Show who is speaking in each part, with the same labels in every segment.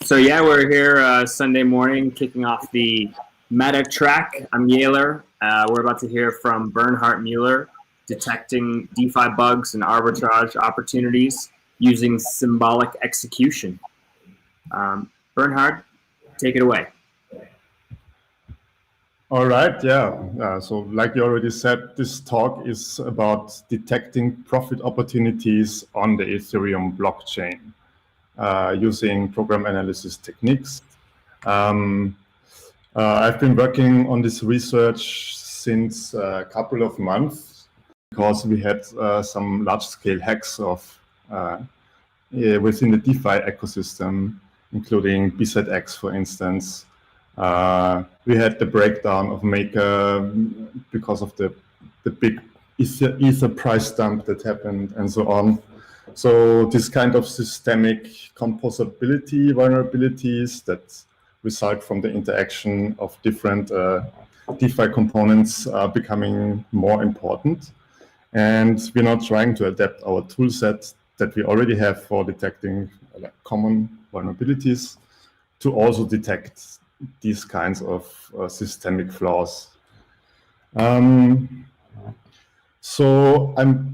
Speaker 1: So yeah, we're here Sunday morning, kicking off the Metatrack. I'm Yaler. We're about to hear from Bernhard Mueller, detecting DeFi bugs and arbitrage opportunities using symbolic execution. Bernhard, take it away.
Speaker 2: All right, yeah. So like you already said, this talk is about detecting profit opportunities on the Ethereum blockchain using program analysis techniques. I've been working on this research since a couple of months because we had some large-scale hacks of within the DeFi ecosystem, including BZX, for instance. We had the breakdown of Maker because of the big Ether price dump that happened and so on. So this kind of systemic composability vulnerabilities that result from the interaction of different DeFi components are becoming more important. And we're now trying to adapt our tool set that we already have for detecting common vulnerabilities to also detect these kinds of systemic flaws. So I'm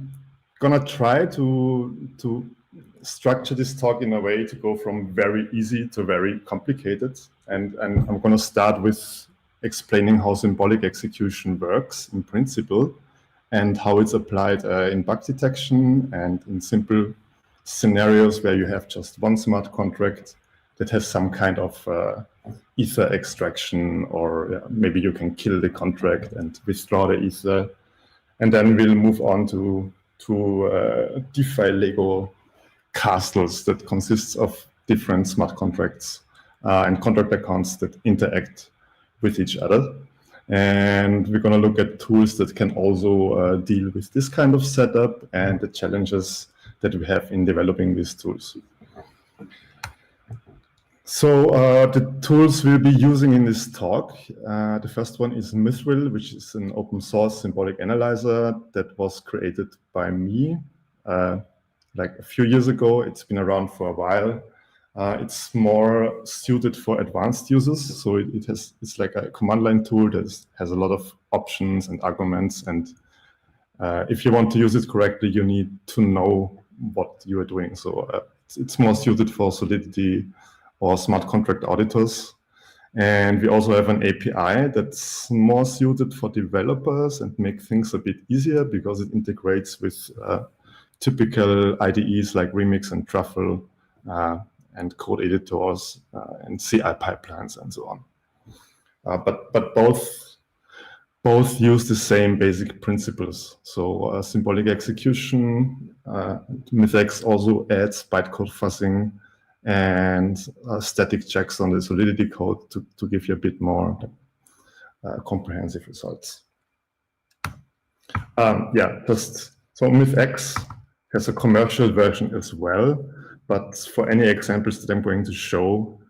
Speaker 2: gonna try to structure this talk in a way to go from very easy to very complicated. And I'm gonna start with explaining how symbolic execution works in principle and how it's applied in bug detection and in simple scenarios where you have just one smart contract that has some kind of ether extraction, or maybe you can kill the contract and withdraw the ether. And then we'll move on to DeFi Lego castles that consists of different smart contracts and contract accounts that interact with each other. And we're going to look at tools that can also deal with this kind of setup and the challenges that we have in developing these tools. So the tools we'll be using in this talk, the first one is Mithril, which is an open source symbolic analyzer that was created by me like a few years ago. It's been around for a while. It's more suited for advanced users. So it's like a command line tool that has a lot of options and arguments. And if you want to use it correctly, you need to know what you are doing. So it's more suited for Solidity or smart contract auditors. And we also have an API that's more suited for developers and make things a bit easier because it integrates with typical IDEs like Remix and Truffle and code editors and CI pipelines and so on. But both use the same basic principles. So symbolic execution, MythX also adds bytecode fuzzing and static checks on the Solidity code to give you a bit more comprehensive results. So MythX has a commercial version as well, but for any examples that I'm going to show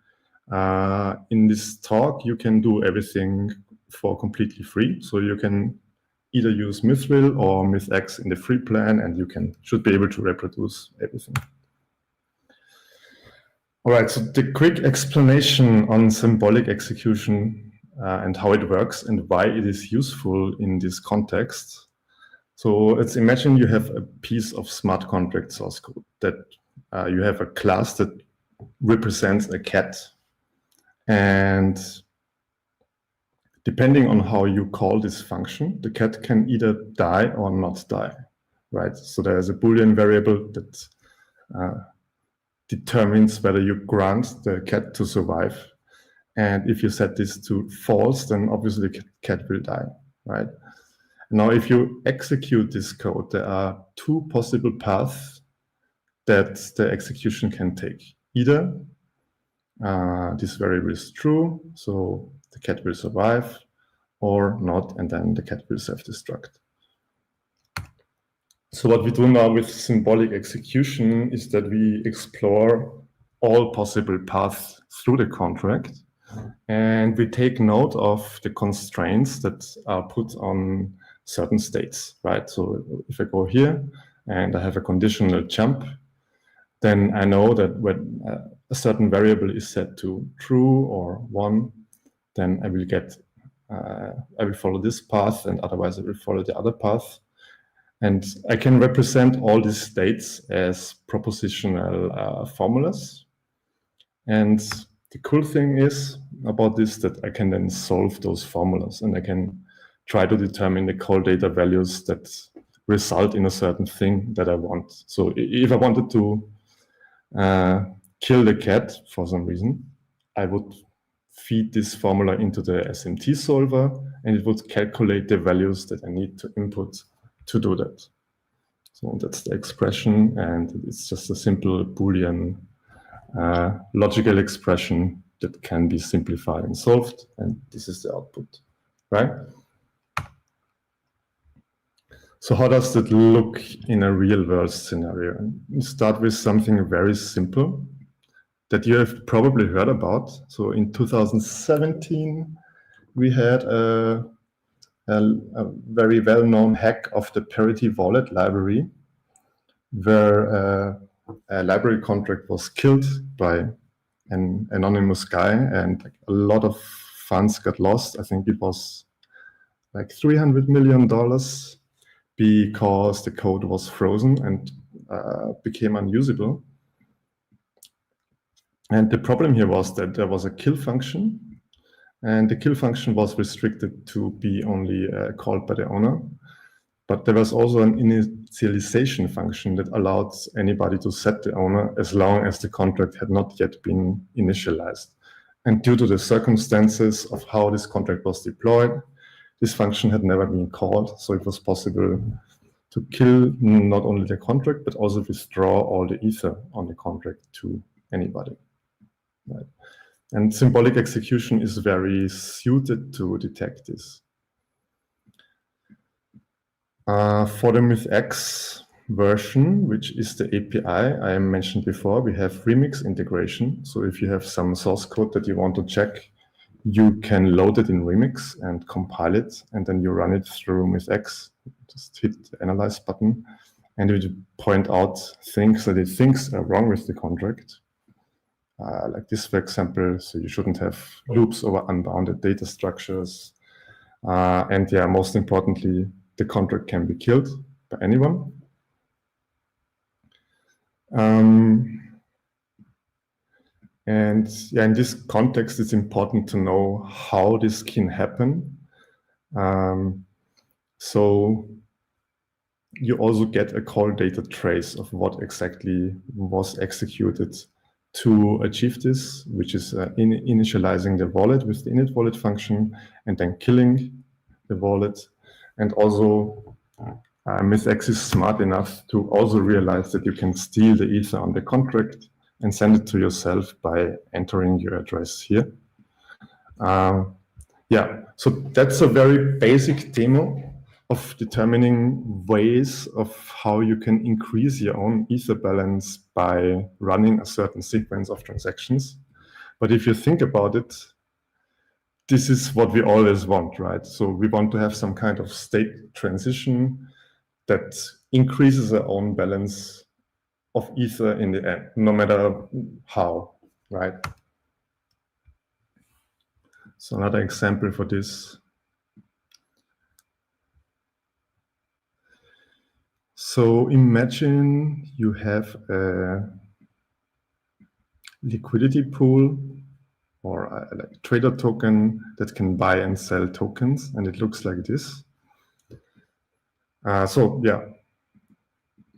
Speaker 2: in this talk, you can do everything for completely free. So you can either use Mithril or MythX in the free plan, and you should be able to reproduce everything. All right, so the quick explanation on symbolic execution and how it works and why it is useful in this context. So let's imagine you have a piece of smart contract source code that you have a class that represents a cat. And depending on how you call this function, the cat can either die or not die, right? So there is a Boolean variable that determines whether you grant the cat to survive. And if you set this to false, then obviously the cat will die, right? Now, if you execute this code, there are two possible paths that the execution can take. Either this variable is true, so the cat will survive, or not, and then the cat will self-destruct. So what we do now with symbolic execution is that we explore all possible paths through the contract, and we take note of the constraints that are put on certain states, right? So if I go here and I have a conditional jump, then I know that when a certain variable is set to true or 1, then I will get, I will follow this path, and otherwise I will follow the other path. And I can represent all these states as propositional formulas. And the cool thing is about this that I can then solve those formulas, and I can try to determine the call data values that result in a certain thing that I want. So if I wanted to kill the cat for some reason, I would feed this formula into the SMT solver, and it would calculate the values that I need to input to do that. So that's the expression, and it's just a simple Boolean logical expression that can be simplified and solved, and this is the output, right? So how does that look in a real-world scenario? We start with something very simple that you have probably heard about. So in 2017, we had a very well-known hack of the Parity wallet library, where a library contract was killed by an anonymous guy, and a lot of funds got lost. I think it was like $300 million because the code was frozen and became unusable. And the problem here was that there was a kill function, and the kill function was restricted to be only called by the owner. But there was also an initialization function that allowed anybody to set the owner as long as the contract had not yet been initialized. And due to the circumstances of how this contract was deployed, this function had never been called. So it was possible to kill not only the contract, but also withdraw all the ether on the contract to anybody. Right? And symbolic execution is very suited to detect this. For the MythX version, which is the API I mentioned before, we have remix integration. So if you have some source code that you want to check, you can load it in Remix and compile it, and then you run it through MythX. Just hit the analyze button, and it will point out things that it thinks are wrong with the contract. Like this, for example, so you shouldn't have loops over unbounded data structures. And yeah, most importantly, the contract can be killed by anyone. And yeah, in this context, it's important to know how this can happen. So you also get a call data trace of what exactly was executed to achieve this, which is initializing the wallet with the init wallet function and then killing the wallet. And also, MythX is smart enough to also realize that you can steal the ether on the contract and send it to yourself by entering your address here. Yeah, so that's a very basic demo of determining ways of how you can increase your own ether balance by running a certain sequence of transactions. But if you think about it, this is what we always want, right? So we want to have some kind of state transition that increases our own balance of ether in the end, no matter how, right? So another example for this. So imagine you have a liquidity pool or a trader token that can buy and sell tokens, and it looks like this. So yeah,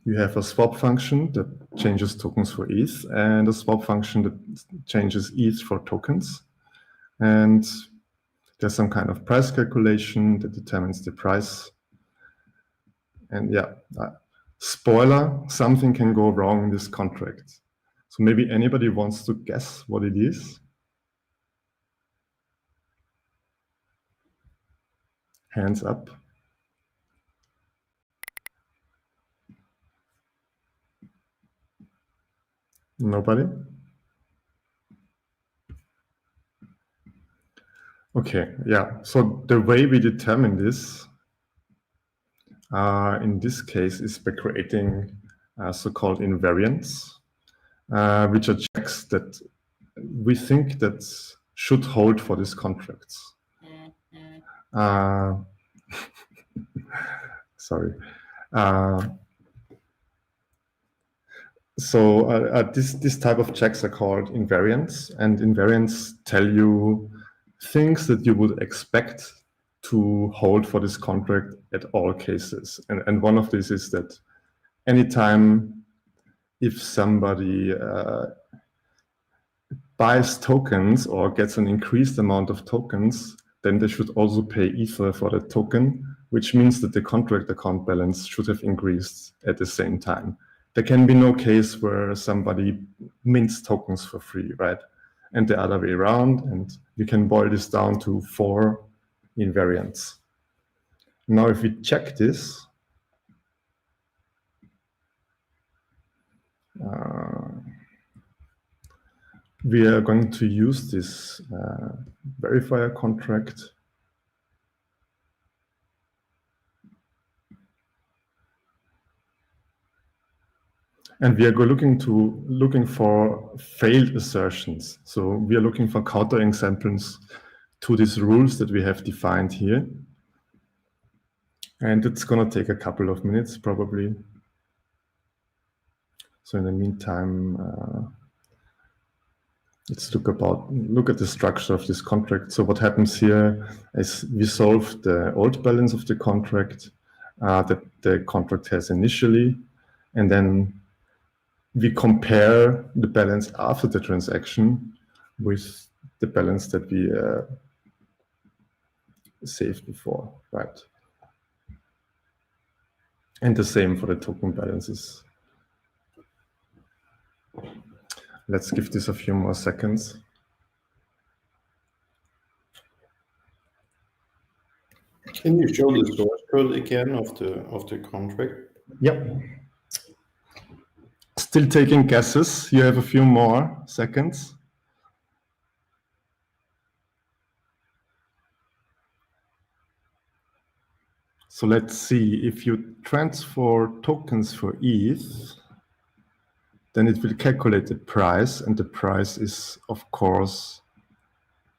Speaker 2: you have a swap function that changes tokens for ETH, and a swap function that changes ETH for tokens. And there's some kind of price calculation that determines the price. And yeah, spoiler, something can go wrong in this contract. So maybe anybody wants to guess what it is? Hands up. Nobody? Okay, yeah. So the way we determine this, in this case, is by creating so-called invariants. which are checks that we think that should hold for these contracts. Sorry. This type of checks are called invariants, and invariants tell you things that you would expect to hold for this contract at all cases. And one of these is that anytime if somebody buys tokens or gets an increased amount of tokens, then they should also pay Ether for that token, which means that the contract account balance should have increased at the same time. There can be no case where somebody mints tokens for free, right? And the other way around, and we can boil this down to 4 invariants. Now, if we check this, we are going to use this verifier contract. And we are looking for failed assertions. So we are looking for counter examples to these rules that we have defined here. And it's going to take a couple of minutes probably. So in the meantime, let's look at the structure of this contract. So what happens here is we solve the old balance of the contract that the contract has initially, and then we compare the balance after the transaction with the balance that we saved before, right? And the same for the token balances. Let's give this a few more seconds.
Speaker 3: Can you show the source code again of the contract?
Speaker 2: Yep. Still taking guesses. You have a few more seconds. So let's see, if you transfer tokens for ETH, then it will calculate the price, and the price is, of course,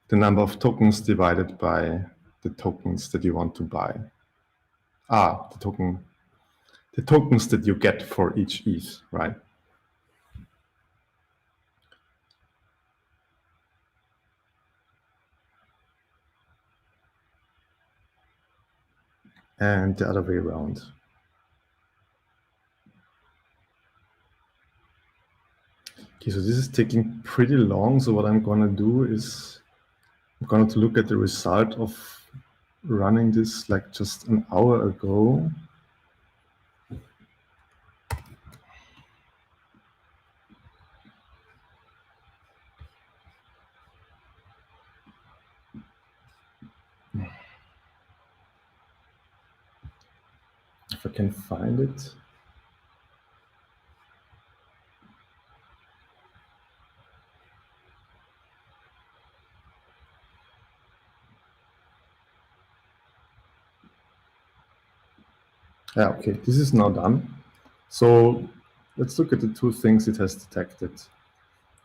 Speaker 2: the number of tokens divided by the tokens that you want to buy. The tokens that you get for each ETH, right? And the other way around. Okay, so this is taking pretty long. So what I'm going to do is I'm going to look at the result of running this like just an hour ago. If I can find it. Yeah, okay, this is now done. So let's look at the 2 things it has detected.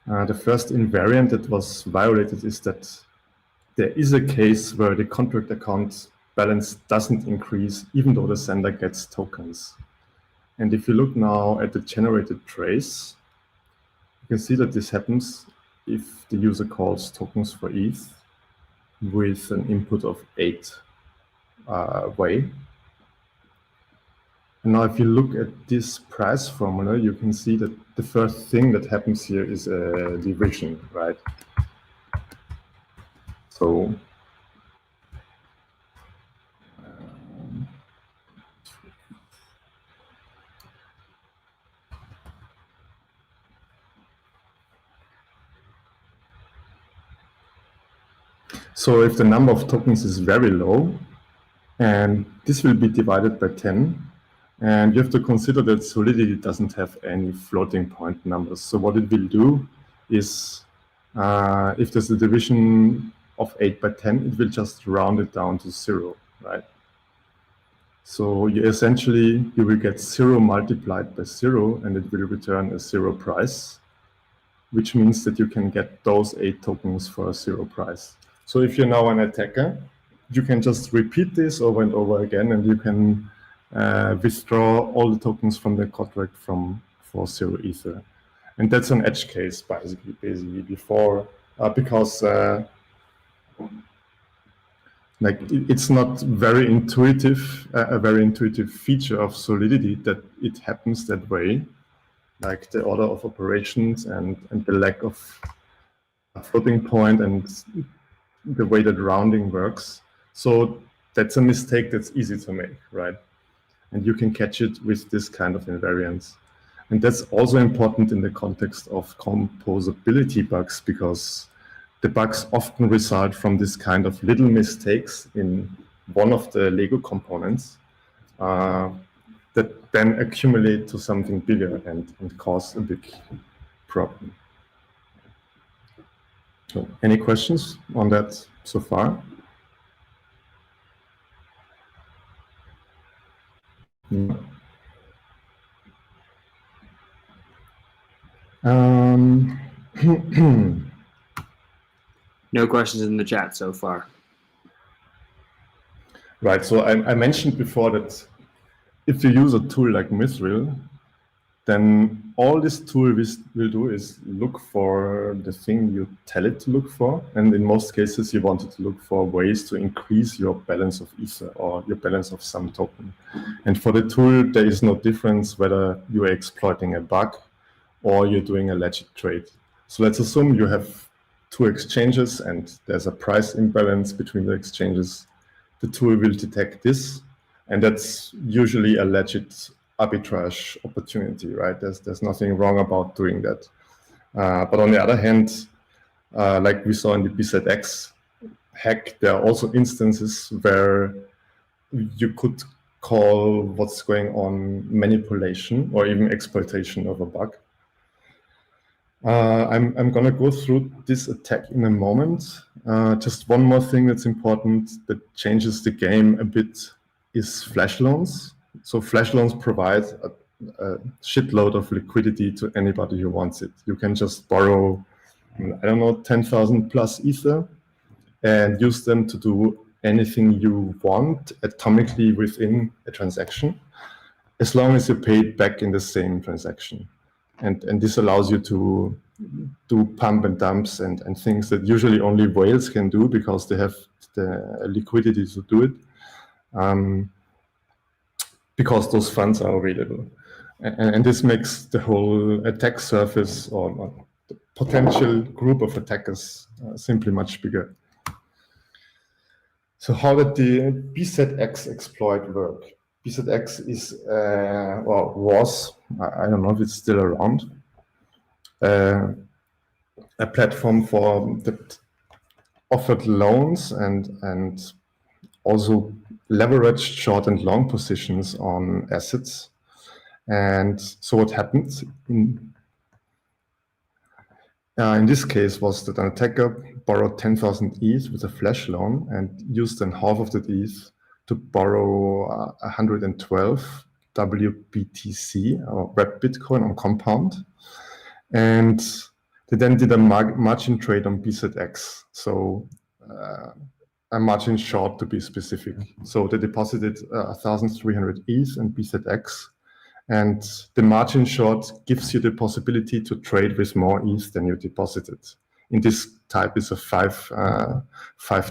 Speaker 2: The first invariant that was violated is that there is a case where the contract account balance doesn't increase even though the sender gets tokens. And if you look now at the generated trace, you can see that this happens if the user calls tokens for ETH with an input of 8 way. And now if you look at this price formula, you can see that the first thing that happens here is a division, right? So if the number of tokens is very low, and this will be divided by 10, and you have to consider that Solidity doesn't have any floating point numbers. So what it will do is, if there's a division of 8 by 10, it will just round it down to 0, right? So you will get 0 multiplied by 0, and it will return a 0 price. which means that you can get those 8 tokens for a 0 price. So if you're now an attacker, you can just repeat this over and over again, and you can withdraw all the tokens from the contract for 0 Ether. And that's an edge case, basically before, because like it's not very intuitive, a very intuitive feature of Solidity that it happens that way, like the order of operations and the lack of a floating point and the way that rounding works. So that's a mistake that's easy to make, right? And you can catch it with this kind of invariance. And that's also important in the context of composability bugs, because the bugs often result from this kind of little mistakes in one of the Lego components that then accumulate to something bigger and cause a big problem. So, any questions on that so far? No.
Speaker 1: No questions in the chat so far.
Speaker 2: Right, so I mentioned before that if you use a tool like Mithril, then all this tool will do is look for the thing you tell it to look for. And in most cases, you want it to look for ways to increase your balance of Ether or your balance of some token. And for the tool, there is no difference whether you are exploiting a bug or you're doing a legit trade. So let's assume you have 2 exchanges and there's a price imbalance between the exchanges. The tool will detect this, and that's usually a legit arbitrage opportunity, right? There's nothing wrong about doing that. But on the other hand, like we saw in the BZX hack, there are also instances where you could call what's going on manipulation or even exploitation of a bug. I'm going to go through this attack in a moment. Just one more thing that's important that changes the game a bit is flash loans. So flash loans provide a shitload of liquidity to anybody who wants it. You can just borrow, I don't know, 10,000 plus Ether and use them to do anything you want atomically within a transaction, as long as you pay it back in the same transaction. And this allows you to do pump and dumps and things that usually only whales can do because they have the liquidity to do it, because those funds are available. And this makes the whole attack surface or the potential group of attackers simply much bigger. So how did the BZX exploit work? BZX is, well, was, I don't know if it's still around, a platform that offered loans and also leveraged short and long positions on assets. And so what happened in this case was that an attacker borrowed 10,000 ETH with a flash loan and used then half of that ETH to borrow 112 WBTC or wrapped Bitcoin on Compound. And they then did a margin trade on BZX. So a margin short to be specific. So they deposited 1,300 ETH in BZX. And the margin short gives you the possibility to trade with more ETH than you deposited. In this type, it's a five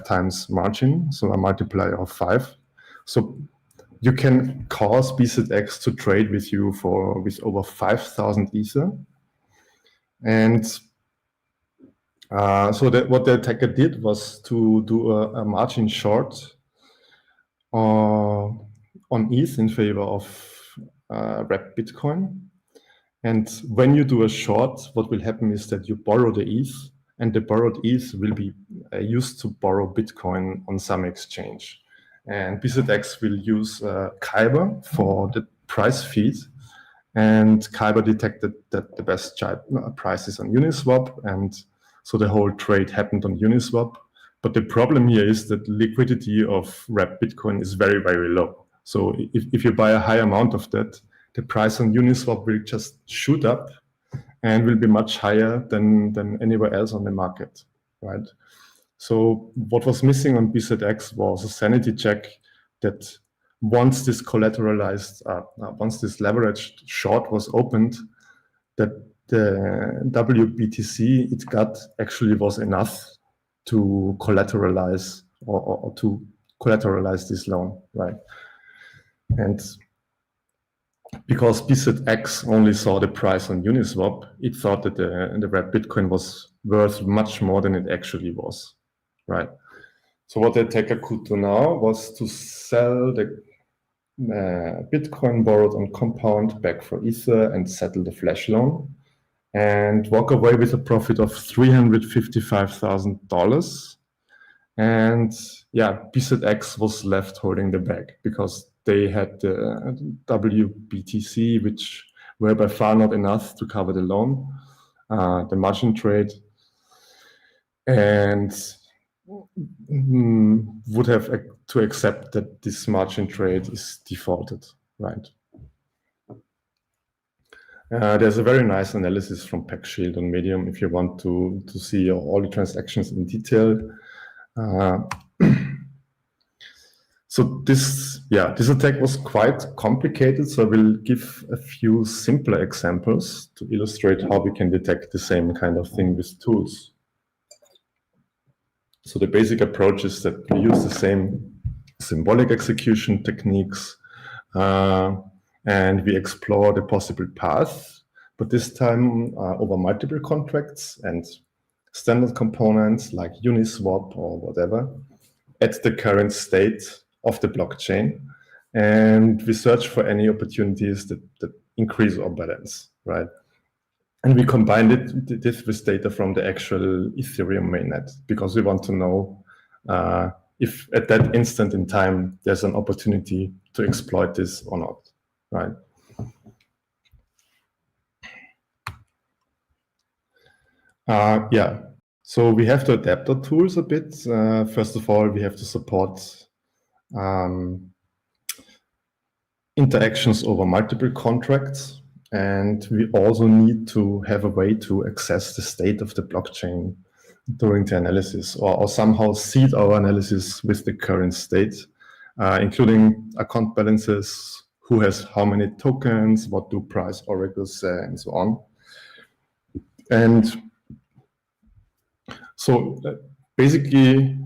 Speaker 2: times margin, so a multiplier of 5. So you can cause BZX to trade with you with over 5,000 Ether. And so what the attacker did was to do a margin short on ETH in favor of wrapped Bitcoin. And when you do a short, what will happen is that you borrow the ETH, and the borrowed ETH will be used to borrow Bitcoin on some exchange. And BZX will use Kyber for the price feed. And Kyber detected that the best price is on Uniswap. And so the whole trade happened on Uniswap. But the problem here is that liquidity of wrapped Bitcoin is very, very low. So if you buy a high amount of that, the price on Uniswap will just shoot up. and will be much higher than anywhere else on the market, right? So what was missing on BZX was a sanity check that once this collateralized, once this leveraged short was opened, that the WBTC it got actually was enough to collateralize or to collateralize this loan, right? And because BZX only saw the price on Uniswap, it thought that the red Bitcoin was worth much more than it actually was, right? So what the attacker could do now was to sell the Bitcoin borrowed on Compound back for Ether and settle the Flash loan and walk away with a profit of $355,000. And yeah, BZX was left holding the bag because they had the WBTC, which were by far not enough to cover the loan, the margin trade, and would have to accept that this margin trade is defaulted, right? There's a very nice analysis from PackShield on Medium if you want to see all the transactions in detail. So this attack was quite complicated, so I will give a few simpler examples to illustrate how we can detect the same kind of thing with tools. So the basic approach is that we use the same symbolic execution techniques and we explore the possible path, but this time over multiple contracts and standard components like Uniswap or whatever at the current state of the blockchain. And we search for any opportunities that increase our balance, right? And we combined this with data from the actual Ethereum mainnet because we want to know if at that instant in time there's an opportunity to exploit this or not, right? Yeah, so we have to adapt our tools a bit. First of all, we have to support interactions over multiple contracts. And we also need to have a way to access the state of the blockchain during the analysis or somehow seed our analysis with the current state, including account balances, who has how many tokens, what do price oracles say, and so on. And so basically,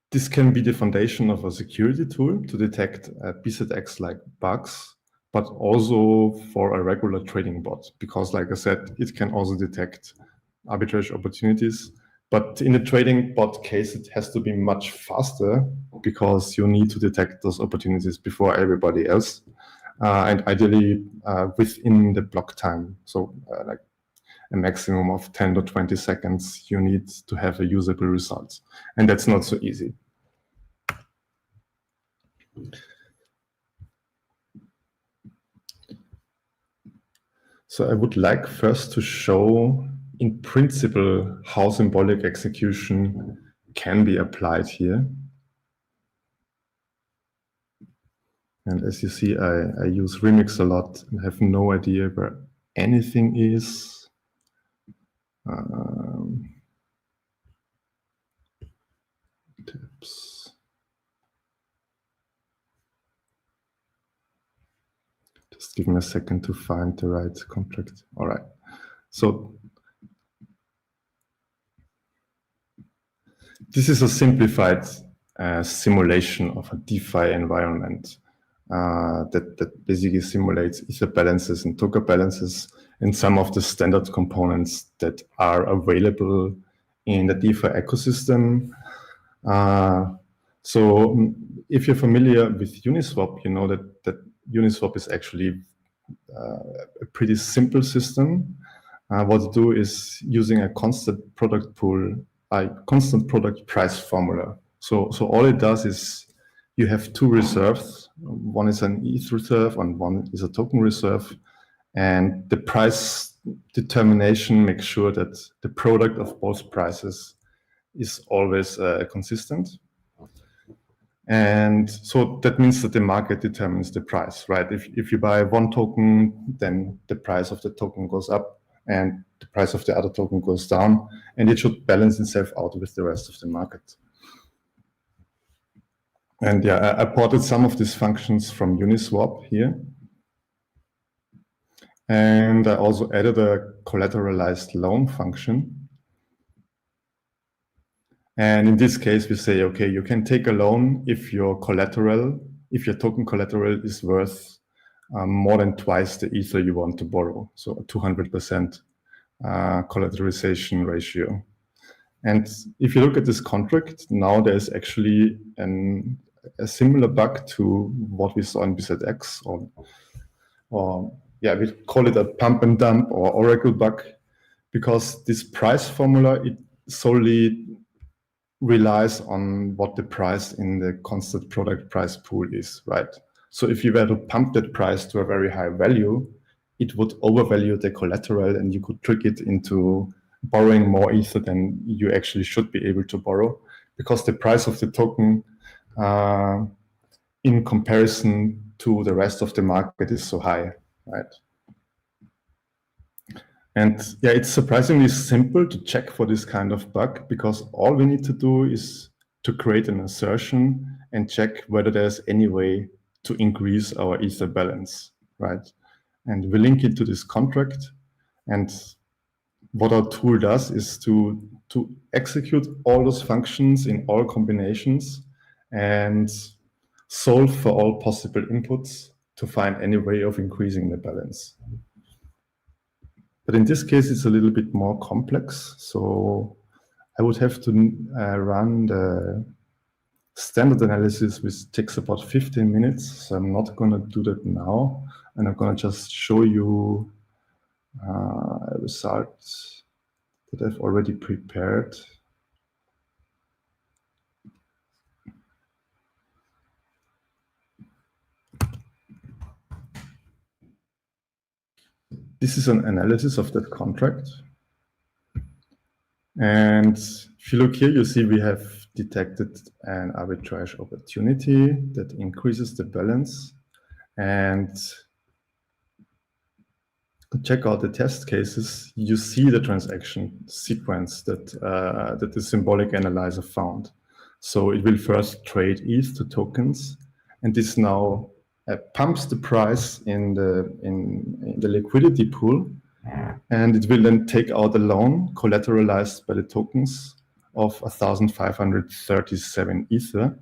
Speaker 2: this can be the foundation of a security tool to detect BZX-like bugs, but also for a regular trading bot, because like I said, it can also detect arbitrage opportunities. But in the trading bot case, it has to be much faster because you need to detect those opportunities before everybody else, and ideally within the block time. So like a maximum of 10 to 20 seconds, you need to have a usable result. And that's not so easy. So I would like first to show in principle how symbolic execution can be applied here. And as you see, I use Remix a lot and have no idea where anything is. Tips. Just give me a second to find the right contract. All right. So this is a simplified simulation of a DeFi environment that basically simulates Ether balances and token balances and some of the standard components that are available in the DeFi ecosystem. So if you're familiar with Uniswap, you know that Uniswap is actually a pretty simple system. What to do is using a constant product pool, a constant product price formula. So all it does is you have two reserves. One is an ETH reserve and one is a token reserve. And the price determination makes sure that the product of both prices is always consistent. And so that means that the market determines the price, right? If you buy one token, then the price of the token goes up. and the price of the other token goes down, and it should balance itself out with the rest of the market. And yeah, I ported some of these functions from Uniswap here. And I also added a collateralized loan function. And in this case, we say, okay, you can take a loan if your token collateral is worth more than twice the Ether you want to borrow. So a 200% collateralization ratio. And if you look at this contract, now there's actually a similar bug to what we saw in BZX, or yeah, we call it a pump and dump or oracle bug, because this price formula, it solely relies on what the price in the constant product price pool is, right? So if you were to pump that price to a very high value, it would overvalue the collateral, and you could trick it into borrowing more Ether than you actually should be able to borrow, because the price of the token in comparison to the rest of the market is so high, right? And yeah, it's surprisingly simple to check for this kind of bug, because all we need to do is to create an assertion and check whether there's any way to increase our Ether balance, right? And we link it to this contract. And what our tool does is to execute all those functions in all combinations and solve for all possible inputs to find any way of increasing the balance. But in this case, it's a little bit more complex. So I would have to run the standard analysis, which takes about 15 minutes. So I'm not going to do that now. And I'm going to just show you a result that I've already prepared. This is an analysis of that contract. And if you look here, you see we have detected an arbitrage opportunity that increases the balance. And to check out the test cases, you see the transaction sequence that the symbolic analyzer found. So it will first trade ETH to tokens, and this now pumps the price in the liquidity pool, and it will then take out a loan collateralized by the tokens of 1,537 Ether,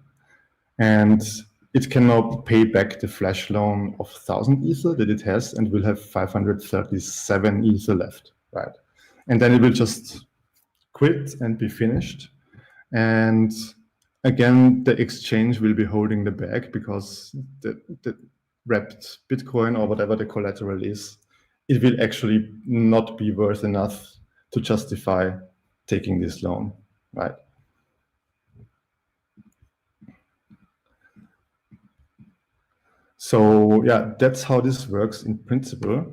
Speaker 2: and it can now pay back the flash loan of 1,000 Ether that it has, and will have 537 Ether left, right? And then it will just quit and be finished. And again, the exchange will be holding the bag, because the wrapped Bitcoin or whatever the collateral is, it will actually not be worth enough to justify taking this loan, right? So yeah, that's how this works in principle.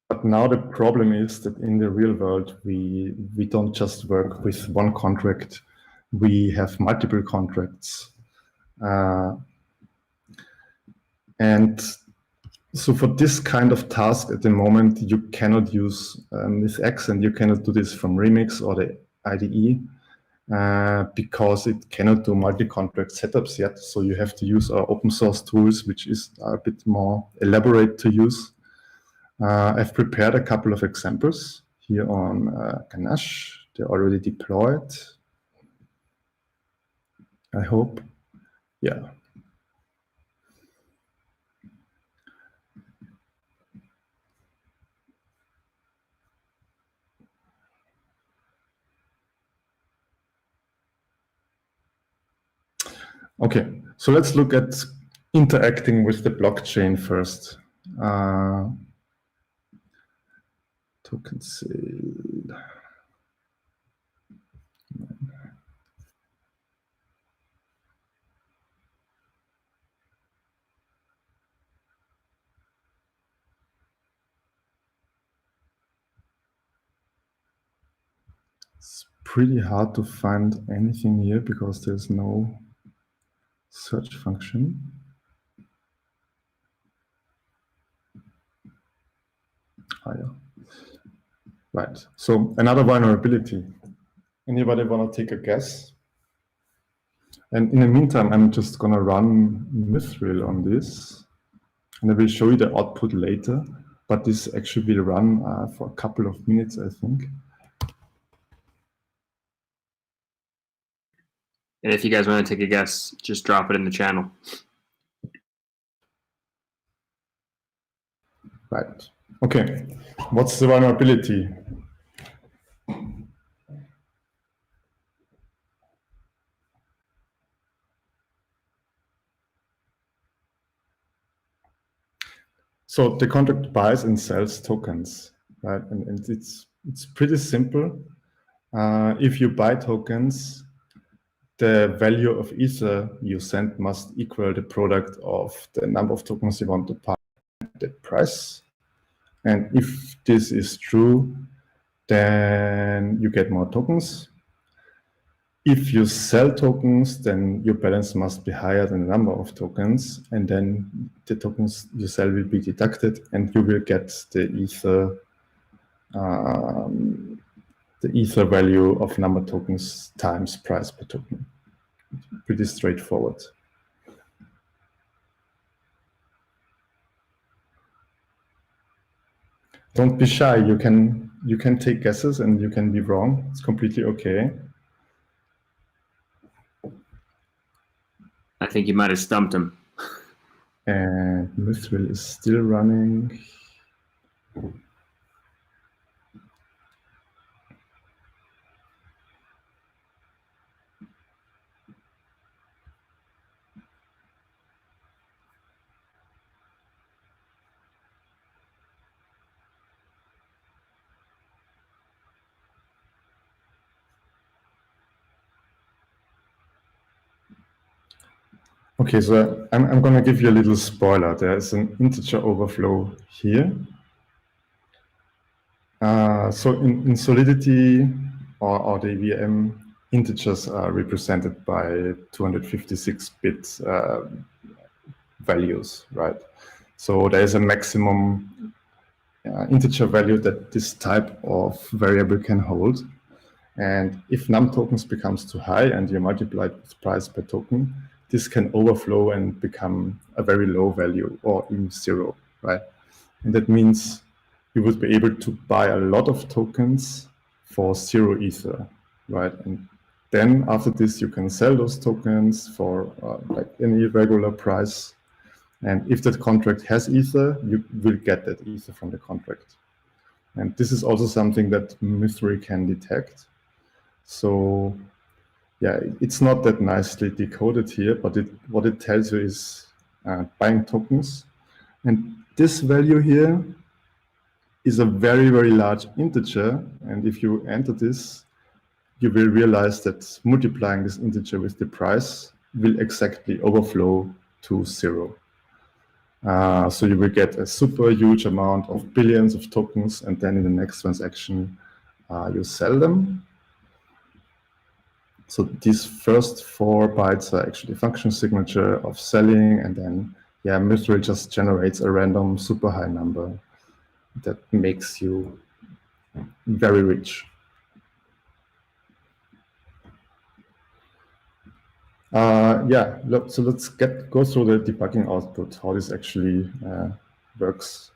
Speaker 2: But now the problem is that in the real world, we don't just work with one contract. We have multiple contracts. And so for this kind of task at the moment, you cannot use MythX, and you cannot do this from Remix or the IDE, because it cannot do multi-contract setups yet. So you have to use our open source tools, which are a bit more elaborate to use. I've prepared a couple of examples here on Ganache. They're already deployed, I hope. Yeah. Okay, so let's look at interacting with the blockchain first. Token sale. It's pretty hard to find anything here because there's no search function. higher. Right. So another vulnerability. Anybody want to take a guess? And in the meantime, I'm just going to run Mithril on this. And I will show you the output later. But this actually will run for a couple of minutes, I think.
Speaker 1: And if you guys want to take a guess, just drop it in the channel.
Speaker 2: Right. Okay. What's the vulnerability? So the contract buys and sells tokens, right? And it's pretty simple. If you buy tokens, the value of Ether you send must equal the product of the number of tokens you want to buy at that price. And if this is true, then you get more tokens. If you sell tokens, then your balance must be higher than the number of tokens, and then the tokens you sell will be deducted, and you will get the Ether value of number of tokens times price per token. Pretty straightforward. Don't be shy. You can take guesses and you can be wrong. It's completely okay.
Speaker 1: I think you might have stumped him.
Speaker 2: And Mithril is still running. Okay, so I'm going to give you a little spoiler. There is an integer overflow here. So in Solidity or the EVM, integers are represented by 256-bit values, right? So there is a maximum integer value that this type of variable can hold. And if num tokens becomes too high and you multiply it with price per token, this can overflow and become a very low value or even zero, right? And that means you would be able to buy a lot of tokens for 0 Ether, right? And then after this, you can sell those tokens for like any regular price. And if that contract has Ether, you will get that Ether from the contract. And this is also something that Mithril can detect. So yeah, it's not that nicely decoded here, but what it tells you is buying tokens. And this value here is a very, very large integer. And if you enter this, you will realize that multiplying this integer with the price will exactly overflow to 0. So you will get a super huge amount of billions of tokens, and then in the next transaction, you sell them. So these first 4 bytes are actually function signature of selling, and then yeah, Mithril just generates a random super high number that makes you very rich. Yeah, so let's go through the debugging output, how this actually works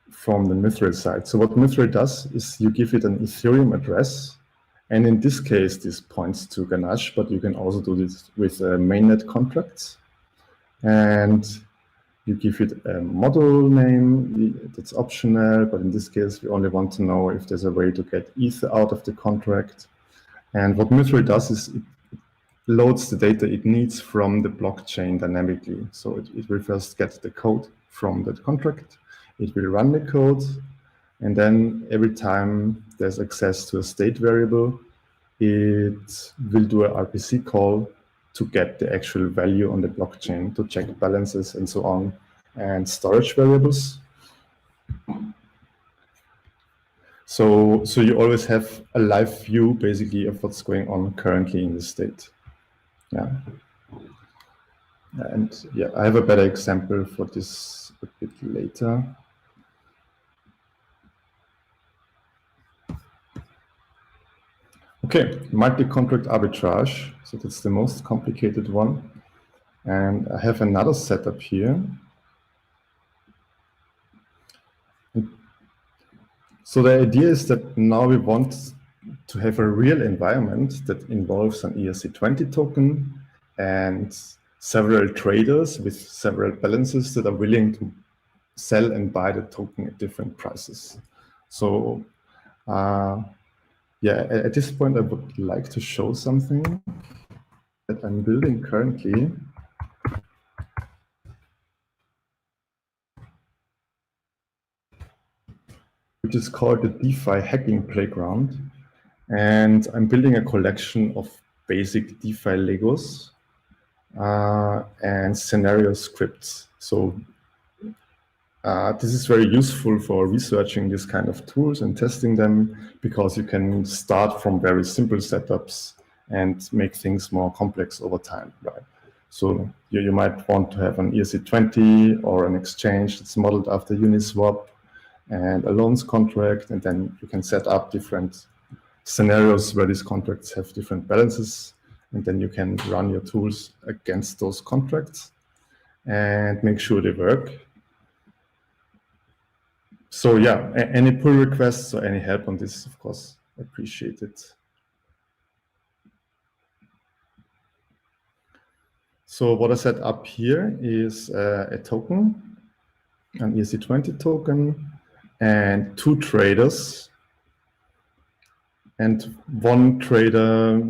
Speaker 2: from the Mithril side. So what Mithril does is you give it an Ethereum address. And in this case, this points to Ganache, but you can also do this with mainnet contracts. And you give it a model name, that's optional, but in this case, we only want to know if there's a way to get Ether out of the contract. And what Mithril does is it loads the data it needs from the blockchain dynamically. So it will first get the code from that contract, it will run the code, and then every time there's access to a state variable, it will do an RPC call to get the actual value on the blockchain, to check balances and so on, and storage variables. So you always have a live view, basically, of what's going on currently in the state. Yeah. And yeah, I have a better example for this a bit later. Okay, multi-contract arbitrage. So that's the most complicated one. And I have another setup here. So the idea is that now we want to have a real environment that involves an ERC20 token and several traders with several balances that are willing to sell and buy the token at different prices. So yeah, at this point, I would like to show something that I'm building currently. Which is called the DeFi hacking playground. And I'm building a collection of basic DeFi Legos and scenario scripts. So this is very useful for researching this kind of tools and testing them, because you can start from very simple setups and make things more complex over time, right? So you might want to have an ERC20 or an exchange that's modeled after Uniswap and a loans contract, and then you can set up different scenarios where these contracts have different balances, and then you can run your tools against those contracts and make sure they work. So yeah, any pull requests or any help on this, of course, appreciated. So what I set up here is a token, an ERC20 token, and two traders. And one trader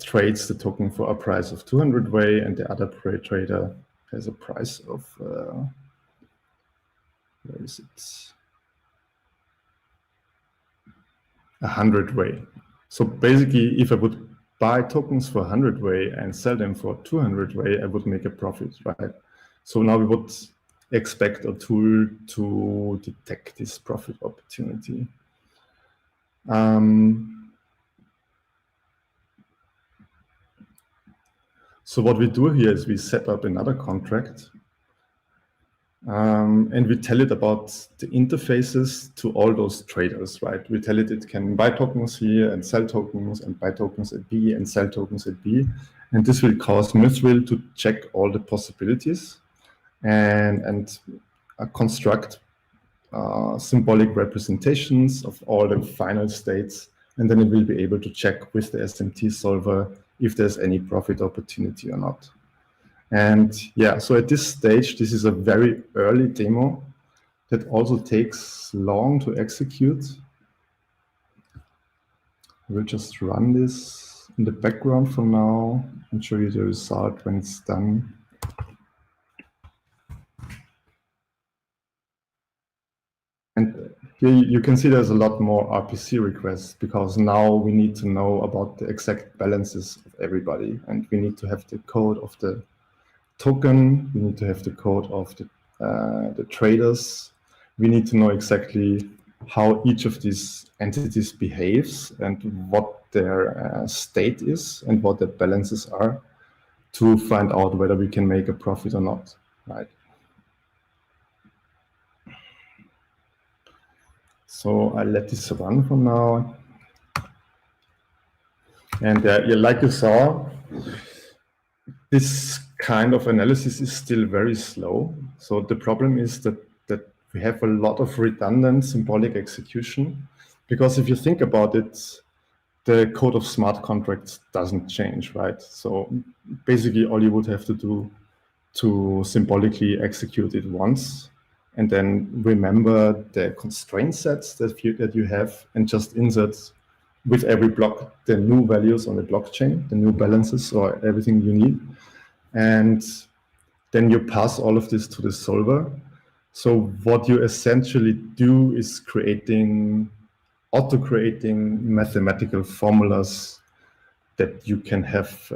Speaker 2: trades the token for a price of 200 Wei, and the other trader has a price of, where is it? 100 Wei. So basically, if I would buy tokens for 100 Wei and sell them for 200 Wei, I would make a profit, right? So now we would expect a tool to detect this profit opportunity. So what we do here is we set up another contract and we tell it about the interfaces to all those traders, right? We tell it can buy tokens here and sell tokens, and buy tokens at B and sell tokens at B. And this will cause Mithril to check all the possibilities and construct symbolic representations of all the final states. And then it will be able to check with the SMT solver if there's any profit opportunity or not. And yeah, so at this stage, this is a very early demo that also takes long to execute. We'll just run this in the background for now and show you the result when it's done. And here you can see there's a lot more RPC requests, because now we need to know about the exact balances of everybody, and we need to have the code of the token, we need to have the code of the traders, we need to know exactly how each of these entities behaves and what their state is and what their balances are, to find out whether we can make a profit or not, right? So I'll let this run for now. And yeah, like you saw, this kind of analysis is still very slow. So the problem is that we have a lot of redundant symbolic execution, because if you think about it, the code of smart contracts doesn't change, right? So basically all you would have to do to symbolically execute it once, and then remember the constraint sets that you have, and just insert with every block the new values on the blockchain, the new balances or everything you need. And then you pass all of this to the solver. So what you essentially do is auto-creating mathematical formulas that you can have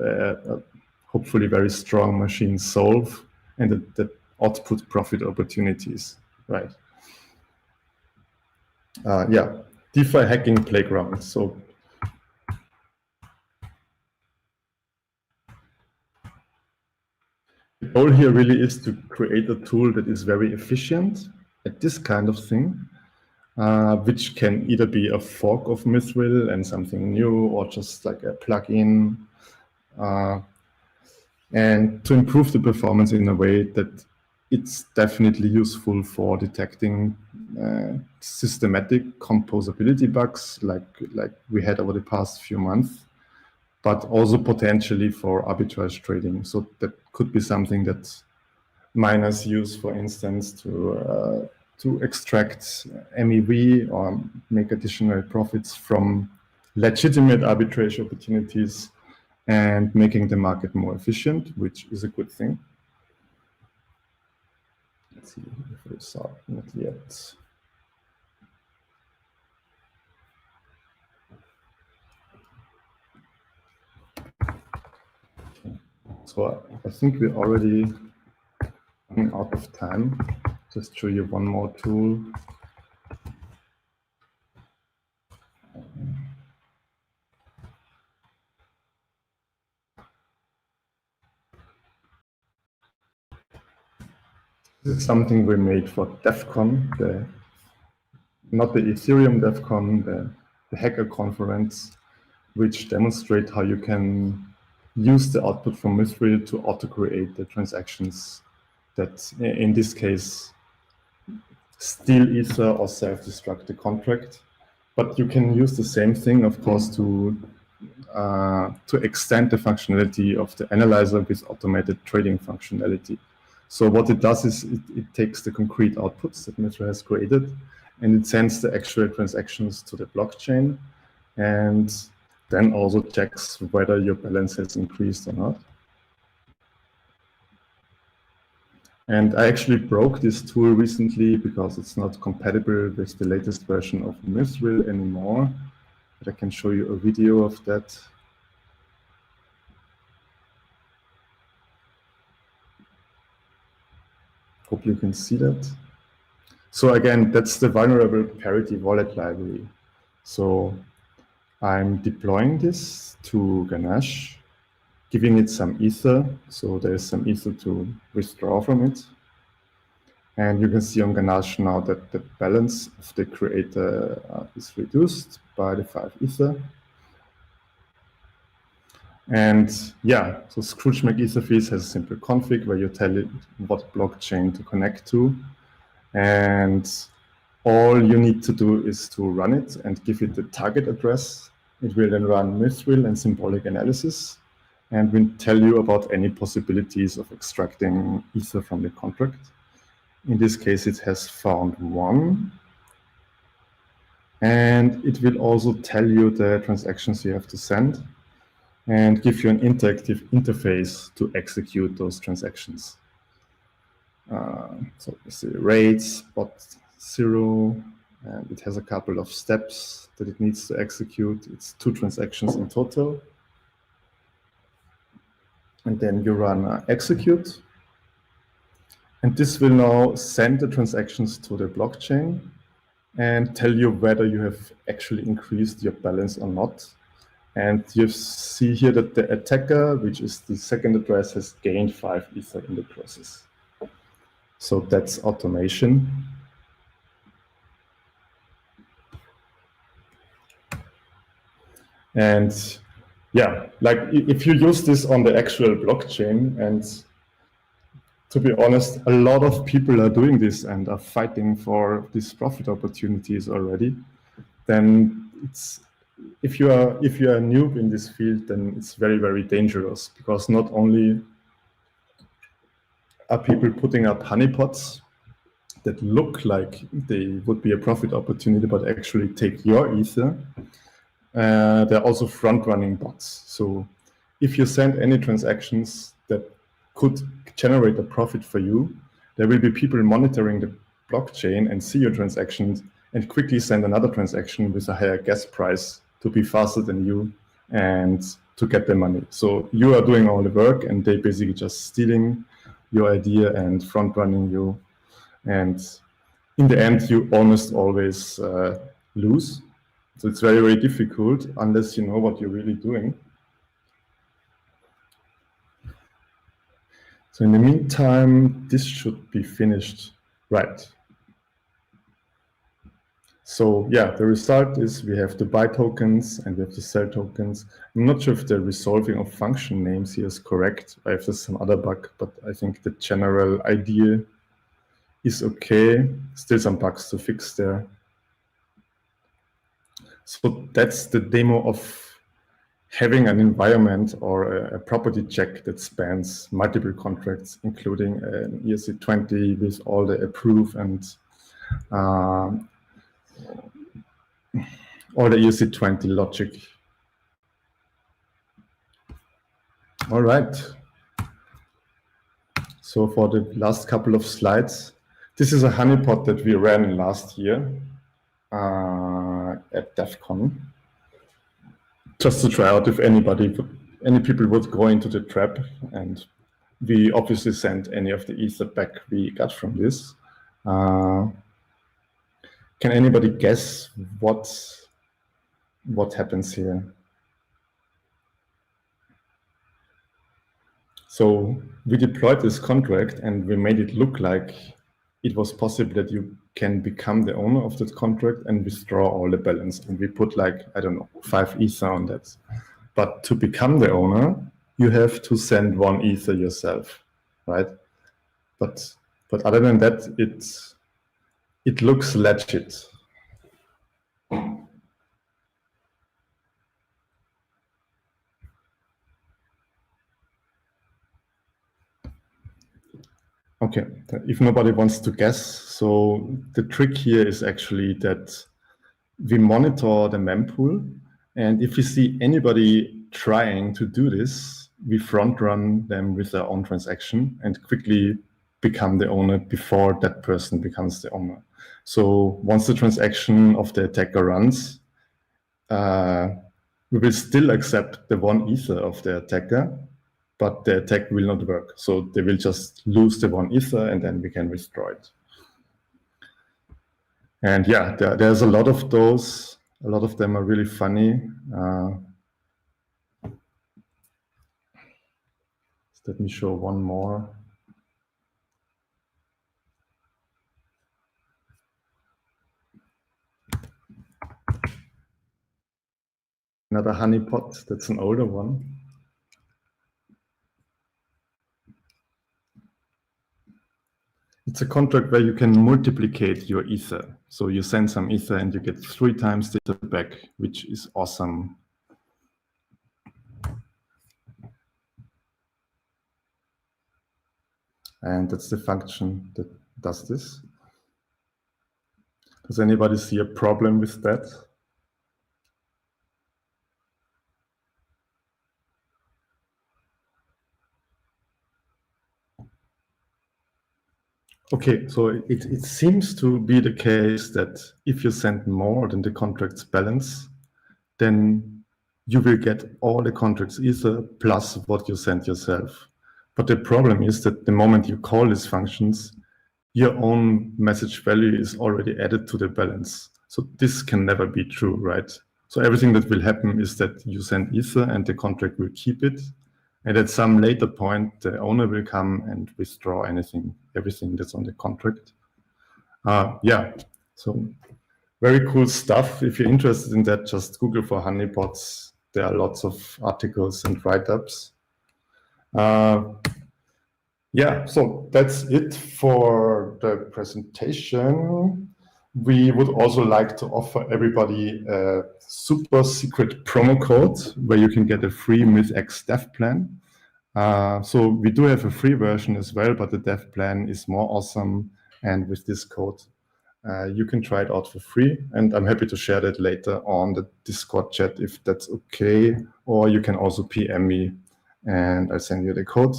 Speaker 2: hopefully very strong machines solve, and that output profit opportunities, right? Yeah, DeFi hacking playground. So the goal here really is to create a tool that is very efficient at this kind of thing, which can either be a fork of Mithril and something new, or just like a plugin. And to improve the performance in a way that it's definitely useful for detecting systematic composability bugs like we had over the past few months, but also potentially for arbitrage trading. So that could be something that miners use, for instance, to extract MEV or make additional profits from legitimate arbitrage opportunities and making the market more efficient, which is a good thing. Let's see if we saw it, not yet. So I think we're already running out of time. Just show you one more tool. This is something we made for DEF CON, not the Ethereum DEF CON, the hacker conference, which demonstrate how you can use the output from Mithril to auto-create the transactions that, in this case, steal Ether or self-destruct the contract. But you can use the same thing, of course, to extend the functionality of the analyzer with automated trading functionality. So what it does is it takes the concrete outputs that Mithril has created, and it sends the actual transactions to the blockchain, and then also checks whether your balance has increased or not. And I actually broke this tool recently because it's not compatible with the latest version of Mithril anymore. But I can show you a video of that. Hope you can see that. So again, that's the vulnerable parity wallet library. So I'm deploying this to Ganache, giving it some Ether. So there's some Ether to withdraw from it. And you can see on Ganache now that the balance of the creator is reduced by the 5 Ether. And yeah, so Scrooge McEtherfees has a simple config where you tell it what blockchain to connect to. And all you need to do is to run it and give it the target address. It will then run Mithril and symbolic analysis and will tell you about any possibilities of extracting Ether from the contract. In this case, it has found 1. And it will also tell you the transactions you have to send and give you an interactive interface to execute those transactions. So you see rates, spot 0, and it has a couple of steps that it needs to execute. It's 2 transactions in total. And then you run execute. And this will now send the transactions to the blockchain and tell you whether you have actually increased your balance or not. And you see here that the attacker, which is the second address, has gained 5 Ether in the process. So that's automation. And yeah, like if you use this on the actual blockchain, and to be honest, a lot of people are doing this and are fighting for these profit opportunities already, then it's, if you are a noob in this field, then it's very, very dangerous, because not only are people putting up honeypots that look like they would be a profit opportunity, but actually take your Ether. They're also front-running bots. So if you send any transactions that could generate a profit for you, there will be people monitoring the blockchain and see your transactions and quickly send another transaction with a higher gas price to be faster than you and to get the money. So you are doing all the work and they basically just stealing your idea and front-running you. And in the end, you almost always lose. So it's very, very difficult unless you know what you're really doing. So in the meantime, this should be finished. Right. So yeah, the result is we have to buy tokens and we have to sell tokens. I'm not sure if the resolving of function names here is correct, or if there's some other bug, but I think the general idea is okay. Still some bugs to fix there. So that's the demo of having an environment or a property check that spans multiple contracts, including an ERC20 with all the approve and all the ERC20 logic. All right. So for the last couple of slides, this is a honeypot that we ran last year at DEF CON, just to try out if any people would go into the trap, and we obviously sent any of the ether back we got from this. Can anybody guess what happens here? So we deployed this contract and we made it look like it was possible that you can become the owner of that contract and withdraw all the balance. And we put like, I don't know, 5 ether on that. But to become the owner, you have to send 1 ether yourself, right? But other than that, it looks legit. Okay, if nobody wants to guess, so the trick here is actually that we monitor the mempool, and if we see anybody trying to do this, we front run them with their own transaction and quickly become the owner before that person becomes the owner. So once the transaction of the attacker runs, we will still accept the 1 ether of the attacker, but the attack will not work. So they will just lose the 1 ether and then we can withdraw it. And yeah, there's a lot of those. A lot of them are really funny. Let me show one more. Another honeypot, that's an older one. It's a contract where you can multiplicate your ether. So you send some ether and you get 3 times the ether back, which is awesome. And that's the function that does this. Does anybody see a problem with that? Okay, so it seems to be the case that if you send more than the contract's balance, then you will get all the contract's ether plus what you send yourself. But the problem is that the moment you call these functions, your own message value is already added to the balance. So this can never be true, right? So everything that will happen is that you send ether and the contract will keep it. And at some later point, the owner will come and withdraw everything that's on the contract. Yeah, so very cool stuff. If you're interested in that, just Google for honeypots. There are lots of articles and write-ups. Yeah, so that's it for the presentation. We would also like to offer everybody a super secret promo code where you can get a free MythX dev plan. So we do have a free version as well, but the dev plan is more awesome. And with this code, you can try it out for free. And I'm happy to share that later on the Discord chat if that's okay. Or you can also PM me and I'll send you the code.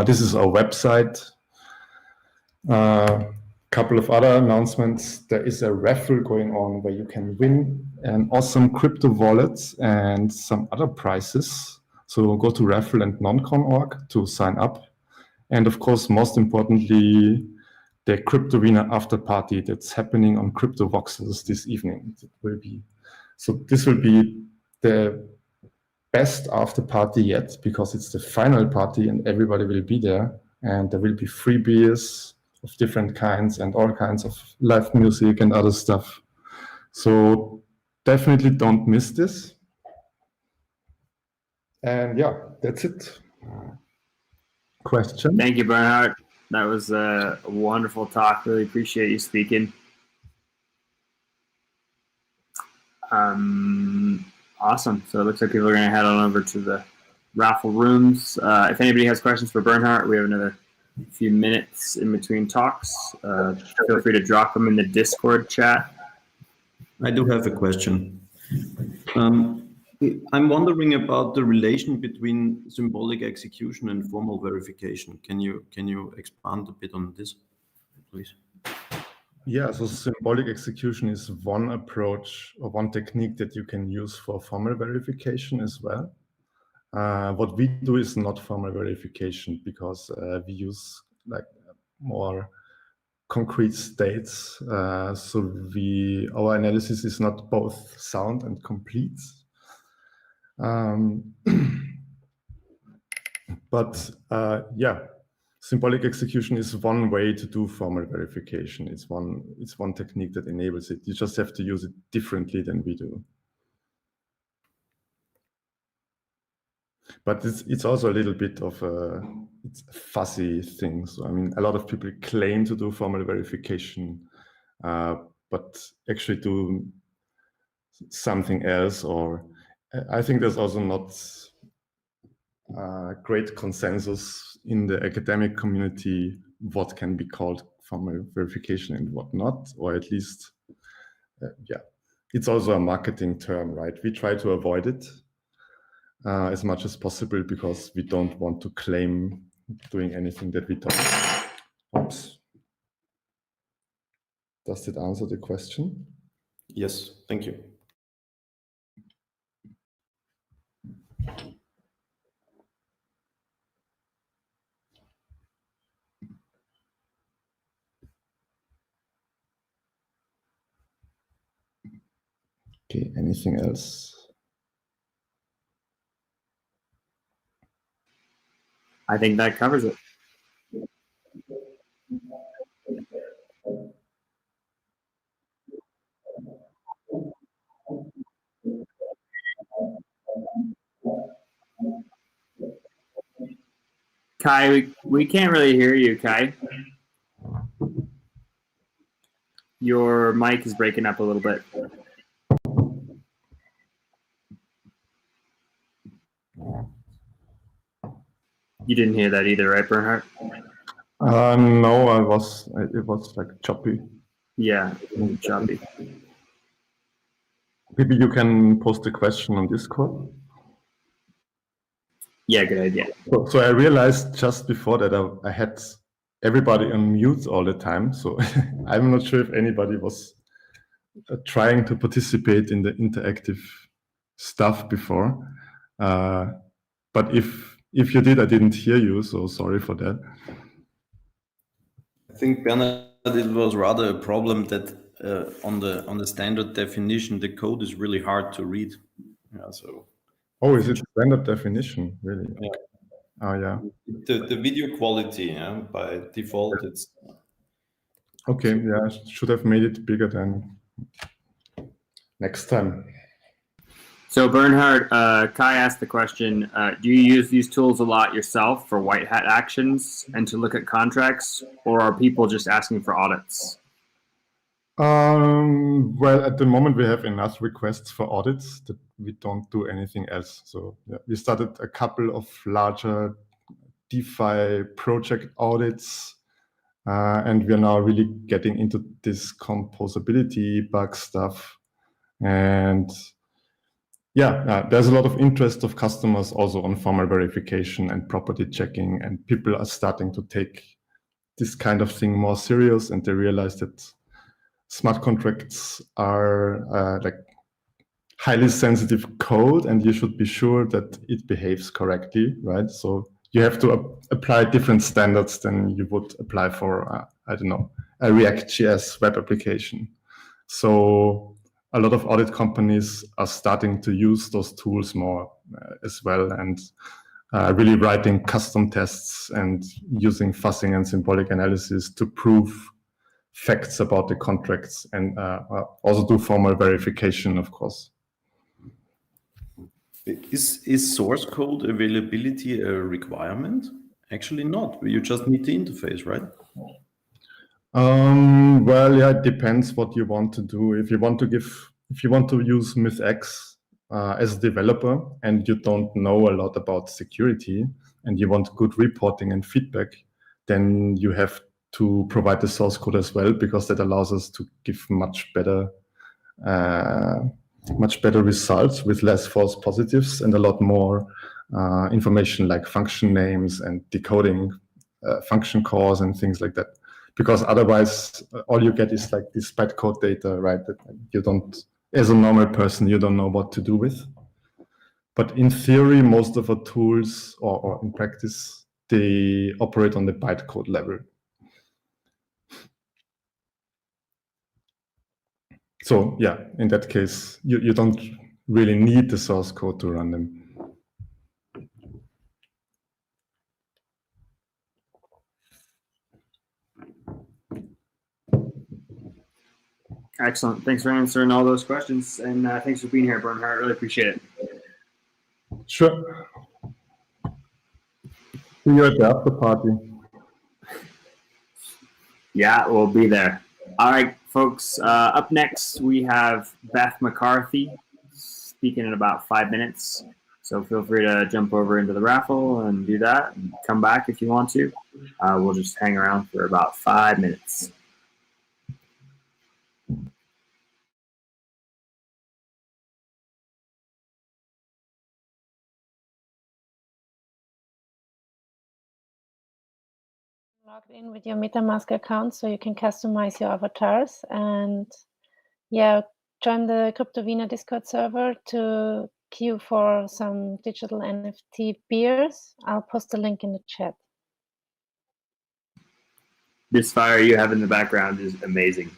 Speaker 2: This is our website. Couple of other announcements. There is a raffle going on where you can win an awesome crypto wallet and some other prizes. So go to raffle and noncon.org to sign up. And of course, most importantly, the Crypto Wiener after party that's happening on Crypto Voxels this evening. This will be the best after party yet because it's the final party and everybody will be there. And there will be free beers, different kinds and all kinds of live music and other stuff. So definitely don't miss this. And yeah, that's it. Question?
Speaker 1: Thank you, Bernhard. That was a wonderful talk. Really appreciate you speaking. Awesome. So it looks like people are going to head on over to the raffle rooms. If anybody has questions for Bernhard, we have another few minutes in between talks. Feel free to drop them in the Discord chat.
Speaker 4: I do have a question. I'm wondering about the relation between symbolic execution and formal verification. Can you expand a bit on this, please?
Speaker 2: Yeah, so symbolic execution is one approach or one technique that you can use for formal verification as well. What we do is not formal verification because we use like more concrete states. So our analysis is not both sound and complete. But yeah, symbolic execution is one way to do formal verification. It's one technique that enables it. You just have to use it differently than we do. But it's also a little bit of it's a fuzzy thing. So I mean, a lot of people claim to do formal verification, but actually do something else. Or I think there's also not great consensus in the academic community what can be called formal verification and what not, or at least, yeah, it's also a marketing term, right? We try to avoid it as much as possible because we don't want to claim doing anything that we don't. Oops. Does that answer the question?
Speaker 3: Yes, thank you.
Speaker 2: Okay, anything else?
Speaker 1: I think that covers it. Kai, we can't really hear you, Kai. Your mic is breaking up a little bit. You didn't hear that either, right, Bernhard?
Speaker 2: No, it was like choppy.
Speaker 1: Yeah, choppy.
Speaker 2: Maybe you can post a question on Discord.
Speaker 1: Yeah, good idea.
Speaker 2: So I realized just before that I had everybody on mute all the time. So I'm not sure if anybody was trying to participate in the interactive stuff before. But if you did, I didn't hear you. So sorry for that.
Speaker 4: I think, Bernhard, it was rather a problem that on the standard definition, the code is really hard to read. Yeah, so.
Speaker 2: Oh, is it standard definition, really?
Speaker 3: Yeah.
Speaker 2: Oh, yeah.
Speaker 3: The video quality, yeah, by default, it's...
Speaker 2: Okay, yeah, I should have made it bigger than next time.
Speaker 1: So Bernhard, Kai asked the question, do you use these tools a lot yourself for white hat actions and to look at contracts, or are people just asking for audits?
Speaker 2: Well, at the moment we have enough requests for audits that we don't do anything else. So yeah, we started a couple of larger DeFi project audits, and we are now really getting into this composability bug stuff. And yeah, there's a lot of interest of customers also on formal verification and property checking, and people are starting to take this kind of thing more serious, and they realize that smart contracts are like highly sensitive code, and you should be sure that it behaves correctly, right? So you have to apply different standards than you would apply for, I don't know, a React.js web application. So a lot of audit companies are starting to use those tools more as well. And really writing custom tests and using fuzzing and symbolic analysis to prove facts about the contracts, and also do formal verification, of course.
Speaker 4: Is source code availability a requirement? Actually not. You just need the interface, right?
Speaker 2: Well, yeah, it depends what you want to do. If you want to use MythX as a developer and you don't know a lot about security and you want good reporting and feedback, then you have to provide the source code as well, because that allows us to give much better results with less false positives and a lot more information like function names and decoding function calls and things like that. Because otherwise, all you get is like this bytecode data, right? That you don't, as a normal person, you don't know what to do with. But in theory, most of our tools, or in practice, they operate on the bytecode level. So yeah, in that case, you don't really need the source code to run them.
Speaker 1: Excellent. Thanks for answering all those questions, and thanks for being here, Bernhard. Really appreciate it.
Speaker 2: Sure. See you at the after party.
Speaker 1: Yeah, we'll be there. All right, folks. Up next, we have Beth McCarthy speaking in about 5 minutes. So feel free to jump over into the raffle and do that, and come back if you want to. We'll just hang around for about 5 minutes.
Speaker 5: Logged in with your MetaMask account, so you can customize your avatars, and yeah, join the CryptoVina Discord server to queue for some digital NFT beers. I'll post the link in the chat.
Speaker 1: This fire you have in the background is amazing.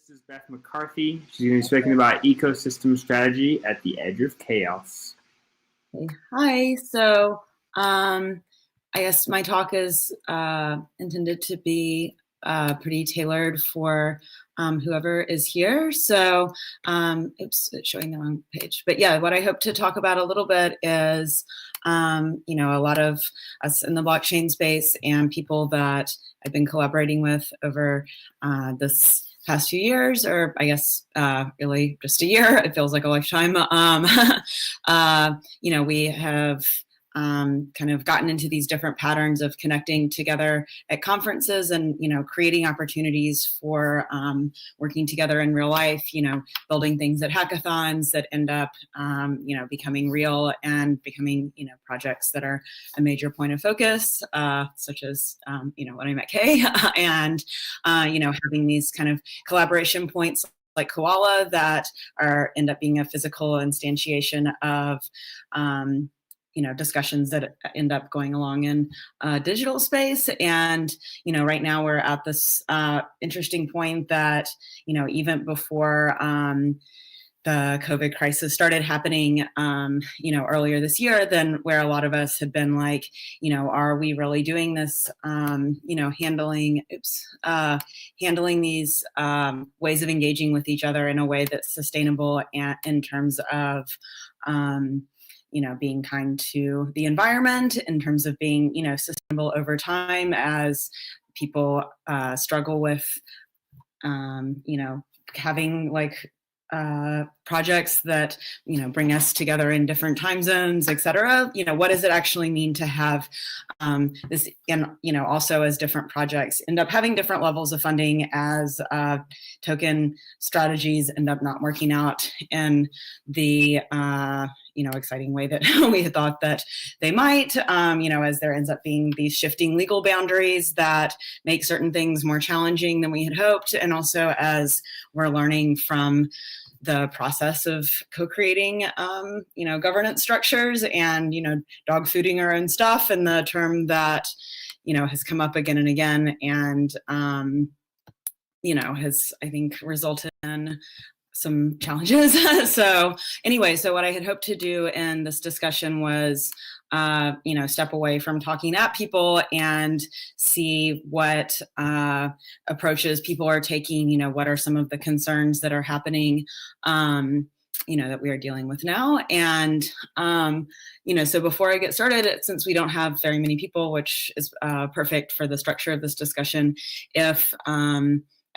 Speaker 1: This is Beth McCarthy. She's going to be speaking about ecosystem strategy at the edge of chaos.
Speaker 6: Hi. So I guess my talk is intended to be pretty tailored for whoever is here. So, oops, it's showing the wrong page. But yeah, what I hope to talk about a little bit is, you know, a lot of us in the blockchain space and people that I've been collaborating with over this past few years, or I guess really just a year. It feels like a lifetime. You know, we have kind of gotten into these different patterns of connecting together at conferences and, you know, creating opportunities for working together in real life, you know, building things at hackathons that end up, you know, becoming real and becoming, you know, projects that are a major point of focus, such as, you know, when I met Kay and, you know, having these kind of collaboration points like Koala that end up being a physical instantiation of, you know, discussions that end up going along in digital space. And, you know, right now we're at this interesting point that, you know, even before the COVID crisis started happening, you know, earlier this year, than where a lot of us had been like, you know, are we really doing this, you know, handling these ways of engaging with each other in a way that's sustainable and in terms of, you know, being kind to the environment, in terms of being, you know, sustainable over time as people struggle with, you know, having like projects that, you know, bring us together in different time zones, et cetera. You know, what does it actually mean to have this, and, you know, also as different projects end up having different levels of funding, as token strategies end up not working out in the, you know, exciting way that we had thought that they might, you know, as there ends up being these shifting legal boundaries that make certain things more challenging than we had hoped. And also as we're learning from the process of co-creating, you know, governance structures and, you know, dog fooding our own stuff, and the term that, you know, has come up again and again and, you know, has, I think, resulted in some challenges. So anyway, so what I had hoped to do in this discussion was, you know, step away from talking at people and see what approaches people are taking, you know, what are some of the concerns that are happening, you know, that we are dealing with now. And, you know, so before I get started, since we don't have very many people, which is perfect for the structure of this discussion, if,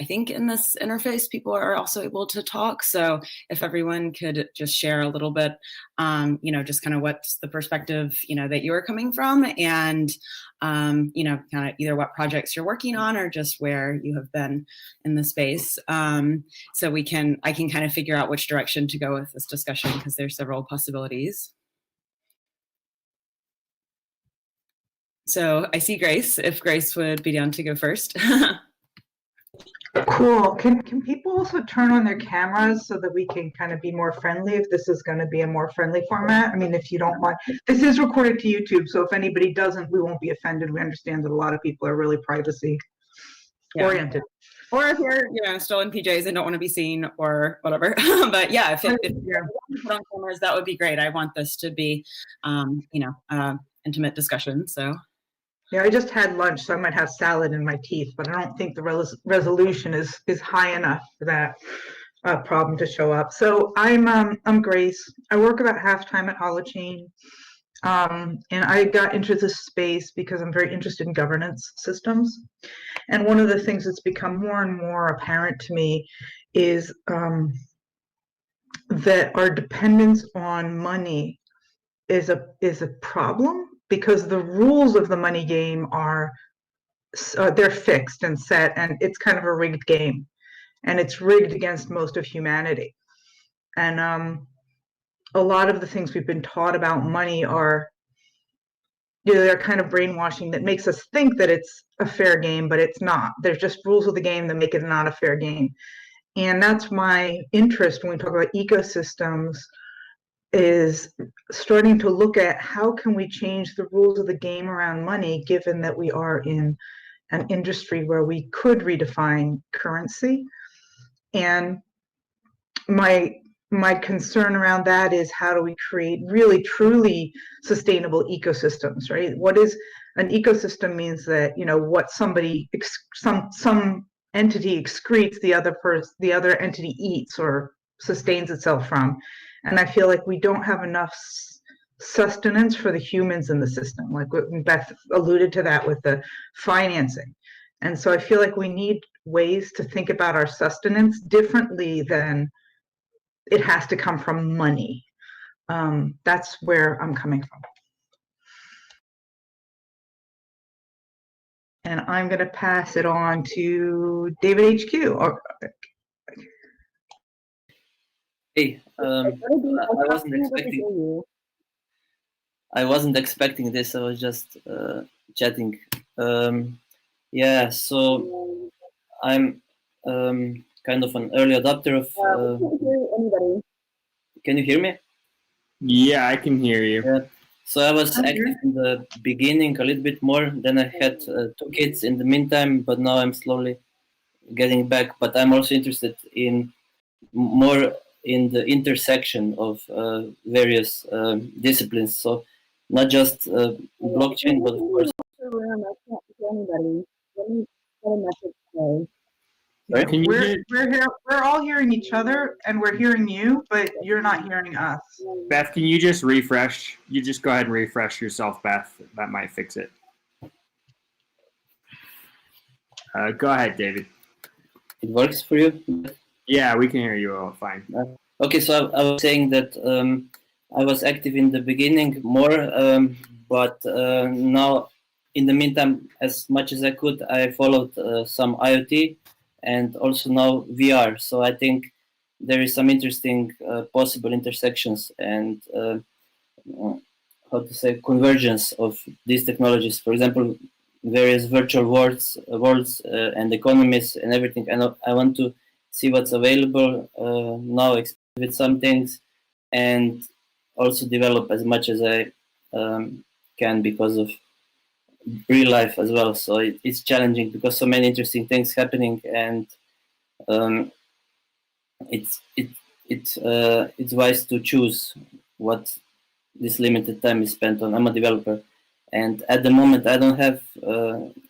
Speaker 6: I think in this interface, people are also able to talk. So if everyone could just share a little bit, you know, just kind of what's the perspective, you know, that you're coming from, and, you know, kind of either what projects you're working on or just where you have been in the space. So I can kind of figure out which direction to go with this discussion, because there's several possibilities. So I see Grace, if Grace would be down to go first.
Speaker 7: Cool. Can people also turn on their cameras so that we can kind of be more friendly, if this is going to be a more friendly format? I mean, if you don't mind, this is recorded to YouTube, so if anybody doesn't, we won't be offended. We understand that a lot of people are really privacy oriented.
Speaker 6: Or if you're, you know, still in PJs and don't want to be seen or whatever. But yeah, if you put on cameras, that would be great. I want this to be, you know, intimate discussion. So.
Speaker 7: Yeah, I just had lunch, so I might have salad in my teeth, but I don't think the resolution is high enough for that problem to show up. So I'm Grace. I work about half-time at Holochain, and I got into this space because I'm very interested in governance systems. And one of the things that's become more and more apparent to me is that our dependence on money is a problem, because the rules of the money game are they're fixed and set, and it's kind of a rigged game, and it's rigged against most of humanity. And a lot of the things we've been taught about money are, you know, they're kind of brainwashing that makes us think that it's a fair game, but it's not. There's just rules of the game that make it not a fair game. And that's my interest when we talk about ecosystems, is starting to look at how can we change the rules of the game around money, given that we are in an industry where we could redefine currency. And my concern around that is, how do we create really truly sustainable ecosystems, right? What is an ecosystem? Means that, you know, what somebody some entity excretes, the other entity eats or sustains itself from. And I feel like we don't have enough sustenance for the humans in the system, like Beth alluded to that with the financing. And so I feel like we need ways to think about our sustenance differently than it has to come from money. That's where I'm coming from. And I'm going to pass it on to David HQ.
Speaker 8: Hey, I wasn't expecting this. I was just chatting. Yeah, so I'm kind of an early adopter of. Can you hear me?
Speaker 1: Yeah, I can hear you.
Speaker 8: Yeah. So I was active in the beginning a little bit more. Then I had 2 kids in the meantime, but now I'm slowly getting back. But I'm also interested in more in the intersection of various disciplines. So not just blockchain, but of course.
Speaker 7: We're all hearing each other, and we're hearing you, but you're not hearing us.
Speaker 1: Beth, can you just refresh? You just go ahead and refresh yourself, Beth. That might fix it. Go ahead, David.
Speaker 8: It works for you?
Speaker 1: Yeah, we can hear you all fine.
Speaker 8: Okay, so I was saying that I was active in the beginning more, but now in the meantime, as much as I could, I followed some IoT and also now VR. So I think there is some interesting possible intersections and how to say convergence of these technologies. For example, various virtual worlds and economies and everything. And I want to see what's available now, experiment with some things, and also develop as much as I can because of real life as well. So it's challenging because so many interesting things happening, and it's wise to choose what this limited time is spent on. I'm a developer, and at the moment I don't have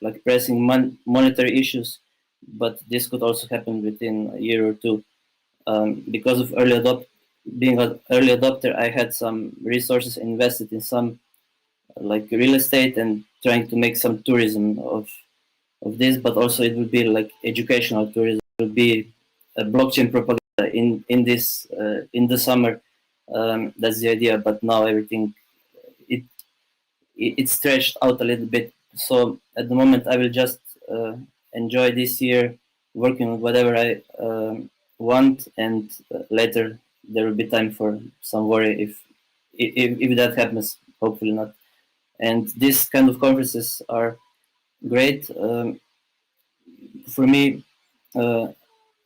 Speaker 8: like pressing monetary issues, but this could also happen within a year or two. Because of being an early adopter, I had some resources invested in some like real estate and trying to make some tourism of this, but also it would be like educational tourism. It would be a blockchain propaganda in this in the summer. That's the idea, but now everything it's stretched out a little bit. So at the moment, I will just enjoy this year working on whatever I want, and later there will be time for some worry if that happens. Hopefully not. And this kind of conferences are great for me,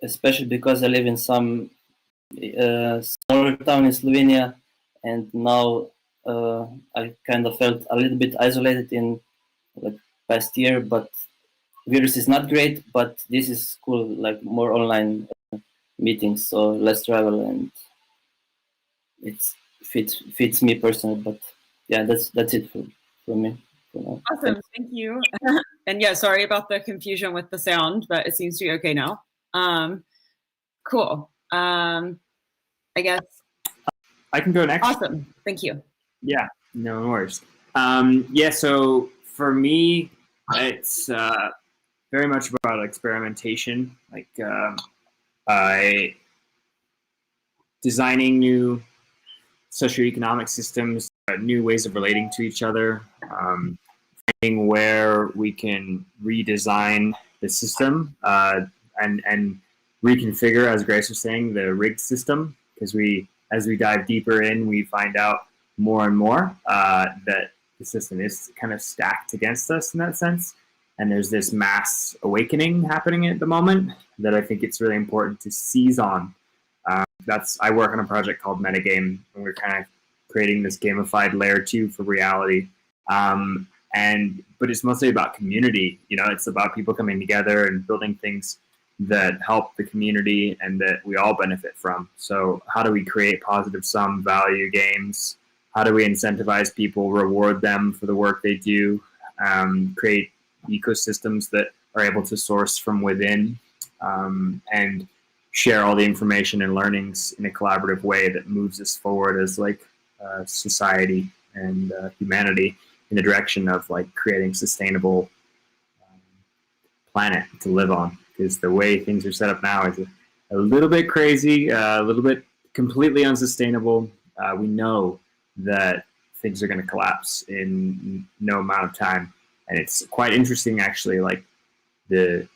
Speaker 8: especially because I live in some smaller town in Slovenia, and now I kind of felt a little bit isolated in like past year. But virus is not great, but this is cool, like more online meetings, so less travel, and it fits me personally. But yeah, that's it for me.
Speaker 6: Awesome, thank you. And yeah, sorry about the confusion with the sound, but it seems to be okay now. Cool. I guess
Speaker 1: I can go next.
Speaker 6: Awesome, thank you.
Speaker 1: Yeah, no worries. Yeah, so for me, it's very much about experimentation, like designing new socioeconomic systems, new ways of relating to each other, finding where we can redesign the system and reconfigure, as Grace was saying, the rigged system, because as we dive deeper in, we find out more and more that the system is kind of stacked against us in that sense. And there's this mass awakening happening at the moment that I think it's really important to seize on. I work on a project called Metagame, and we're kind of creating this gamified layer 2 for reality. But it's mostly about community. You know, it's about people coming together and building things that help the community and that we all benefit from. So how do we create positive sum value games? How do we incentivize people, reward them for the work they do, create ecosystems that are able to source from within, and share all the information and learnings in a collaborative way that moves us forward as like society and humanity in the direction of like creating sustainable planet to live on. Because the way things are set up now is a little bit crazy, a little bit completely unsustainable. We know that things are going to collapse in no amount of time. And it's quite interesting, actually, like the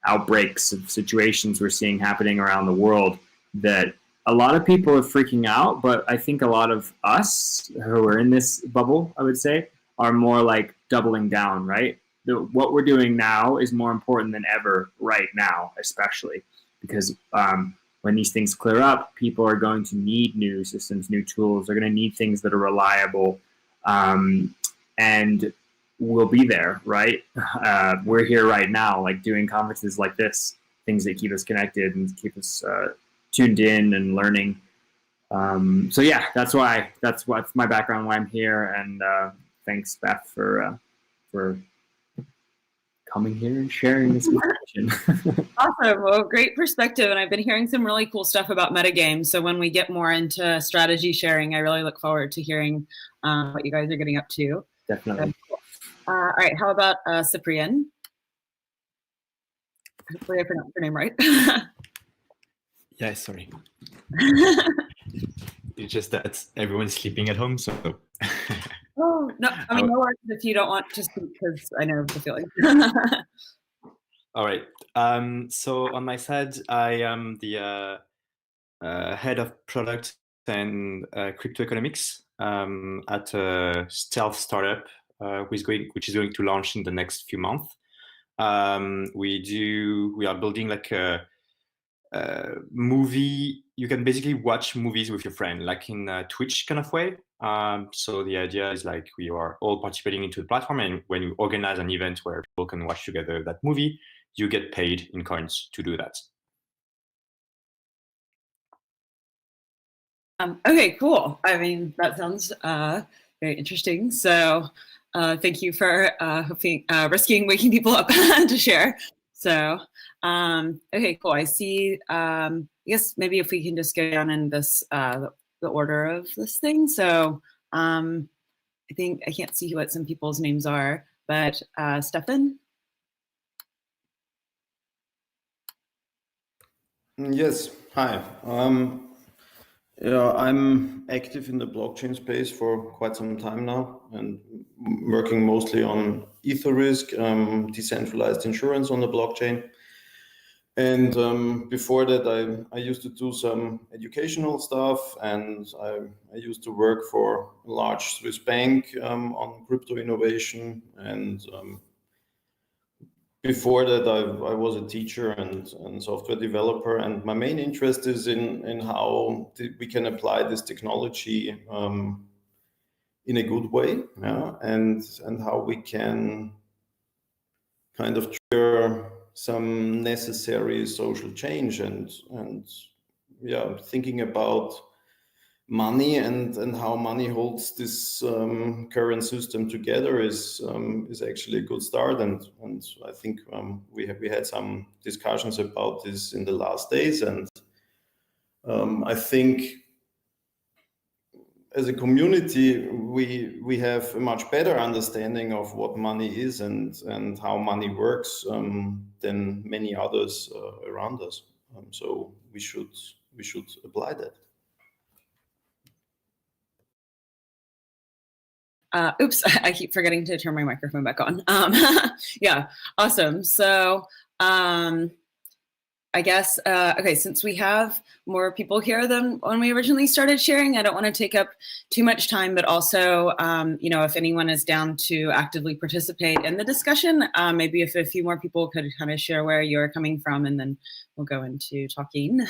Speaker 1: outbreaks of situations we're seeing happening around the world, that a lot of people are freaking out, but I think a lot of us who are in this bubble, I would say, are more like doubling down, right? What we're doing now is more important than ever right now, especially because when these things clear up, people are going to need new systems, new tools. They're going to need things that are reliable, and we'll be there, right? We're here right now, like doing conferences like this, things that keep us connected and keep us tuned in and learning. So yeah, that's what's my background, why I'm here, and thanks, Beth, for coming here and sharing this information.
Speaker 6: Awesome. Well, great perspective. And I've been hearing some really cool stuff about metagames. So when we get more into strategy sharing, I really look forward to hearing what you guys are getting up to.
Speaker 1: Definitely.
Speaker 6: All right. How about Cyprian? Hopefully I pronounced your name right.
Speaker 9: Yeah, sorry. It's just that everyone's sleeping at home, so.
Speaker 6: Oh, no, I mean, no worries if you don't want to speak, because I know the feeling.
Speaker 9: All right. So on my side, I am the head of product and crypto economics at a stealth startup, which is going to launch in the next few months. We are building like a movie. You can basically watch movies with your friend, like in a Twitch kind of way. So the idea is like we are all participating into the platform, and when you organize an event where people can watch together that movie, you get paid in coins to do that.
Speaker 6: Okay, cool. I mean, that sounds very interesting. So thank you for risking waking people up to share. So, okay, cool. I see. I guess maybe if we can just go down in this the order of this thing. So I think I can't see what some people's names are, but Stefan.
Speaker 4: Yes. Hi. Yeah, I'm active in the blockchain space for quite some time now, and working mostly on ether risk, decentralized insurance on the blockchain. And before that, I used to do some educational stuff, and I used to work for a large Swiss bank on crypto innovation. And before that, I was a teacher and software developer. And my main interest is in how we can apply this technology in a good way, yeah? and how we can kind of trigger some necessary social change, and yeah, thinking about money and how money holds this current system together is actually a good start, and I think we had some discussions about this in the last days, and I think as a community we have a much better understanding of what money is and how money works than many others around us. So we should apply that.
Speaker 6: Oops, I keep forgetting to turn my microphone back on. Yeah, awesome. So I guess, okay, since we have more people here than when we originally started sharing, I don't want to take up too much time, but also, you know, if anyone is down to actively participate in the discussion, maybe if a few more people could kind of share where you're coming from, and then we'll go into talking.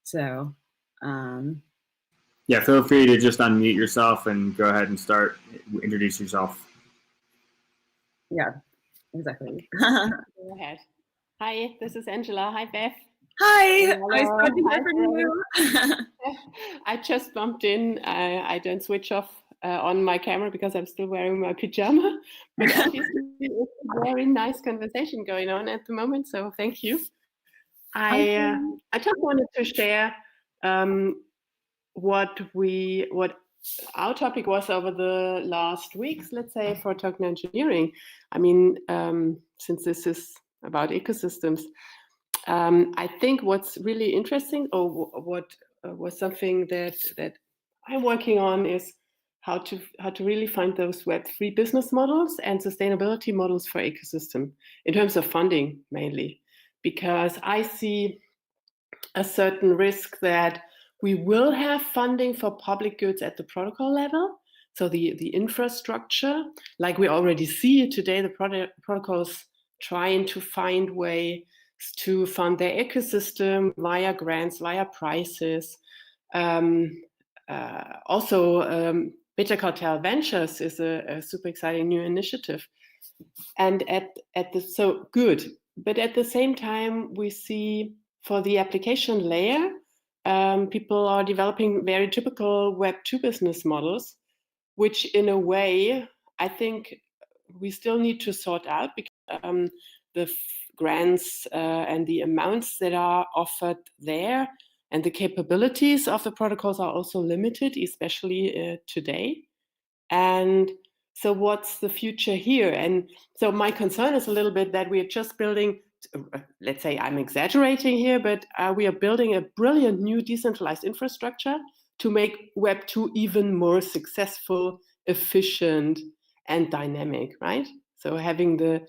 Speaker 6: So,
Speaker 1: yeah, feel free to just unmute yourself and go ahead and start, introduce yourself.
Speaker 6: Yeah, exactly. Go ahead.
Speaker 10: Hi, this is Angela. Hi, Beth.
Speaker 6: Hi,
Speaker 10: Hello.
Speaker 6: nice to hear
Speaker 10: Hi,
Speaker 6: from you.
Speaker 10: I just bumped in. I don't switch off on my camera because I'm still wearing my pajama. But obviously, it's a very nice conversation going on at the moment. So thank you. I just wanted to share what our topic was over the last weeks, let's say, for token engineering. I mean, since this is about ecosystems, I think what's really interesting, or what was something that I'm working on, is how to really find those Web3 business models and sustainability models for ecosystem in terms of funding mainly, because I see a certain risk that we will have funding for public goods at the protocol level. So the infrastructure, like we already see today, the protocols trying to find ways to fund their ecosystem via grants, via prices. Also, Beta Cartel Ventures is a super exciting new initiative. And so good. But at the same time, we see for the application layer, people are developing very typical Web2 business models, which in a way, I think we still need to sort out, because the grants and the amounts that are offered there and the capabilities of the protocols are also limited, especially today. And so what's the future here? And so my concern is a little bit that we are just building, let's say I'm exaggerating here, but we are building a brilliant new decentralized infrastructure to make Web2 even more successful, efficient, and dynamic, right? So having the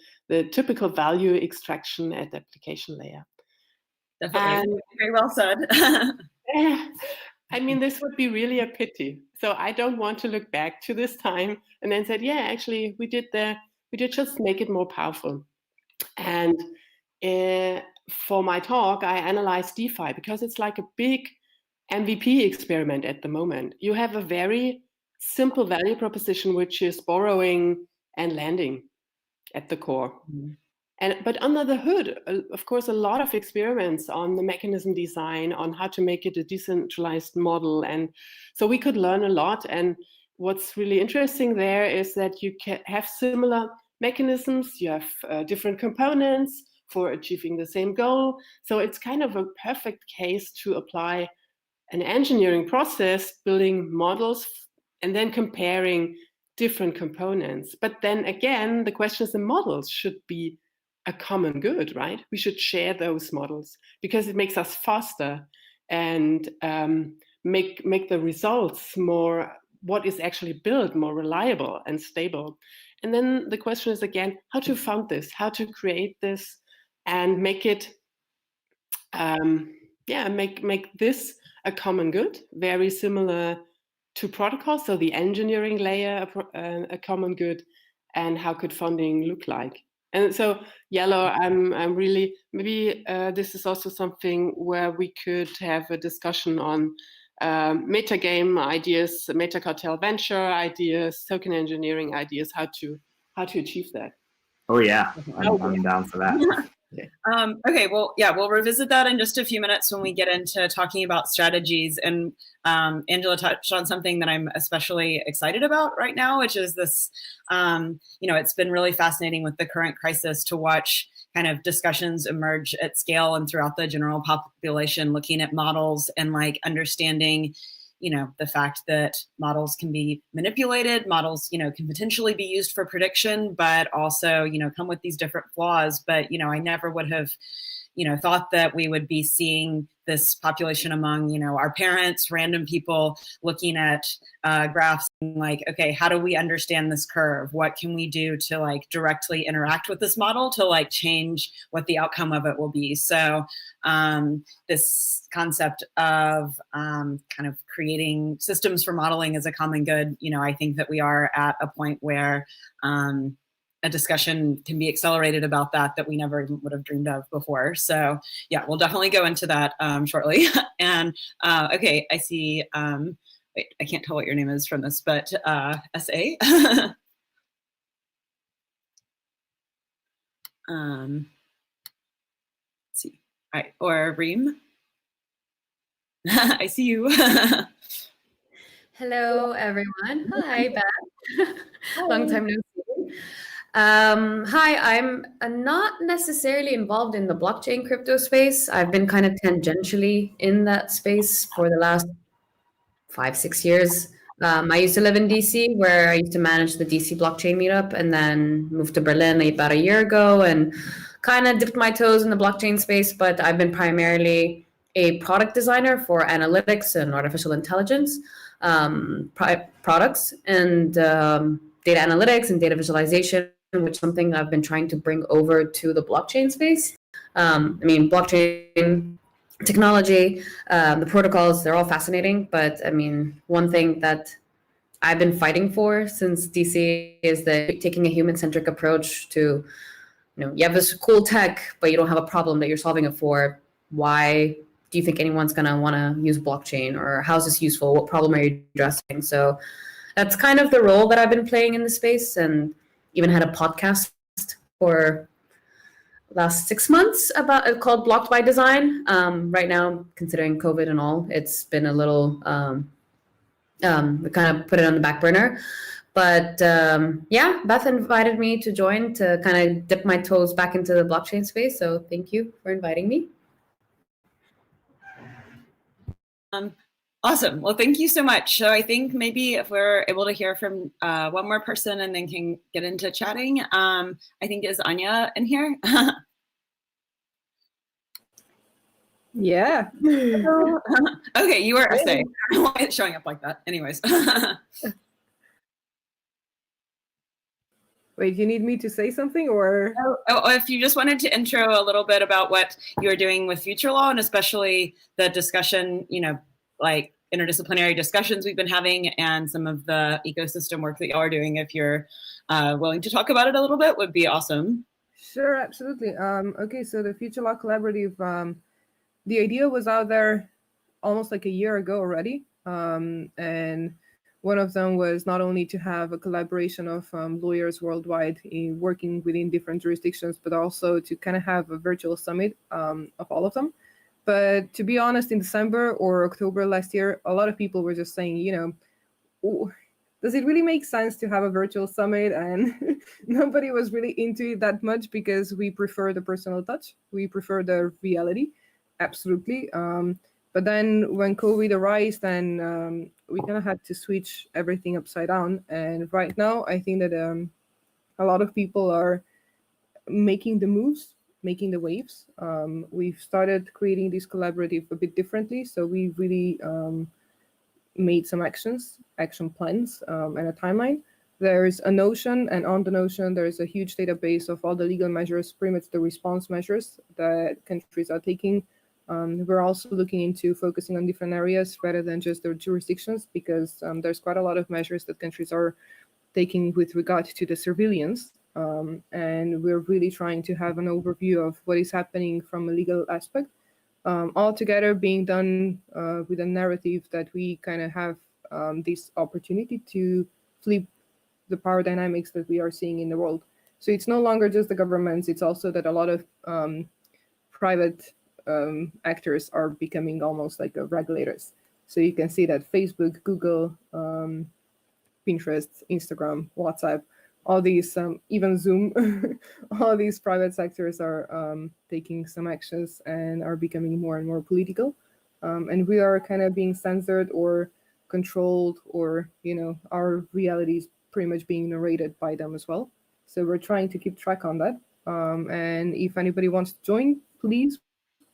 Speaker 10: typical value extraction at the application layer.
Speaker 6: Definitely, very well said.
Speaker 10: I mean, this would be really a pity. So I don't want to look back to this time and then say, yeah, actually, we did just make it more powerful. And for my talk, I analyzed DeFi because it's like a big MVP experiment at the moment. You have a very simple value proposition, which is borrowing and lending at the core. Mm-hmm. But under the hood, of course, a lot of experiments on the mechanism design, on how to make it a decentralized model. And so we could learn a lot. And what's really interesting there is that you can have similar mechanisms. You have different components for achieving the same goal. So it's kind of a perfect case to apply an engineering process, building models, and then comparing different components. But then again, the question is the models should be a common good, right? We should share those models because it makes us faster and make the results more, what is actually built, more reliable and stable. And then the question is again, how to fund this, how to create this and make it, make this a common good, very similar to protocols. So the engineering layer, a common good, and how could funding look like? And so, Yellow, I'm really, maybe this is also something where we could have a discussion on metagame ideas, meta cartel venture ideas, token engineering ideas, how to achieve that.
Speaker 1: Oh yeah, I'm down for that.
Speaker 6: Okay, well, yeah, we'll revisit that in just a few minutes when we get into talking about strategies. And Angela touched on something that I'm especially excited about right now, which is this, it's been really fascinating with the current crisis to watch kind of discussions emerge at scale and throughout the general population, looking at models and like understanding the fact that models can be manipulated, models, can potentially be used for prediction, but also, come with these different flaws. But, I never would have, thought that we would be seeing this population among, our parents, random people looking at graphs and like, okay, how do we understand this curve? What can we do to like directly interact with this model to like change what the outcome of it will be? So this concept of kind of creating systems for modeling as a common good, I think that we are at a point where a discussion can be accelerated about that we never would have dreamed of before. So yeah, we'll definitely go into that shortly. And okay, I see, wait, I can't tell what your name is from this, but SA. or Reem. I see you.
Speaker 11: Hello, everyone. Hi, Beth. Long time no see. Hi, I'm not necessarily involved in the blockchain crypto space. I've been kind of tangentially in that space for the last 5-6 years. I used to live in DC, where I used to manage the DC blockchain meetup, and then moved to Berlin about a year ago and kind of dipped my toes in the blockchain space. But I've been primarily a product designer for analytics and artificial intelligence products and data analytics and data visualization, which is something I've been trying to bring over to the blockchain space. Blockchain technology, the protocols, they're all fascinating. But one thing that I've been fighting for since DC is that taking a human-centric approach to, you have this cool tech, but you don't have a problem that you're solving it for. Why do you think anyone's going to want to use blockchain, or how is this useful? What problem are you addressing? So that's kind of the role that I've been playing in the space, and even had a podcast for last 6 months called Blocked by Design. Right now, considering COVID and all, it's been a little, we kind of put it on the back burner. But Beth invited me to join to kind of dip my toes back into the blockchain space. So thank you for inviting me.
Speaker 6: Awesome. Well, thank you so much. So I think maybe if we're able to hear from one more person and then can get into chatting, I think is Anya in here?
Speaker 12: Yeah.
Speaker 6: Okay, you were saying. I don't know why it's showing up like that. Anyways.
Speaker 12: Wait, you need me to say something, or?
Speaker 6: Oh, if you just wanted to intro a little bit about what you're doing with Future Law, and especially the discussion, like interdisciplinary discussions we've been having, and some of the ecosystem work that you are doing, if you're willing to talk about it a little bit, would be awesome.
Speaker 12: Sure, absolutely. Okay, so the Future Law Collaborative, the idea was out there almost like a year ago already, and one of them was not only to have a collaboration of lawyers worldwide working within different jurisdictions, but also to kind of have a virtual summit of all of them. But to be honest, in December or October last year, a lot of people were just saying, does it really make sense to have a virtual summit? And nobody was really into it that much, because we prefer the personal touch. We prefer the reality. Absolutely. But then when COVID arose, then we kind of had to switch everything upside down. And right now, I think that a lot of people are making the moves, making the waves. We've started creating this collaborative a bit differently. So we really made some action plans, and a timeline. There's a Notion, and on the Notion, there's a huge database of all the legal measures, pretty much the response measures that countries are taking. We're also looking into focusing on different areas rather than just their jurisdictions, because there's quite a lot of measures that countries are taking with regard to the surveillance. And we're really trying to have an overview of what is happening from a legal aspect, all together being done with a narrative that we kind of have this opportunity to flip the power dynamics that we are seeing in the world. So it's no longer just the governments, it's also that a lot of private actors are becoming almost like regulators. So you can see that Facebook, Google, Pinterest, Instagram, WhatsApp, all these, even Zoom, all these private sectors are taking some actions and are becoming more and more political. And we are kind of being censored or controlled, or, our reality is pretty much being narrated by them as well. So we're trying to keep track on that. And if anybody wants to join, please,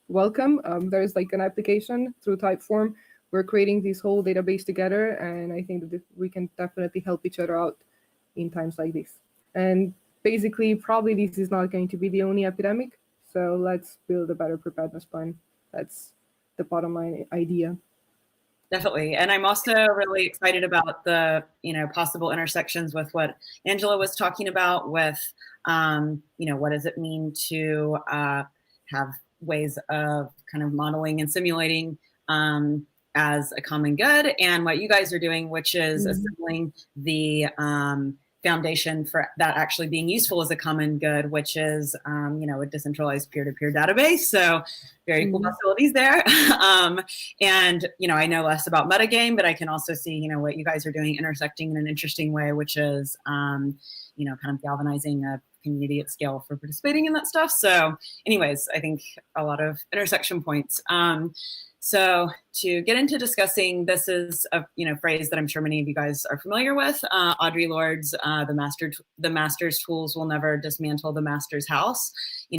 Speaker 12: welcome. There's like an application through Typeform. We're creating this whole database together, and I think that we can definitely help each other out in times like this. And basically, probably this is not going to be the only epidemic. So let's build a better preparedness plan. That's the bottom line idea.
Speaker 6: Definitely. And I'm also really excited about the, possible intersections with what Angela was talking about with, what does it mean to have ways of kind of modeling and simulating as a common good, and what you guys are doing, which is assembling the foundation for that actually being useful as a common good, which is, a decentralized peer-to-peer database. So very cool possibilities there. And, I know less about metagame, but I can also see, what you guys are doing intersecting in an interesting way, which is, kind of galvanizing a community at scale for participating in that stuff. So anyways, I think a lot of intersection points. So to get into discussing, this is a phrase that I'm sure many of you guys are familiar with. Audre Lorde's the master's tools will never dismantle the master's house.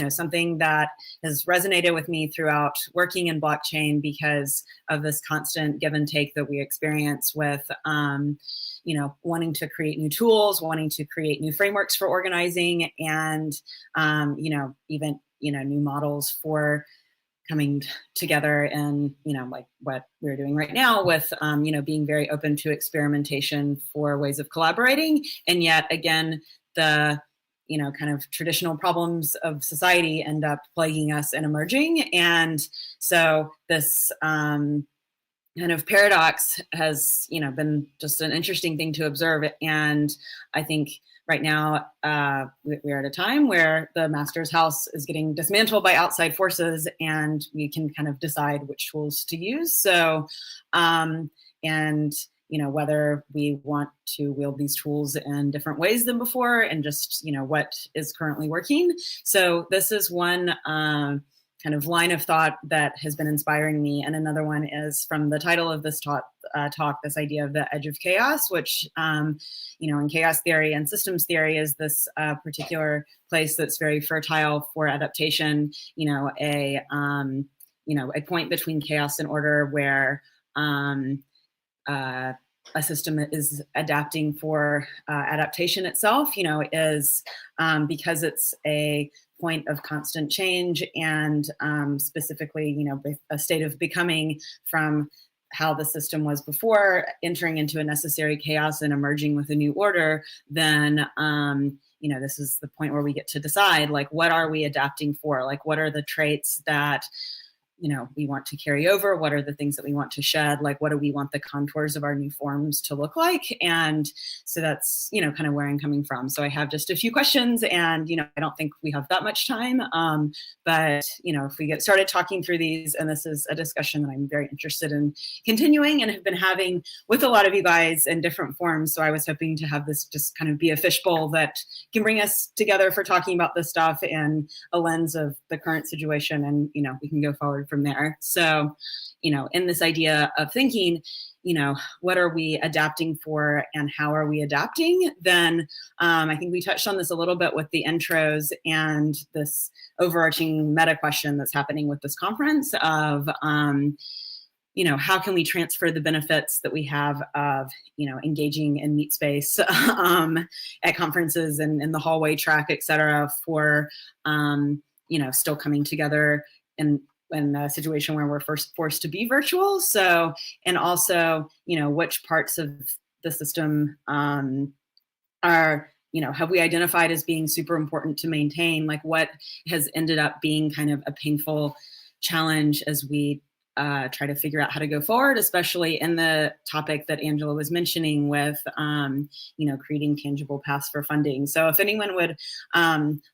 Speaker 6: Something that has resonated with me throughout working in blockchain because of this constant give and take that we experience with wanting to create new tools, wanting to create new frameworks for organizing, and even new models for coming together and, like what we're doing right now with, being very open to experimentation for ways of collaborating. And yet again, the, kind of traditional problems of society end up plaguing us and emerging. And so this kind of paradox has, been just an interesting thing to observe. And I think right now, we're at a time where the master's house is getting dismantled by outside forces, and we can kind of decide which tools to use. So, and whether we want to wield these tools in different ways than before, and just what is currently working. So this is one kind of line of thought that has been inspiring me. And another one is from the title of this talk, this idea of the edge of chaos, which, in chaos theory and systems theory is this particular place that's very fertile for adaptation, a point between chaos and order where a system is adapting for adaptation itself, is because it's a point of constant change and specifically, a state of becoming from how the system was before, entering into a necessary chaos and emerging with a new order, then, this is the point where we get to decide, like, what are we adapting for? Like, what are the traits that, we want to carry over? What are the things that we want to shed? Like, what do we want the contours of our new forms to look like? And so that's, kind of where I'm coming from. So I have just a few questions, and, I don't think we have that much time. But, if we get started talking through these, and this is a discussion that I'm very interested in continuing and have been having with a lot of you guys in different forms. So I was hoping to have this just kind of be a fishbowl that can bring us together for talking about this stuff in a lens of the current situation. And, we can go forward from there. So, in this idea of thinking, what are we adapting for and how are we adapting? Then I think we touched on this a little bit with the intros and this overarching meta question that's happening with this conference of, how can we transfer the benefits that we have of, engaging in meet space at conferences and in the hallway track, et cetera, for, still coming together in a situation where we're first forced to be virtual. So, and also, which parts of the system are, have we identified as being super important to maintain? Like, what has ended up being kind of a painful challenge as we try to figure out how to go forward, especially in the topic that Angela was mentioning with, creating tangible paths for funding. So if anyone would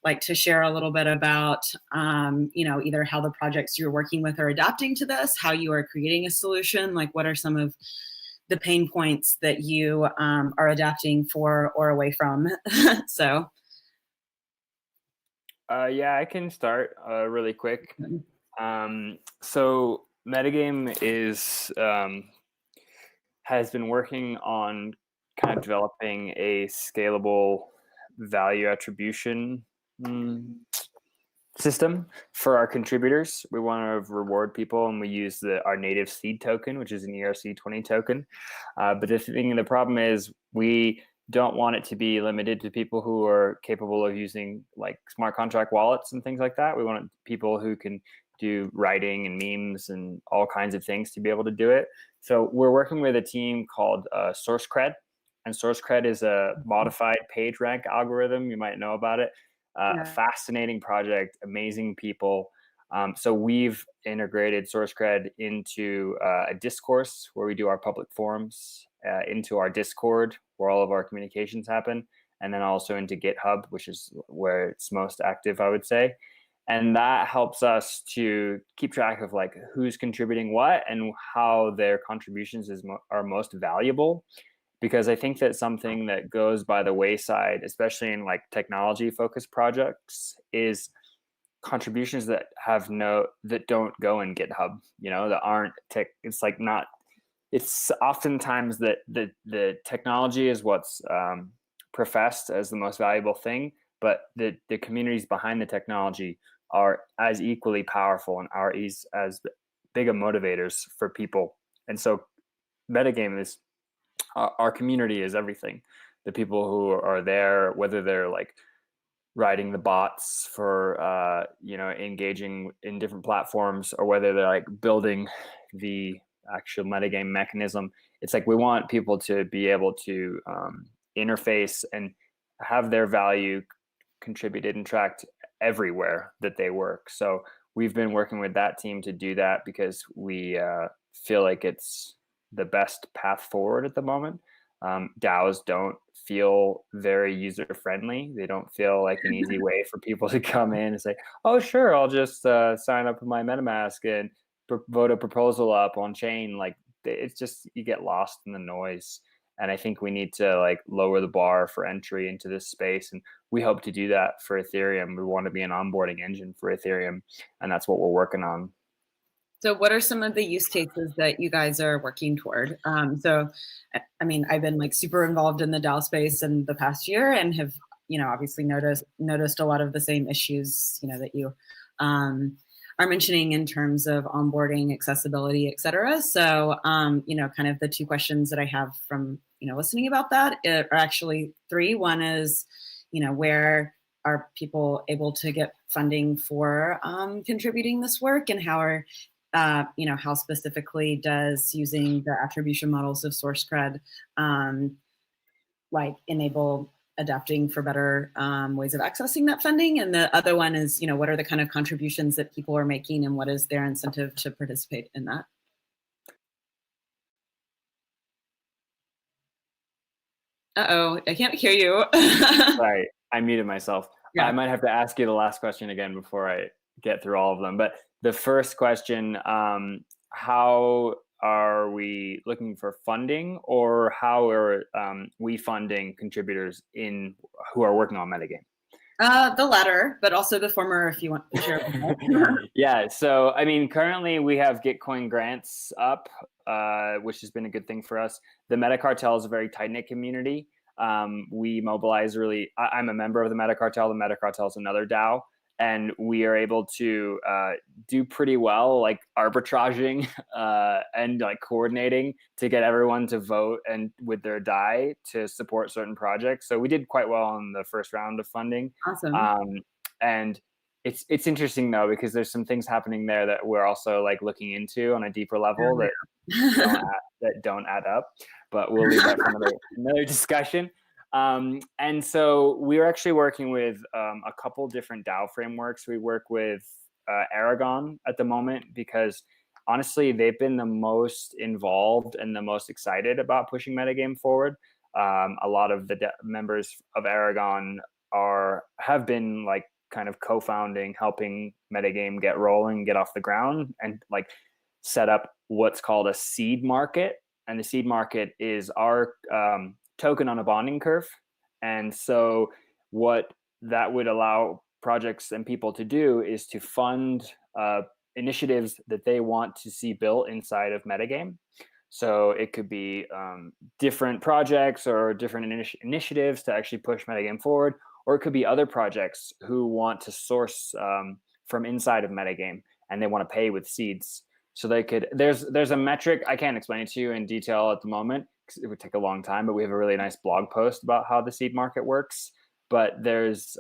Speaker 6: like to share a little bit about, either how the projects you're working with are adapting to this, how you are creating a solution, like what are some of the pain points that you are adapting for or away from. So.
Speaker 1: Yeah, I can start really quick. So Metagame has been working on kind of developing a scalable value attribution system for our contributors. We want to reward people, and we use our native seed token, which is an ERC20 token. But the problem is we don't want it to be limited to people who are capable of using like smart contract wallets and things like that. We want people who can do writing and memes and all kinds of things to be able to do it. So we're working with a team called SourceCred, and SourceCred is a modified page rank algorithm. You might know about it. A fascinating project, amazing people. So we've integrated SourceCred into a discourse where we do our public forums, into our Discord where all of our communications happen. and then also into GitHub, which is where it's most active, I would say. And that helps us to keep track of like who's contributing what and how their contributions are most valuable. Because I think that something that goes by the wayside, especially in like technology focused projects, is contributions that don't go in GitHub, that aren't tech. It's like not, it's oftentimes that the technology is what's professed as the most valuable thing, but the communities behind the technology are as equally powerful and are as big of motivators for people. And so metagame is, our community is everything. The people who are there, whether they're like writing the bots for engaging in different platforms, or whether they're like building the actual metagame mechanism, it's like we want people to be able to interface and have their value contributed and tracked everywhere that they work. So we've been working with that team to do that because we feel like it's the best path forward at the moment. DAOs don't feel very user friendly. They don't feel like an easy way for people to come in and say, oh, sure, I'll just sign up with my MetaMask and vote a proposal up on chain. Like, it's just, you get lost in the noise. And I think we need to like lower the bar for entry into this space. And we hope to do that for Ethereum. We want to be an onboarding engine for Ethereum. And that's what we're working on.
Speaker 6: So what are some of the use cases that you guys are working toward? So, I mean, I've been like super involved in the DAO space in the past year and have, obviously noticed a lot of the same issues, that you are mentioning in terms of onboarding, accessibility, et cetera. So, kind of the two questions that I have from, listening about that are actually three. One is, where are people able to get funding for contributing this work, and how are how specifically does using the attribution models of SourceCred enable adapting for better ways of accessing that funding? And the other one is, what are the kind of contributions that people are making, and what is their incentive to participate in that? Uh-oh, I can't hear you.
Speaker 1: Sorry, I muted myself. Yeah. I might have to ask you the last question again before I get through all of them. But the first question, how are we looking for funding, or how are we funding contributors who are working on metagame?
Speaker 6: The latter, but also the former, if you want to share.
Speaker 1: Yeah, so I mean, currently we have Gitcoin grants up, which has been a good thing for us. The Metacartel is a very tight-knit community. We mobilize really, I'm a member of the Metacartel. The Metacartel is another DAO. And we are able to do pretty well, like arbitraging and like coordinating to get everyone to vote and with their DAI to support certain projects. So we did quite well in the first round of funding.
Speaker 6: Awesome.
Speaker 1: And it's interesting though, because there's some things happening there that we're also like looking into on a deeper level that don't add up. But we'll leave that for another discussion. And so we're actually working with a couple different DAO frameworks. We work with Aragon at the moment because honestly, they've been the most involved and the most excited about pushing metagame forward. A lot of the members of Aragon have been like kind of co-founding, helping metagame get rolling, get off the ground, and like set up what's called a seed market. And the seed market is our token on a bonding curve. And so what that would allow projects and people to do is to fund initiatives that they want to see built inside of metagame. So it could be different projects or different initiatives to actually push metagame forward, or it could be other projects who want to source from inside of metagame and they want to pay with seeds. So they could, there's a metric, I can't explain it to you in detail at the moment, because it would take a long time, but we have a really nice blog post about how the seed market works. But there's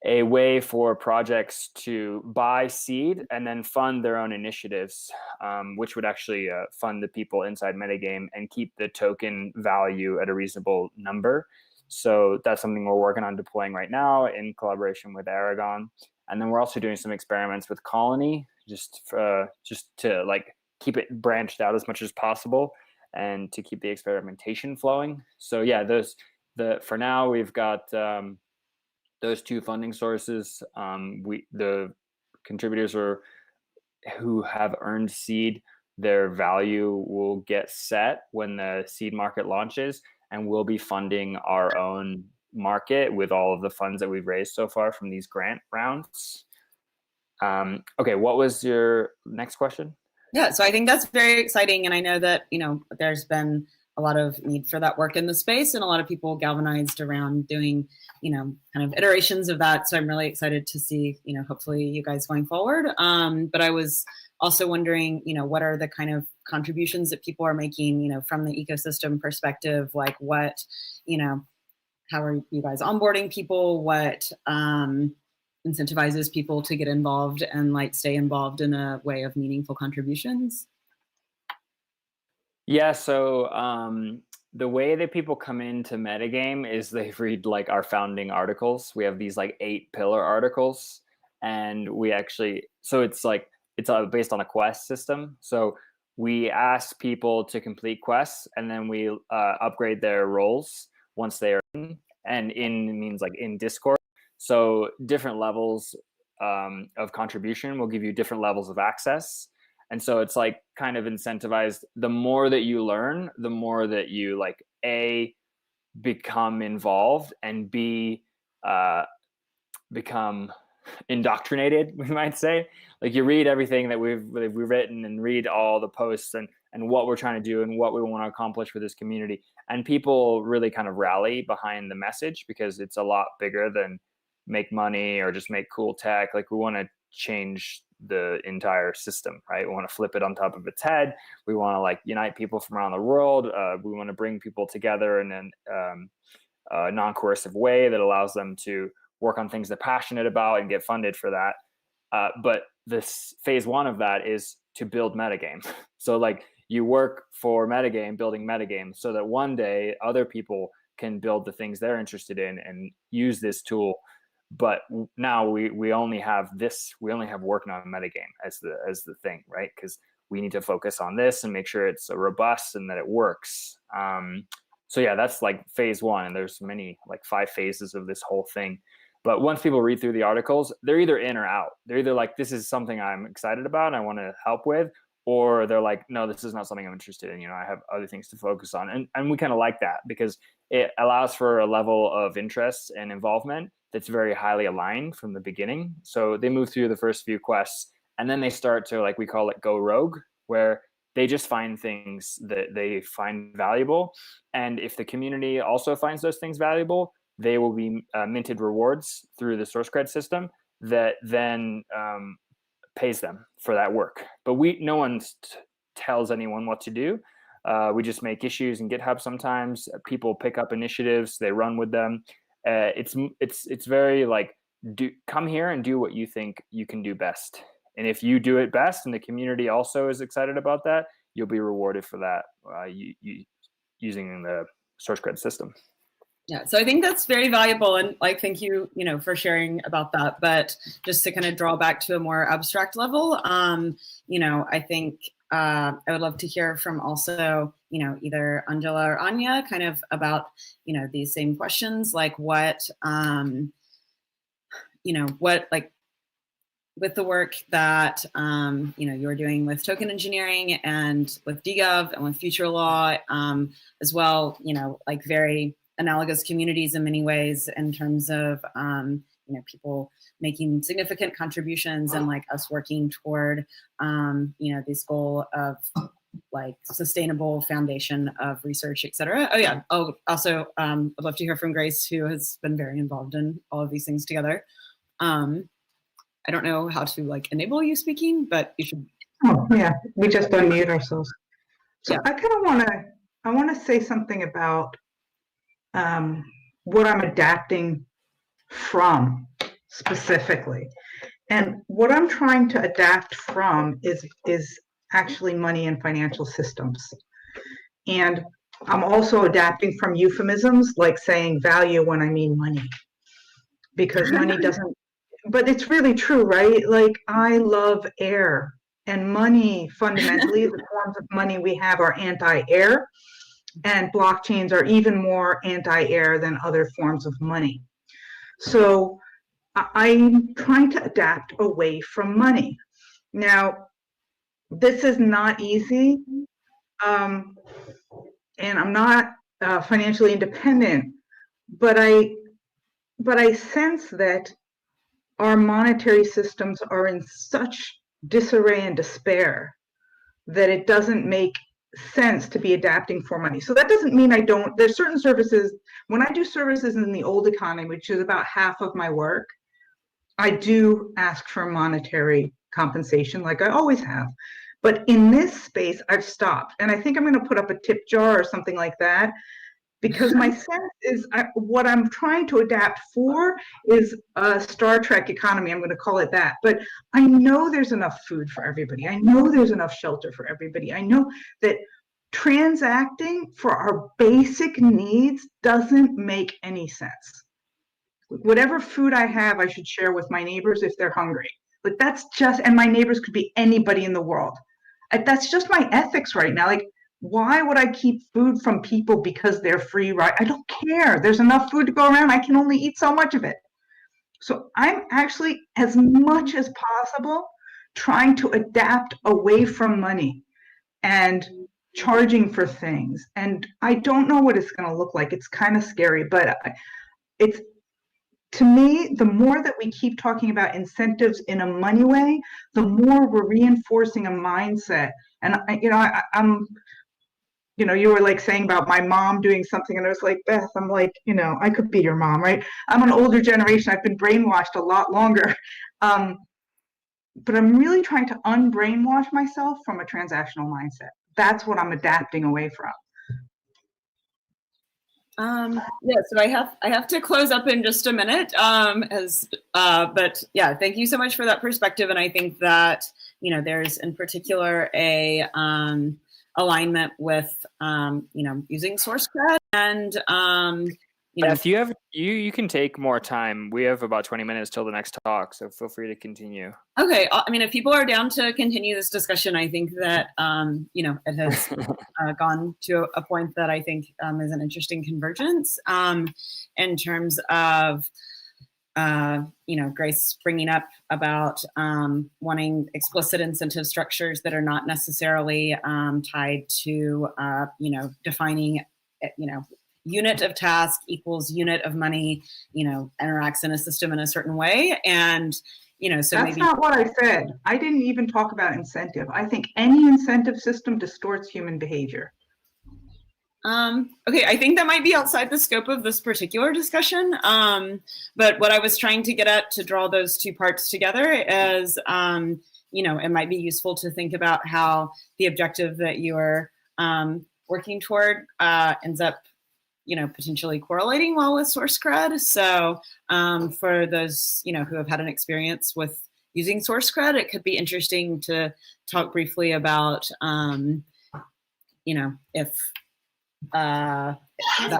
Speaker 1: a way for projects to buy seed and then fund their own initiatives, which would actually fund the people inside metagame and keep the token value at a reasonable number. So that's something we're working on deploying right now in collaboration with Aragon. And then we're also doing some experiments with Colony, just to like keep it branched out as much as possible and to keep the experimentation flowing. So yeah,
Speaker 13: for now we've got those two funding sources. The contributors who have earned seed, their value will get set when the seed market launches, and we'll be funding our own market with all of the funds that we've raised so far from these grant rounds. Okay, what was your next question?
Speaker 6: Yeah, so I think that's very exciting, and I know that there's been a lot of need for that work in the space, and a lot of people galvanized around doing kind of iterations of that. So I'm really excited to see hopefully you guys going forward. But I was also wondering what are the kind of contributions that people are making from the ecosystem perspective, like what how are you guys onboarding people, what incentivizes people to get involved and like stay involved in a way of meaningful contributions?
Speaker 13: Yeah, so the way that people come into metagame is they read like our founding articles. We have these like 8 pillar articles, and we actually, so it's based on a quest system. So we ask people to complete quests, and then we upgrade their roles once they are in, and in means like in Discord. So different levels of contribution will give you different levels of access. And so it's like kind of incentivized. The more that you learn, the more that you like A, become involved, and B, become indoctrinated, we might say. Like you read everything that we've written and read all the posts and what we're trying to do and what we want to accomplish with this community. And people really kind of rally behind the message because it's a lot bigger than make money or just make cool tech. Like we want to change the entire system, right? We want to flip it on top of its head. We want to like unite people from around the world. We want to bring people together in a non-coercive way that allows them to work on things they're passionate about and get funded for that. But this phase 1 of that is to build metagame. So like you work for metagame, building metagame, so that one day other people can build the things they're interested in and use this tool. But now we only have working on metagame as the thing, right? Because we need to focus on this and make sure it's robust and that it works. So yeah, that's like phase 1, and there's many like 5 phases of this whole thing. But once people read through the articles, they're either in or out. They're either like, this is something I'm excited about and I want to help with, or they're like, no, this is not something I'm interested in. I have other things to focus on. And we kind of like that because it allows for a level of interest and involvement that's very highly aligned from the beginning. So they move through the first few quests, and then they start to, like, we call it go rogue, where they just find things that they find valuable. And if the community also finds those things valuable, they will be minted rewards through the source cred system that then pays them for that work. But no one tells anyone what to do. We just make issues in GitHub sometimes. People pick up initiatives, they run with them. It's very like, come here and do what you think you can do best. And if you do it best and the community also is excited about that, you'll be rewarded for that using the source cred system.
Speaker 6: Yeah, so I think that's very valuable, and like thank you, for sharing about that. But just to kind of draw back to a more abstract level, I think I would love to hear from also, either Angela or Anya, kind of about, these same questions, like what, what like with the work that you're doing with token engineering and with DGov and with future law, as well, like very analogous communities in many ways in terms of people making significant contributions and like us working toward this goal of like sustainable foundation of research, et cetera. Oh yeah. Oh, also I'd love to hear from Grace, who has been very involved in all of these things together. I don't know how to like enable you speaking, but you should.
Speaker 7: Oh yeah, we just unmute ourselves. So
Speaker 6: yeah.
Speaker 7: I kind of want to say something about what I'm adapting from specifically. And what I'm trying to adapt from is actually money and financial systems. And I'm also adapting from euphemisms like saying value when I mean money, because money doesn't, but it's really true, right? Like I love air, and money fundamentally, the forms of money we have are anti-air. And blockchains are even more anti-air than other forms of money. So I'm trying to adapt away from money. Now, this is not easy, and I'm not financially independent, but I sense that our monetary systems are in such disarray and despair that it doesn't make sense to be adapting for money. So that doesn't mean there's certain services, when I do services in the old economy, which is about half of my work, I do ask for monetary compensation like I always have. But in this space, I've stopped. And I think I'm going to put up a tip jar or something like that, because my sense is what I'm trying to adapt for is a Star Trek economy. I'm going to call it that. But I know there's enough food for everybody. I know there's enough shelter for everybody. I know that transacting for our basic needs doesn't make any sense. Whatever food I have, I should share with my neighbors if they're hungry. But that's just, and my neighbors could be anybody in the world. That's just my ethics right now. Like, why would I keep food from people because they're free, right? I don't care. There's enough food to go around. I can only eat so much of it. So I'm actually, as much as possible, trying to adapt away from money and charging for things. And I don't know what it's going to look like. It's kind of scary, but it's, to me, the more that we keep talking about incentives in a money way, the more we're reinforcing a mindset. And I'm, you were like saying about my mom doing something, and I was like, Beth, I'm like, I could be your mom, right? I'm an older generation. I've been brainwashed a lot longer. But I'm really trying to unbrainwash myself from a transactional mindset. That's what I'm adapting away from.
Speaker 6: Yeah, so I have to close up in just a minute. But yeah, thank you so much for that perspective. And I think that, there's in particular a alignment with, using source cred and,
Speaker 13: Beth, you can take more time. We have about 20 minutes till the next talk, so feel free to continue.
Speaker 6: Okay, I mean, if people are down to continue this discussion, I think that it has gone to a point that I think is an interesting convergence in terms of Grace bringing up about wanting explicit incentive structures that are not necessarily tied to defining unit of task equals unit of money, interacts in a system in a certain way. And, so
Speaker 7: that's not what I said. I didn't even talk about incentive. I think any incentive system distorts human behavior.
Speaker 6: Okay, I think that might be outside the scope of this particular discussion. But what I was trying to get at to draw those two parts together is, it might be useful to think about how the objective that you're working toward ends up potentially correlating well with source cred. So for those, who have had an experience with using source cred, it could be interesting to talk briefly about, if that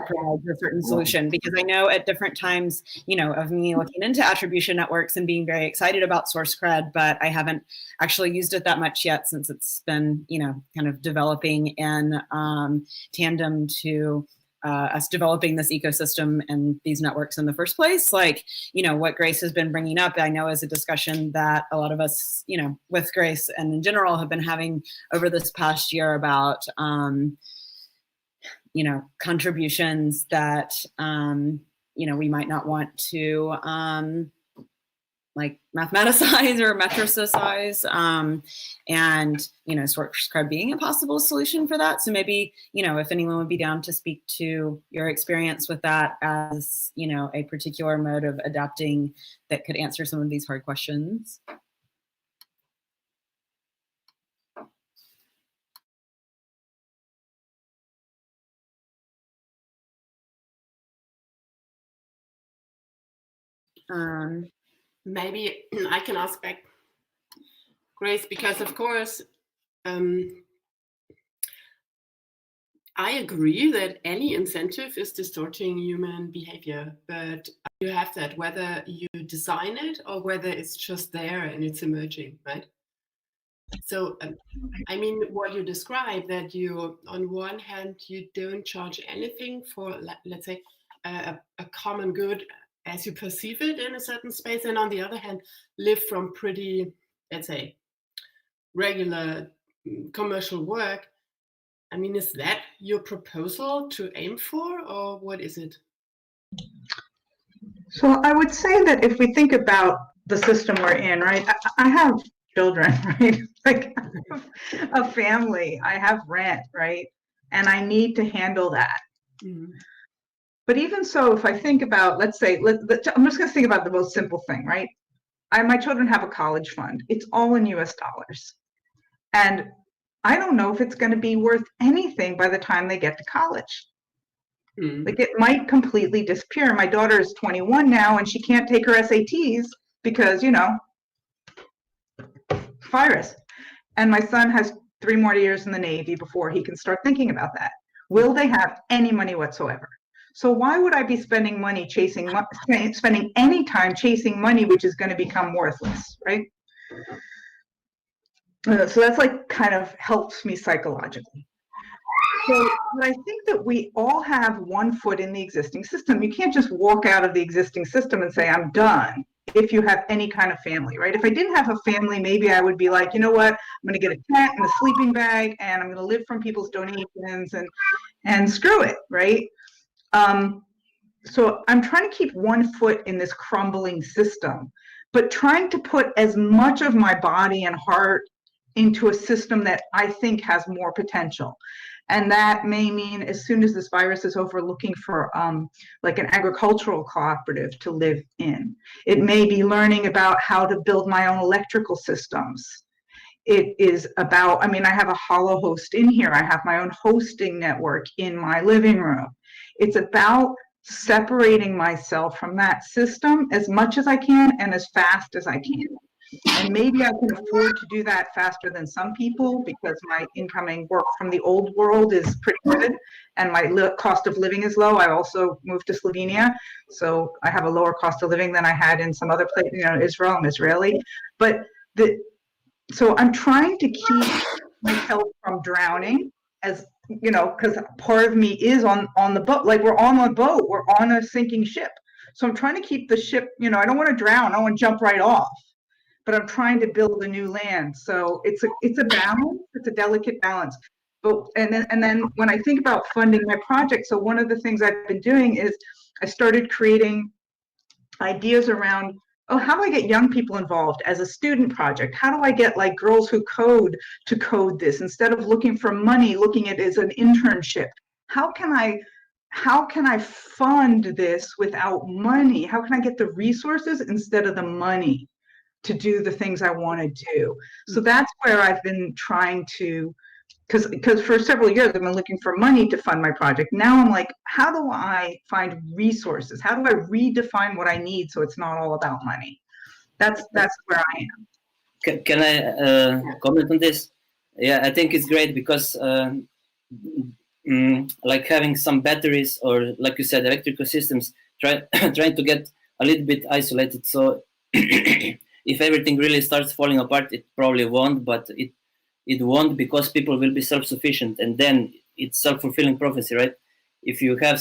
Speaker 6: provides a certain solution. Because I know at different times, of me looking into attribution networks and being very excited about source cred, but I haven't actually used it that much yet since it's been, kind of developing in tandem to us developing this ecosystem and these networks in the first place. Like, what Grace has been bringing up, I know is a discussion that a lot of us, with Grace and in general have been having over this past year about, contributions that, we might not want to, like mathematicize or metricize, and source cred being a possible solution for that. So maybe if anyone would be down to speak to your experience with that as a particular mode of adapting that could answer some of these hard questions.
Speaker 10: Maybe I can ask back, Grace, because of course, I agree that any incentive is distorting human behavior, but you have that whether you design it or whether it's just there and it's emerging, right? So, I mean, what you describe, that you, on one hand, you don't charge anything for, let's say, a common good as you perceive it in a certain space, and on the other hand, live from pretty, let's say, regular commercial work. I mean, is that your proposal to aim for, or what is it?
Speaker 7: So I would say that if we think about the system we're in, right? I have children, right? Like I have a family, I have rent, right? And I need to handle that.
Speaker 10: Mm-hmm.
Speaker 7: But even so, if I think about, let's say, I'm just going to think about the most simple thing, right? My children have a college fund. It's all in US dollars. And I don't know if it's going to be worth anything by the time they get to college.
Speaker 10: Mm-hmm.
Speaker 7: Like it might completely disappear. My daughter is 21 now and she can't take her SATs because, virus. And my son has 3 more years in the Navy before he can start thinking about that. Will they have any money whatsoever? So why would I be spending money spending any time chasing money, which is going to become worthless, right? So that's like kind of helps me psychologically. So but I think that we all have one foot in the existing system. You can't just walk out of the existing system and say, I'm done, if you have any kind of family, right? If I didn't have a family, maybe I would be like, you know what, I'm going to get a tent and a sleeping bag, and I'm going to live from people's donations and screw it, right? So I'm trying to keep one foot in this crumbling system, but trying to put as much of my body and heart into a system that I think has more potential. And that may mean as soon as this virus is over, looking for like an agricultural cooperative to live in. It may be learning about how to build my own electrical systems. It is about, I mean, I have a hollow host in here. I have my own hosting network in my living room. It's about separating myself from that system as much as I can and as fast as I can. And maybe I can afford to do that faster than some people because my incoming work from the old world is pretty good and my cost of living is low. I also moved to Slovenia, so I have a lower cost of living than I had in some other place, Israel. I'm Israeli. But so I'm trying to keep myself from drowning, as because part of me is on the boat. Like we're on a boat, we're on a sinking ship. So I'm trying to keep the ship, I don't want to drown, I want to jump right off. But I'm trying to build a new land. So it's a balance, it's a delicate balance. But and then when I think about funding my project, so one of the things I've been doing is I started creating ideas around, how do I get young people involved as a student project? How do I get like girls who code to code this instead of looking for money, looking at it as an internship? How can I fund this without money? How can I get the resources instead of the money to do the things I want to do? So that's where I've been trying to, because for several years I've been looking for money to fund my project. Now I'm like, how do I find resources? How do I redefine what I need so it's not all about money? That's where I am.
Speaker 8: Can I comment on this? Yeah, I think it's great because like having some batteries or, like you said, electrical systems, trying to get a little bit isolated. So if everything really starts falling apart, it probably won't, but it won't because people will be self-sufficient, and then it's self-fulfilling prophecy, right? If you have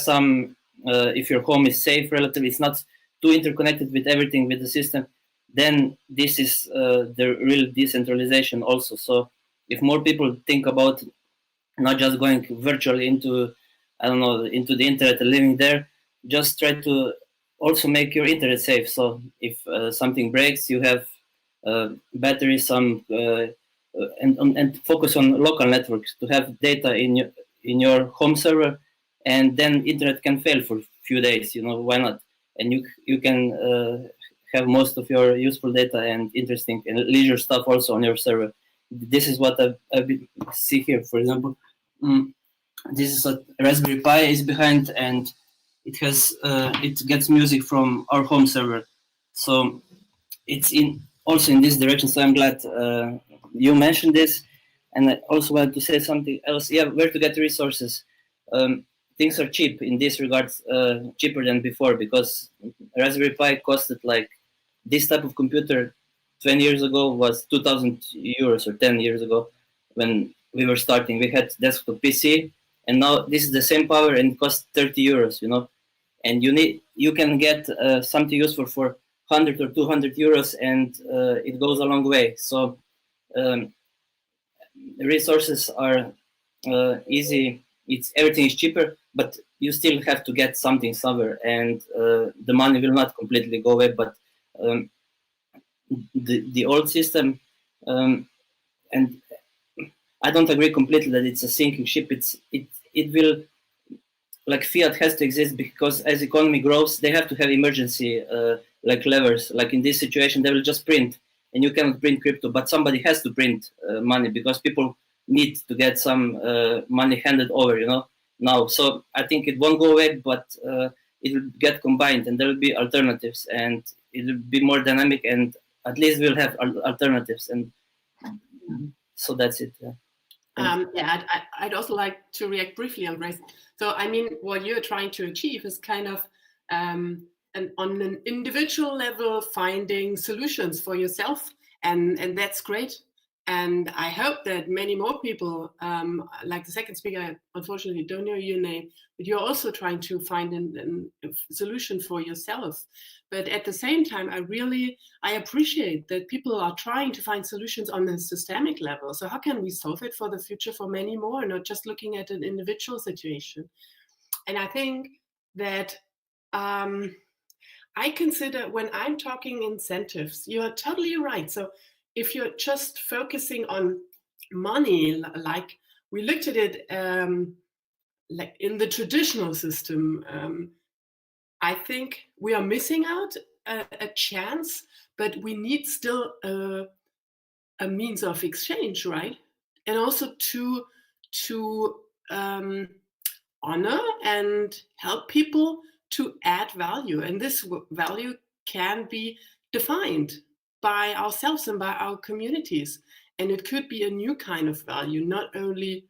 Speaker 8: if your home is safe relatively, it's not too interconnected with everything with the system, then this is the real decentralization also. So if more people think about not just going virtually into the internet and living there, just try to also make your internet safe. So if something breaks, you have batteries, and focus on local networks to have data in your home server, and then internet can fail for a few days. Why not? And you can have most of your useful data and interesting and leisure stuff also on your server. This is what I see here. For example, this is a Raspberry Pi is behind, and it gets music from our home server. So it's also in this direction. So I'm glad you mentioned this, and I also wanted to say something else. Yeah, where to get resources? Things are cheap in this regard, cheaper than before, because Raspberry Pi costed like this type of computer 20 years ago was 2,000 euros, or 10 years ago when we were starting. We had desktop PC, and now this is the same power and it costs 30 euros, you know. And you can get something useful for 100 or 200 euros, and it goes a long way. So resources are easy. Everything is cheaper, but you still have to get something somewhere, and the money will not completely go away. But the old system, and I don't agree completely that it's a sinking ship. It will, like, fiat has to exist, because as economy grows, they have to have emergency like levers. Like in this situation, they will just print, and you cannot print crypto, but somebody has to print money, because people need to get some money handed over, you know, now. So I think it won't go away, but it will get combined, and there will be alternatives, and it will be more dynamic, and at least we'll have alternatives. And so that's it.
Speaker 10: Yeah, I'd also like to react briefly on Grace. So, I mean, what you're trying to achieve is kind of on an individual level, finding solutions for yourself, and that's great. And I hope that many more people, like the second speaker, I unfortunately don't know your name, but you're also trying to find a solution for yourself. But at the same time, I appreciate that people are trying to find solutions on a systemic level. So how can we solve it for the future for many more, not just looking at an individual situation? And I think that I consider, when I'm talking incentives, you are totally right. So if you're just focusing on money, like we looked at it, like in the traditional system, I think we are missing out a chance, but we need still a means of exchange, right? And also to honor and help people to add value. And this value can be defined by ourselves and by our communities. And it could be a new kind of value. Not only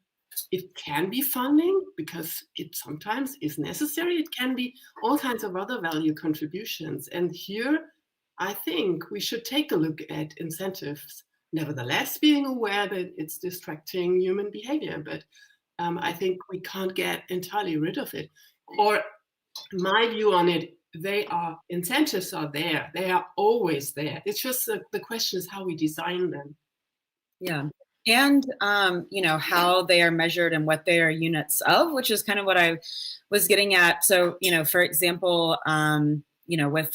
Speaker 10: it can be funding, because it sometimes is necessary, it can be all kinds of other value contributions. And here, I think we should take a look at incentives, nevertheless being aware that it's distracting human behavior. But I think we can't get entirely rid of it. Or my view on it, incentives are there. They are always there. It's just the question is how we design them.
Speaker 6: Yeah. And, you know, how they are measured and what they are units of, which is kind of what I was getting at. So, you know, for example, you know, with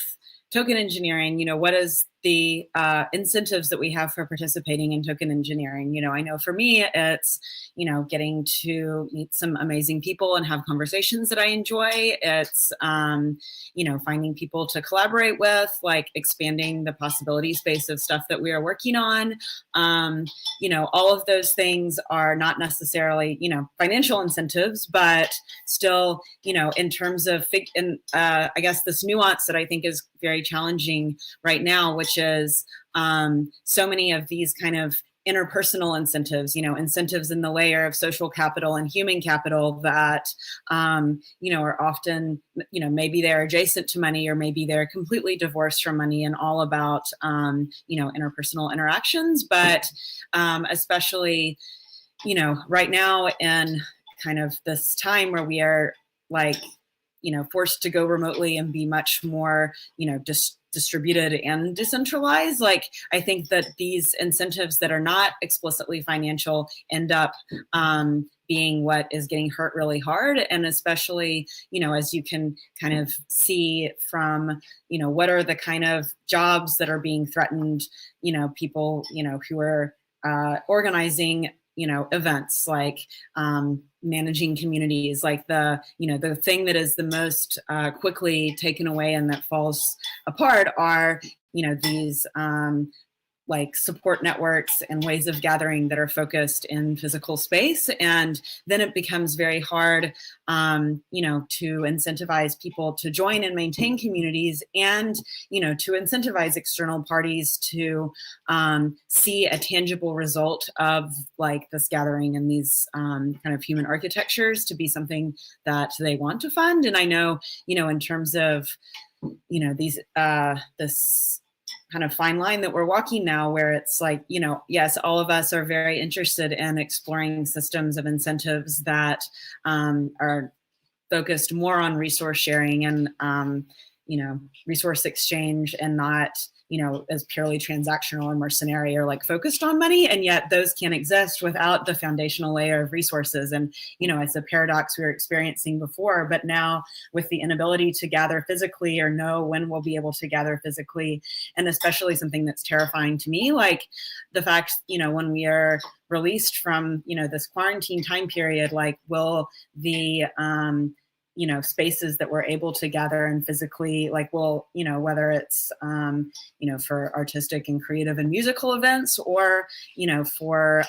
Speaker 6: token engineering, you know, what is the incentives that we have for participating in token engineering? You know, I know for me, it's, you know, getting to meet some amazing people and have conversations that I enjoy. It's, you know, finding people to collaborate with, like expanding the possibility space of stuff that we are working on. You know, all of those things are not necessarily, you know, financial incentives, but still, you know, in terms of, I guess this nuance that I think is very challenging right now, which is so many of these kind of interpersonal incentives, you know, incentives in the layer of social capital and human capital that, you know, are often, you know, maybe they're adjacent to money, or maybe they're completely divorced from money and all about, you know, interpersonal interactions. But especially, you know, right now in kind of this time where we are like, you know, forced to go remotely and be much more, you know, distributed and decentralized. Like, I think that these incentives that are not explicitly financial end up being what is getting hurt really hard. And especially, you know, as you can kind of see from, you know, what are the kind of jobs that are being threatened, you know, people, you know, who are organizing, you know, events, like managing communities, like the, you know, the thing that is the most quickly taken away and that falls apart are, you know, these like support networks and ways of gathering that are focused in physical space. And then it becomes very hard, you know, to incentivize people to join and maintain communities, and, you know, to incentivize external parties to see a tangible result of like this gathering and these kind of human architectures to be something that they want to fund. And I know, you know, in terms of, you know, these, this kind of fine line that we're walking now, where it's like, you know, yes, all of us are very interested in exploring systems of incentives that are focused more on resource sharing and, you know, resource exchange, and not, you know, as purely transactional or mercenary or like focused on money. And yet those can't exist without the foundational layer of resources. And, you know, it's a paradox we were experiencing before, but now with the inability to gather physically or know when we'll be able to gather physically, and especially something that's terrifying to me, like the fact, you know, when we are released from, you know, this quarantine time period, like will the, you know, spaces that we're able to gather and physically, like, will, you know, whether it's, you know, for artistic and creative and musical events, or, you know, for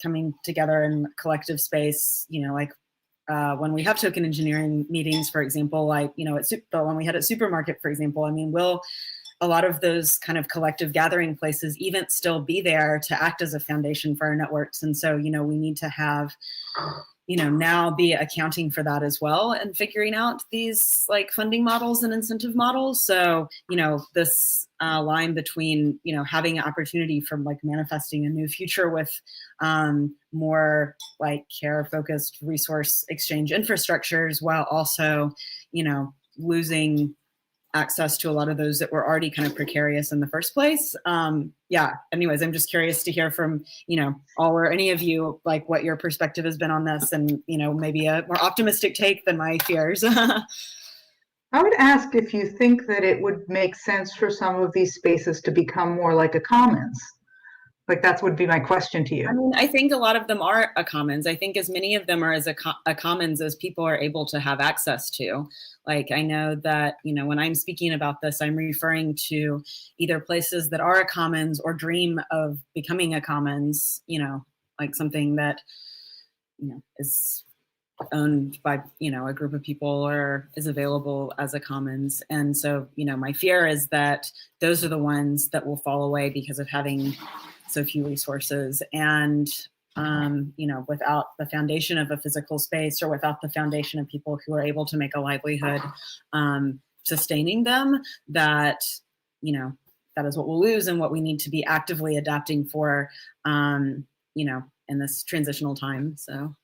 Speaker 6: coming together in collective space, you know, like when we have token engineering meetings, for example, like, you know, when we had at Supermarket, for example, I mean, will a lot of those kind of collective gathering places even still be there to act as a foundation for our networks? And so, you know, we need to have, you know, now be accounting for that as well, and figuring out these like funding models and incentive models. So, you know, this line between, you know, having an opportunity from like manifesting a new future with more like care-focused resource exchange infrastructures, while also, you know, losing access to a lot of those that were already kind of precarious in the first place. Yeah, anyways, I'm just curious to hear from, you know, all or any of you, like what your perspective has been on this, and, you know, maybe a more optimistic take than my fears.
Speaker 7: I would ask if you think that it would make sense for some of these spaces to become more like a commons. Like, that would be my question to you.
Speaker 6: I mean, I think a lot of them are a commons. I think as many of them are as a commons as people are able to have access to. Like, I know that, you know, when I'm speaking about this, I'm referring to either places that are a commons or dream of becoming a commons, you know, like something that, you know, is owned by, you know, a group of people or is available as a commons. And so, you know, my fear is that those are the ones that will fall away because of having so few resources, and you know, without the foundation of a physical space, or without the foundation of people who are able to make a livelihood sustaining them, that, you know, that is what we'll lose, and what we need to be actively adapting for, you know, in this transitional time. So.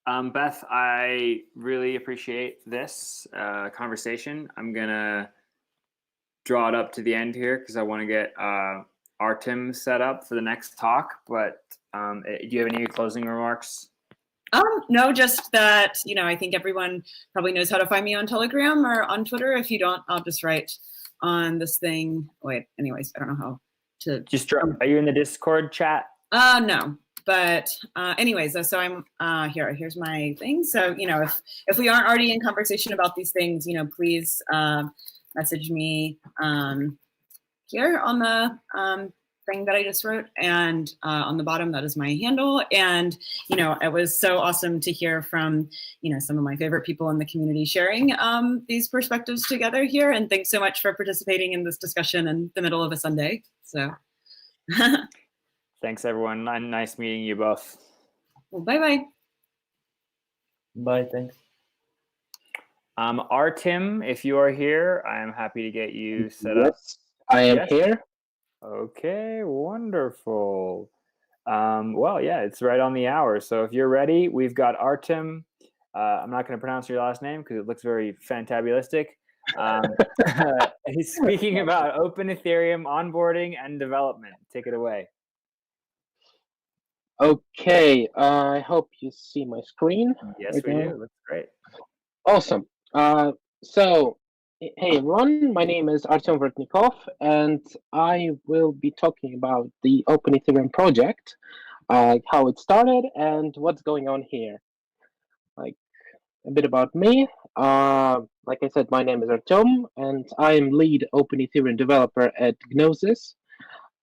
Speaker 13: Beth, I really appreciate this conversation. I'm gonna draw it up to the end here because I want to get Artem set up for the next talk. But do you have any closing remarks?
Speaker 6: No, just that, you know, I think everyone probably knows how to find me on Telegram or on Twitter. If you don't, I'll just write on this thing. Wait, anyways, I don't know how to.
Speaker 13: Just drop. Are you in the Discord chat?
Speaker 6: No. But anyways, so I'm here's my thing. So, you know, if we aren't already in conversation about these things, you know, please message me here on the thing that I just wrote, and on the bottom, that is my handle. And, you know, it was so awesome to hear from, you know, some of my favorite people in the community sharing these perspectives together here. And thanks so much for participating in this discussion in the middle of a Sunday. So.
Speaker 13: Thanks, everyone. Nice meeting you both.
Speaker 6: Well, bye-bye.
Speaker 8: Bye, thanks.
Speaker 13: Artem, if you are here, I am happy to get you set up.
Speaker 14: I am here.
Speaker 13: Okay, wonderful. Well, yeah, it's right on the hour. So if you're ready, we've got Artem. I'm not going to pronounce your last name because it looks very fantabulistic. He's speaking about open Ethereum onboarding and development. Take it away.
Speaker 14: Okay, I hope you see my screen.
Speaker 13: Yes,
Speaker 14: right
Speaker 13: we
Speaker 14: now.
Speaker 13: do. That's great.
Speaker 14: Awesome. So, hey everyone, my name is Artem Vertnikov, and I will be talking about the Open Ethereum project, how it started, and what's going on here. Like, a bit about me. Like I said, my name is Artem, and I am lead Open Ethereum developer at Gnosis.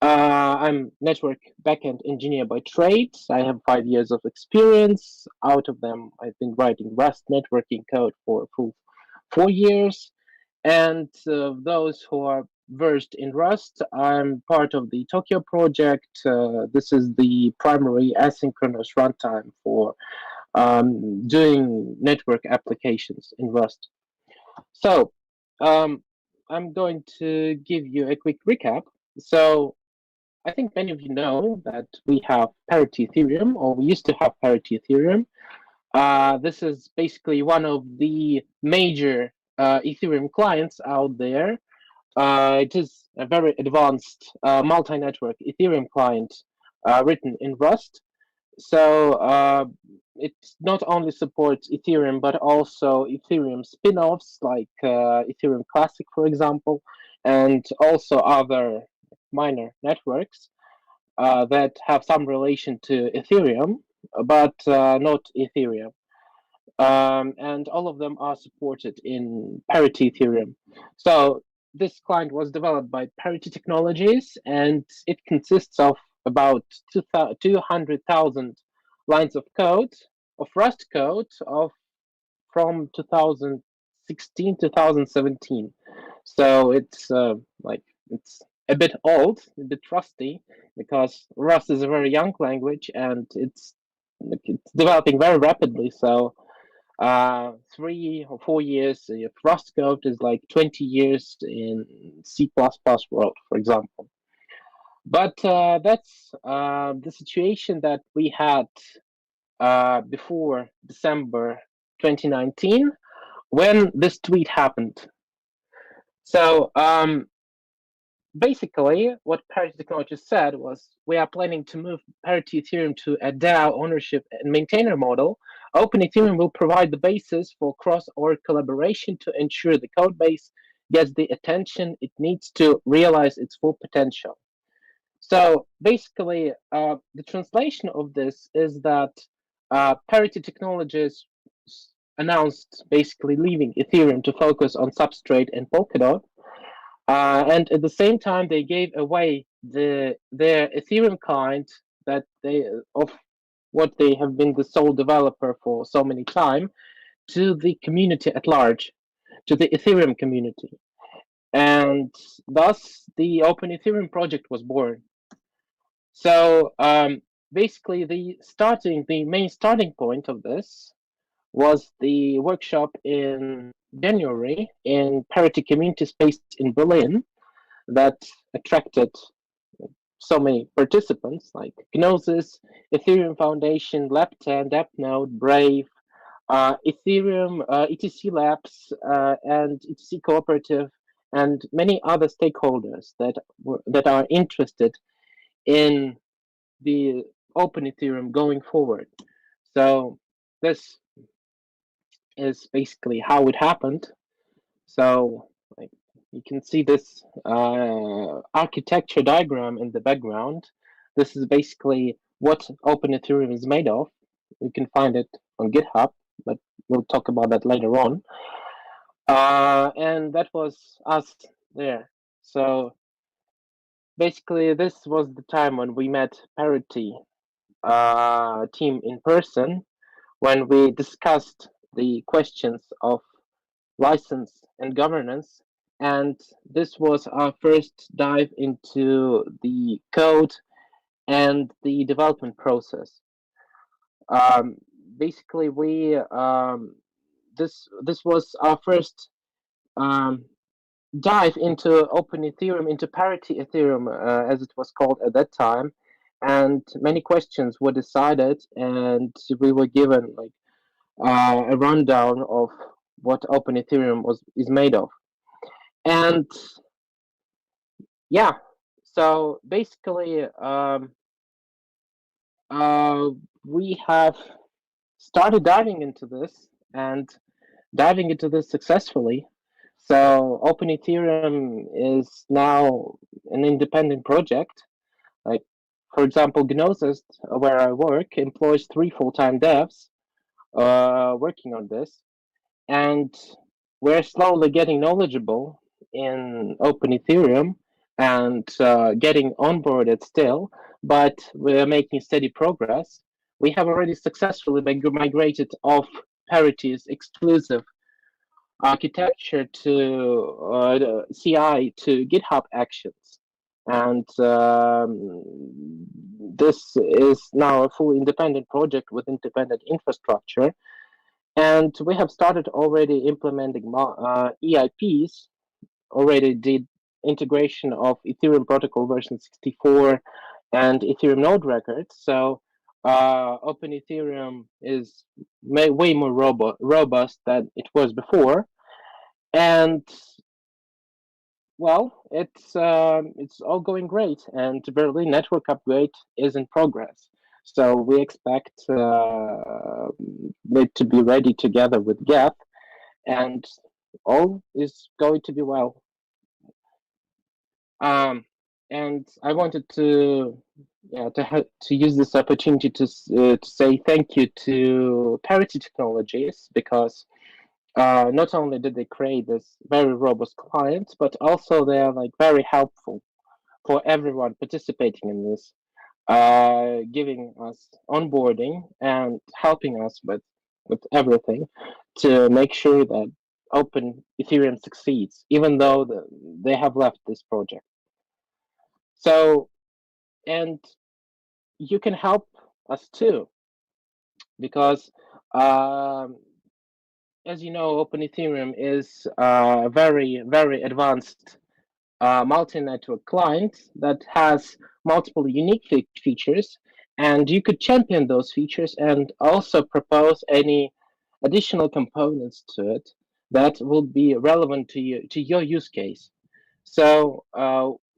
Speaker 14: I'm network backend engineer by trade. I have 5 years of experience. Out of them, I've been writing Rust networking code for a full 4 years. And those who are versed in Rust, I'm part of the Tokyo project. This is the primary asynchronous runtime for doing network applications in Rust. So I'm going to give you a quick recap. So I think many of you know that we have parity Ethereum, or we used to have parity Ethereum. This is basically one of the major Ethereum clients out there. It is a very advanced multi-network Ethereum client written in Rust. So it not only supports Ethereum, but also Ethereum spin-offs like Ethereum Classic, for example, and also other minor networks that have some relation to Ethereum, but not Ethereum. And all of them are supported in parity Ethereum. So this client was developed by Parity Technologies, and it consists of about 200,000 lines of code, of Rust code, from 2016 2017. So it's it's a bit old, a bit rusty, because Rust is a very young language and it's developing very rapidly. So 3 or 4 years of Rust code is like 20 years in C++ world, for example. But that's the situation that we had before December 2019 when this tweet happened. So basically, what Parity Technologies said was, we are planning to move Parity Ethereum to a DAO ownership and maintainer model. Open Ethereum will provide the basis for cross-org collaboration to ensure the code base gets the attention it needs to realize its full potential. So basically, the translation of this is that Parity Technologies announced basically leaving Ethereum to focus on Substrate and Polkadot. And at the same time, they gave away their Ethereum client that of what they have been the sole developer for so many time to the community at large, to the Ethereum community. And thus, the Open Ethereum project was born. So basically, the main starting point of this was the workshop in January in Parity Community Space in Berlin that attracted so many participants like Gnosis, Ethereum Foundation, Lab10, DAppNode, Brave, Ethereum, ETC Labs, and ETC Cooperative, and many other stakeholders that are interested in the Open Ethereum going forward. So this is basically how it happened. So like, you can see this architecture diagram in the background. This is basically what Open Ethereum is made of. You can find it on GitHub, but we'll talk about that later on. And that was us there. So basically, this was the time when we met Parity team in person, when we discussed the questions of license and governance. And this was our first dive into the code and the development process. Basically, we this was our first dive into Open Ethereum, into Parity Ethereum, as it was called at that time. And many questions were decided, and we were given like a rundown of what Open Ethereum is made of. And yeah, so basically we have started diving into this and diving into this successfully. So Open Ethereum is now an independent project. Like, for example, Gnosis, where I work, employs 3 full-time devs working on this. And we're slowly getting knowledgeable in Open Ethereum and getting onboarded still, but we're making steady progress. We have already successfully migrated off Parity's exclusive architecture to CI to GitHub Actions. And this is now a full independent project with independent infrastructure. And we have started already implementing EIPs, already did integration of Ethereum protocol version 64 and Ethereum node records. So Open Ethereum is way more robust than it was before. And well, it's all going great, and the Berlin network upgrade is in progress. So we expect it to be ready together with Geth, and all is going to be well. And I wanted to use this opportunity to say thank you to Parity Technologies, because not only did they create this very robust client, but also they are like very helpful for everyone participating in this, giving us onboarding and helping us with everything to make sure that Open Ethereum succeeds, even though they have left this project. So, and you can help us too, because as you know, Open Ethereum is a very, very advanced multi-network client that has multiple unique features, and you could champion those features and also propose any additional components to it that will be relevant to your use case. So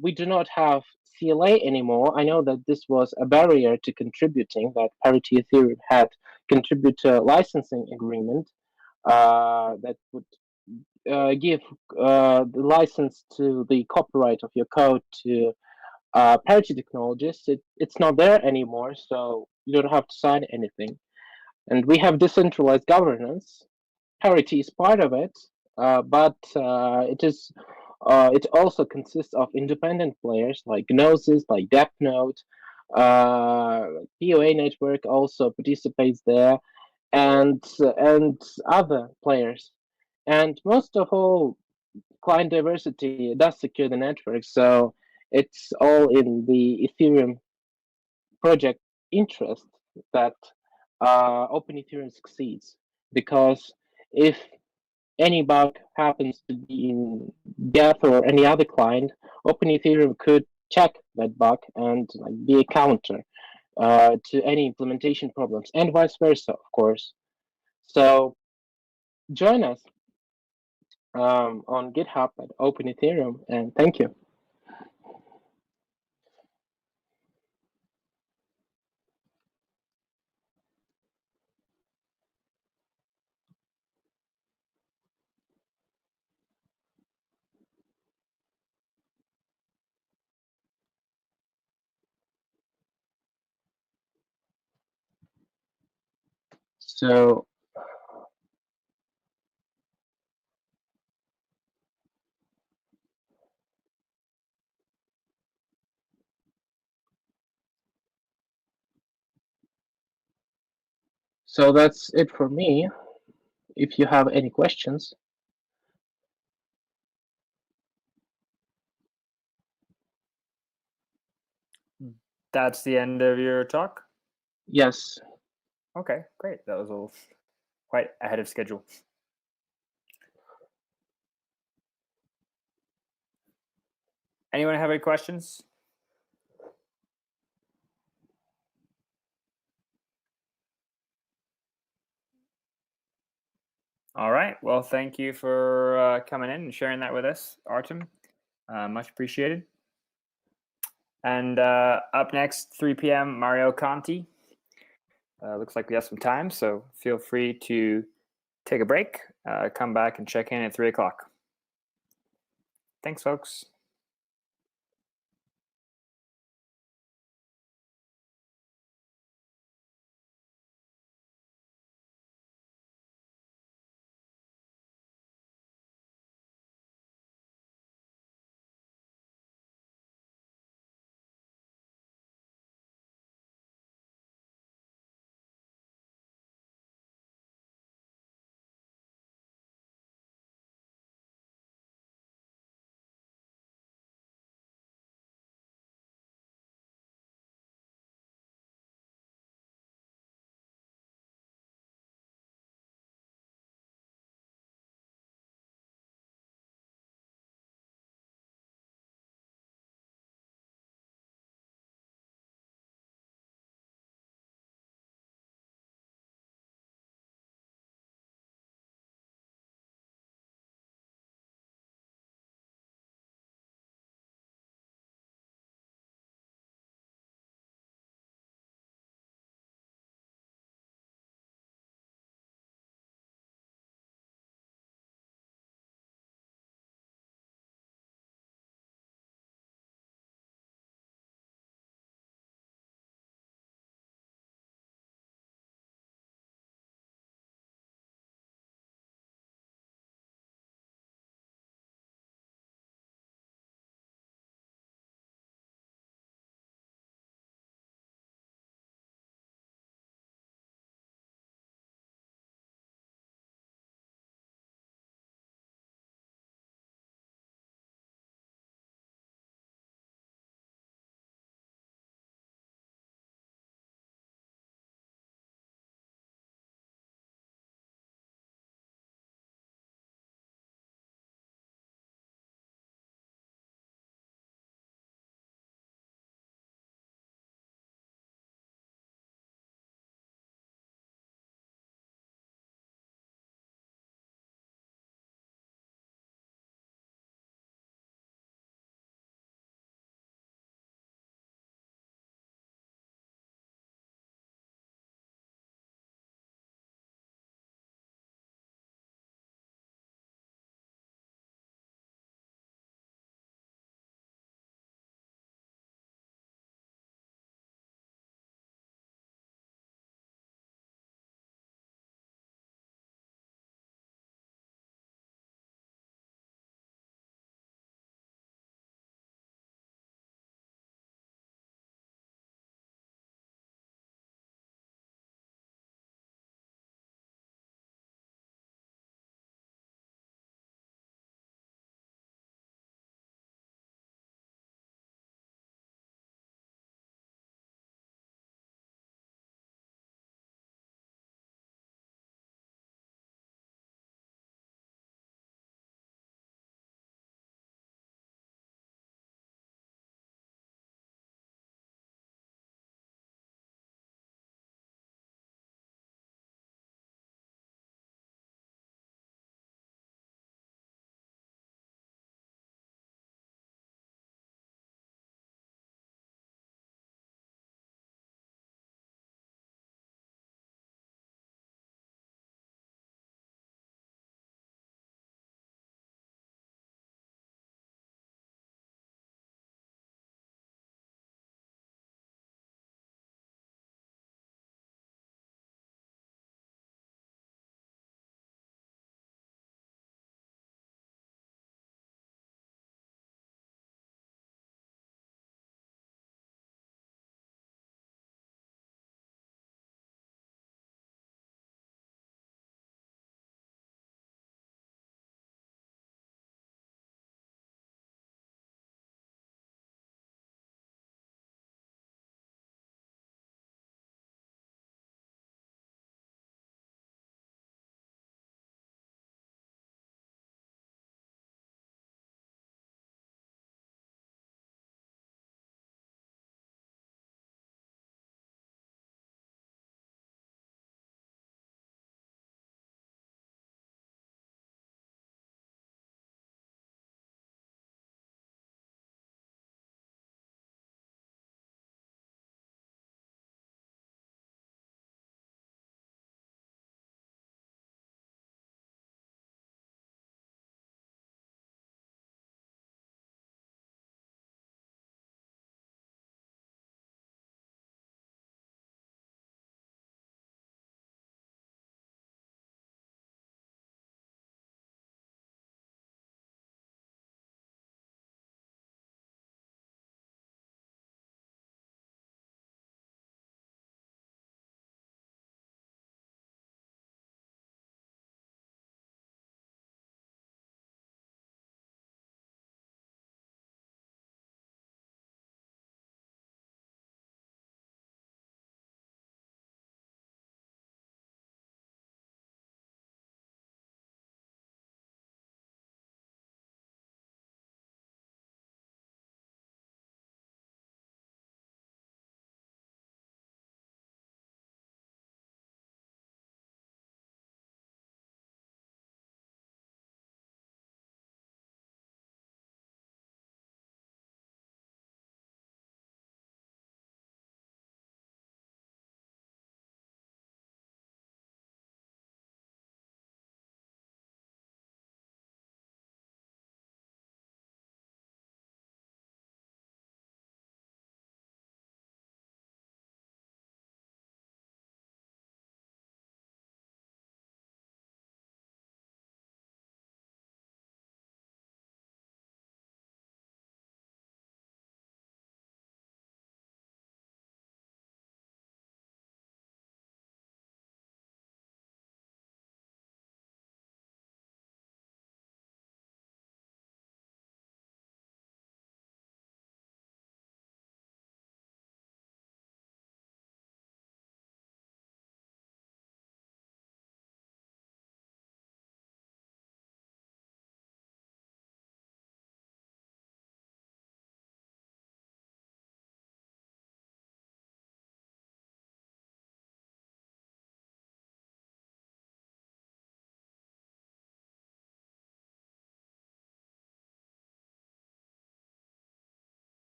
Speaker 14: we do not have CLA anymore. I know that this was a barrier to contributing, that Parity Ethereum had contributor licensing agreement that would give the license to the copyright of your code to Parity Technologies. It's not there anymore, so you don't have to sign anything. And we have decentralized governance. Parity is part of it, but it also consists of independent players like Gnosis, like DeppNode. POA network also participates there, and other players. And most of all, client diversity does secure the network, so it's all in the Ethereum project interest that Open Ethereum succeeds. Because if any bug happens to be in Geth or any other client, Open Ethereum could check that bug and be a counter to any implementation problems, and vice versa, of course. So join us on GitHub at Open Ethereum, and thank you. So that's it for me. If you have any questions.
Speaker 13: That's the end of your talk?
Speaker 14: Yes.
Speaker 13: Okay, great. That was quite ahead of schedule. Anyone have any questions? All right. Well, thank you for coming in and sharing that with us, Artem. Much appreciated. And up next, 3 p.m., Mario Conti. Looks like we have some time, so feel free to take a break, come back and check in at 3 o'clock. Thanks, folks.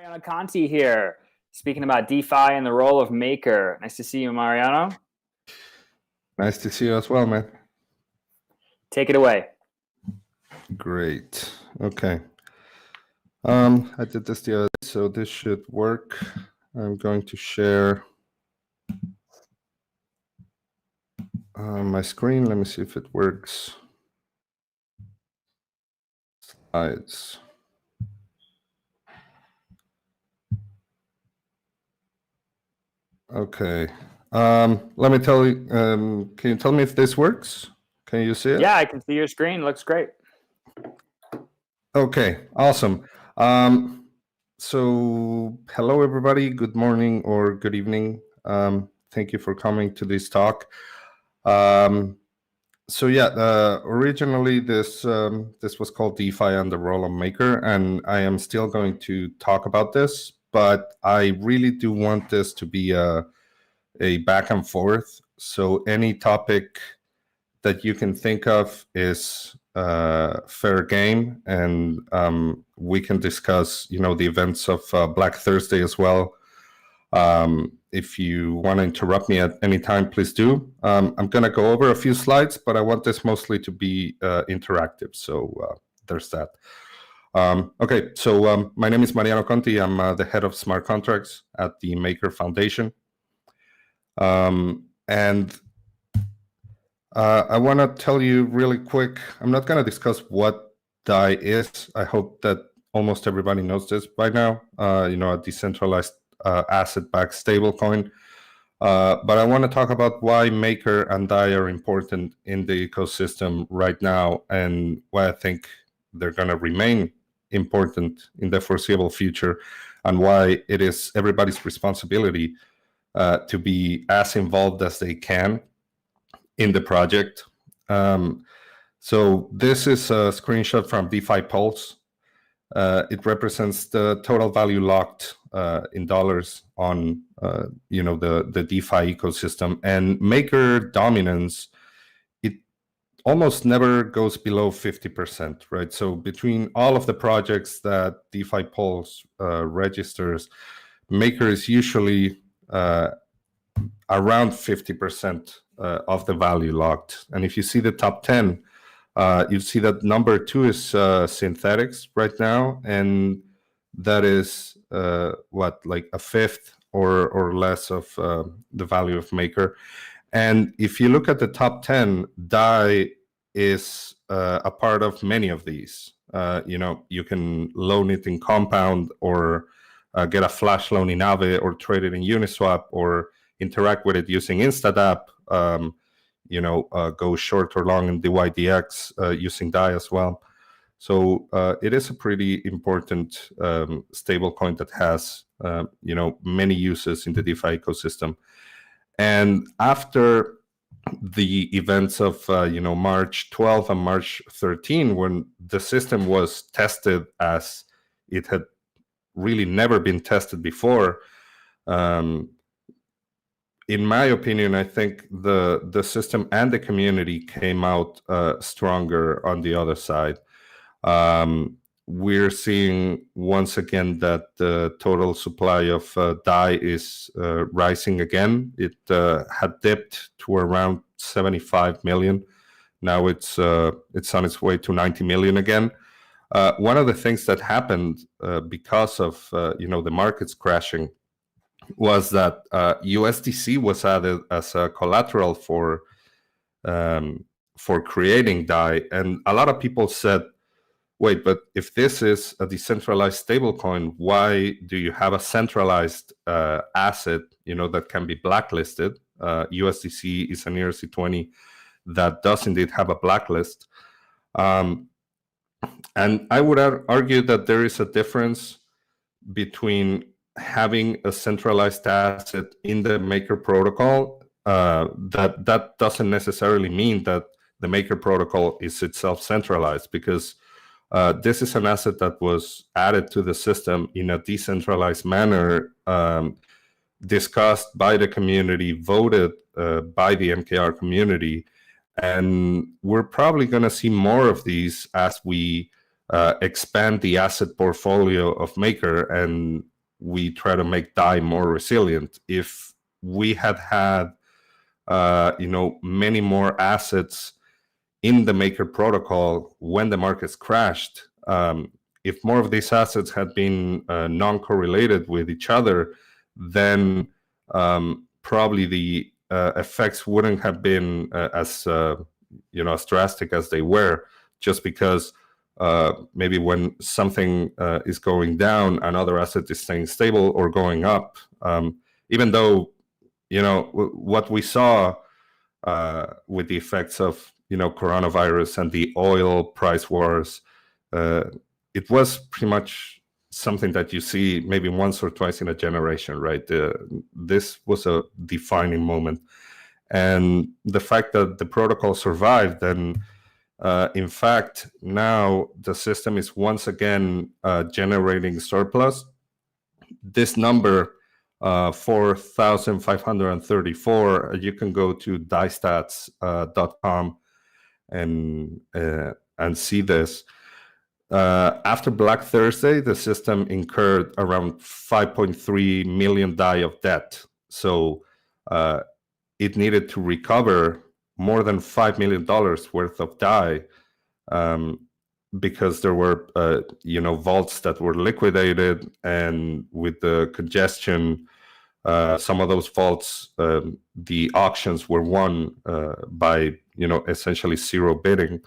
Speaker 13: Mariano Conti here, speaking about DeFi and the role of Maker. Nice to see you, Mariano.
Speaker 15: Nice to see you as well, man.
Speaker 13: Take it away.
Speaker 15: Great. Okay. I did this the other day, so this should work. I'm going to share my screen. Let me see if it works. Slides. Okay. Let me tell you, can you tell me if this works? Can you see it?
Speaker 13: Yeah, I can see your screen. Looks great.
Speaker 15: Okay, awesome. So hello, everybody. Good morning or good evening. Thank you for coming to this talk. So yeah, originally this was called DeFi and the role of Maker, and I am still going to talk about this, but I really do want this to be a back and forth. So any topic that you can think of is fair game, and we can discuss, the events of Black Thursday as well. If you want to interrupt me at any time, please do. I'm going to go over a few slides, but I want this mostly to be interactive. So there's that. Okay, so my name is Mariano Conti. I'm the head of smart contracts at the Maker Foundation. And I want to tell you really quick, I'm not going to discuss what DAI is. I hope that almost everybody knows this by now, a decentralized asset-backed stablecoin. But I want to talk about why Maker and DAI are important in the ecosystem right now, and why I think they're going to remain important in the foreseeable future, and why it is everybody's responsibility to be as involved as they can in the project. So this is a screenshot from DeFi Pulse. It represents the total value locked in dollars on the DeFi ecosystem, and Maker dominance, it almost never goes below 50%, right? So between all of the projects that DeFi Pulse registers, Maker is usually around 50% of the value locked. And if you see the top 10, you see that number 2 is synthetics right now, and that is like a fifth or less of the value of Maker. And if you look at the top 10, DAI is a part of many of these. You can loan it in Compound, or get a flash loan in Aave, or trade it in Uniswap, or interact with it using InstantApp. Go short or long in DYDX using DAI as well. So it is a pretty important stablecoin that has many uses in the DeFi ecosystem. And after the events of March 12 and March 13, when the system was tested as it had really never been tested before, in my opinion, I think the system and the community came out stronger on the other side. We're seeing once again that the total supply of DAI is rising again. It had dipped to around 75 million. Now it's on its way to 90 million again. One of the things that happened because of the markets crashing was that USDC was added as a collateral for creating DAI, and a lot of people said, wait, but if this is a decentralized stablecoin, why do you have a centralized asset that can be blacklisted? USDC is an ERC20 that does indeed have a blacklist, and I would argue that there is a difference between having a centralized asset in the Maker protocol. That doesn't necessarily mean that the Maker protocol is itself centralized, because this is an asset that was added to the system in a decentralized manner, discussed by the community, voted by the MKR community, and we're probably going to see more of these as we expand the asset portfolio of Maker, and we try to make DAI more resilient. If we had many more assets in the Maker protocol when the markets crashed, if more of these assets had been non-correlated with each other, then probably the effects wouldn't have been as drastic as they were, just because maybe when something is going down, another asset is staying stable or going up. Even though, what we saw with the effects of, coronavirus and the oil price wars, it was pretty much something that you see maybe once or twice in a generation, right? This was a defining moment. And the fact that the protocol survived, and in fact, now the system is once again generating surplus. This number, 4,534, you can go to daistats.com and see this. After Black Thursday, the system incurred around 5.3 million DAI of debt. So it needed to recover more than $5 million worth of DAI because there were, vaults that were liquidated, and with the congestion, some of those vaults, the auctions were won by, essentially zero bidding.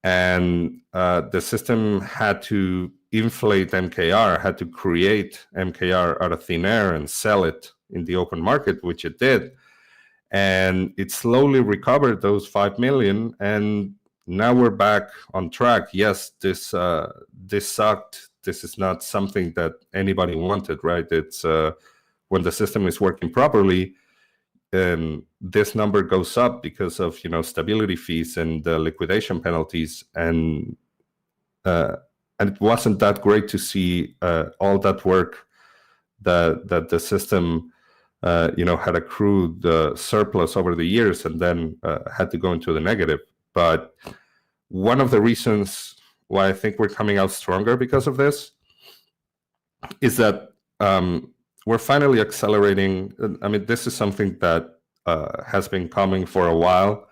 Speaker 15: And the system had to inflate MKR, had to create MKR out of thin air and sell it in the open market, which it did. And it slowly recovered those 5 million, and now we're back on track. Yes, this sucked. This is not something that anybody wanted, right? It's when the system is working properly, this number goes up because of stability fees and liquidation penalties, and it wasn't that great to see all that work that the system had accrued surplus over the years and then had to go into the negative. But one of the reasons why I think we're coming out stronger because of this is that we're finally accelerating. I mean, this is something that has been coming for a while,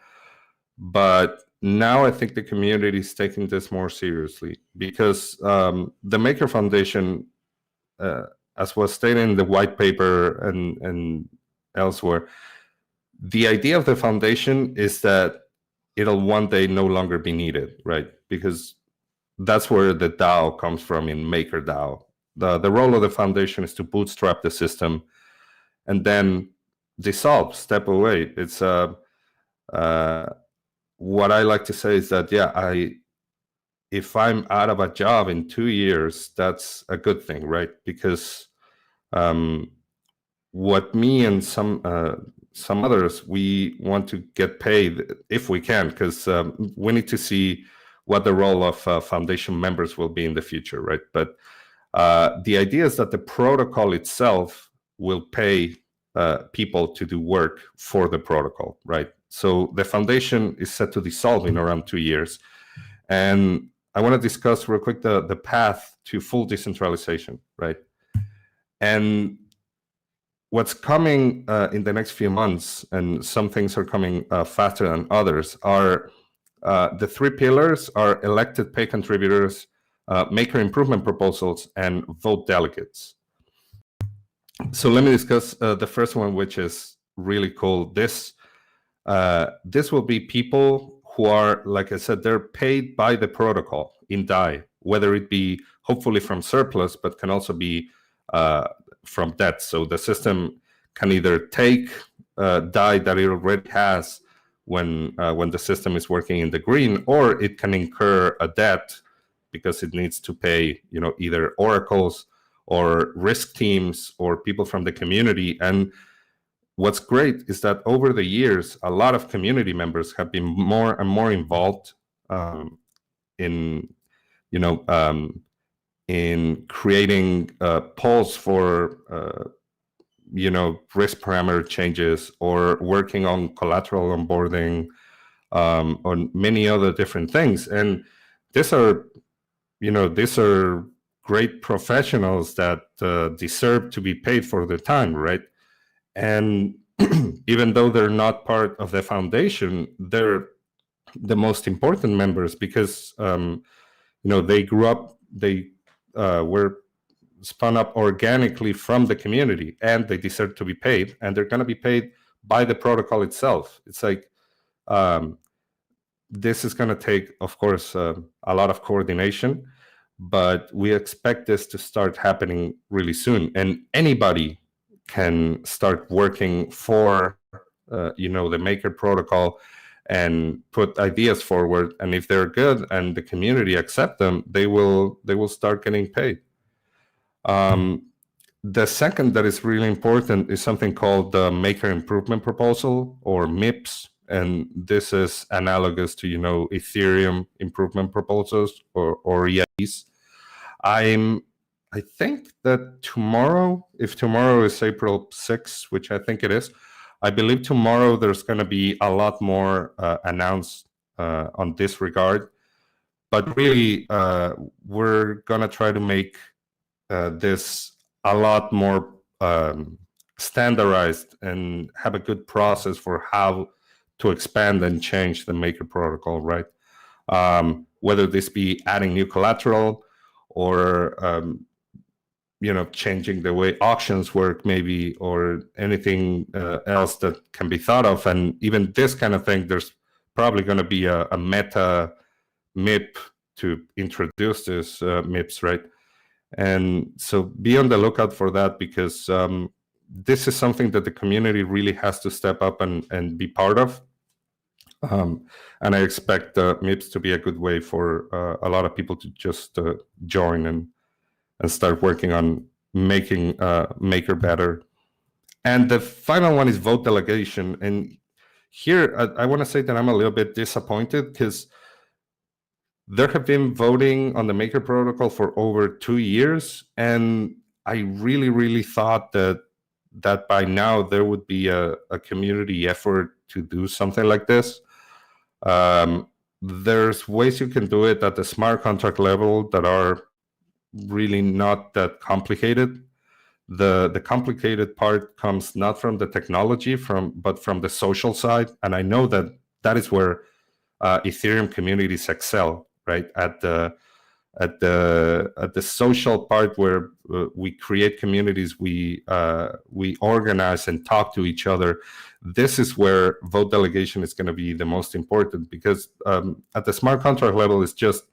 Speaker 15: but now I think the community is taking this more seriously, because the Maker Foundation, as was stated in the white paper and elsewhere, the idea of the foundation is that it'll one day no longer be needed, right? Because that's where the DAO comes from in MakerDAO. The role of the foundation is to bootstrap the system and then dissolve, step away. It's what I like to say is that, if I'm out of a job in 2 years, that's a good thing, right? Because what me and some others, we want to get paid if we can, because we need to see what the role of foundation members will be in the future, right? But the idea is that the protocol itself will pay people to do work for the protocol, right? So the foundation is set to dissolve in around 2 years. And I want to discuss real quick the path to full decentralization, right? And what's coming in the next few months, and some things are coming faster than others, are the 3 pillars are elected pay contributors, maker improvement proposals, and vote delegates. So let me discuss the first one, which is really cool. This will be people who are, like I said, they're paid by the protocol in DAI, whether it be hopefully from surplus, but can also be from debt. So the system can either take DAI that it already has when the system is working in the green, or it can incur a debt because it needs to pay, either oracles or risk teams or people from the community. And what's great is that over the years, a lot of community members have been more and more involved in creating polls for risk parameter changes, or working on collateral onboarding, on many other different things. And these are great professionals that deserve to be paid for their time, right? And even though they're not part of the foundation, they're the most important members because they grew up, they were spun up organically from the community, and they deserve to be paid, and they're going to be paid by the protocol itself. It's like this is going to take, of course, a lot of coordination, but we expect this to start happening really soon, and anybody can start working for the Maker protocol and put ideas forward, and if they're good and the community accept them, they will start getting paid. The second that is really important is something called the Maker Improvement Proposal, or MIPS, and this is analogous to Ethereum improvement proposals or EIPs. I think that tomorrow, if tomorrow is April 6th, which I think it is, I believe tomorrow there's going to be a lot more announced on this regard. But really, we're going to try to make this a lot more standardized and have a good process for how to expand and change the Maker protocol, right? Whether this be adding new collateral or changing the way auctions work maybe, or anything else that can be thought of. And even this kind of thing, there's probably going to be a meta MIP to introduce this MIPS, right? And so be on the lookout for that, because this is something that the community really has to step up and be part of. And I expect MIPS to be a good way for a lot of people to just join and start working on making Maker better. And the final one is vote delegation. And here, I want to say that I'm a little bit disappointed, because there have been voting on the Maker protocol for over 2 years, and I really, really thought that by now there would be a community effort to do something like this. There's ways you can do it at the smart contract level that are really not that complicated. The complicated part comes not from the technology, but from the social side, and I know that is where Ethereum communities excel, right? At the social part, where we create communities, we organize and talk to each other. This is where vote delegation is going to be the most important, because at the smart contract level, it's just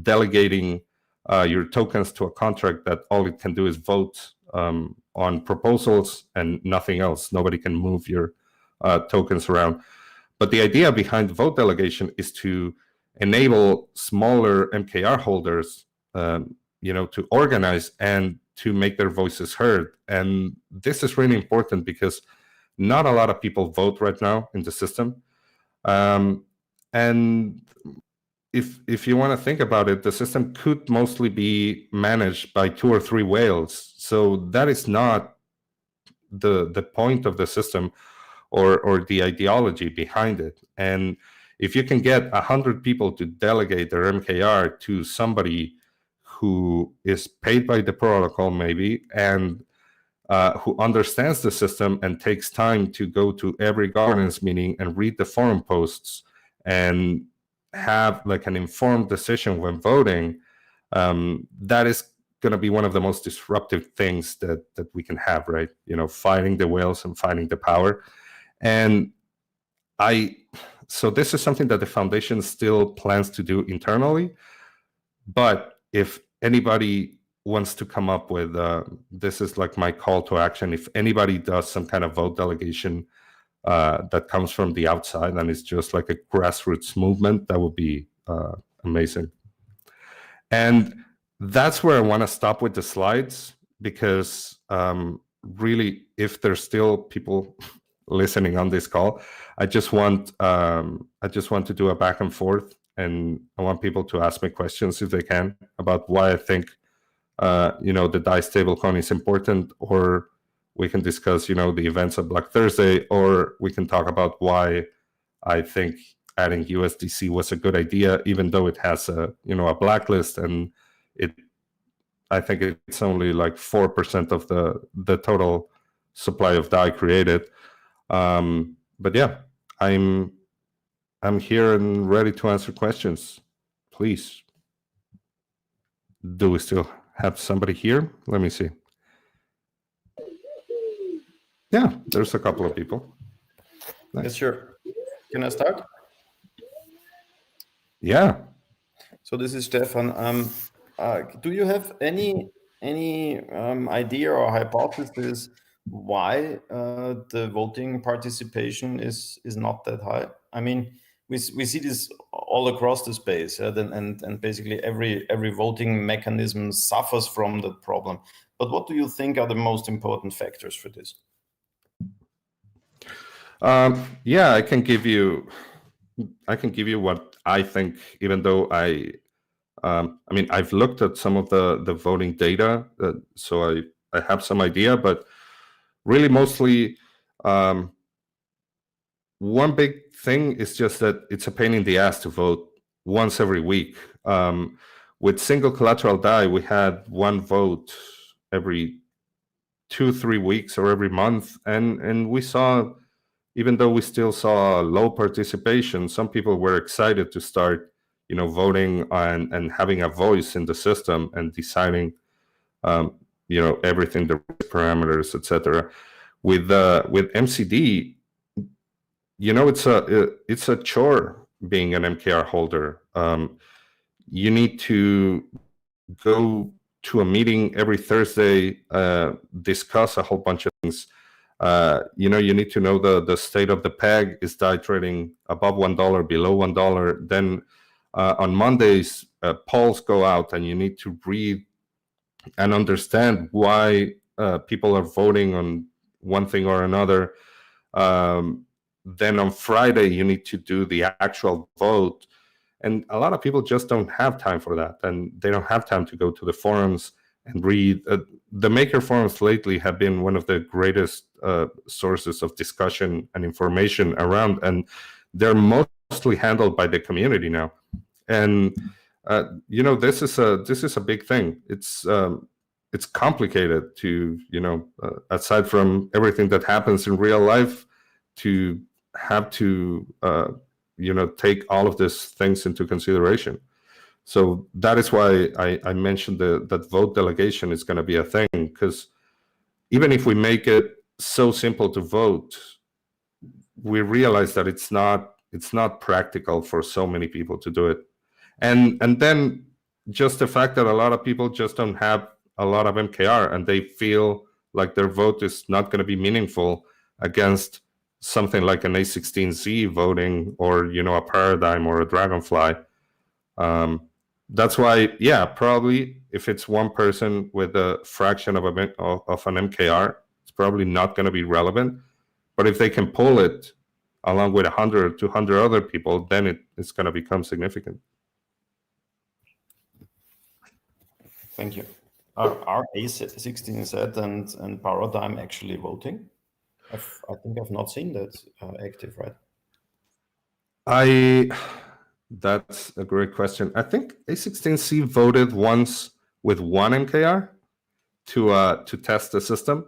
Speaker 15: delegating your tokens to a contract that all it can do is vote on proposals and nothing else. Nobody can move your tokens around. But the idea behind vote delegation is to enable smaller MKR holders, to organize and to make their voices heard. And this is really important because not a lot of people vote right now in the system. And if you want to think about it, the system could mostly be managed by 2 or 3 whales. So that is not the point of the system or the ideology behind it. And if you can get 100 people to delegate their MKR to somebody who is paid by the protocol maybe, and who understands the system and takes time to go to every governance meeting and read the forum posts and have like an informed decision when voting, that is going to be one of the most disruptive things that we can have, right? Fighting the whales and fighting the power. And so this is something that the foundation still plans to do internally. But if anybody wants to come up with, this is like my call to action, if anybody does some kind of vote delegation that comes from the outside and it's just like a grassroots movement, that would be amazing. And that's where I want to stop with the slides, because really, if there's still people listening on this call, I just want to do a back and forth, and I want people to ask me questions if they can about why I think the DAI stablecoin is important, or we can discuss the events of Black Thursday, or we can talk about why I think adding USDC was a good idea, even though it has a blacklist and it I think it's only like 4% of the total supply of DAI created. But yeah, I'm here and ready to answer questions. Please. Do we still have somebody here? Let me see. Yeah, there's a couple of people. Nice.
Speaker 4: Yes, sure. Can I start?
Speaker 15: Yeah.
Speaker 4: So this is Stefan. Do you have any idea or hypothesis why the voting participation is not that high? I mean, we see this all across the space, and basically every voting mechanism suffers from that problem. But what do you think are the most important factors for this?
Speaker 15: Yeah, I can give you what I think, even though I mean, I've looked at some of the voting data, so I have some idea, but really mostly one big thing is just that it's a pain in the ass to vote once every week. With single collateral DAI, we had one vote every 2-3 weeks or every month, and we saw, even though we still saw low participation, some people were excited to start, voting and having a voice in the system and deciding, everything, the parameters, etc. With MCD, it's a chore being an MKR holder. You need to go to a meeting every Thursday, discuss a whole bunch of things. You need to know the state of the peg. Is DAI trading above $1, below $1? Then on Mondays, polls go out, and you need to read and understand why people are voting on one thing or another. Then on Friday, you need to do the actual vote. And a lot of people just don't have time for that. And they don't have time to go to the forums and read. The maker forums lately have been one of the greatest sources of discussion and information around. And they're mostly handled by the community now. And, this is a big thing. It's complicated to, aside from everything that happens in real life, to have to, take all of these things into consideration. So that is why I mentioned that vote delegation is going to be a thing, because even if we make it so simple to vote, we realize that it's not practical for so many people to do it. And then just the fact that a lot of people just don't have a lot of MKR, and they feel like their vote is not going to be meaningful against something like an A16Z voting, or a Paradigm or a Dragonfly. That's why, yeah, probably if it's one person with a fraction of an MKR, it's probably not going to be relevant. But if they can pull it along with 100 or 200 other people, then it's going to become significant.
Speaker 4: Thank you. Are A16Z and Paradigm actually voting? I think I've not seen that active, right?
Speaker 15: That's a great question. I think A16Z voted once with one MKR to test the system,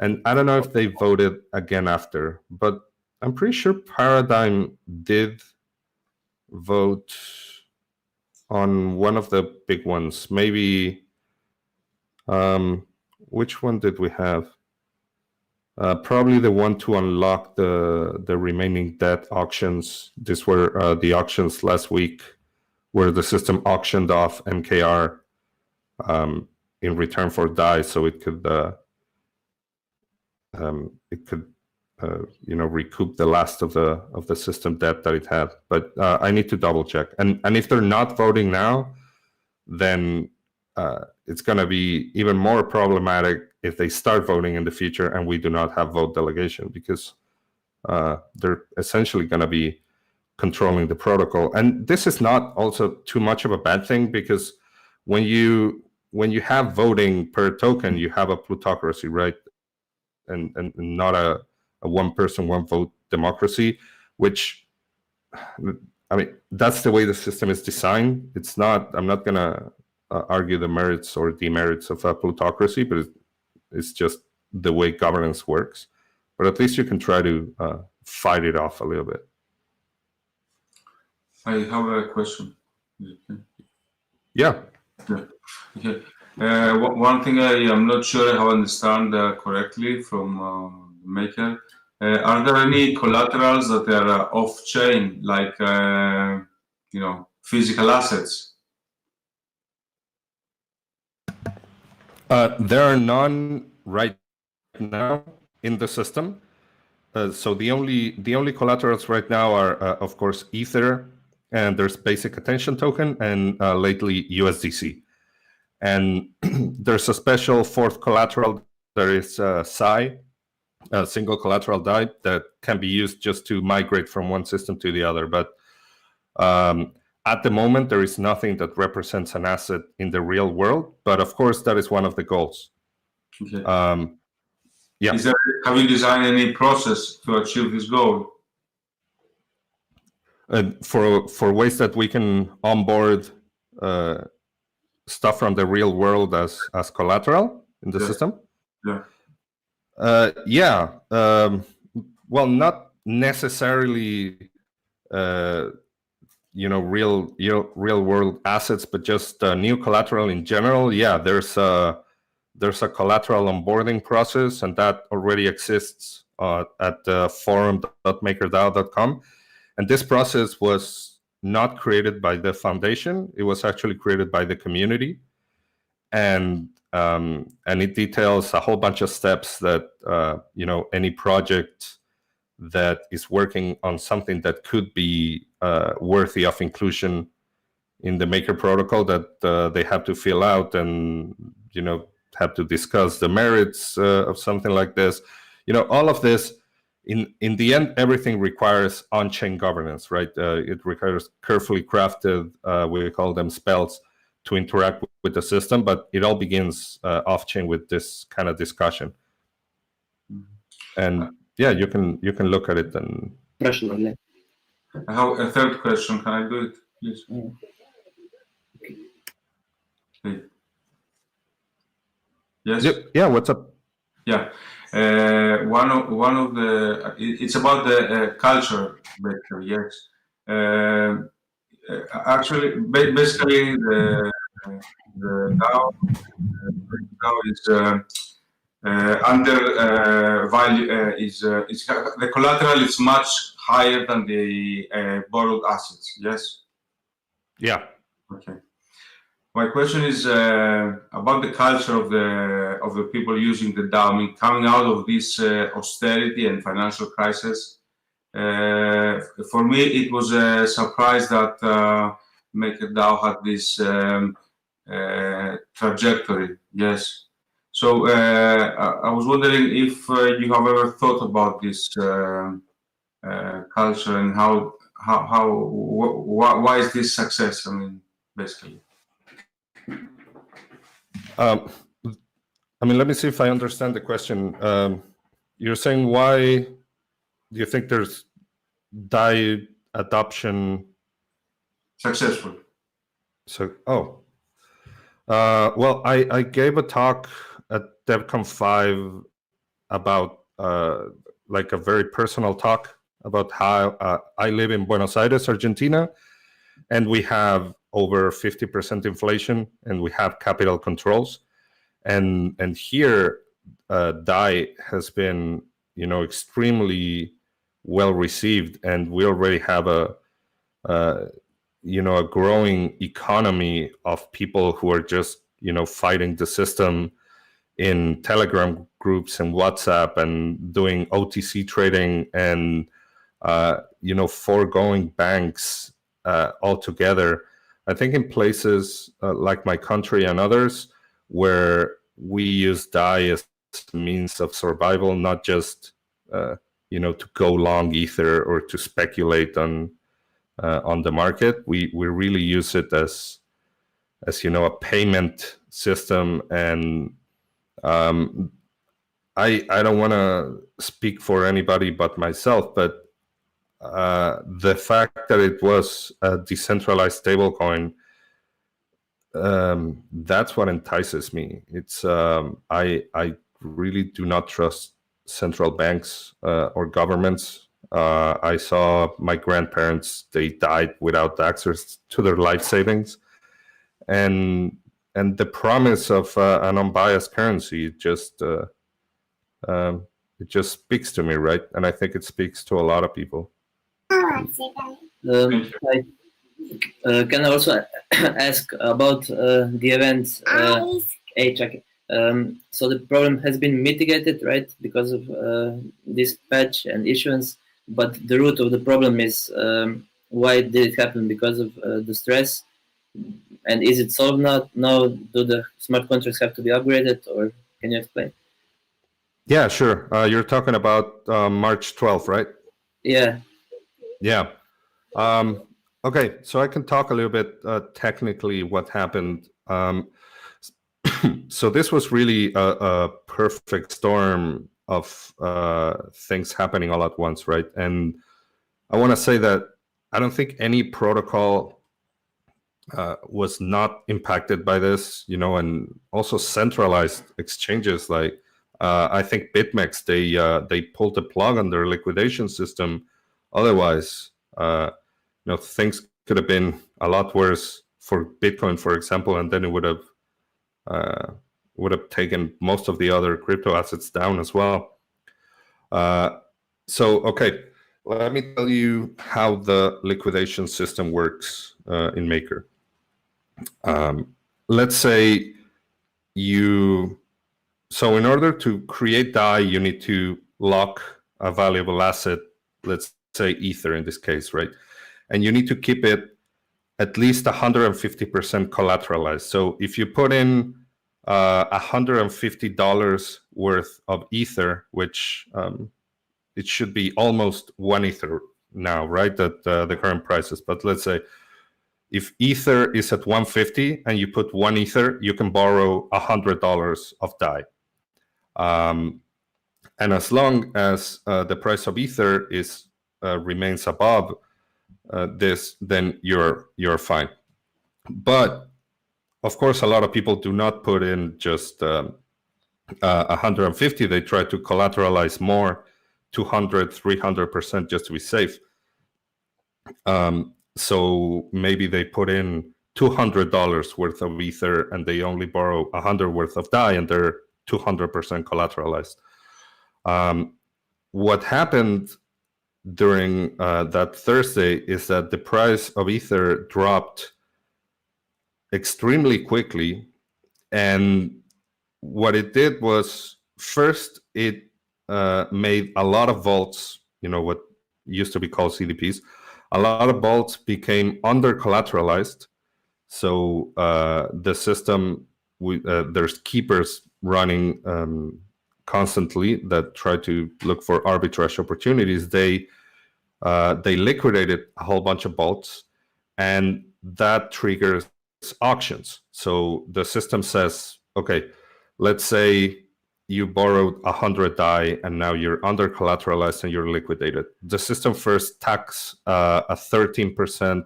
Speaker 15: and I don't know if they voted again after, but I'm pretty sure Paradigm did vote on one of the big ones. Maybe, which one did we have? Probably the one to unlock the remaining debt auctions. These were the auctions last week, where the system auctioned off MKR in return for DAI, so it could recoup the last of the system debt that it had. But I need to double check. And if they're not voting now, then it's going to be even more problematic if they start voting in the future and we do not have vote delegation, because they're essentially going to be controlling the protocol. And this is not also too much of a bad thing, because when you have voting per token, you have a plutocracy, right? And not a one person, one vote democracy, which, I mean, that's the way the system is designed. It's not, I'm not going to argue the merits or demerits of a plutocracy, but it's just the way governance works. But at least you can try to fight it off a little bit.
Speaker 16: I have a question.
Speaker 15: Yeah.
Speaker 16: Okay. One thing I am not sure how I understand correctly from Maker. Are there any collaterals that are off-chain, like physical assets?
Speaker 15: There are none right now in the system. So the only collaterals right now are, of course, Ether, and there's basic attention token, and lately USDC. And there's a special fourth collateral. There is Psi, a single collateral DAI that can be used just to migrate from one system to the other. But at the moment, there is nothing that represents an asset in the real world. But of course, that is one of the goals.
Speaker 16: Okay.
Speaker 15: Yeah.
Speaker 16: Have you designed any process to achieve this goal?
Speaker 15: For ways that we can onboard stuff from the real world as collateral in the system?
Speaker 16: Yeah.
Speaker 15: Well, not necessarily real world assets, but just new collateral in general. Yeah, there's a collateral onboarding process, and that already exists at forum.makerdao.com. And this process was not created by the foundation. It was actually created by the community. And it details a whole bunch of steps that, any project that is working on something that could be worthy of inclusion in the Maker protocol, that they have to fill out and, have to discuss the merits of something like this. All of this, in the end, everything requires on-chain governance, right? It requires carefully crafted, we call them spells, to interact with the system, but it all begins off-chain with this kind of discussion. And yeah, you can look at it and.
Speaker 16: I have a third question. Can I do it, please? Okay. Yes.
Speaker 15: Yeah. What's up?
Speaker 16: Yeah. One of the it's about the culture better. Yes. Actually, basically, the DAO is under value. The collateral is much higher than the borrowed assets. Yes.
Speaker 15: Yeah.
Speaker 16: Okay. My question is about the culture of the people using the DAO. I mean, coming out of this austerity and financial crisis. For me, it was a surprise that MakerDAO had this trajectory. Yes. So I was wondering if you have ever thought about this culture and why is this success? I mean, basically.
Speaker 15: Let me see if I understand the question. You're saying why do you think there's DAI adoption
Speaker 16: successful?
Speaker 15: Well, I gave a talk at DevCon 5 about like a very personal talk about how I live in Buenos Aires, Argentina, and we have over 50% inflation, and we have capital controls, and here DAI has been extremely well received, and we already have a growing economy of people who are just fighting the system in Telegram groups and WhatsApp and doing OTC trading and foregoing banks altogether. I think in places like my country and others where we use DAI as a means of survival, not just to go long Ether or to speculate on the market. We really use it as a payment system. And I don't want to speak for anybody but myself, but the fact that it was a decentralized stablecoin that's what entices me. It's I really do not trust central banks or governments. I saw my grandparents; they died without access to their life savings, and the promise of an unbiased currency it just speaks to me, right? And I think it speaks to a lot of people.
Speaker 8: Can I also ask about the event? So the problem has been mitigated, right, because of this patch and issuance, but the root of the problem is why did it happen? Because of the stress? And is it solved now? Now, do the smart contracts have to be upgraded, or can you explain?
Speaker 15: Yeah, sure. You're talking about March 12th, right?
Speaker 8: Yeah.
Speaker 15: Yeah. Okay, so I can talk a little bit technically what happened. So this was really a perfect storm of things happening all at once, right? And I want to say that I don't think any protocol was not impacted by this, and also centralized exchanges like I think BitMEX, they pulled the plug on their liquidation system. Otherwise, things could have been a lot worse for Bitcoin, for example, and then it would have taken most of the other crypto assets down as well. Okay, let me tell you how the liquidation system works in Maker. Let's say so in order to create DAI, you need to lock a valuable asset, let's say Ether in this case, right? And you need to keep it at least 150% collateralized. So if you put in $150 worth of Ether, which it should be almost 1 Ether now, right? At the current prices. But let's say if Ether is at 150 and you put 1 Ether, you can borrow $100 of DAI. And as long as the price of Ether remains above this, then you're fine. But of course, a lot of people do not put in just 150. They try to collateralize more, 200, 300% just to be safe. So maybe they put in $200 worth of Ether and they only borrow 100 worth of DAI and they're 200% collateralized. What happened during that Thursday is that the price of Ether dropped extremely quickly. And what it did was, first, it made a lot of vaults, what used to be called CDPs. A lot of vaults became under collateralized. So the system, there's keepers running constantly that try to look for arbitrage opportunities. They liquidated a whole bunch of vaults, and that triggers auctions. So the system says, okay, let's say you borrowed 100 DAI and now you're under collateralized and you're liquidated. The system first tax a 13%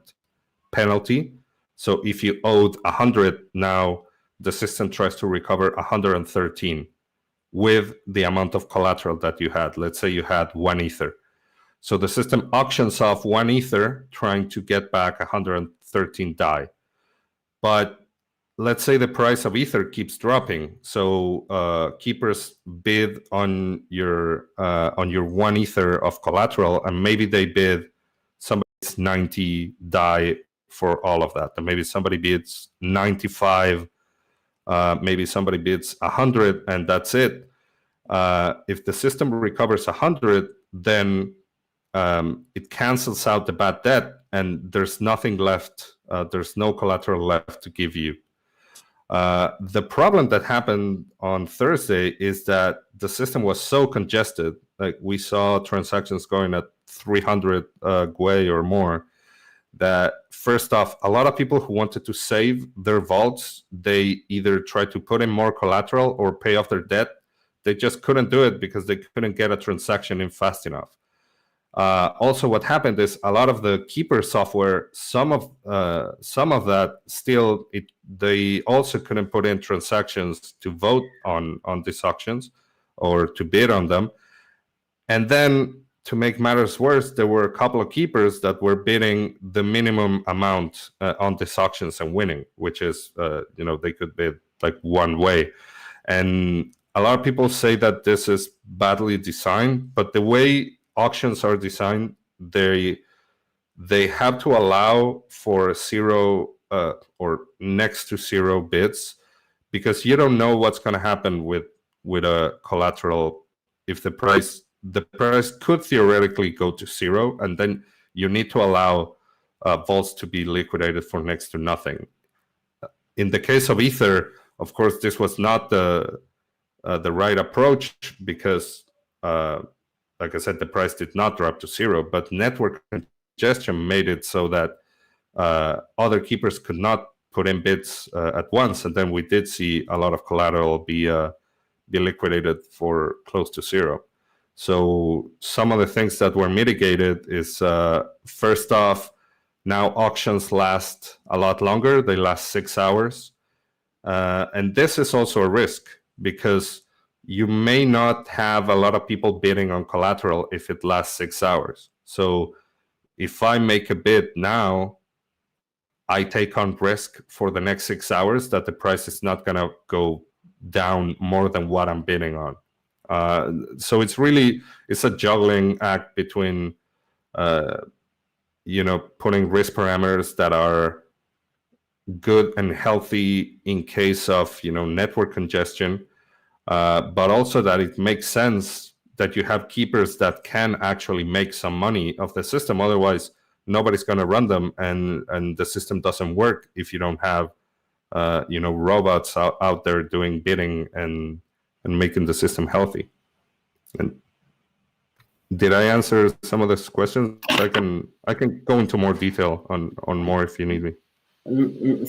Speaker 15: penalty. So if you owed 100, now the system tries to recover 113 with the amount of collateral that you had. Let's say you had 1 Ether. So the system auctions off 1 Ether, trying to get back 113 DAI. But let's say the price of Ether keeps dropping. So keepers bid on your 1 Ether of collateral, and maybe they bid somebody's 90 DAI for all of that. And maybe somebody bids 95, maybe somebody bids 100, and that's it. If the system recovers 100, then it cancels out the bad debt, and there's nothing left. There's no collateral left to give you. The problem that happened on Thursday is that the system was so congested. Like, we saw transactions going at 300 GUI or more, that first off, a lot of people who wanted to save their vaults, they either tried to put in more collateral or pay off their debt. They just couldn't do it because they couldn't get a transaction in fast enough. Also, what happened is a lot of the keeper software, some of that still, they also couldn't put in transactions to vote on these auctions or to bid on them. And then to make matters worse, there were a couple of keepers that were bidding the minimum amount on these auctions and winning, which is, they could bid like one way. And a lot of people say that this is badly designed, but the way auctions are designed, they have to allow for zero or next to zero bids, because you don't know what's going to happen with a collateral. If the price could theoretically go to zero, and then you need to allow vaults to be liquidated for next to nothing. In the case of Ether, of course, this was not the right approach, because like I said, the price did not drop to zero, but network congestion made it so that other keepers could not put in bids at once, and then we did see a lot of collateral be liquidated for close to zero. So some of the things that were mitigated is, first off, now auctions last a lot longer. They last 6 hours. And this is also a risk, because you may not have a lot of people bidding on collateral if it lasts 6 hours. So if I make a bid now, I take on risk for the next 6 hours that the price is not going to go down more than what I'm bidding on. So it's a juggling act between, putting risk parameters that are good and healthy in case of, network congestion, but also that it makes sense that you have keepers that can actually make some money off the system. Otherwise, nobody's going to run them, and the system doesn't work if you don't have, robots out there doing bidding and making the system healthy. And did I answer some of those questions? I can go into more detail on more if you need me.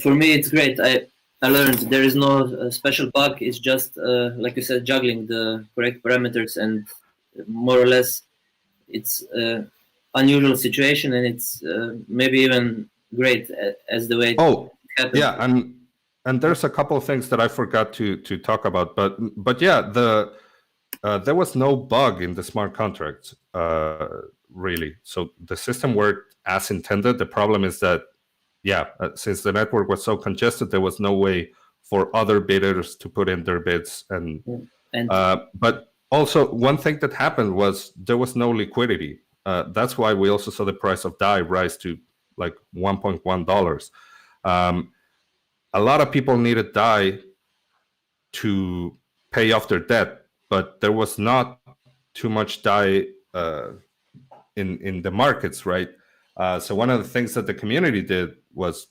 Speaker 8: For me, it's great. I learned there is no special bug. It's just, like you said, juggling the correct parameters, and more or less, it's an unusual situation, and it's maybe even great as the way it happens.
Speaker 15: Yeah, and there's a couple of things that I forgot to talk about, but yeah, there was no bug in the smart contracts, really. So the system worked as intended. The problem is that, since the network was so congested, there was no way for other bidders to put in their bids. But also, one thing that happened was there was no liquidity. That's why we also saw the price of DAI rise to like $1.1. A lot of people needed DAI to pay off their debt, but there was not too much DAI in the markets, right? So one of the things that the community did was,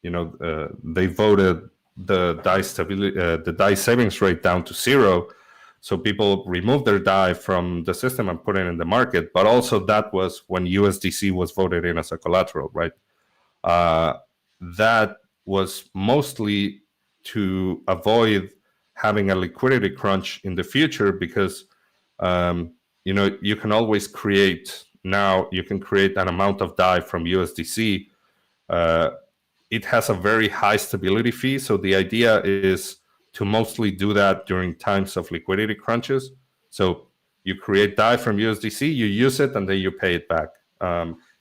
Speaker 15: they voted the DAI savings rate down to zero. So people removed their DAI from the system and put it in the market. But also that was when USDC was voted in as a collateral, right? That was mostly to avoid having a liquidity crunch in the future, because you can always create an amount of DAI from USDC. It has a very high stability fee, so the idea is to mostly do that during times of liquidity crunches. So you create DAI from USDC, you use it, and then you pay it back.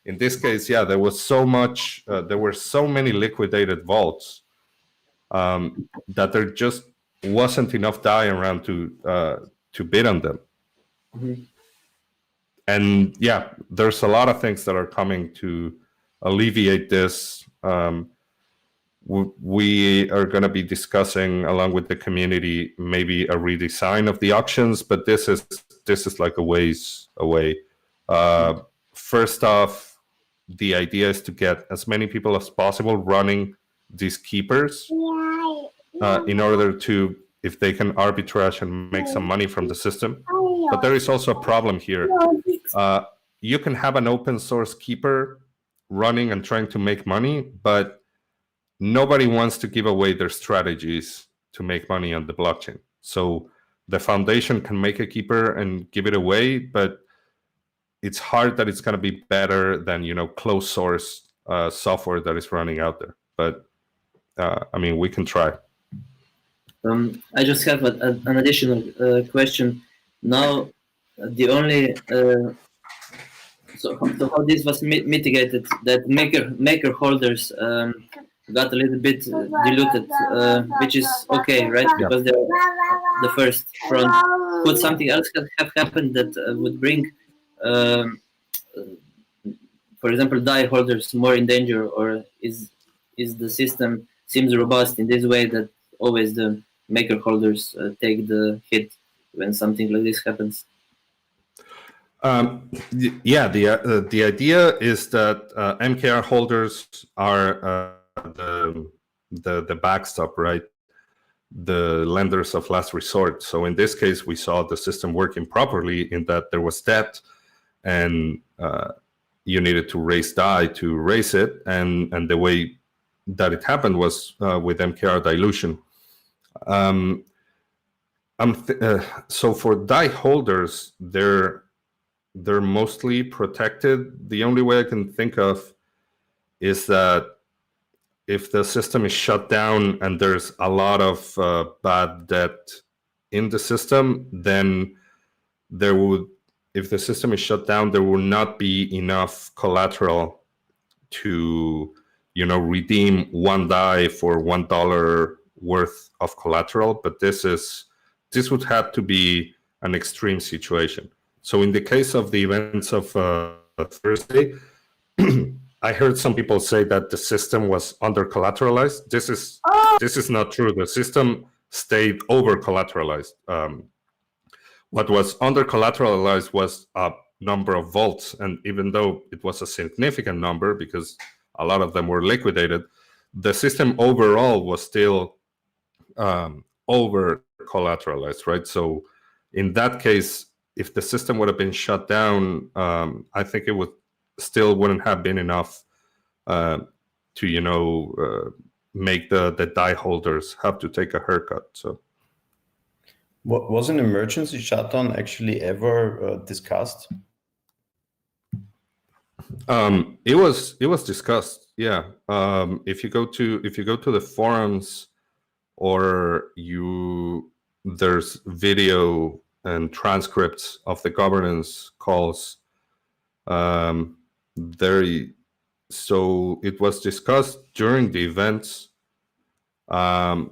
Speaker 15: In this case, there was there were so many liquidated vaults that there just wasn't enough DAI around to bid on them.
Speaker 8: Mm-hmm.
Speaker 15: And there's a lot of things that are coming to alleviate this. We are going to be discussing, along with the community, maybe a redesign of the auctions, but this is like a ways away. First off, the idea is to get as many people as possible running these keepers in order to, if they can arbitrage and make some money from the system. But there is also a problem here. You can have an open source keeper running and trying to make money, but nobody wants to give away their strategies to make money on the blockchain. So the foundation can make a keeper and give it away, but it's hard that it's going to be better than, you know, closed source software that is running out there. But I mean, we can try.
Speaker 8: I just have an additional question. Now, the only so how this was mitigated, that maker holders got a little bit diluted, which is okay, right? Because they're the first front. Could something else have happened that would bring, for example, DAI holders more in danger, or is the system seems robust in this way that always the maker holders take the hit when something like this happens?
Speaker 15: Yeah, the idea is that MKR holders are the backstop, right? The lenders of last resort. So in this case, we saw the system working properly in that there was debt, and you needed to raise DAI to raise it, and the way that it happened was with MKR dilution. So for DAI holders, they're mostly protected. The only way I can think of is that if the system is shut down and there's a lot of bad debt in the system, then there would, if the system is shut down, there will not be enough collateral to, you know, redeem one DAI for $1 worth of collateral. But this would have to be an extreme situation. So in the case of the events of Thursday, I heard some people say that the system was under collateralized. This is not true. The system stayed over collateralized. What was under collateralized was a number of vaults, and even though it was a significant number because a lot of them were liquidated, the system overall was still over collateralized, right? So in that case, if the system would have been shut down, I think it wouldn't have been enough to, you know, make the DAI holders have to take a haircut. So,
Speaker 4: was an emergency shutdown actually ever discussed?
Speaker 15: It was discussed. Yeah. If you go to the forums, or there's video and transcripts of the governance calls. So it was discussed during the events, and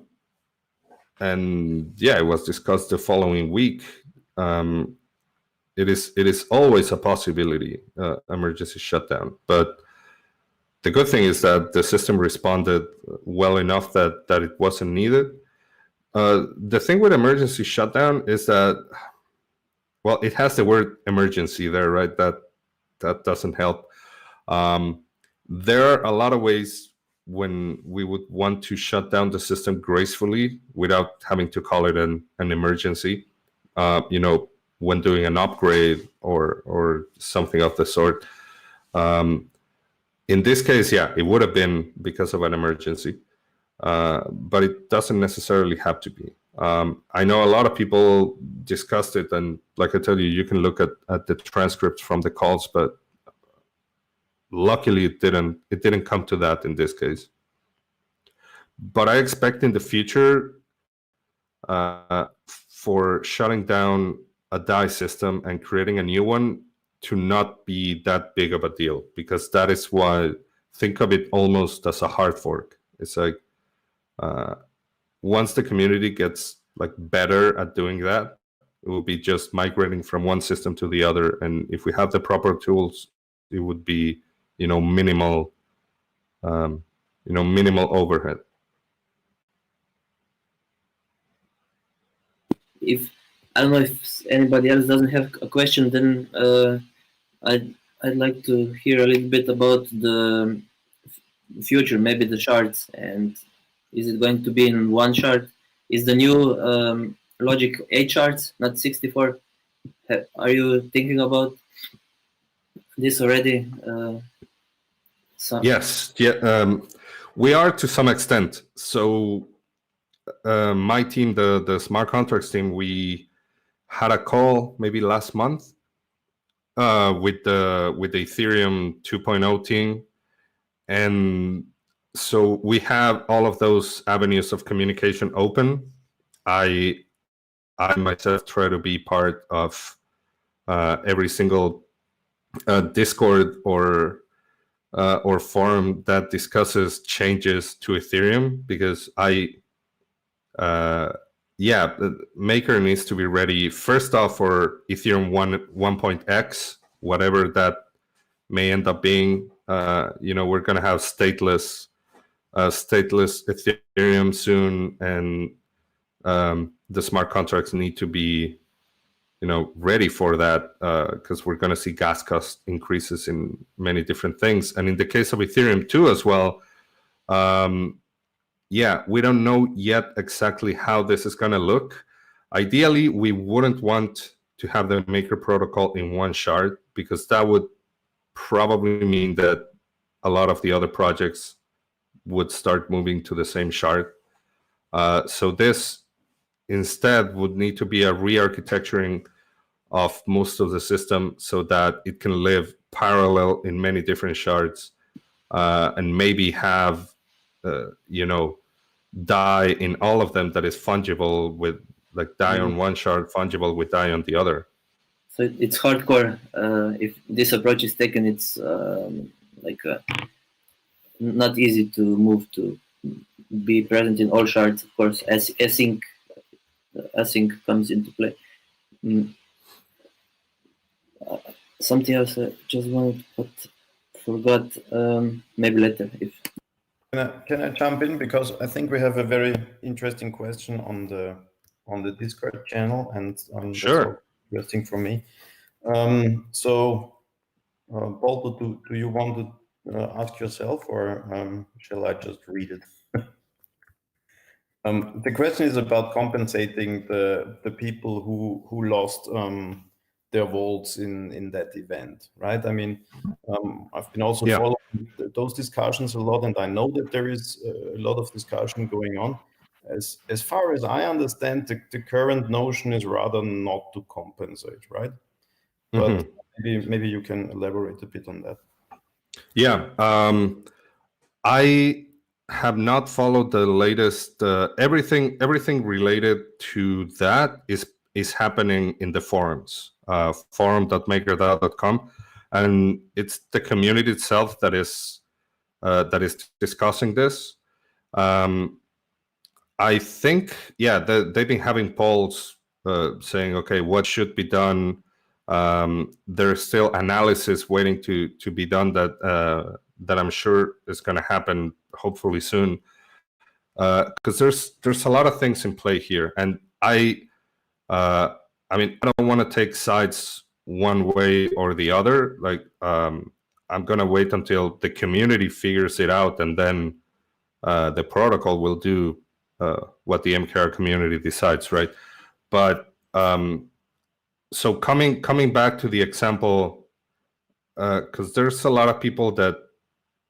Speaker 15: yeah, it was discussed the following week. It is always a possibility, emergency shutdown, but the good thing is that the system responded well enough that it wasn't needed. The thing with emergency shutdown is that, well, it has the word emergency there, right? That doesn't help. There are a lot of ways when we would want to shut down the system gracefully without having to call it an emergency. You know, when doing an upgrade or something of the sort. In this case, yeah, it would have been because of an emergency. But it doesn't necessarily have to be. I know a lot of people discussed it, and like I tell you, you can look at the transcripts from the calls, but luckily it didn't come to that in this case. But I expect in the future for shutting down a DAI system and creating a new one to not be that big of a deal, because that is why, think of it almost as a hard fork. It's like, once the community gets like better at doing that, it will be just migrating from one system to the other. And if we have the proper tools, it would be, you know, minimal overhead.
Speaker 8: If I don't know if anybody else doesn't have a question, then I'd like to hear a little bit about the future, maybe the shards, and is it going to be in one shard? Is the new logic 8 shards, not 64? Are you thinking about this already?
Speaker 15: Yes, yeah, we are to some extent. So my team, the smart contracts team, we had a call maybe last month, with the Ethereum 2.0 team, and so we have all of those avenues of communication open. I myself try to be part of every single Discord or forum that discusses changes to Ethereum, because the Maker needs to be ready first off for Ethereum 1.x, whatever that may end up being. We're going to have stateless Ethereum soon, and the smart contracts need to be ready for that, because we're going to see gas cost increases in many different things. And in the case of Ethereum 2 as well, we don't know yet exactly how this is going to look. Ideally, we wouldn't want to have the Maker protocol in one shard, because that would probably mean that a lot of the other projects would start moving to the same shard. So this instead would need to be a re-architecturing of most of the system so that it can live parallel in many different shards, and maybe have DAI in all of them that is fungible with, like, DAI on one shard fungible with DAI on the other.
Speaker 8: So it's hardcore. If this approach is taken, it's not easy to move to be present in all shards. Of course, as async comes into play. Something else I just wanted, but forgot. Maybe later. If
Speaker 4: can I jump in, because I think we have a very interesting question on the Discord channel, and
Speaker 15: sure,
Speaker 4: interesting for me. Paul, do you want to ask yourself, or shall I just read it? The question is about compensating the people who lost their vaults in that event, right? I mean, I've been also following those discussions a lot, and I know that there is a lot of discussion going on. As far as I understand, the current notion is rather not to compensate, right? But maybe you can elaborate a bit on that.
Speaker 15: Yeah, I have not followed the latest. Everything related to that is happening in the forums, forum.makerdao.com, and it's the community itself that is discussing this. I think, they've been having polls saying, okay, what should be done. There's still analysis waiting to be done that I'm sure is going to happen hopefully soon, because there's a lot of things in play here, and I don't want to take sides one way or the other. Like, I'm going to wait until the community figures it out, and then the protocol will do what the MKR community decides, right? But so coming back to the example, because there's a lot of people that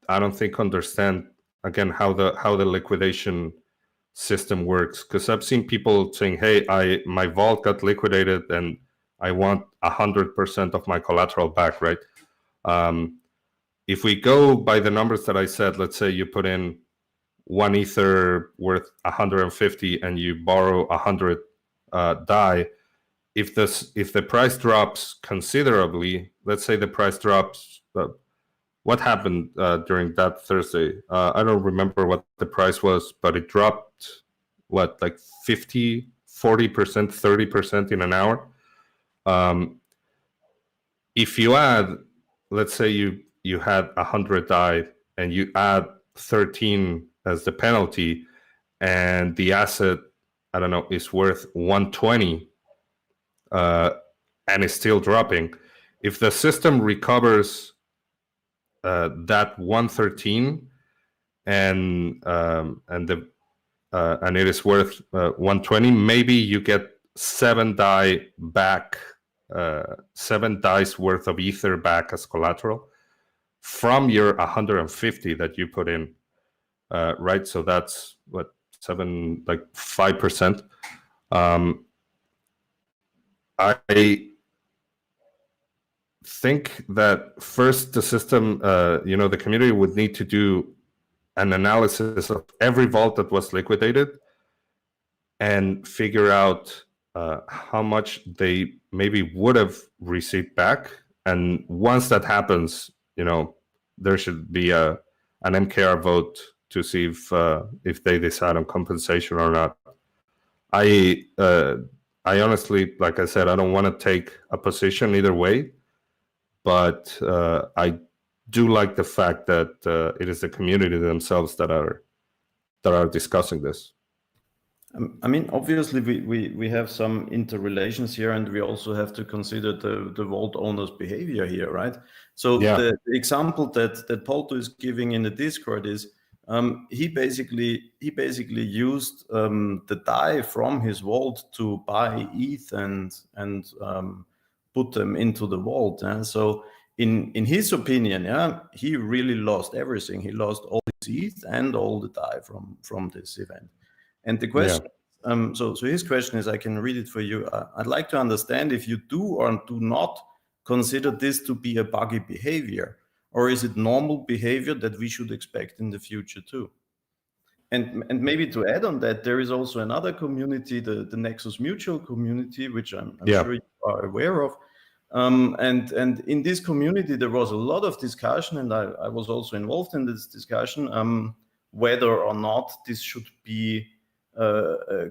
Speaker 15: I don't think understand, again, how the liquidation system works. Because I've seen people saying, hey, my vault got liquidated and I want 100% of my collateral back, right? If we go by the numbers that I said, let's say you put in 1 Ether worth 150 and you borrow 100 DAI, if the price drops considerably, let's say the price drops, what happened during that Thursday? I don't remember what the price was, but it dropped, like 50, 40%, 30% in an hour. If you add, let's say you had 100 DAI and you add 13 as the penalty, and the asset, I don't know, is worth 120, and is still dropping. If the system recovers that 113 and it is worth 120, maybe you get 7 DAI back, 7 DAI's worth of Ether back as collateral from your 150 that you put in, right? So that's what, 5%. think that first the system, the community would need to do an analysis of every vault that was liquidated and figure out how much they maybe would have received back. And once that happens, there should be an MKR vote to see if they decide on compensation or not. I honestly, like I said, I don't want to take a position either way, but I do like the fact that it is the community themselves that are discussing this.
Speaker 4: I mean, obviously, we have some interrelations here, and we also have to consider the vault owner's behavior here, right? So the example that Polto is giving in the Discord is he basically used the DAI from his vault to buy ETH and put them into the vault. And so in his opinion, he really lost everything. He lost all his ETH and all the DAI from this event. And the question, so his question is, I can read it for you. I'd like to understand if you do or do not consider this to be a buggy behavior, or is it normal behavior that we should expect in the future too? And maybe to add on that, there is also another community, the Nexus Mutual community, which I'm sure you are aware of. And in this community, there was a lot of discussion, and I was also involved in this discussion, whether or not this should be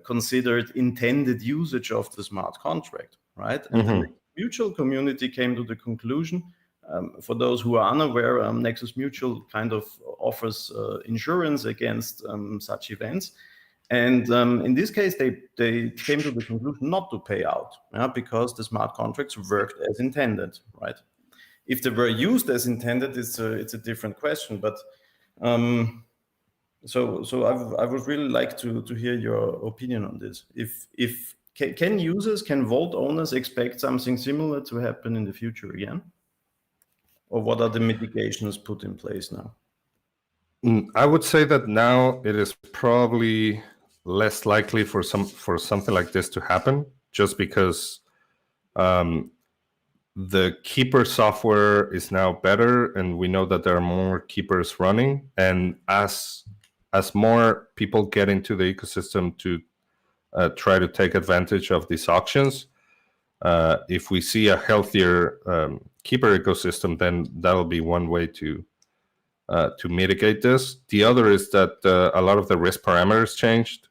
Speaker 4: considered intended usage of the smart contract, right? And the Mutual community came to the conclusion, for those who are unaware, Nexus Mutual kind of offers insurance against such events. And in this case, they came to the conclusion not to pay out, because the smart contracts worked as intended, right? If they were used as intended, it's a different question. But so I would really like to hear your opinion on this. Can vault owners expect something similar to happen in the future again? Or what are the mitigations put in place now?
Speaker 15: I would say that now it is probably less likely for something like this to happen, just because the keeper software is now better, and we know that there are more keepers running. And as more people get into the ecosystem to try to take advantage of these auctions, if we see a healthier keeper ecosystem, then that'll be one way to mitigate this. The other is that a lot of the risk parameters changed.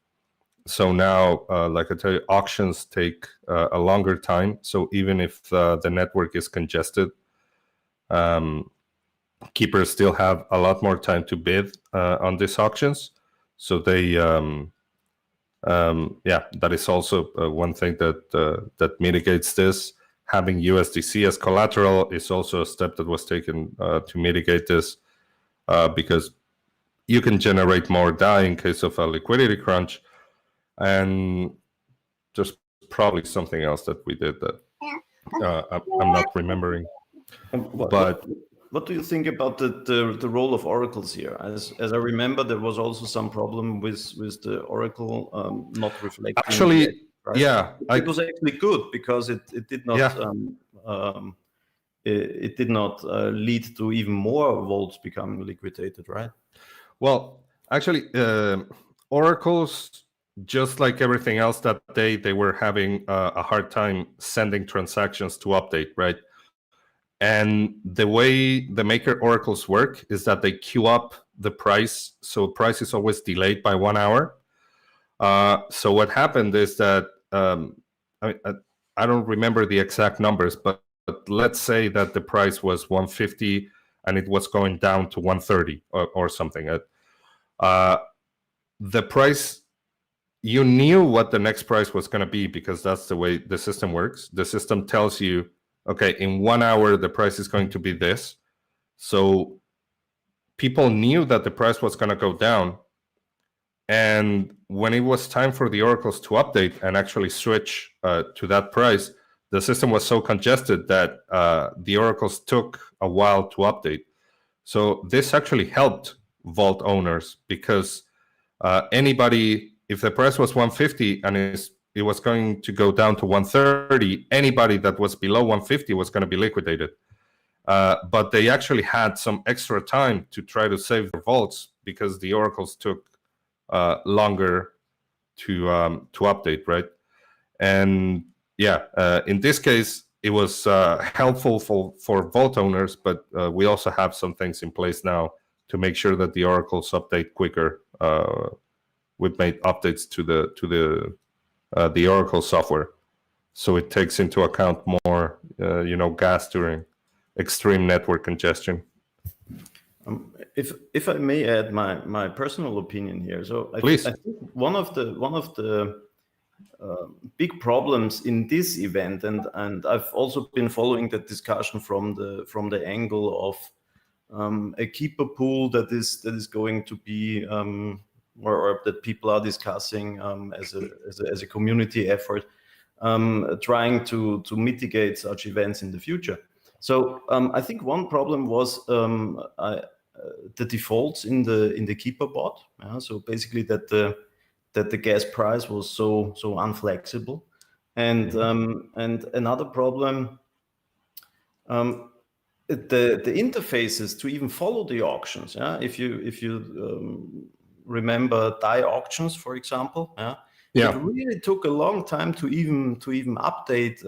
Speaker 15: So now, like I tell you, auctions take a longer time. So even if the network is congested, keepers still have a lot more time to bid on these auctions. So they, that is also one thing that mitigates this. Having USDC as collateral is also a step that was taken to mitigate this, because you can generate more DAI in case of a liquidity crunch. And there's probably something else that we did that I'm not remembering. But
Speaker 4: what do you think about the role of oracles here? As I remember, there was also some problem with the oracle not reflecting.
Speaker 15: Actually,
Speaker 4: right?
Speaker 15: Yeah,
Speaker 4: it was actually good because it did not it did not lead to even more vaults becoming liquidated, right?
Speaker 15: Well, actually, oracles, just like everything else that day, they were having a hard time sending transactions to update, right? And the way the maker oracles work is that they queue up the price. So price is always delayed by 1 hour. So what happened is that, I don't remember the exact numbers, but let's say that the price was 150 and it was going down to 130 or something. The price, you knew what the next price was going to be because that's the way the system works. The system tells you, okay, in 1 hour, the price is going to be this. So people knew that the price was going to go down. And when it was time for the oracles to update and actually switch to that price, the system was so congested that the oracles took a while to update. So this actually helped vault owners because anybody, if the price was 150 and it was going to go down to 130, anybody that was below 150 was going to be liquidated. but they actually had some extra time to try to save their vaults because the oracles took longer to update, right? And yeah, in this case, it was helpful for vault owners, but we also have some things in place now to make sure that the oracles update quicker. We've made updates to the Oracle software, so it takes into account more, gas during extreme network congestion.
Speaker 4: If I may add my personal opinion here, so I think one of the big problems in this event, and I've also been following that discussion from the angle of a keeper pool that is going to be or that people are discussing as a community effort, trying to mitigate such events in the future. So I think one problem was the defaults in the keeper bot. So basically that the gas price was so unflexible, and another problem, the interfaces to even follow the auctions. If you remember DAI auctions, for example, it really took a long time to even update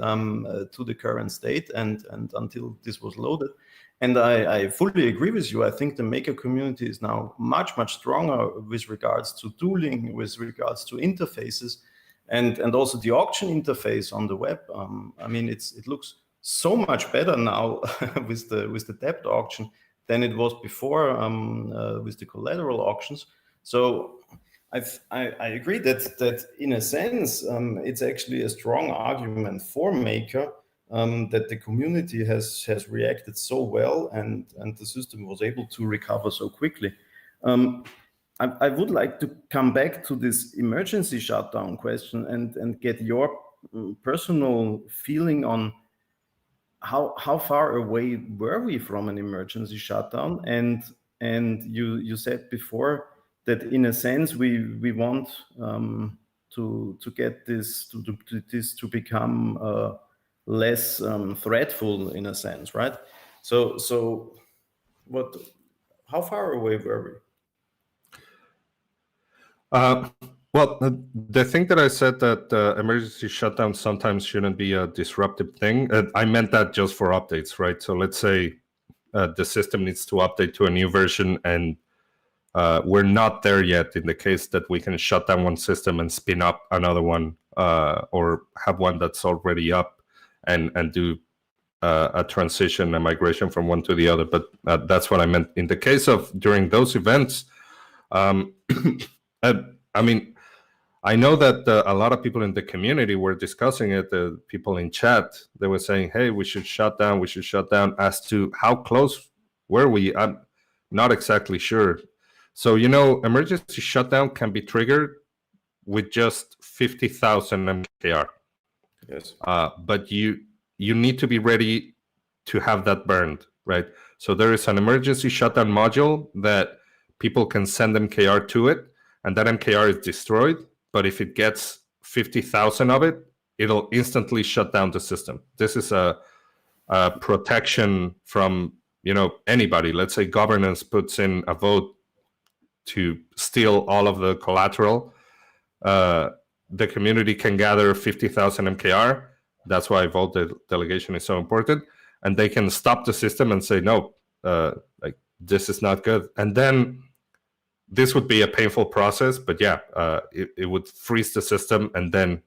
Speaker 4: to the current state and until this was loaded. And I fully agree with you. I think the maker community is now much stronger with regards to tooling, with regards to interfaces, and also the auction interface on the web. I mean, it looks so much better now with the depth auction than it was before with the collateral auctions. So I agree that in a sense it's actually a strong argument for maker. That the community has reacted so well and the system was able to recover so quickly. I would like to come back to this emergency shutdown question and get your personal feeling on how far away were we from an emergency shutdown? And you said before that in a sense we want to get this to become less threatful in a sense, right? So how far away were we?
Speaker 15: Well, the thing that I said that emergency shutdown sometimes shouldn't be a disruptive thing, I meant that just for updates, right? So let's say the system needs to update to a new version and we're not there yet in the case that we can shut down one system and spin up another one or have one that's already up and do a transition, a migration from one to the other. But that's what I meant. In the case of during those events, I mean, I know that a lot of people in the community were discussing it. The people in chat, they were saying, hey, we should shut down. We should shut down. As to how close were we, I'm not exactly sure. So, emergency shutdown can be triggered with just 50,000 MKR.
Speaker 4: Yes.
Speaker 15: But you need to be ready to have that burned, right? So there is an emergency shutdown module that people can send MKR to it, and that MKR is destroyed. But if it gets 50,000 of it, it'll instantly shut down the system. This is a protection from anybody. Let's say governance puts in a vote to steal all of the collateral. The community can gather 50,000 MKR. That's why vote delegation is so important. And they can stop the system and say, no, this is not good. And then this would be a painful process, but yeah, it would freeze the system, and then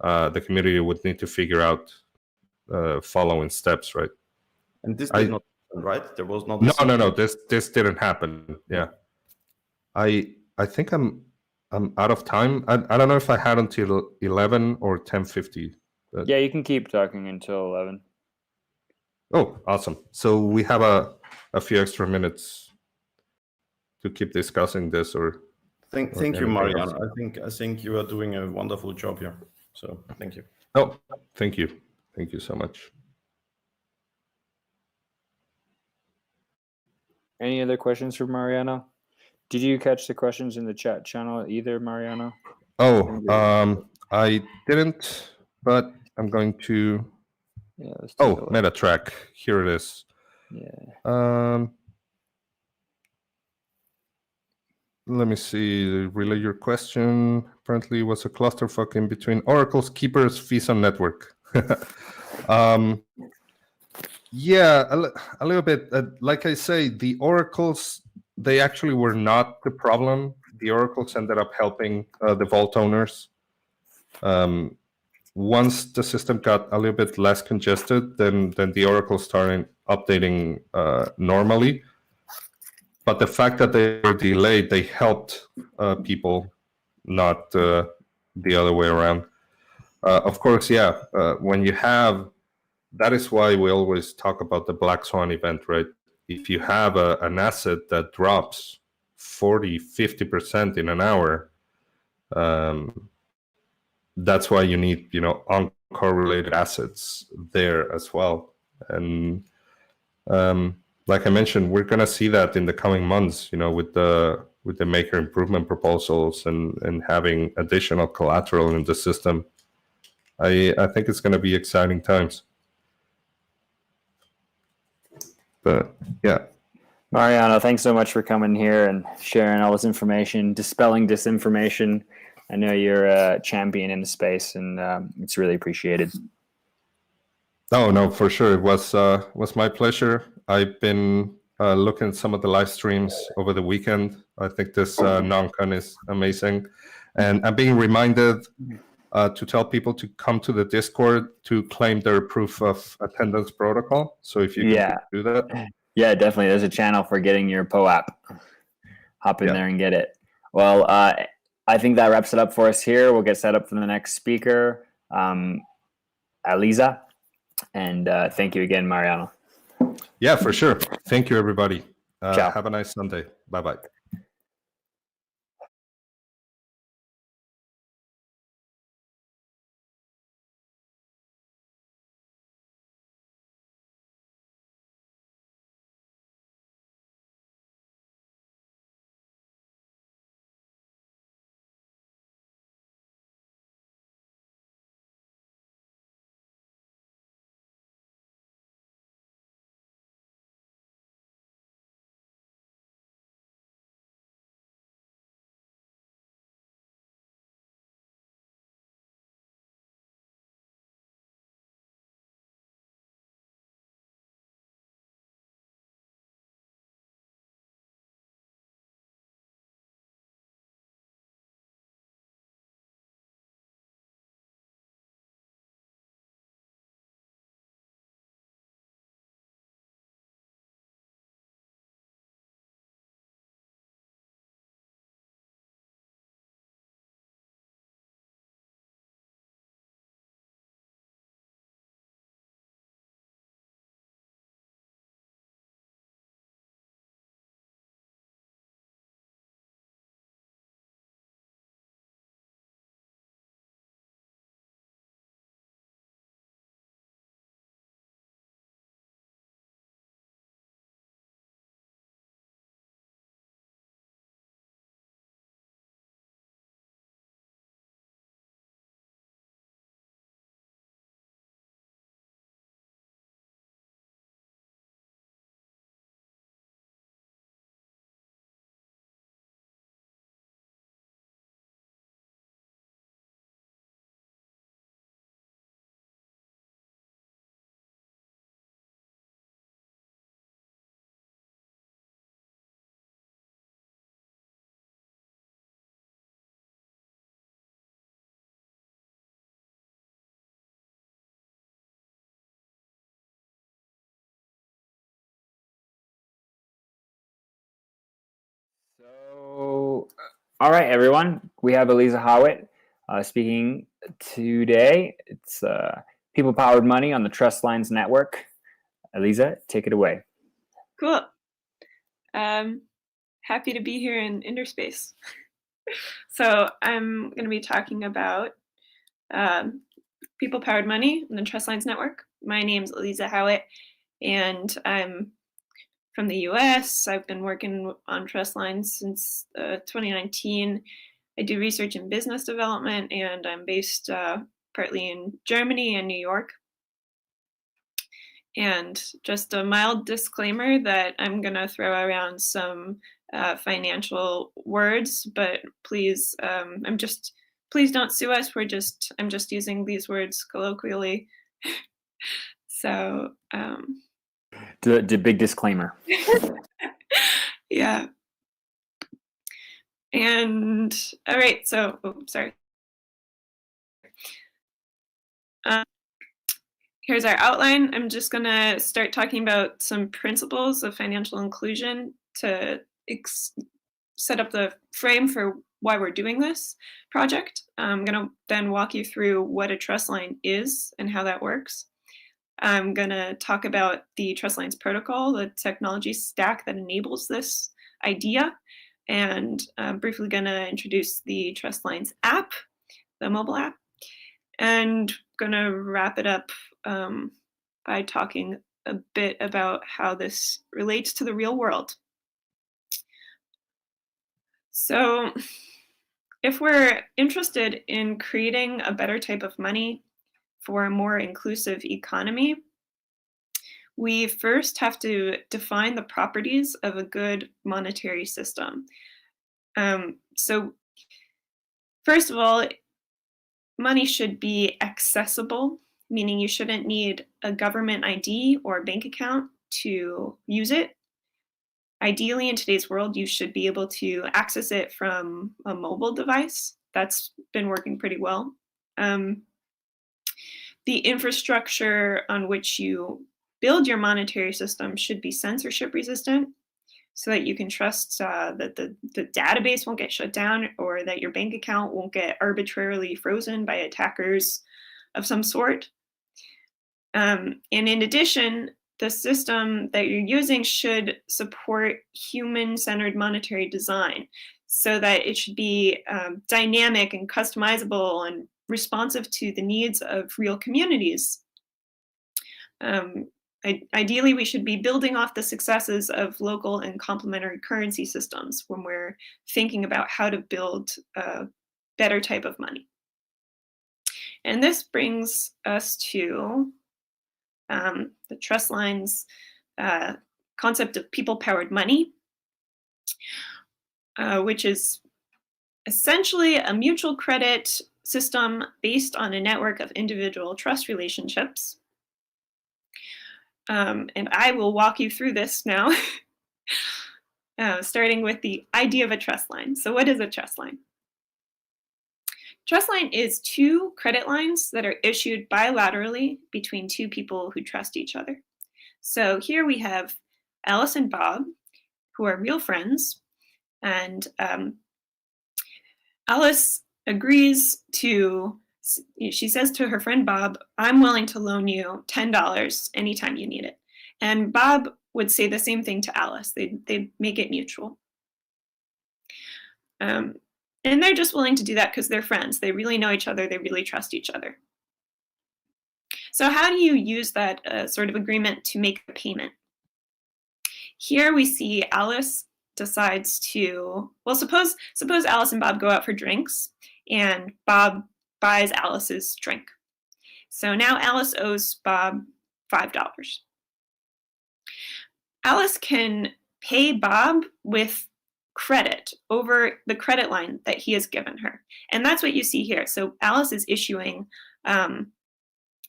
Speaker 15: the community would need to figure out following steps, right?
Speaker 4: And this did not happen, right? There was not.
Speaker 15: No. This didn't happen. Yeah, I think I'm out of time. I don't know if I had until 11 or 10:50.
Speaker 13: Yeah, you can keep talking until 11.
Speaker 15: Oh, awesome. So we have a few extra minutes to keep discussing this, or
Speaker 4: thank you, Mariano. I think you are doing a wonderful job here. So thank you.
Speaker 15: Oh, thank you so much.
Speaker 13: Any other questions for Mariano? Did you catch the questions in the chat channel either, Mariano?
Speaker 15: Oh, I didn't, but I'm going to.
Speaker 13: Yeah,
Speaker 15: Metatrack. Here it is. Yeah. Let me see. Relay your question. Apparently, was a clusterfuck in between oracles, keepers, fees on network. Yeah, a little bit. Like I say, the oracles, they actually were not the problem. The oracles ended up helping the vault owners. Once the system got a little bit less congested, then the oracles started updating normally. But the fact that they were delayed, they helped people, not the other way around. Of course, yeah, when you have, that is why we always talk about the black swan event, right? If you have an asset that drops 40, 50% in an hour, that's why you need, uncorrelated assets there as well. And like I mentioned, we're going to see that in the coming months, with the maker improvement proposals and having additional collateral in the system. I think it's going to be exciting times. But yeah.
Speaker 13: Mariano, thanks so much for coming here and sharing all this information, dispelling disinformation. I know you're a champion in the space, and it's really appreciated.
Speaker 15: Oh, no, for sure. It was my pleasure. I've been looking at some of the live streams over the weekend. I think this non-con is amazing. And I'm being reminded to tell people to come to the Discord to claim their proof of attendance protocol. So if you can do that.
Speaker 13: Yeah, definitely. There's a channel for getting your POAP. Hop in there and get it. Well, I think that wraps it up for us here. We'll get set up for the next speaker, Aliza. And thank you again, Mariano.
Speaker 15: Yeah, for sure. Thank you, everybody.
Speaker 13: Ciao.
Speaker 15: Have a nice Sunday. Bye-bye.
Speaker 13: So, all right, everyone. We have Aliza Howitt speaking today. It's people-powered money on the Trust Lines Network. Aliza, take it away.
Speaker 17: Cool. Happy to be here in Interspace. So I'm going to be talking about people-powered money on the Trust Lines Network. My name's Aliza Howitt, and I'm from the US. I've been working on Trust Lines since 2019. I do research in business development, and I'm based partly in Germany and New York. And just a mild disclaimer that I'm going to throw around some financial words, but please, please don't sue us. I'm just using these words colloquially. So,
Speaker 13: the big disclaimer.
Speaker 17: Yeah. And all right, so, sorry. Here's our outline. I'm just going to start talking about some principles of financial inclusion to set up the frame for why we're doing this project. I'm going to then walk you through what a trust line is and how that works. I'm going to talk about the trust lines protocol, the technology stack that enables this idea, and I'm briefly going to introduce the trust lines app, the mobile app, and going to wrap it up by talking a bit about how this relates to the real world. So if we're interested in creating a better type of money for a more inclusive economy, we first have to define the properties of a good monetary system. So first of all, money should be accessible, meaning you shouldn't need a government ID or bank account to use it. Ideally, in today's world, you should be able to access it from a mobile device. That's been working pretty well. The infrastructure on which you build your monetary system should be censorship resistant, so that you can trust that the database won't get shut down, or that your bank account won't get arbitrarily frozen by attackers of some sort. And in addition, the system that you're using should support human-centered monetary design, so that it should be dynamic and customizable and responsive to the needs of real communities. Ideally, we should be building off the successes of local and complementary currency systems when we're thinking about how to build a better type of money. And this brings us to the trust lines concept of people-powered money, which is essentially a mutual credit system based on a network of individual trust relationships. And I will walk you through this now, starting with the idea of a trust line. So what is a trust line? Trust line is two credit lines that are issued bilaterally between two people who trust each other. So here we have Alice and Bob, who are real friends, and Alice agrees to, she says to her friend Bob, I'm willing to loan you $10 anytime you need it. And Bob would say the same thing to Alice. They'd make it mutual. And they're just willing to do that because they're friends. They really know each other. They really trust each other. So how do you use that sort of agreement to make a payment? Here we see Alice decides to, well, suppose Alice and Bob go out for drinks and Bob buys Alice's drink. So now Alice owes Bob $5. Alice can pay Bob with credit over the credit line that he has given her. And that's what you see here. So Alice is issuing a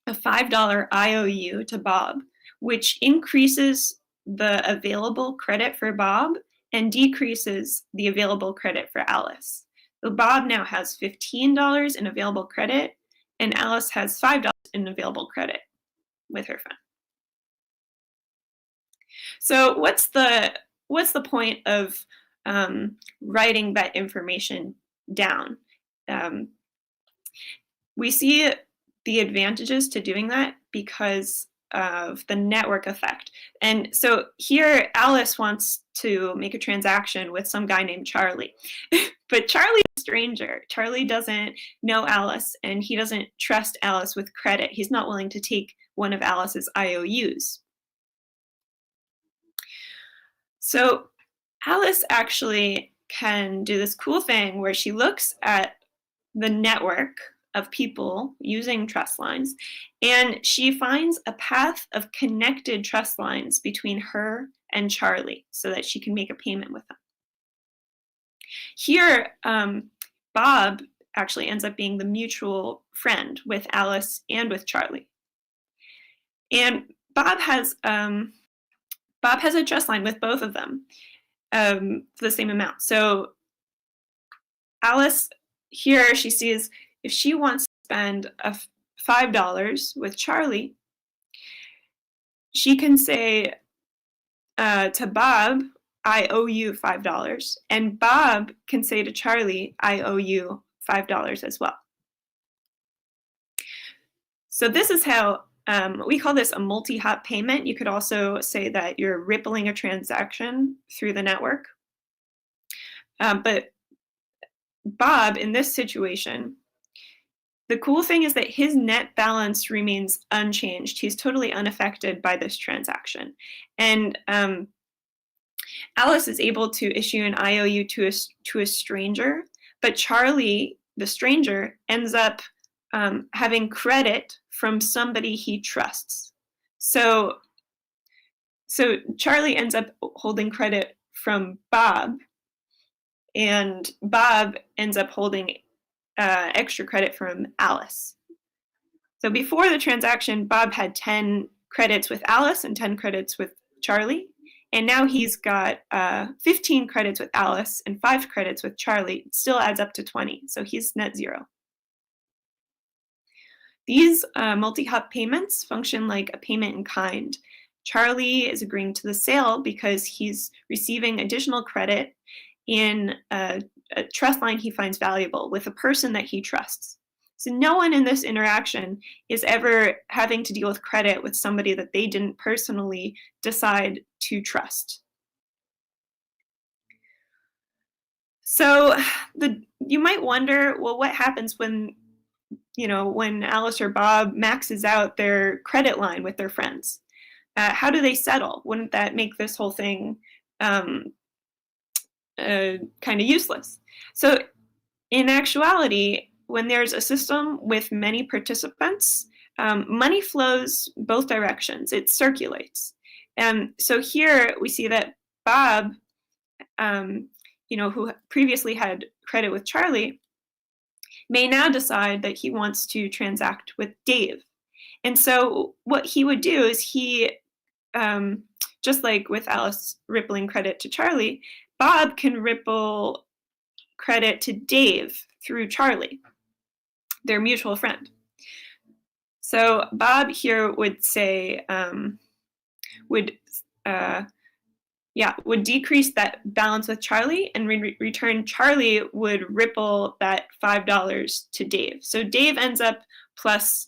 Speaker 17: $5 IOU to Bob, which increases the available credit for Bob and decreases the available credit for Alice. So Bob now has $15 in available credit, and Alice has $5 in available credit with her friend. So what's the point of writing that information down? We see the advantages to doing that because of the network effect. And so here Alice wants to make a transaction with some guy named Charlie, but Charlie's a stranger. Charlie doesn't know Alice and he doesn't trust Alice with credit. He's not willing to take one of Alice's IOUs. So Alice actually can do this cool thing where she looks at the network of people using trust lines, and she finds a path of connected trust lines between her and Charlie so that she can make a payment with them. Here, Bob actually ends up being the mutual friend with Alice and with Charlie. And Bob has a trust line with both of them for the same amount. So Alice, here she sees if she wants to spend $5 with Charlie, she can say to Bob, I owe you $5. And Bob can say to Charlie, I owe you $5 as well. So this is how we call this a multi-hop payment. You could also say that you're rippling a transaction through the network. But Bob, in this situation, the cool thing is that his net balance remains unchanged. He's totally unaffected by this transaction. And Alice is able to issue an IOU to a stranger, but Charlie, the stranger, ends up having credit from somebody he trusts. So Charlie ends up holding credit from Bob, and Bob ends up holding extra credit from Alice. So before the transaction, Bob had 10 credits with Alice and 10 credits with Charlie. And now he's got 15 credits with Alice and 5 credits with Charlie. It still adds up to 20. So he's net zero. These multi-hop payments function like a payment in kind. Charlie is agreeing to the sale because he's receiving additional credit in a trust line he finds valuable with a person that he trusts. So no one in this interaction is ever having to deal with credit with somebody that they didn't personally decide to trust. So you might wonder, well, what happens when Alice or Bob maxes out their credit line with their friends? How do they settle? Wouldn't that make this whole thing kind of useless? So in actuality, when there's a system with many participants, money flows both directions. It circulates. So here we see that Bob, who previously had credit with Charlie, may now decide that he wants to transact with Dave. And so what he would do is he, just like with Alice rippling credit to Charlie, Bob can ripple credit to Dave through Charlie, their mutual friend. So Bob here would say, would decrease that balance with Charlie, and return Charlie would ripple that $5 to Dave. So Dave ends up plus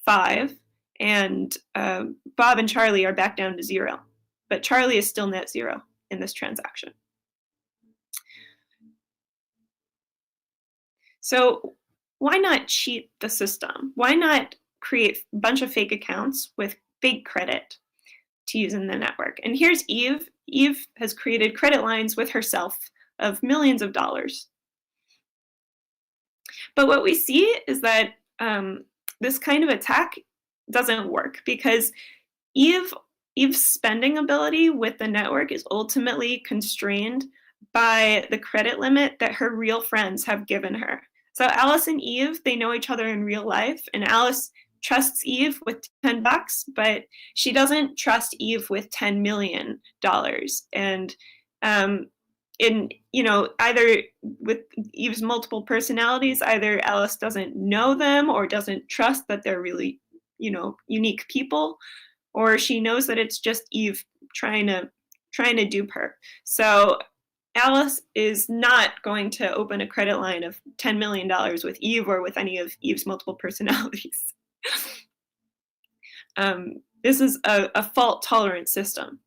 Speaker 17: 5, and Bob and Charlie are back down to 0. But Charlie is still net 0 in this transaction. So why not cheat the system? Why not create a bunch of fake accounts with fake credit to use in the network? And here's Eve. Eve has created credit lines with herself of millions of dollars. But what we see is that this kind of attack doesn't work, because Eve's spending ability with the network is ultimately constrained by the credit limit that her real friends have given her. So Alice and Eve, they know each other in real life, and Alice trusts Eve with $10, but she doesn't trust Eve with $10 million. And either with Eve's multiple personalities, either Alice doesn't know them or doesn't trust that they're really, unique people, or she knows that it's just Eve trying to dupe her. So Alice is not going to open a credit line of $10 million with Eve or with any of Eve's multiple personalities. This is a fault-tolerant system.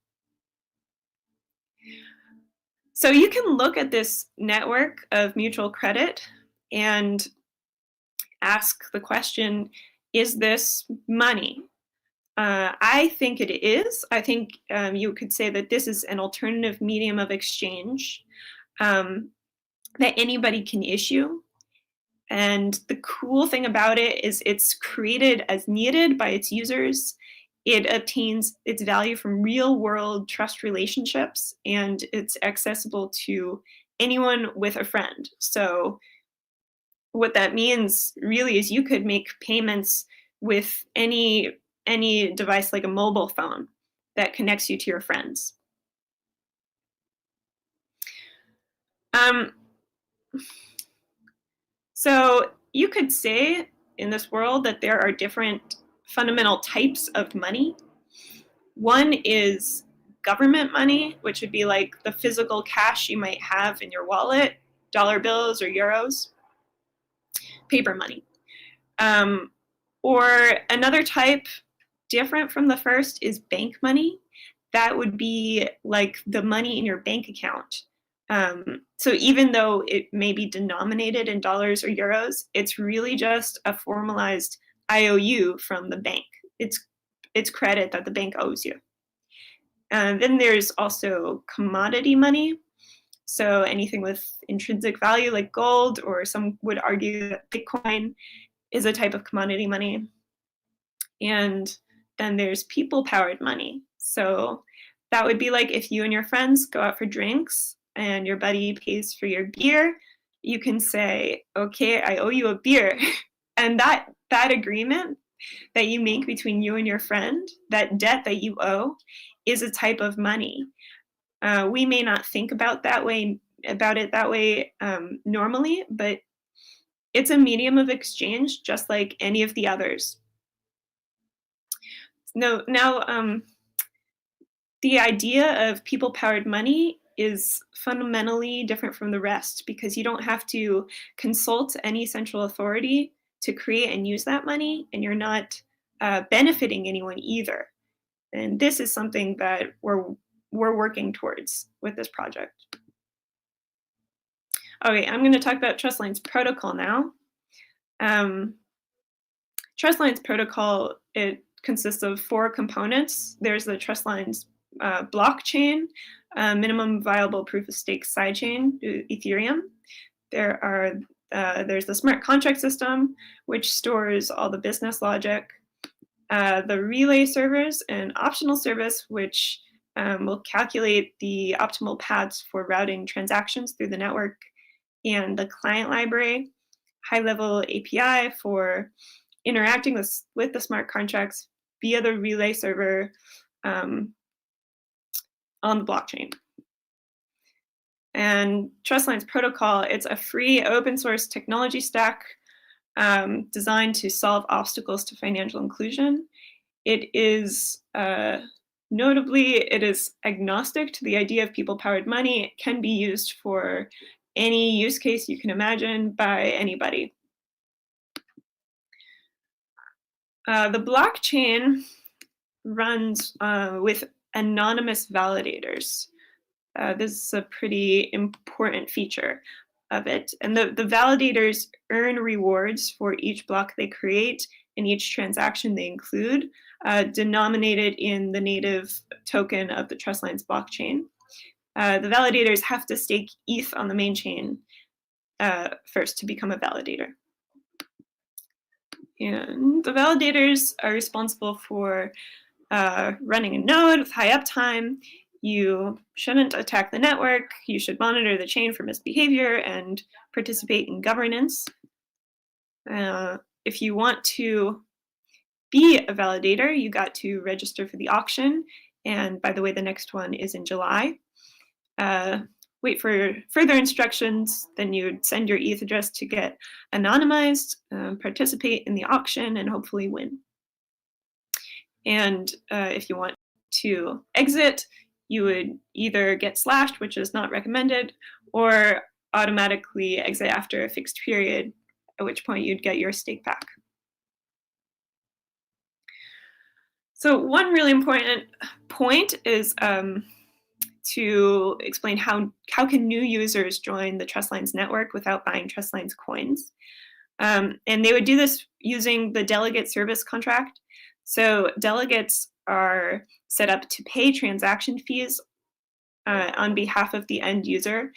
Speaker 17: So you can look at this network of mutual credit and ask the question, is this money? I think it is. I think you could say that this is an alternative medium of exchange that anybody can issue. And the cool thing about it is it's created as needed by its users. It obtains its value from real world trust relationships, and it's accessible to anyone with a friend. So what that means really is you could make payments with any device like a mobile phone that connects you to your friends. So you could say in this world that there are different fundamental types of money. One is government money, which would be like the physical cash you might have in your wallet, dollar bills or euros, paper money. Or another type different from the first is bank money. That would be like the money in your bank account. So even though it may be denominated in dollars or euros, it's really just a formalized IOU from the bank. It's credit that the bank owes you. Then there's also commodity money. So anything with intrinsic value like gold, or some would argue that Bitcoin is a type of commodity money. And then there's people-powered money. So that would be like if you and your friends go out for drinks and your buddy pays for your beer, you can say, okay, I owe you a beer. And that agreement that you make between you and your friend, that debt that you owe, is a type of money. We may not think about it that way normally, but it's a medium of exchange just like any of the others. Now, the idea of people-powered money is fundamentally different from the rest, because you don't have to consult any central authority to create and use that money, and you're not benefiting anyone either. And this is something that we're working towards with this project. Okay, I'm going to talk about Trustlines protocol now. Trustlines protocol, it consists of 4 components. There's the Trustlines blockchain, minimum viable proof of stake sidechain, Ethereum. There's the smart contract system, which stores all the business logic. The relay servers, an optional service which will calculate the optimal paths for routing transactions through the network, and the client library, high-level API for interacting with the smart contracts via the relay server on the blockchain. And Trustlines protocol, it's a free open source technology stack designed to solve obstacles to financial inclusion. It is notably, it is agnostic to the idea of people-powered money. It can be used for any use case you can imagine by anybody. The blockchain runs with anonymous validators. This is a pretty important feature of it. And the validators earn rewards for each block they create and each transaction they include, denominated in the native token of the Trustlines blockchain. The validators have to stake ETH on the main chain first to become a validator. And the validators are responsible for running a node with high uptime. You shouldn't attack the network. You should monitor the chain for misbehavior and participate in governance. If you want to be a validator, you got to register for the auction. And by the way, the next one is in July. Wait for further instructions, then you would send your ETH address to get anonymized, participate in the auction, and hopefully win. And if you want to exit, you would either get slashed, which is not recommended, or automatically exit after a fixed period, at which point you'd get your stake back. So one really important point is to explain how can new users join the Trustlines network without buying Trustlines coins. And they would do this using the delegate service contract. So delegates are set up to pay transaction fees on behalf of the end user,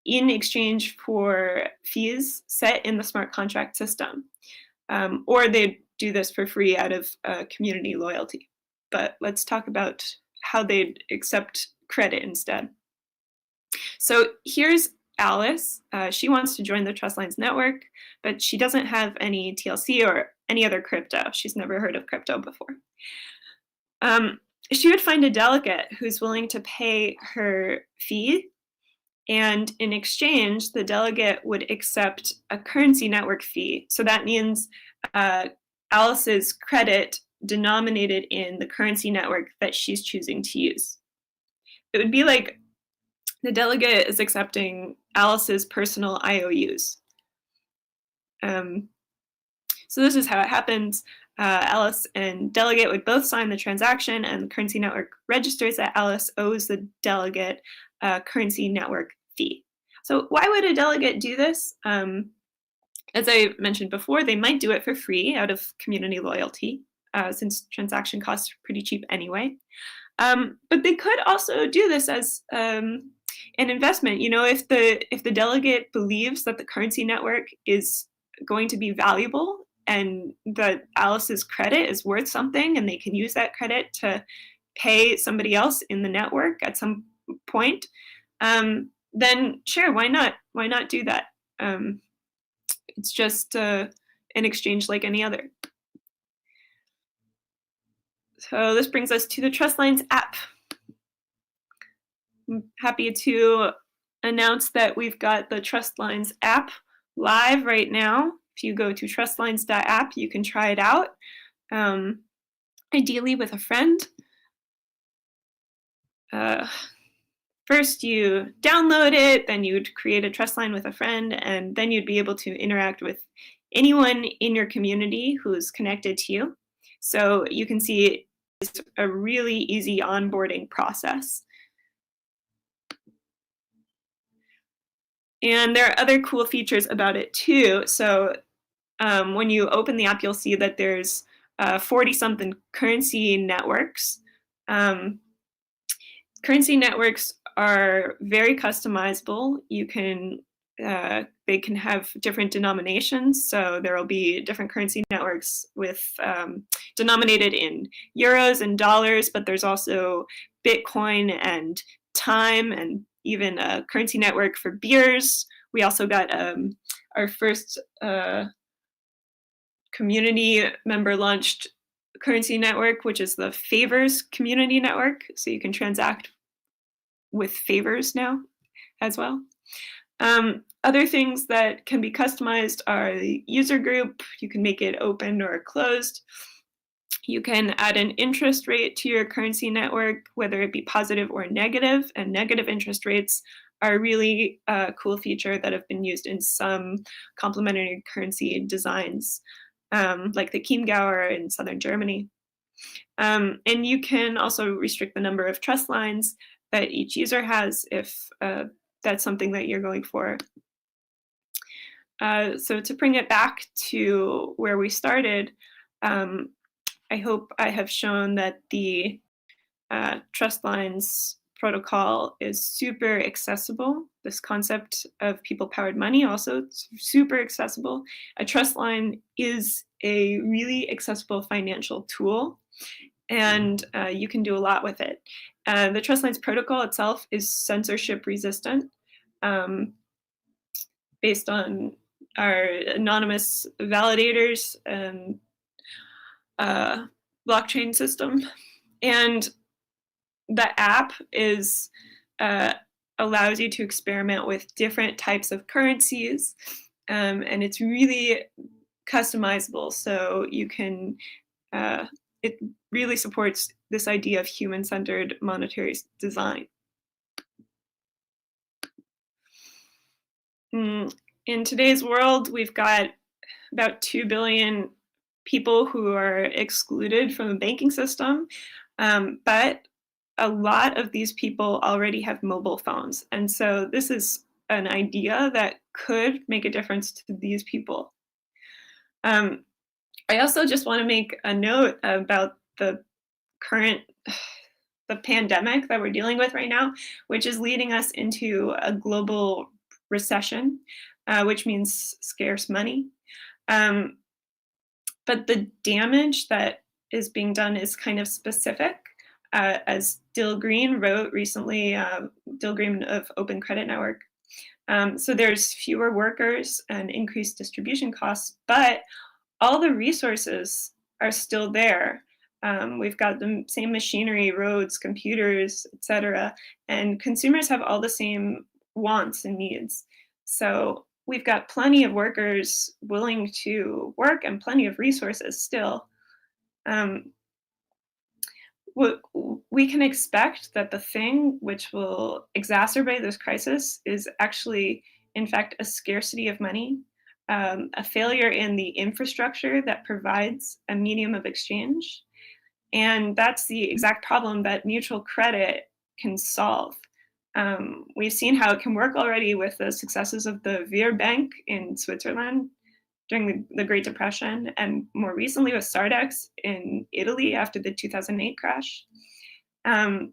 Speaker 17: in exchange for fees set in the smart contract system. Or they'd do this for free out of community loyalty. But let's talk about how they'd accept credit instead. So here's Alice. She wants to join the Trustlines network, but she doesn't have any TLC or any other crypto. She's never heard of crypto before. She would find a delegate who's willing to pay her fee, and in exchange, the delegate would accept a currency network fee. So that means Alice's credit denominated in the currency network that she's choosing to use. It would be like the delegate is accepting Alice's personal IOUs. So this is how it happens. Alice and delegate would both sign the transaction, and the currency network registers that Alice owes the delegate a currency network fee. So why would a delegate do this? As I mentioned before, they might do it for free out of community loyalty, since transaction costs are pretty cheap anyway. But they could also do this as an investment. You know, if the delegate believes that the currency network is going to be valuable and that Alice's credit is worth something, and they can use that credit to pay somebody else in the network at some point, then sure, why not? Why not do that? It's just an exchange like any other. So this brings us to the Trustlines app. I'm happy to announce that we've got the Trustlines app live right now. If you go to trustlines.app, you can try it out, ideally with a friend. First, you download it, then you'd create a Trustline with a friend, and then you'd be able to interact with anyone in your community who's connected to you. So you can see it's a really easy onboarding process. And there are other cool features about it too. So when you open the app, you'll see that there's 40-something currency networks. Currency networks are very customizable. You can they can have different denominations. So there will be different currency networks with denominated in euros and dollars, but there's also Bitcoin and time, and even a currency network for beers. We also got our first community member launched currency network, which is the Favors community network. So you can transact with favors now as well. Other things that can be customized are the user group. You can make it open or closed. You can add an interest rate to your currency network, whether it be positive or negative, and negative interest rates are a really cool feature that have been used in some complementary currency designs, like the Chiemgauer in southern Germany. And you can also restrict the number of trust lines that each user has if that's something that you're going for. So to bring it back to where we started, I hope I have shown that the Trustlines protocol is super accessible. This concept of people-powered money also super accessible. A trust line is a really accessible financial tool, and you can do a lot with it. The Trustlines protocol itself is censorship resistant, based on our anonymous validators and blockchain system. And the app is allows you to experiment with different types of currencies, and it's really customizable. So you can, it really supports this idea of human-centered monetary design. In today's world, we've got about 2 billion people who are excluded from the banking system, but a lot of these people already have mobile phones. And so this is an idea that could make a difference to these people. I also just want to make a note about the pandemic that we're dealing with right now, which is leading us into a global recession, which means scarce money. But the damage that is being done is kind of specific. As Dill Green wrote recently, Dill Green of Open Credit Network. So there's fewer workers and increased distribution costs, but all the resources are still there. We've got the same machinery, roads, computers, etc. And consumers have all the same wants and needs. So we've got plenty of workers willing to work and plenty of resources still. We can expect that the thing which will exacerbate this crisis is actually, in fact, a scarcity of money, a failure in the infrastructure that provides a medium of exchange. And that's the exact problem that mutual credit can solve. We've seen how it can work already with the successes of the Veer Bank in Switzerland during the Great Depression, and more recently with Sardex in Italy after the 2008 crash. And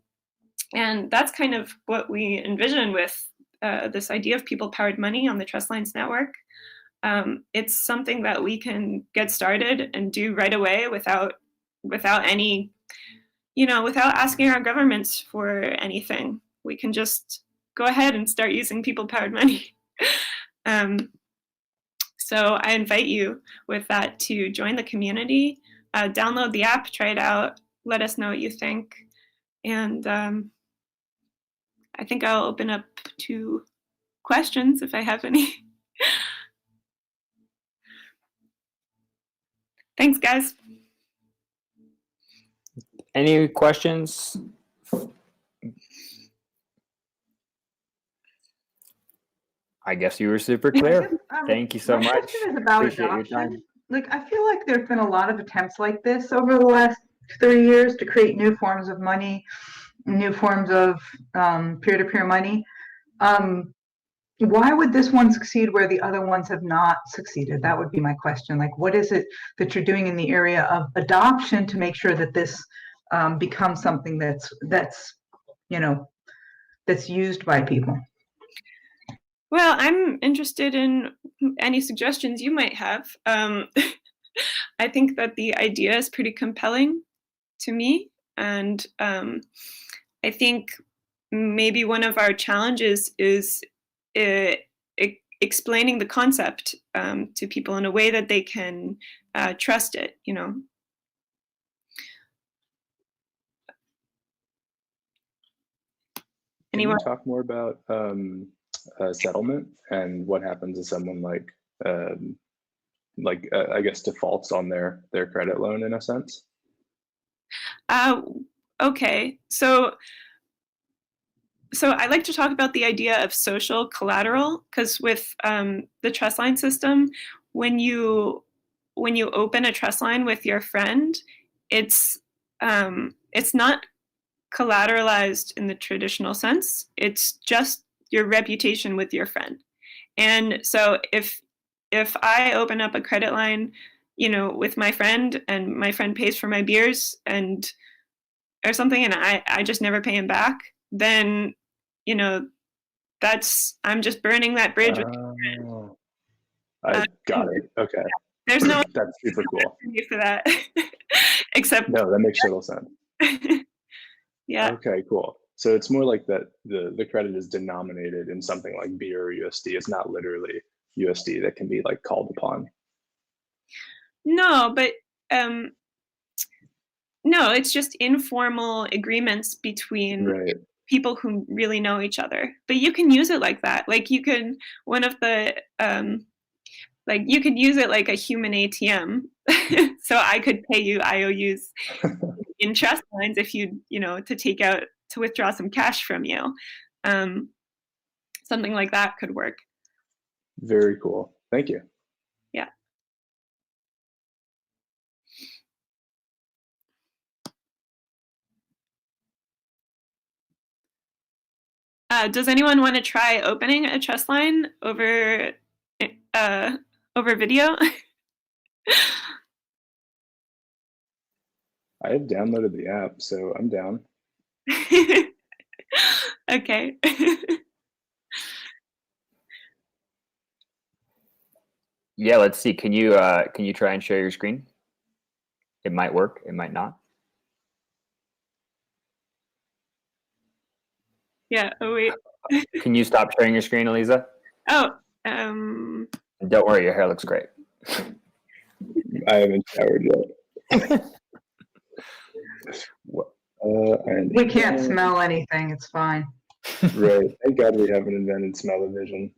Speaker 17: that's kind of what we envision with this idea of people-powered money on the Trust Lines network. It's something that we can get started and do right away without any, without asking our governments for anything. We can just go ahead and start using people-powered money. So I invite you with that to join the community, download the app, try it out, let us know what you think. And I think I'll open up to questions if I have any. Thanks, guys.
Speaker 13: Any questions? I guess you were super clear. Thank you so
Speaker 7: my
Speaker 13: much.
Speaker 7: question is about
Speaker 13: Appreciate your time.
Speaker 7: adoption. Like, I feel like there's been a lot of attempts like this over the last 30 years to create new forms of money, new forms of peer-to-peer money. Why would this one succeed where the other ones have not succeeded? That would be my question. Like, what is it that you're doing in the area of adoption to make sure that this becomes something that's used by people?
Speaker 17: Well, I'm interested in any suggestions you might have. I think that the idea is pretty compelling to me. And I think maybe one of our challenges is explaining the concept to people in a way that they can trust it,
Speaker 18: Anyone? Can you talk more about settlement and what happens to someone like I guess defaults on their credit loan in a sense?
Speaker 17: Okay, so I like to talk about the idea of social collateral, because with the trust line system, when you open a trust line with your friend, it's not collateralized in the traditional sense. It's just your reputation with your friend. And so if I open up a credit line, with my friend, and my friend pays for my beers or something, and I just never pay him back, then I'm just burning that bridge with your friend.
Speaker 18: I got it. Okay.
Speaker 17: There's no
Speaker 18: that's super cool
Speaker 17: for that. Except
Speaker 18: no, that makes total sense.
Speaker 17: Yeah.
Speaker 18: Okay, cool. So it's more like that the credit is denominated in something like beer or USD. It's not literally USD that can be like called upon.
Speaker 17: No, but no, it's just informal agreements between people who really know each other. But you can use it like that. Like you can, you could use it like a human ATM. So I could pay you IOUs in trust lines if to withdraw some cash from you. Something like that could work.
Speaker 18: Very cool. Thank you.
Speaker 17: Yeah. Does anyone want to try opening a trust line over video?
Speaker 18: I have downloaded the app, so I'm down.
Speaker 17: Okay.
Speaker 13: Yeah, let's see. Can you try and share your screen? It might work. It might not.
Speaker 17: Yeah. Oh wait.
Speaker 13: Can you stop sharing your screen, Eliza?
Speaker 17: Oh.
Speaker 13: Don't worry, your hair looks great.
Speaker 18: I haven't showered yet.
Speaker 7: We can't smell anything. It's fine.
Speaker 18: Right. Thank God we haven't invented smell-o-vision.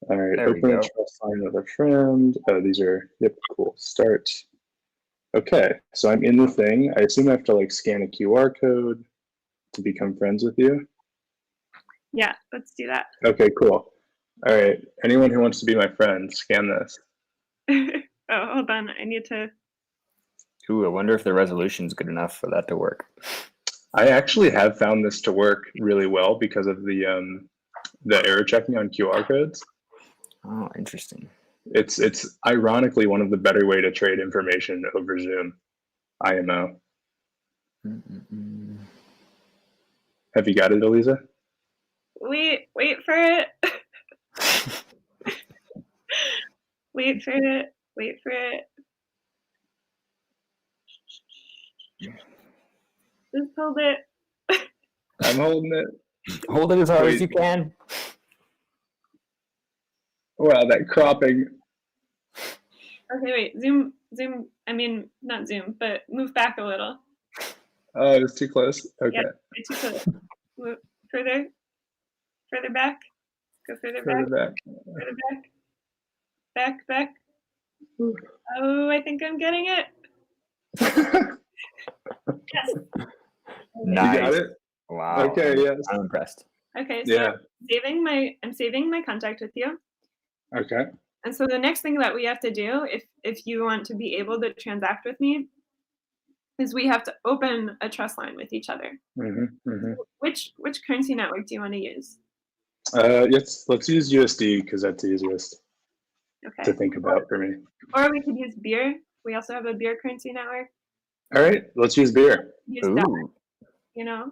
Speaker 18: All right.
Speaker 13: There we
Speaker 18: Open a
Speaker 13: go.
Speaker 18: trust line with a friend. Oh, these are, yep, cool. Start. Okay. So I'm in the thing. I assume I have to like scan a QR code to become friends with you.
Speaker 17: Yeah. Let's do that.
Speaker 18: Okay, cool. All right. Anyone who wants to be my friend, scan this.
Speaker 17: Oh, hold on. I need to.
Speaker 13: Ooh, I wonder if the resolution's good enough for that to work.
Speaker 18: I actually have found this to work really well because of the error checking on QR codes.
Speaker 13: Oh, interesting.
Speaker 18: It's ironically one of the better way to trade information over Zoom, IMO. Have you got it, Eliza?
Speaker 17: Wait for it. Wait for it. Wait for it. Just hold it.
Speaker 18: I'm holding it.
Speaker 13: Hold it as hard as you can.
Speaker 18: Wow, that cropping.
Speaker 17: Okay, wait. Zoom. I mean, not zoom, but move back a little.
Speaker 18: Oh, it's too close. Okay.
Speaker 17: Yeah, it's too close. Move further back. Go further
Speaker 18: Further
Speaker 17: back.
Speaker 18: back.
Speaker 17: Further back. Back. Oh, I think I'm getting it. Yes.
Speaker 13: Nice.
Speaker 18: You got it?
Speaker 13: Wow.
Speaker 18: Okay, yes.
Speaker 13: I'm impressed.
Speaker 17: Okay, so
Speaker 18: Yeah.
Speaker 17: I'm saving my contact with you.
Speaker 18: Okay.
Speaker 17: And so the next thing that we have to do, if you want to be able to transact with me, is we have to open a trust line with each other. Which currency network do you want to use?
Speaker 18: Let's use USD because that's the easiest to think about for me.
Speaker 17: Or we could use beer. We also have a beer currency network.
Speaker 18: All right, let's use beer.
Speaker 17: Use that, you know.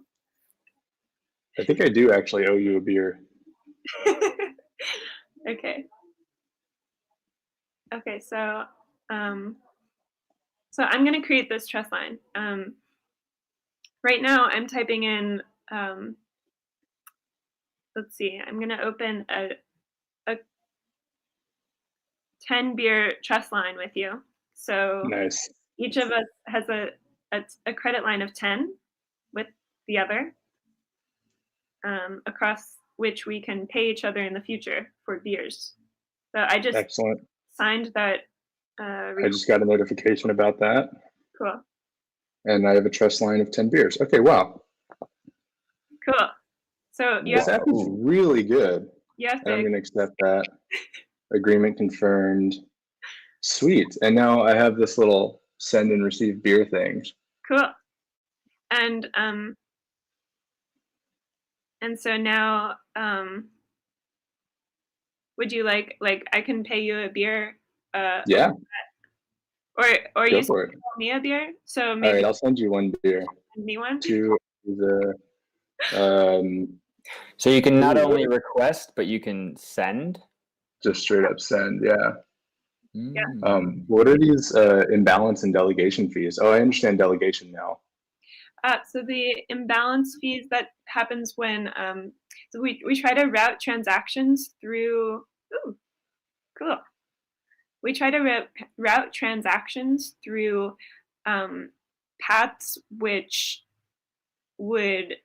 Speaker 18: I think I do actually owe you a beer.
Speaker 17: Okay. Okay, so I'm going to create this trust line. Right now, I'm typing in. Let's see. I'm going to open a 10 beer trust line with you. So
Speaker 18: nice.
Speaker 17: Each of us has a credit line of 10 with the other, across which we can pay each other in the future for beers. So I just
Speaker 18: Excellent.
Speaker 17: signed that.
Speaker 18: I just got a notification about that.
Speaker 17: Cool.
Speaker 18: And I have a trust line of 10 beers. Okay, wow.
Speaker 17: Cool. So
Speaker 18: This app is really good.
Speaker 17: Yes.
Speaker 18: And I'm going to accept that. Agreement confirmed. Sweet. And now I have this little send and receive beer thing.
Speaker 17: Cool. And so now, would you like I can pay you a beer?
Speaker 18: Yeah.
Speaker 17: Or
Speaker 18: Go
Speaker 17: you
Speaker 18: for it.
Speaker 17: sell me a beer? So maybe
Speaker 18: All right, I'll send you one beer.
Speaker 17: send me one.
Speaker 18: To the
Speaker 13: So you can not only request, but you can send.
Speaker 18: Just straight up send, yeah.
Speaker 17: Yeah.
Speaker 18: What are these imbalance and delegation fees? Oh, I understand delegation now.
Speaker 17: So the imbalance fees, that happens when so we try to route transactions through. Ooh, cool. We try to route transactions through paths which would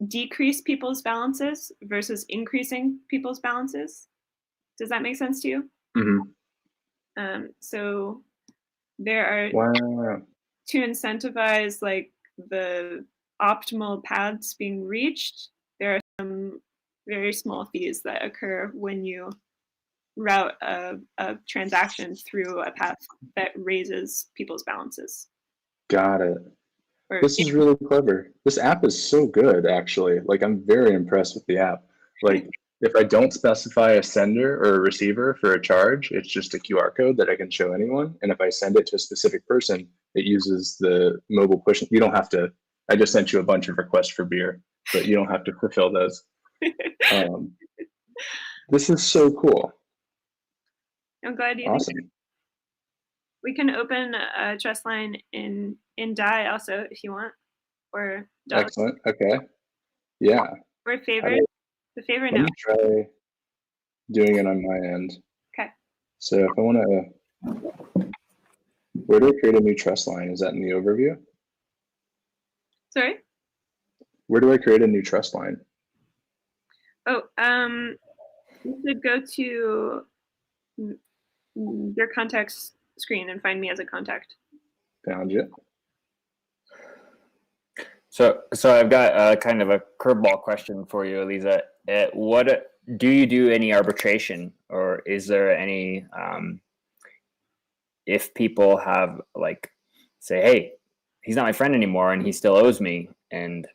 Speaker 17: decrease people's balances versus increasing people's balances. Does that make sense to you?
Speaker 18: Mm-hmm.
Speaker 17: So there are to incentivize like the optimal paths being reached, there are some very small fees that occur when you route a transaction through a path that raises people's balances.
Speaker 18: Got it. This is really clever. This app is so good, actually. Like, I'm very impressed with the app. Like, if I don't specify a sender or a receiver for a charge, it's just a QR code that I can show anyone. And if I send it to a specific person, it uses the mobile push. You don't have to, I just sent you a bunch of requests for beer, but you don't have to fulfill those. This is so cool.
Speaker 17: I'm glad you
Speaker 18: Awesome.
Speaker 17: think. We can open a trust line in DAI also if you want, or DAI.
Speaker 18: Excellent. Okay. Yeah.
Speaker 17: Or
Speaker 18: How
Speaker 17: favorite.
Speaker 18: do-
Speaker 17: The favorite
Speaker 18: Let
Speaker 17: now.
Speaker 18: me try doing it on my end.
Speaker 17: Okay.
Speaker 18: So if I want to, where do I create a new trust line? Is that in the overview?
Speaker 17: Sorry.
Speaker 18: Where do I create a new trust line?
Speaker 17: Oh, you should go to your contacts screen and find me as a contact.
Speaker 18: Found you.
Speaker 13: So I've got kind of a curveball question for you, Eliza. What do you do any arbitration, or is there any if people have like say, hey, he's not my friend anymore and he still owes me, and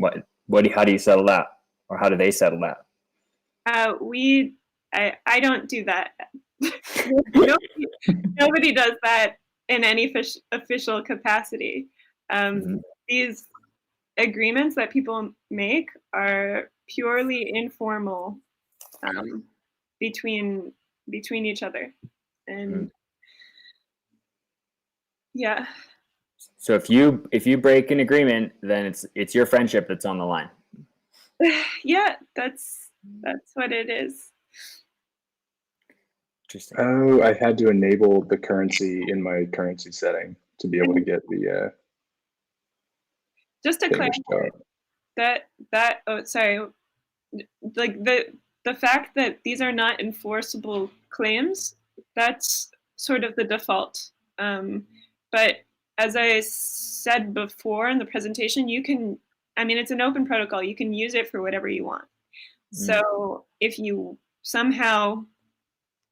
Speaker 13: how do you settle that, or how do they settle that?
Speaker 17: I don't do that. Nobody does that in any official capacity. These agreements that people make are purely informal between each other, and yeah.
Speaker 13: So if you break an agreement, then it's your friendship that's on the line.
Speaker 17: Yeah, that's what it is.
Speaker 13: Interesting.
Speaker 18: Oh, I had to enable the currency in my currency setting to be able to get the
Speaker 17: Just to clarify that oh, sorry, like the fact that these are not enforceable claims, that's sort of the default. But as I said before in the presentation, you can, I mean, it's an open protocol. You can use it for whatever you want. So if you somehow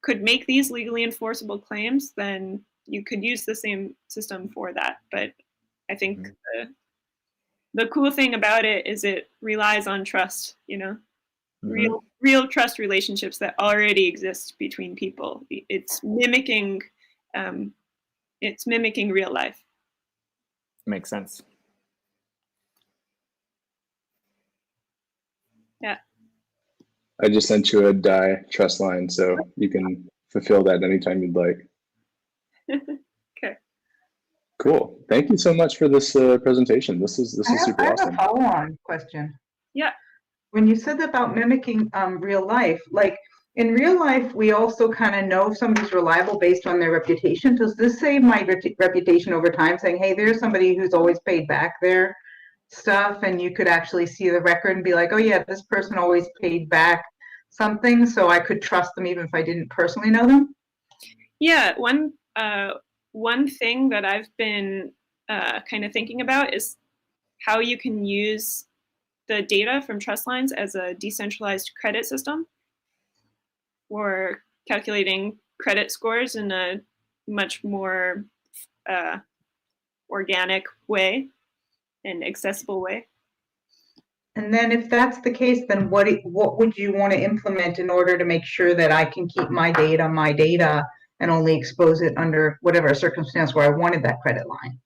Speaker 17: could make these legally enforceable claims, then you could use the same system for that. But I think the cool thing about it is it relies on trust, you know, real trust relationships that already exist between people. It's mimicking real life.
Speaker 13: Makes sense.
Speaker 17: Yeah.
Speaker 18: I just sent you a DAI trust line, so you can fulfill that anytime you'd like.
Speaker 17: Okay.
Speaker 18: Cool. Thank you so much for this presentation. This is super
Speaker 7: I have
Speaker 18: awesome.
Speaker 7: a follow-on question.
Speaker 17: Yeah.
Speaker 7: When you said about mimicking real life, like in real life, we also kind of know if somebody's reliable based on their reputation. Does this save my reputation over time, saying, hey, there's somebody who's always paid back their stuff, and you could actually see the record and be like, oh yeah, this person always paid back something, so I could trust them even if I didn't personally know them?
Speaker 17: Yeah, one thing that I've been kind of thinking about is how you can use the data from trust lines as a decentralized credit system for calculating credit scores in a much more organic way and accessible way.
Speaker 7: And then if that's the case, then what would you want to implement in order to make sure that I can keep my data and only expose it under whatever circumstance where I wanted that credit line?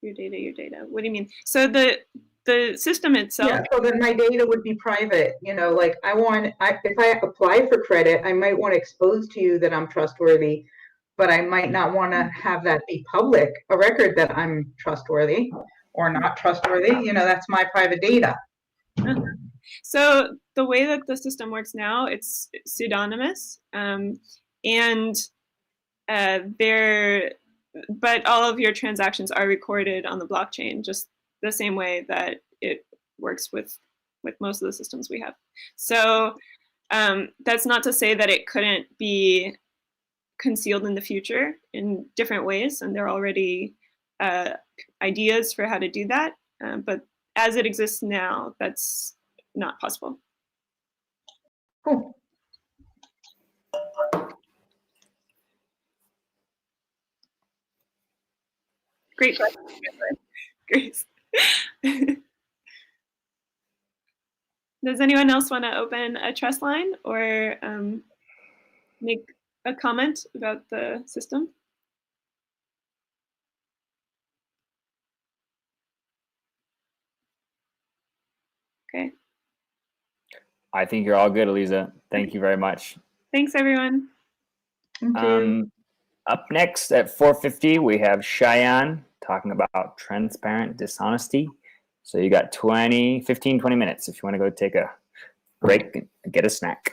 Speaker 17: Your data. What do you mean? So the system itself.
Speaker 7: Yeah, so then my data would be private. You know, like if I apply for credit, I might want to expose to you that I'm trustworthy, but I might not want to have that be public, a record that I'm trustworthy or not trustworthy. You know, that's my private data.
Speaker 17: So the way that the system works now, it's pseudonymous, but all of your transactions are recorded on the blockchain, just the same way that it works with most of the systems we have. So that's not to say that it couldn't be concealed in the future in different ways, and there are already ideas for how to do that. But as it exists now, that's not possible.
Speaker 7: Cool.
Speaker 17: Great question. Great. Does anyone else want to open a trust line or make a comment about the system? Okay.
Speaker 13: I think you're all good, Eliza. Thank you very much.
Speaker 17: Thanks, everyone.
Speaker 7: Thank you.
Speaker 13: Up next at 4:50, we have Cheyenne talking about transparent dishonesty. So you got 20 minutes if you want to go take a break and get a snack.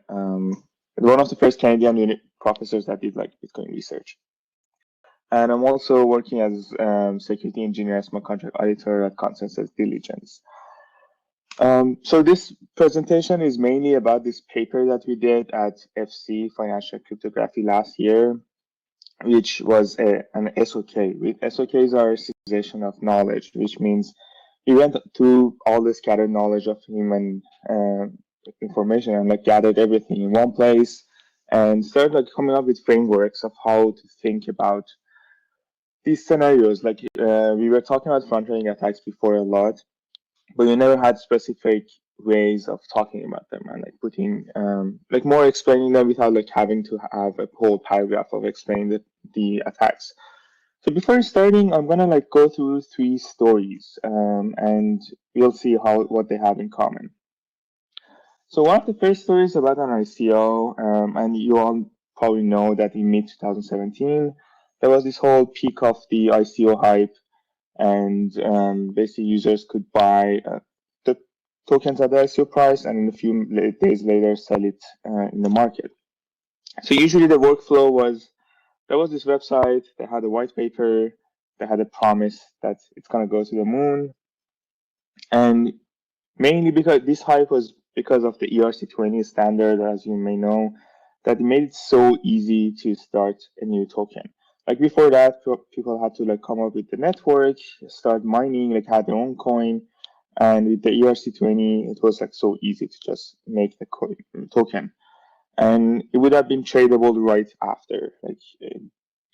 Speaker 19: one of the first Canadian professors that did like Bitcoin research. And I'm also working as security engineer, smart contract auditor at Consensus Diligence. So this presentation is mainly about this paper that we did at FC Financial Cryptography last year, which was an SOK. SOKs are systemization of knowledge, which means we went through all the scattered knowledge of human information and like gathered everything in one place and started like coming up with frameworks of how to think about these scenarios. Like we were talking about front-running attacks before a lot, but we never had specific ways of talking about them and like putting like more explaining them without like having to have a whole paragraph of explaining the attacks. So before starting, I'm gonna like go through 3 stories and we'll see what they have in common. So one of the first stories about an ICO, and you all probably know that in mid-2017, there was this whole peak of the ICO hype, and basically users could buy the tokens at the ICO price and in a few days later sell it in the market. So usually the workflow was, there was this website, they had a white paper, they had a promise that it's going to go to the moon. And mainly because this hype was because of the ERC20 standard, as you may know, that it made it so easy to start a new token. Like before that, people had to like come up with the network, start mining, like had their own coin. And with the ERC20, it was like so easy to just make the token. And it would have been tradable right after, like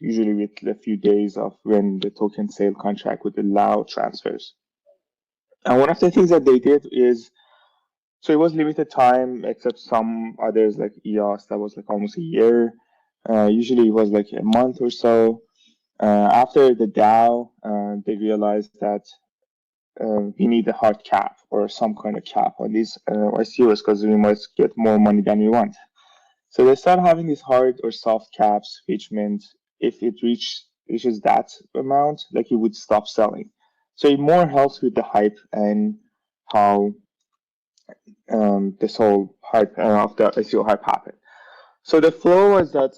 Speaker 19: usually with a few days of when the token sale contract would allow transfers. And one of the things that they did is, so it was limited time, except some others like EOS, that was like almost a year. Usually it was like a month or so. After the DAO, they realized that we need a hard cap or some kind of cap on these ICOs because we must get more money than we want. So they started having these hard or soft caps, which meant if it reaches that amount, like it would stop selling. So it more helps with the hype and how this whole hype of the ICO hype happened. So the flow was that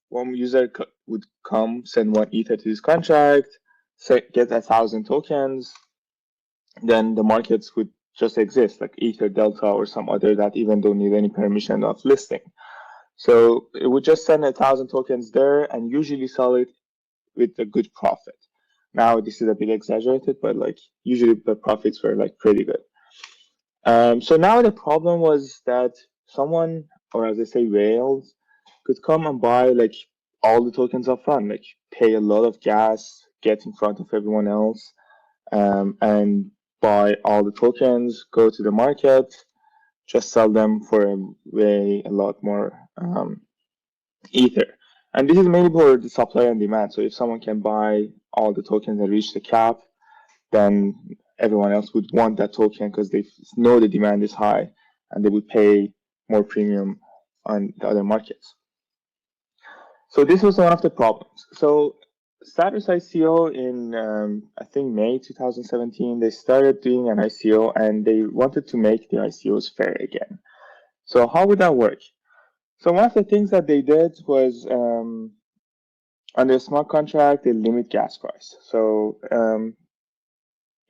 Speaker 19: one user would come, send 1 Ether to this contract, get 1,000 tokens, then the markets would just exist, like Ether, Delta, or some other that even don't need any permission of listing. So it would just send 1,000 tokens there and usually sell it with a good profit. Now this is a bit exaggerated, but like usually the profits were like pretty good. So now the problem was that someone, or as I say, whales, could come and buy like all the tokens up front, like pay a lot of gas, get in front of everyone else, and buy all the tokens, go to the market, just sell them for a lot more Ether. And this is mainly for the supply and demand. So if someone can buy all the tokens and reach the cap, then everyone else would want that token because they know the demand is high and they would pay more premium on the other markets. So this was one of the problems. So Status ICO in, I think, May 2017, they started doing an ICO and they wanted to make the ICOs fair again. So how would that work? So one of the things that they did was under a smart contract, they limit gas price. So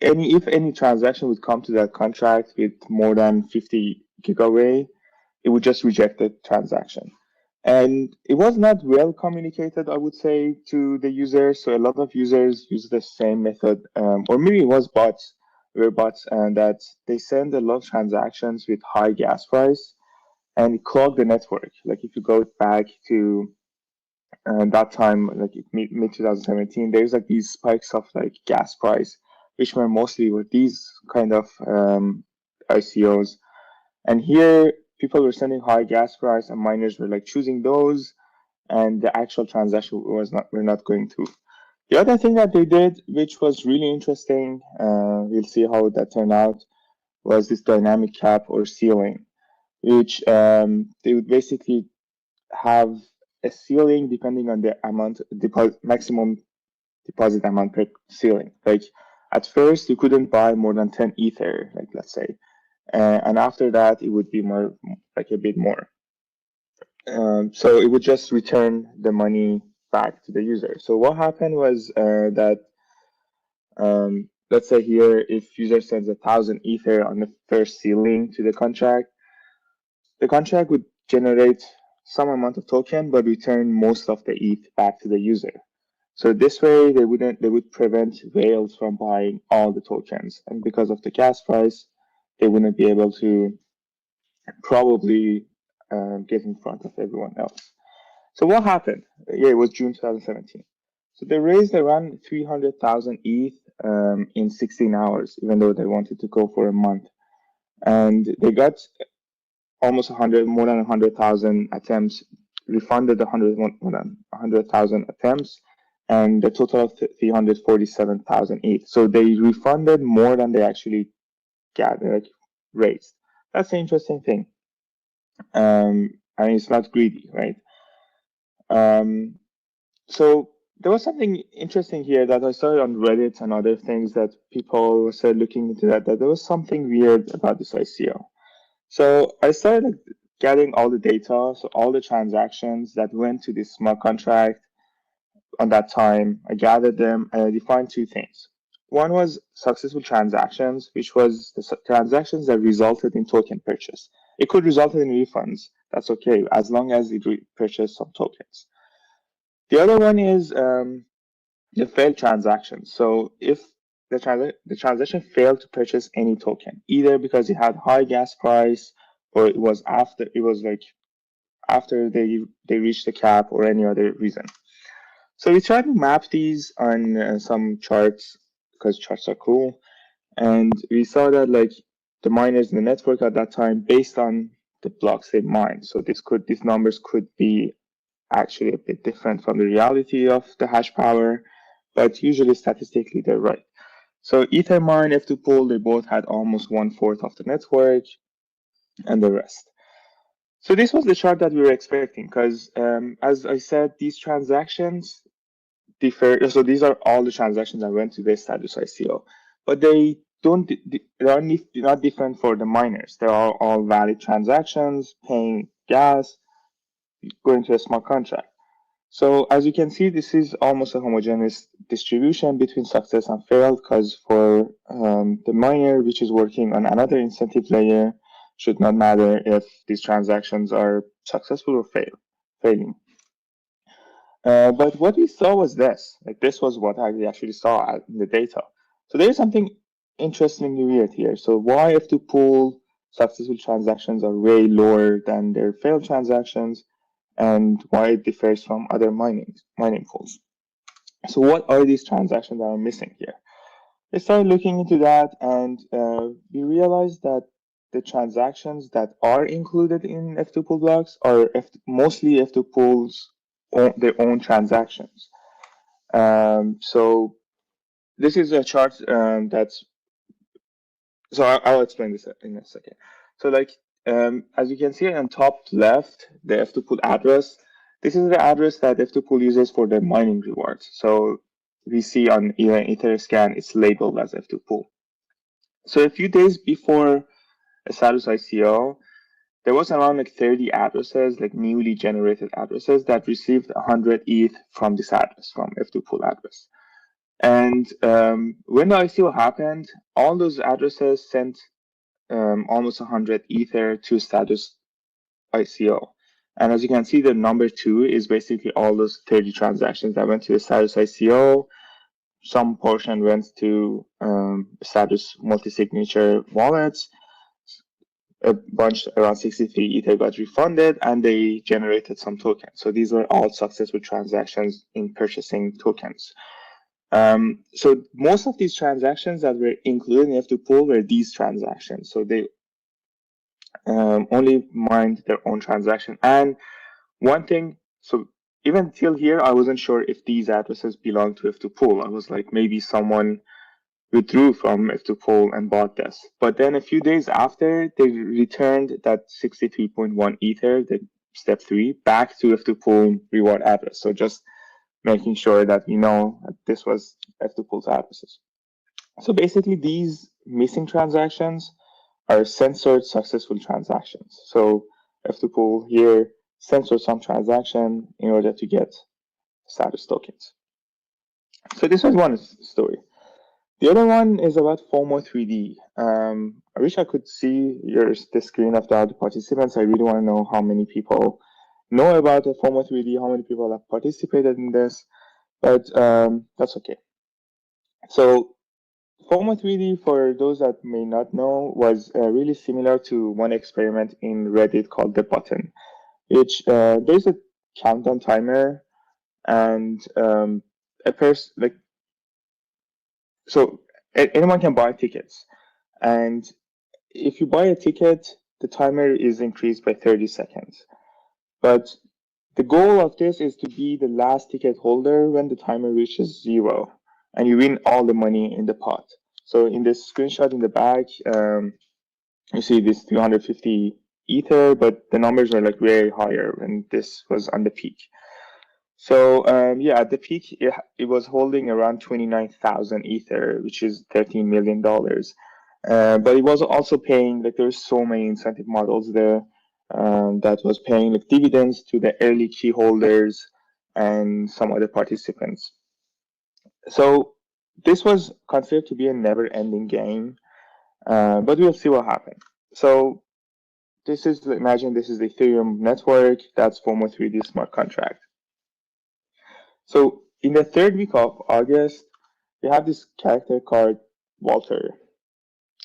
Speaker 19: if any transaction would come to that contract with more than 50 gigawatt, it would just reject the transaction. And it was not well communicated, I would say, to the users. So a lot of users use the same method, or maybe it was bots, and that they send a lot of transactions with high gas price and clog the network. Like if you go back to that time, like mid 2017, there's like these spikes of like gas price, which were mostly with these kind of ICOs. And here, people were sending high gas price, and miners were like choosing those, and the actual transaction were not going through. The other thing that they did, which was really interesting, we'll see how that turned out, was this dynamic cap or ceiling, which they would basically have a ceiling depending on the amount, maximum deposit amount per ceiling. Like at first, you couldn't buy more than 10 Ether, like let's say. and after that, it would be more like a bit more. So it would just return the money back to the user. So what happened was that let's say here, if user sends 1,000 Ether on the first ceiling to the contract would generate some amount of token, but return most of the ETH back to the user. So this way, they would prevent whales from buying all the tokens, and because of the gas price, they wouldn't be able to probably get in front of everyone else. So what happened? Yeah, it was June 2017. So they raised around 300,000 ETH in 16 hours, even though they wanted to go for a month, and they got almost more than 100,000 attempts, refunded more than 100,000 attempts, and a total of 347,000 ETH. So they refunded more than they actually raised. That's the interesting thing. And it's not greedy, right? So there was something interesting here that I saw on Reddit and other things that people started looking into that there was something weird about this ICO. So I started getting all the data, so all the transactions that went to this smart contract on that time. I gathered them and I defined two things. One was successful transactions, which was the transactions that resulted in token purchase. It could result in refunds. That's okay, as long as it purchased some tokens. The other one is the failed transaction. So if the transaction failed to purchase any token, either because it had high gas price or it was after they reached the cap or any other reason. So we tried to map these on some charts because charts are cool, and we saw that like the miners in the network at that time, based on the blocks they mined. So these numbers could be actually a bit different from the reality of the hash power, but usually statistically they're right. So Ethermine, F2 Pool, they both had almost 1/4 of the network and the rest. So this was the chart that we were expecting because, as I said, these transactions differ. So these are all the transactions that went to the status ICO, but they are not different for the miners. They're all valid transactions, paying gas, going to a smart contract. So as you can see, this is almost a homogeneous distribution between success and fail, because for the miner, which is working on another incentive layer, should not matter if these transactions are successful or failing. But what we saw was this. This was what I actually saw in the data. So there is something interestingly weird here. So why F2 Pool successful transactions are way lower than their failed transactions, and why it differs from other mining pools. So what are these transactions that are missing here? We started looking into that, and we realized that the transactions that are included in F2 Pool blocks are mostly F2 Pool's their own transactions. So this is a chart that's. So I'll explain this in a second. So as you can see on top left, the F2 Pool address, this is the address that F2 Pool uses for the mining rewards. So we see on Etherscan, it's labeled as F2 Pool. So a few days before a status ICO, there was around 30 addresses, newly generated addresses that received 100 ETH from this address, from F2 Pool address. And when the ICO happened, all those addresses sent almost 100 Ether to status ICO. And as you can see, the number 2 is basically all those 30 transactions that went to the status ICO. Some portion went to status multi-signature wallets. A bunch, around 63 Ether, got refunded, and they generated some tokens. So these were all successful transactions in purchasing tokens. So most of these transactions that were included in F2 Pool were these transactions. So they only mined their own transaction. And one thing, so even till here, I wasn't sure if these addresses belong to F2 Pool. I was like, maybe someone withdrew from F2 Pool and bought this. But then a few days after, they returned that 63.1 Ether, the step 3, back to F2 Pool reward address. So just making sure that we know that this was F2 Pool's addresses. So basically, these missing transactions are censored successful transactions. So F2Pool here censored some transaction in order to get status tokens. So this was one story. The other one is about FOMO 3D. I wish I could see the screen of the other participants. I really want to know how many people know about the FOMO 3D, how many people have participated in this, but that's okay. So FOMO 3D, for those that may not know, was really similar to one experiment in Reddit called The Button, which there's a countdown timer, and a person, like, so anyone can buy tickets, and if you buy a ticket, the timer is increased by 30 seconds. But the goal of this is to be the last ticket holder when the timer reaches 0, and you win all the money in the pot. So in this screenshot in the back, you see this 250 Ether, but the numbers are like way higher, and this was on the peak. So yeah, at the peak, it was holding around 29,000 Ether, which is $13 million. But it was also paying, like, there's so many incentive models there that was paying like dividends to the early key holders and some other participants. So this was considered to be a never-ending game, but we'll see what happens. So this is, imagine this is the Ethereum network, that's FOMO 3D smart contract. So in the third week of August, we have this character called Walter.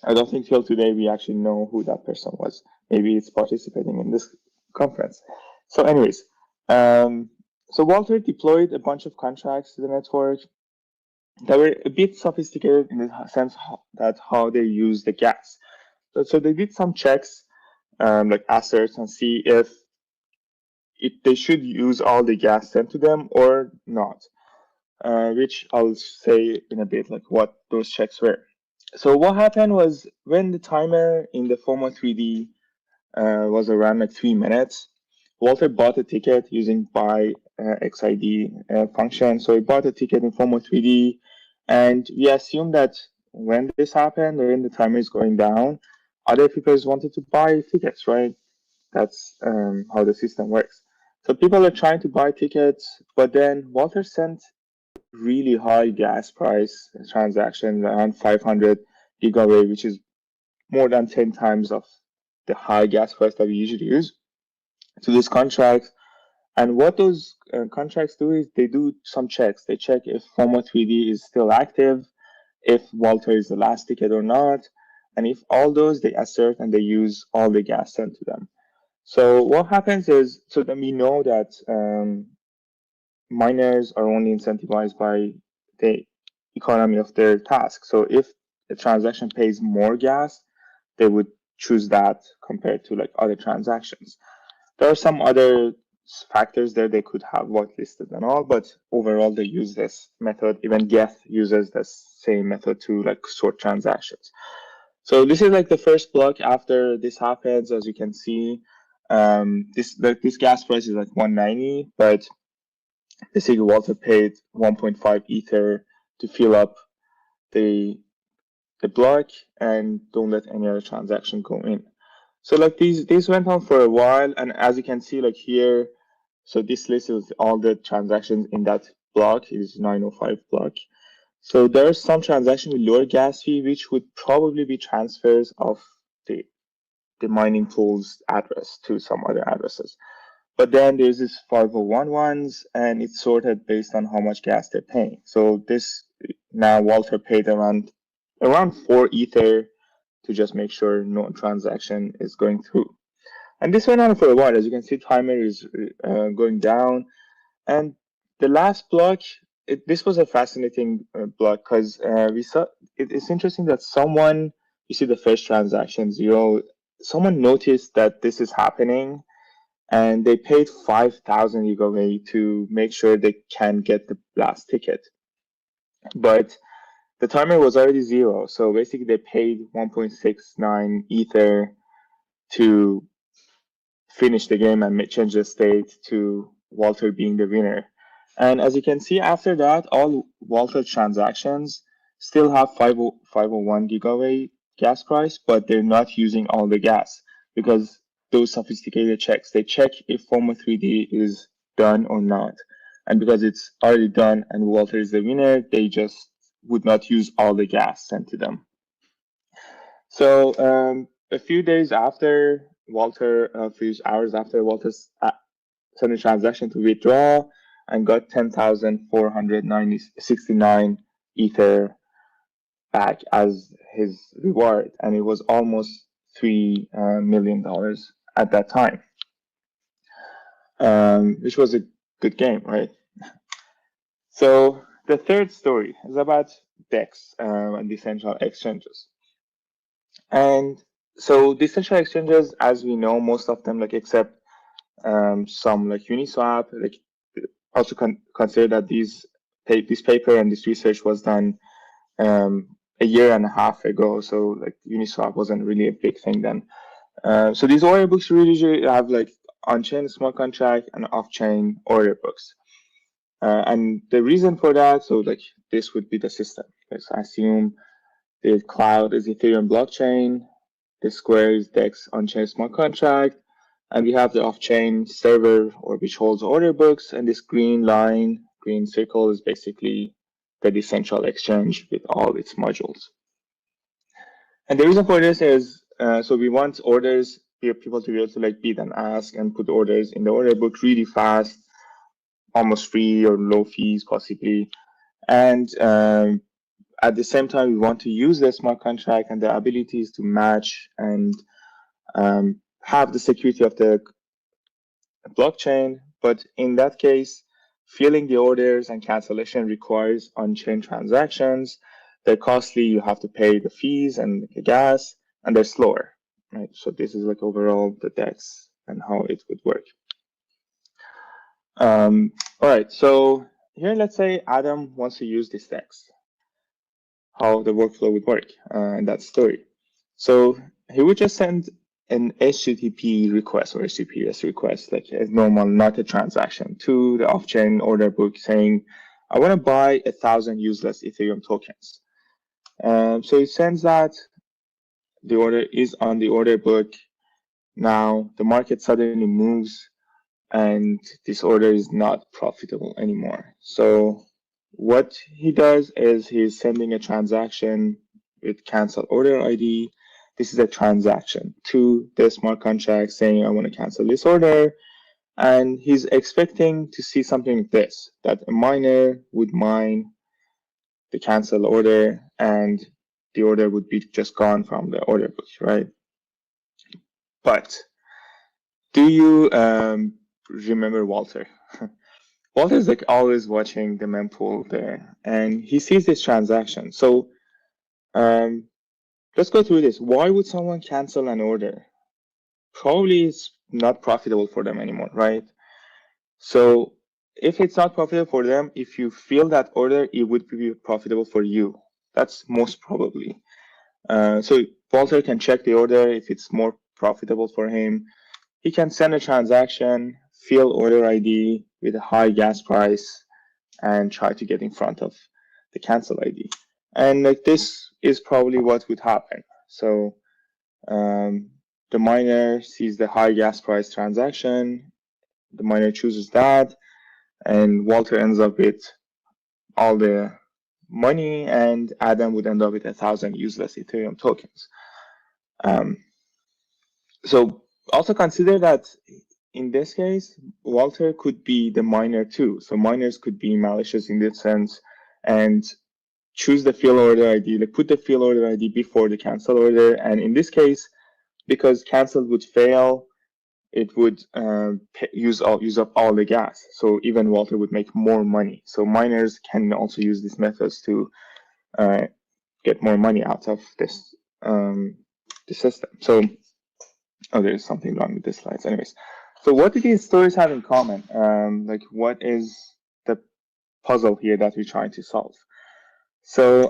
Speaker 19: I don't think till today we actually know who that person was. Maybe it's participating in this conference. So anyways, so Walter deployed a bunch of contracts to the network that were a bit sophisticated in the sense that how they use the gas. So they did some checks, like asserts, and see if they should use all the gas sent to them or not, which I'll say in a bit, like what those checks were. So what happened was, when the timer in the FOMO 3D was around like 3 minutes, Walter bought a ticket using buy XID function. So he bought a ticket in FOMO 3D, and we assume that when this happened, when the timer is going down, other people wanted to buy tickets, right? That's how the system works. So people are trying to buy tickets, but then Walter sent really high gas price transaction, around 500 gigawatt, which is more than 10 times of the high gas price that we usually use, to this contract. And what those contracts do is they do some checks. They check if FOMO 3D is still active, if Walter is the last ticket or not, and if all those, they assert and they use all the gas sent to them. So what happens is, so then we know that miners are only incentivized by the economy of their task. So if a transaction pays more gas, they would choose that compared to like other transactions. There are some other factors there they could have whitelisted and all, but overall they use this method. Even Geth uses the same method to like sort transactions. So this is like the first block after this happens. As you can see, this gas price is like 190, but basically Walter paid 1.5 Ether to fill up the block and don't let any other transaction go in. So like these went on for a while, and as you can see, like here, so this list is all the transactions in that block. It is 905 block. So there are some transactions with lower gas fee, which would probably be transfers of the mining pool's address to some other addresses. But then there's this 501 ones, and it's sorted based on how much gas they're paying. So this, now Walter paid around 4 Ether to just make sure no transaction is going through. And this went on for a while. As you can see, timer is going down. And the last block, this was a fascinating block, because we saw, it's interesting that someone, you see the first transaction, 0, someone noticed that this is happening, and they paid 5,000 gigawatt to make sure they can get the last ticket. But the timer was already 0, so basically they paid 1.69 Ether to finish the game and change the state to Walter being the winner. And as you can see, after that, all Walter transactions still have 501 gigawatt gas price, but they're not using all the gas because those sophisticated checks, they check if FOMO 3D is done or not. And because it's already done and Walter is the winner, they just would not use all the gas sent to them. So a few days after Walter, a few hours after Walter sent a transaction to withdraw and got 10,469 Ether back as his reward, and it was almost $3 million at that time, which was a good game, right? So the third story is about DEX and decentralized exchanges. And so decentralized exchanges, as we know, most of them, like except some like Uniswap, like also consider that this paper and this research was done a year and a half ago. So like Uniswap wasn't really a big thing then. So these order books usually have like on-chain smart contract and off-chain order books. And the reason for that, so like this would be the system. Let's assume the cloud is Ethereum blockchain, the square is DEX on-chain smart contract, and we have the off-chain server or which holds order books, and this green line, green circle is basically the decentralized exchange with all its modules. And the reason for this is, so we want orders, people to be able to like bid and ask and put orders in the order book really fast, almost free or low fees possibly. And at the same time, we want to use the smart contract and the abilities to match and have the security of the blockchain. But in that case, filling the orders and cancellation requires on-chain transactions. They're costly, you have to pay the fees and the gas, and they're slower, right? So this is like overall the DEX and how it would work. All right, so here, let's say Adam wants to use this DEX, how the workflow would work in that story. So he would just send an HTTP request or HTTPS request, like a normal, not a transaction, to the off-chain order book saying, I want to buy 1,000 useless Ethereum tokens. So it sends that, the order is on the order book. Now the market suddenly moves and this order is not profitable anymore. So what he does is he's sending a transaction with cancel order ID. This is a transaction to the smart contract saying, I want to cancel this order. And he's expecting to see something like this, that a miner would mine the cancel order and the order would be just gone from the order book, right? But do you remember Walter? Walter's like always watching the mempool there, and he sees this transaction. So let's go through this. Why would someone cancel an order? Probably it's not profitable for them anymore, right? So if it's not profitable for them, if you fill that order, it would be profitable for you. That's most probably. So Walter can check the order. If it's more profitable for him, he can send a transaction, fill order ID with a high gas price, and try to get in front of the cancel ID. And like this is probably what would happen. So the miner sees the high gas price transaction, the miner chooses that, and Walter ends up with all the money, and Adam would end up with 1,000 useless Ethereum tokens. So also consider that in this case, Walter could be the miner too. So miners could be malicious in this sense and choose the fill order ID, like put the fill order ID before the cancel order. And in this case, because cancel would fail, it would use up all the gas. So even Walter would make more money. So miners can also use these methods to get more money out of this the system. So, oh, there's something wrong with the slides. Anyways, so what do these stories have in common? Like, what is the puzzle here that we're trying to solve? So,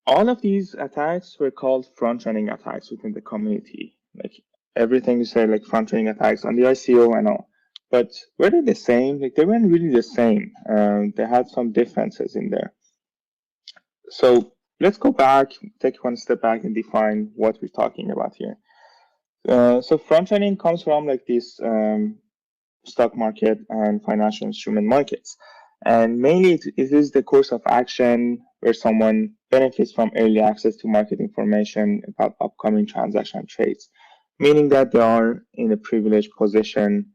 Speaker 19: all of these attacks were called front-running attacks within the community. Like everything you say, like front-running attacks on the ICO and all. But were they the same? Like they weren't really the same. They had some differences in there. So let's go back, take one step back and define what we're talking about here. So front running comes from like this stock market and financial instrument markets. And mainly it is the course of action where someone benefits from early access to market information about upcoming transaction trades, meaning that they are in a privileged position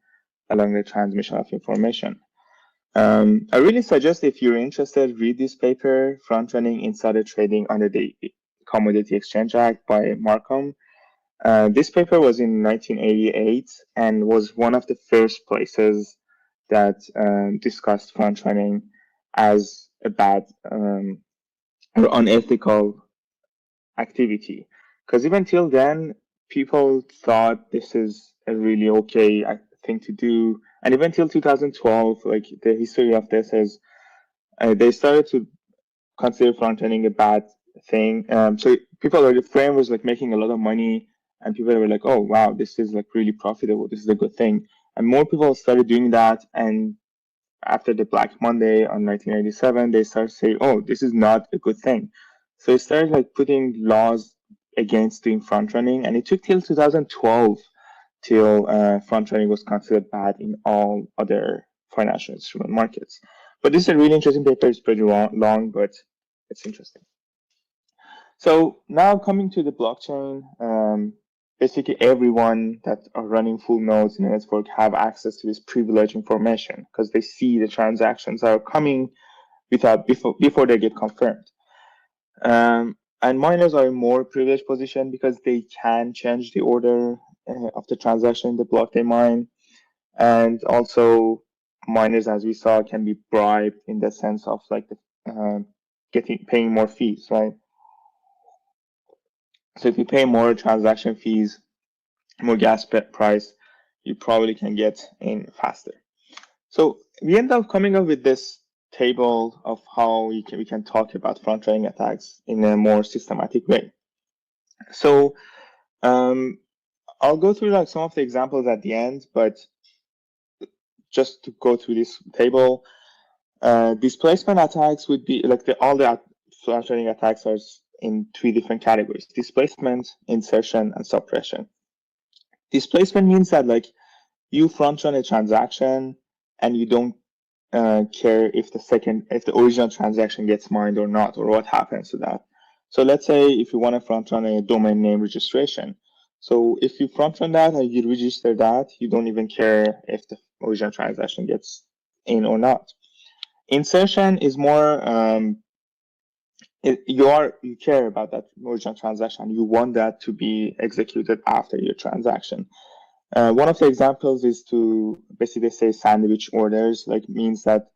Speaker 19: along the transmission of information. I really suggest, if you're interested, read this paper, Front Running Insider Trading under the Commodity Exchange Act by Markham. This paper was in 1988 and was one of the first places that discussed front running as a bad or unethical activity. Because even till then, people thought this is a really okay thing to do. And even till 2012, like the history of this is, they started to consider front running a bad thing. So people, the frame was like making a lot of money, and people were like, oh wow, this is like really profitable, this is a good thing. And more people started doing that, and after the Black Monday on 1987, they started saying, oh, this is not a good thing. So it started like putting laws against doing front running, and it took till 2012 till front running was considered bad in all other financial instrument markets. But this is a really interesting paper. It's pretty long, but it's interesting. So now coming to the blockchain, basically everyone that are running full nodes in the network have access to this privileged information because they see the transactions are coming before they get confirmed. And miners are in more privileged position because they can change the order of the transaction in the block they mine. And also miners, as we saw, can be bribed in the sense of like paying more fees, right? So if you pay more transaction fees, more gas price, you probably can get in faster. So we end up coming up with this table of how we can talk about front running attacks in a more systematic way. So I'll go through like some of the examples at the end, but just to go through this table, displacement attacks would be like all the front running attacks are in 3 different categories: displacement, insertion, and suppression. Displacement means that like you front run a transaction and you don't care if the original transaction gets mined or not, or what happens to that. So let's say if you want to front run a domain name registration. So if you front run that and you register that, you don't even care if the original transaction gets in or not. Insertion is more you care about that original transaction. You want that to be executed after your transaction. One of the examples is to basically say sandwich orders, like means that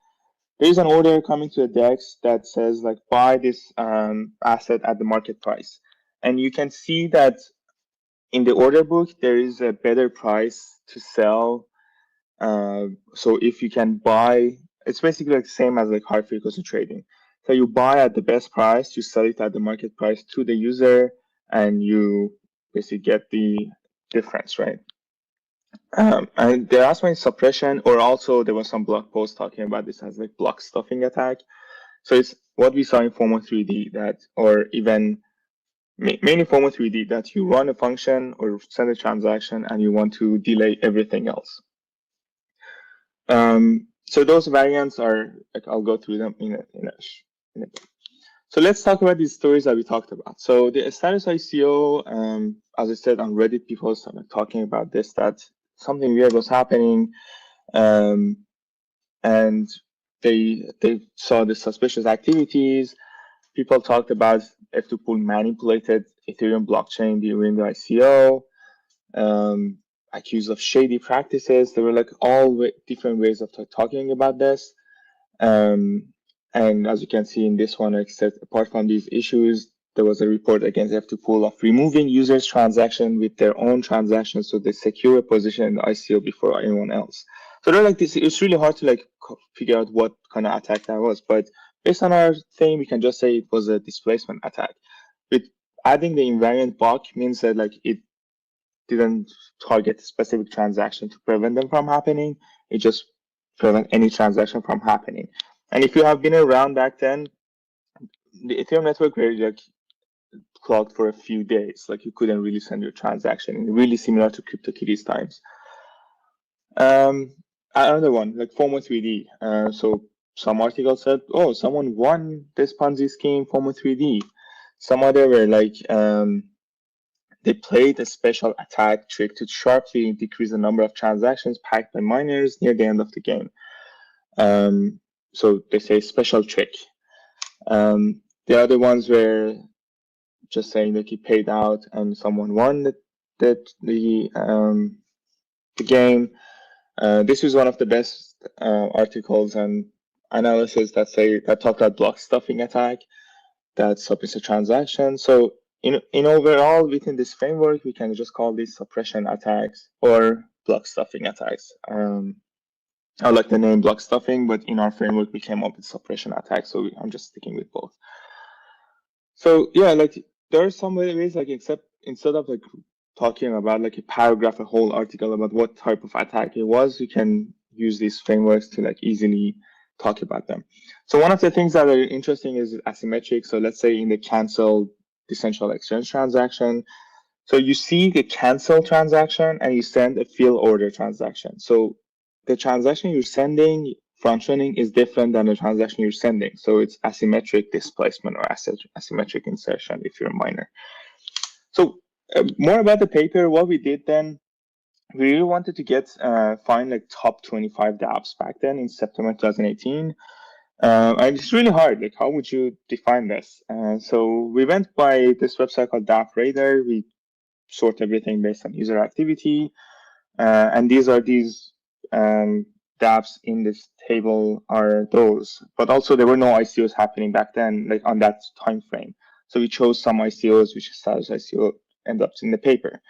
Speaker 19: there is an order coming to the DEX that says like buy this asset at the market price. And you can see that in the order book, there is a better price to sell. So if you can buy, it's basically like the same as like high frequency trading. So you buy at the best price, you sell it at the market price to the user, and you basically get the difference, right? And there are some suppression, or also there was some blog post talking about this as like block stuffing attack. So it's what we saw in Formo 3D that, or even mainly Formo 3D, that you run a function or send a transaction and you want to delay everything else. So those variants are like, I'll go through them in a bit. So let's talk about these stories that we talked about. So the status ICO, as I said, on Reddit, people started talking about this, that something weird was happening, and they saw the suspicious activities. People talked about F2 Pool manipulated Ethereum blockchain during the ICO, accused of shady practices. There were like all different ways of talking about this. And as you can see in this one, except apart from these issues, there was a report against F2 Pool of removing users' transaction with their own transactions, so they secure a position in the ICO before anyone else. So they're like this. It's really hard to like figure out what kind of attack that was, but based on our thing, we can just say it was a displacement attack. With adding the invariant block means that like it didn't target a specific transaction to prevent them from happening. It just prevent any transaction from happening. And if you have been around back then, the Ethereum network were like clogged for a few days. Like you couldn't really send your transaction. Really similar to CryptoKitties times. Another one, like FOMO 3D. So some article said, oh, someone won this Ponzi scheme, FOMO 3D. Some other were like, they played a special attack trick to sharply decrease the number of transactions packed by miners near the end of the game. So they say special trick. The other ones were just saying that he paid out and someone won the game. This is one of the best articles and analysis that talk about block stuffing attack that submits a transaction. So in overall within this framework, we can just call these suppression attacks or block stuffing attacks. I like the name block stuffing, but in our framework we came up with suppression attacks, so I'm just sticking with both. So yeah, like there are some ways, like instead of like talking about like a paragraph, a whole article about what type of attack it was, you can use these frameworks to like easily talk about them. So one of the things that are interesting is asymmetric. So let's say in the cancel decentralized exchange transaction, so you see the cancel transaction and you send a fill order transaction. So the transaction you're sending front running is different than the transaction you're sending. So it's asymmetric displacement or asymmetric insertion if you're a miner. So more about the paper, what we did then, we really wanted to find like top 25 dApps back then in September 2018. And it's really hard, like how would you define this? So we went by this website called DApp Radar. We sort everything based on user activity. And these dApps in this table are those. But also there were no ICOs happening back then, like on that time frame. So we chose some ICOs, which is status ICO, end up in the paper.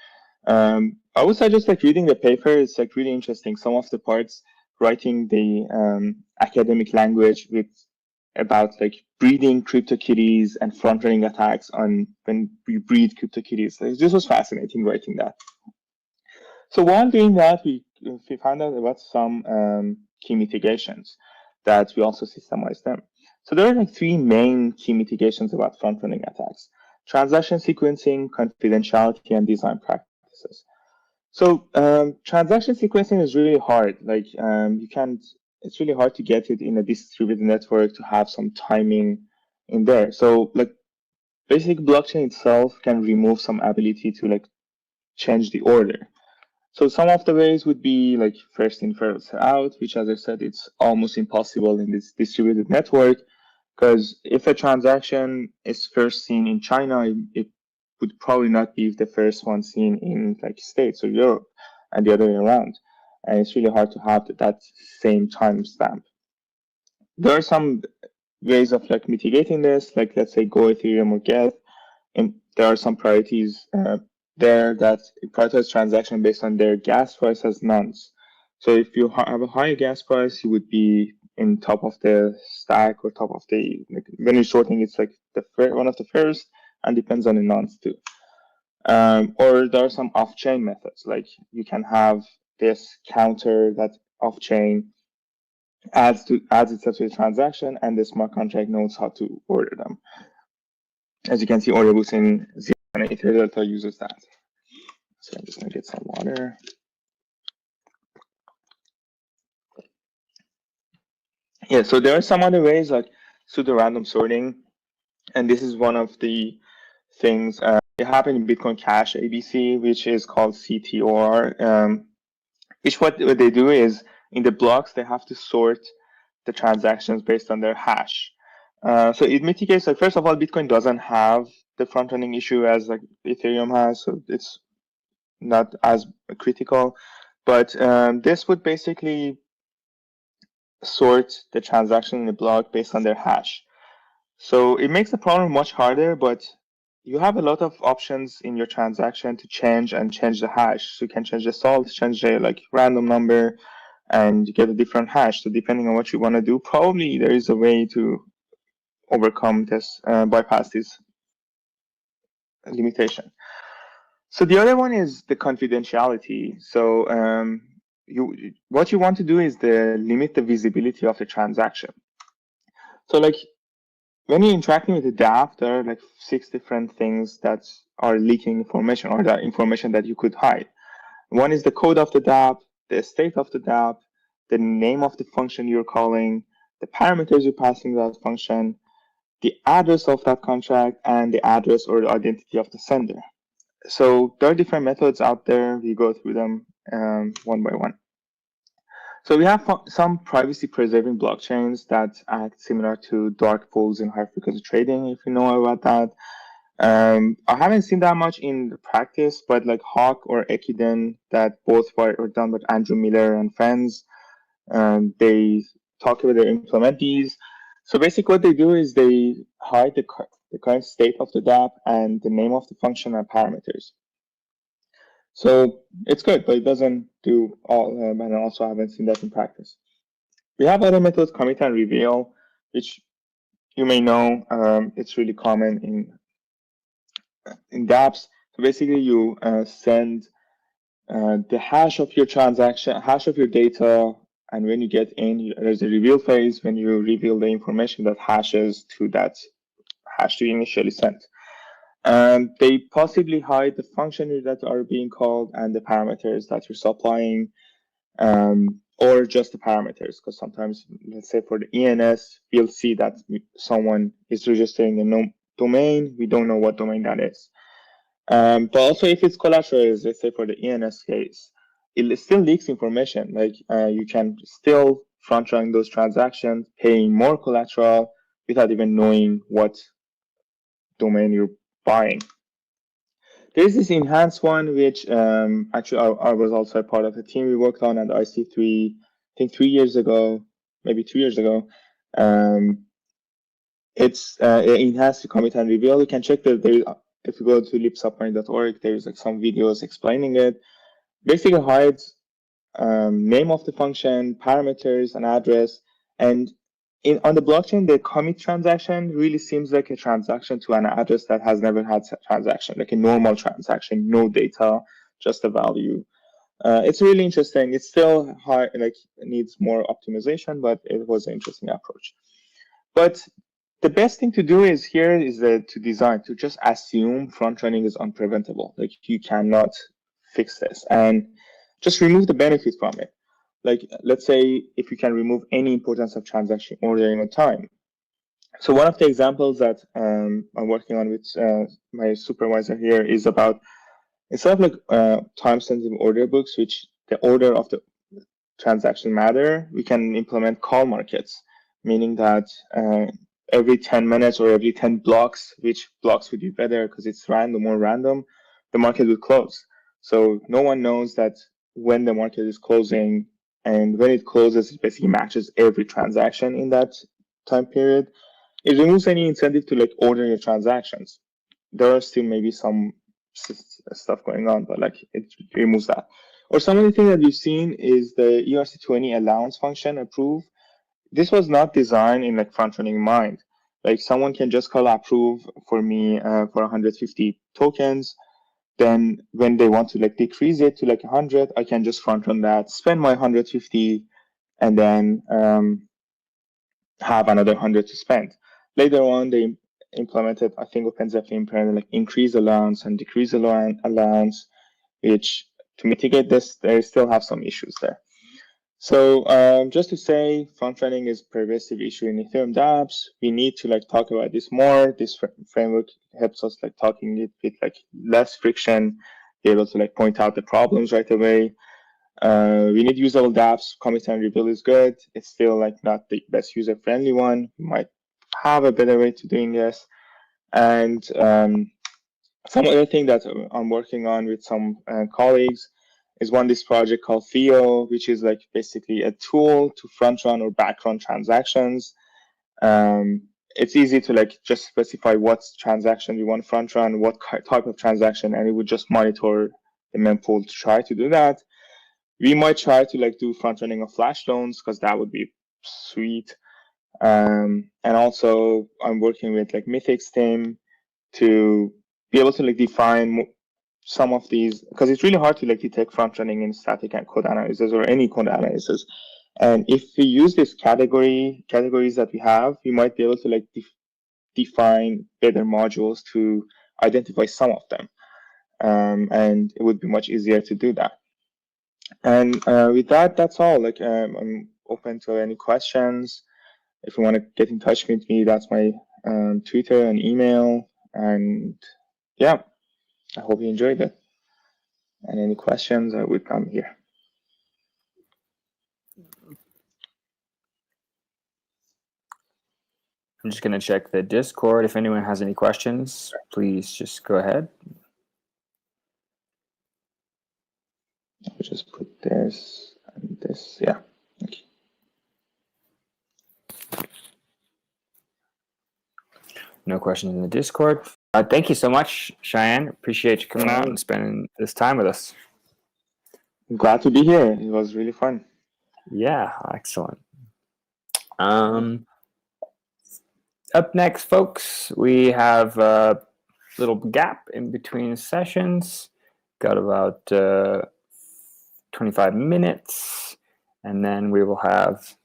Speaker 19: I would suggest like reading the paper. It's like really interesting. Some of the parts writing the academic language about like breeding CryptoKitties and front-running attacks on when we breed CryptoKitties. Like, this was fascinating writing that. So while doing that, we found out about some key mitigations that we also systemized them. So there are like three main key mitigations about front-running attacks: transaction sequencing, confidentiality, and design practices. So transaction sequencing is really hard. Like it's really hard to get it in a distributed network to have some timing in there. So like basic blockchain itself can remove some ability to like change the order. So some of the ways would be like first in, first out, which as I said, it's almost impossible in this distributed network, because if a transaction is first seen in China, it would probably not be the first one seen in like States or Europe and the other way around. And it's really hard to have that same timestamp. There are some ways of like mitigating this, like let's say Go, Ethereum, or Geth, and there are some priorities there that prioritize transaction based on their gas price as nonce. So if you have a high gas price, you would be in top of the stack or top of the, like, when you're sorting, it's like one of the first, and depends on the nonce too. Or there are some off-chain methods, like you can have this counter that off-chain adds itself to the transaction, and the smart contract knows how to order them. As you can see, order books in Zero and Ethereum Delta uses that. So I'm just gonna get some water. Yeah, so there are some other ways like pseudo-random sorting, and this is one of the things. It happened in Bitcoin Cash ABC, which is called CTOR. Which what they do is in the blocks they have to sort the transactions based on their hash. So it mitigates. Like first of all, Bitcoin doesn't have the front-running issue as like Ethereum has, so it's not as critical. But this would basically sort the transaction in the block based on their hash. So it makes the problem much harder, but you have a lot of options in your transaction to change the hash. So you can change the salt, change the like random number, and you get a different hash. So depending on what you want to do, probably there is a way to overcome this, bypass this limitation. So the other one is the confidentiality. So what you want to do is limit the visibility of the transaction. So like when you're interacting with the dApp, there are like 6 different things that are leaking information, or the information that you could hide. One is the code of the dApp, the state of the dApp, the name of the function you're calling, the parameters you're passing that function, the address of that contract, and the address or the identity of the sender. So there are different methods out there. We go through them one by one. So we have some privacy-preserving blockchains that act similar to dark pools in high-frequency trading, if you know about that. I haven't seen that much in practice, but like Hawk or Ekiden, that both were done by Andrew Miller and friends, they talk about their implement these. So basically what they do is they hide the current state of the dApp and the name of the function and parameters. So it's good, but it doesn't do all, and I also haven't seen that in practice. We have other methods, commit and reveal, which you may know. It's really common in dApps. So basically you send the hash of your transaction, hash of your data, and when you get in, there's a reveal phase when you reveal the information that hashes to that hash you initially sent. They possibly hide the functions that are being called and the parameters that you're supplying, or just the parameters, because sometimes, let's say for the ENS, we'll see that someone is registering a domain. We don't know what domain that is. But also if it's collateralized, let's say for the ENS case, it still leaks information. Like you can still front-run those transactions, paying more collateral without even knowing what domain you're buying. There's this enhanced one, which actually I was also a part of the team we worked on at IC3, I think 3 years ago, maybe 2 years ago. It's enhanced commit and reveal. You can check that if you go to lipsubmarine.org, there's like some videos explaining it. Basically hides name of the function, parameters, and address. And on the blockchain, the commit transaction really seems like a transaction to an address that has never had a transaction, like a normal transaction, no data, just a value. It's really interesting. It's still hard, like needs more optimization, but it was an interesting approach. But the best thing to do is to just assume front running is unpreventable. Like you cannot fix this, and just remove the benefit from it. Like let's say if you can remove any importance of transaction ordering on time. So one of the examples that I'm working on with my supervisor here is about, instead of like time-sensitive order books, which the order of the transaction matter, we can implement call markets, meaning that every 10 minutes or every 10 blocks, which blocks would be better because it's more random, the market will close. So no one knows that when the market is closing, and when it closes, it basically matches every transaction in that time period. It removes any incentive to like order your transactions. There are still maybe some stuff going on, but like it removes that. Or some of the things that we've seen is the ERC20 allowance function approve. This was not designed in like front-running mind. Like someone can just call approve for me for 150 tokens. Then when they want to like decrease it to like 100, I can just front run that, spend my 150, and then have another 100 to spend. Later on, they implemented, I think OpenZephyr implemented like increase allowance and decrease allowance, which to mitigate this, they still have some issues there. So just to say, front running is a pervasive issue in Ethereum dApps. We need to like talk about this more. This framework helps us like talking it with like less friction, be able to like point out the problems right away. We need usable dApps. Commit and reveal is good. It's still like not the best user friendly one. We might have a better way to doing this. And some other thing that I'm working on with some colleagues is this project called Theo, which is like basically a tool to front run or back run transactions. It's easy to like just specify what transaction you want to front run, what type of transaction, and it would just monitor the mempool to try to do that. We might try to like do front running of flash loans because that would be sweet. And also I'm working with like Mythic's team to be able to like define some of these, because it's really hard to like detect front running in static and code analysis or any code analysis. And if we use this categories that we have, we might be able to like define better modules to identify some of them. And it would be much easier to do that. And with that, that's all. Like, I'm open to any questions. If you want to get in touch with me, that's my Twitter and email. And yeah, I hope you enjoyed it. And any questions, I would come here.
Speaker 13: I'm just going to check the Discord. If anyone has any questions, please just go ahead.
Speaker 19: I'll just put this and this. Yeah. Thank you.
Speaker 13: No questions in the Discord. Thank you so much, Cheyenne. Appreciate you coming out and spending this time with us.
Speaker 19: I'm glad to be here. It was really fun.
Speaker 13: Yeah, excellent. Up next, folks, we have a little gap in between sessions. Got about 25 minutes, and then we will have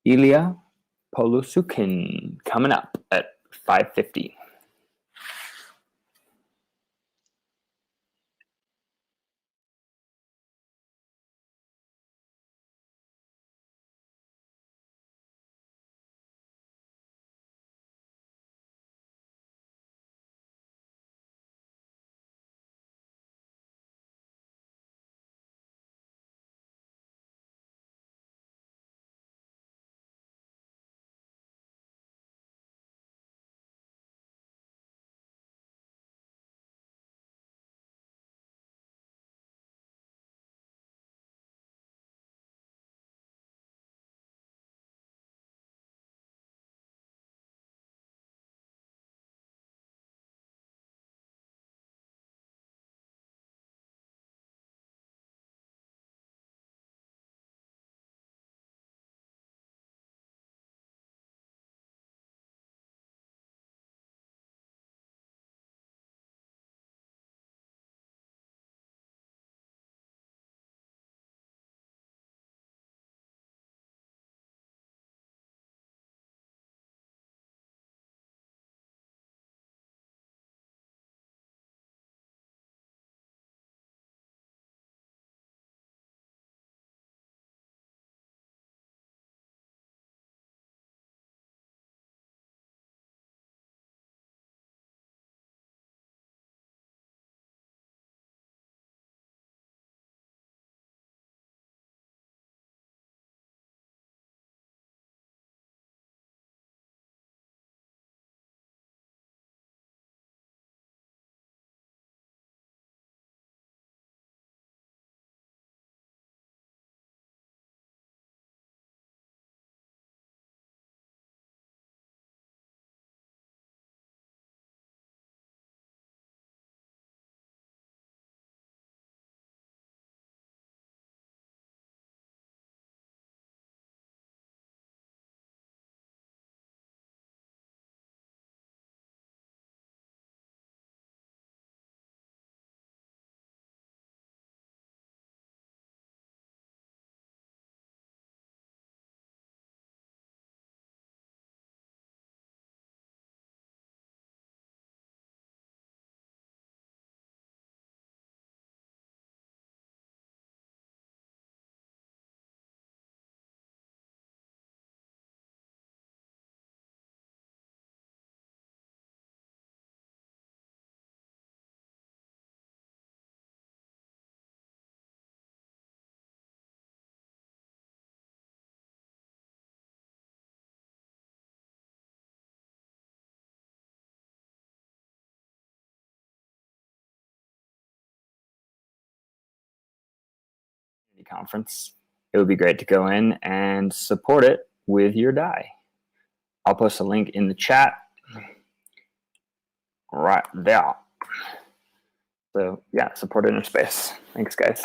Speaker 13: Ilya Polusukin coming up at 5:50. Conference. It would be great to go in and support it with your DAI. I'll post a link in the chat right there. So yeah, support Interspace. Thanks, guys.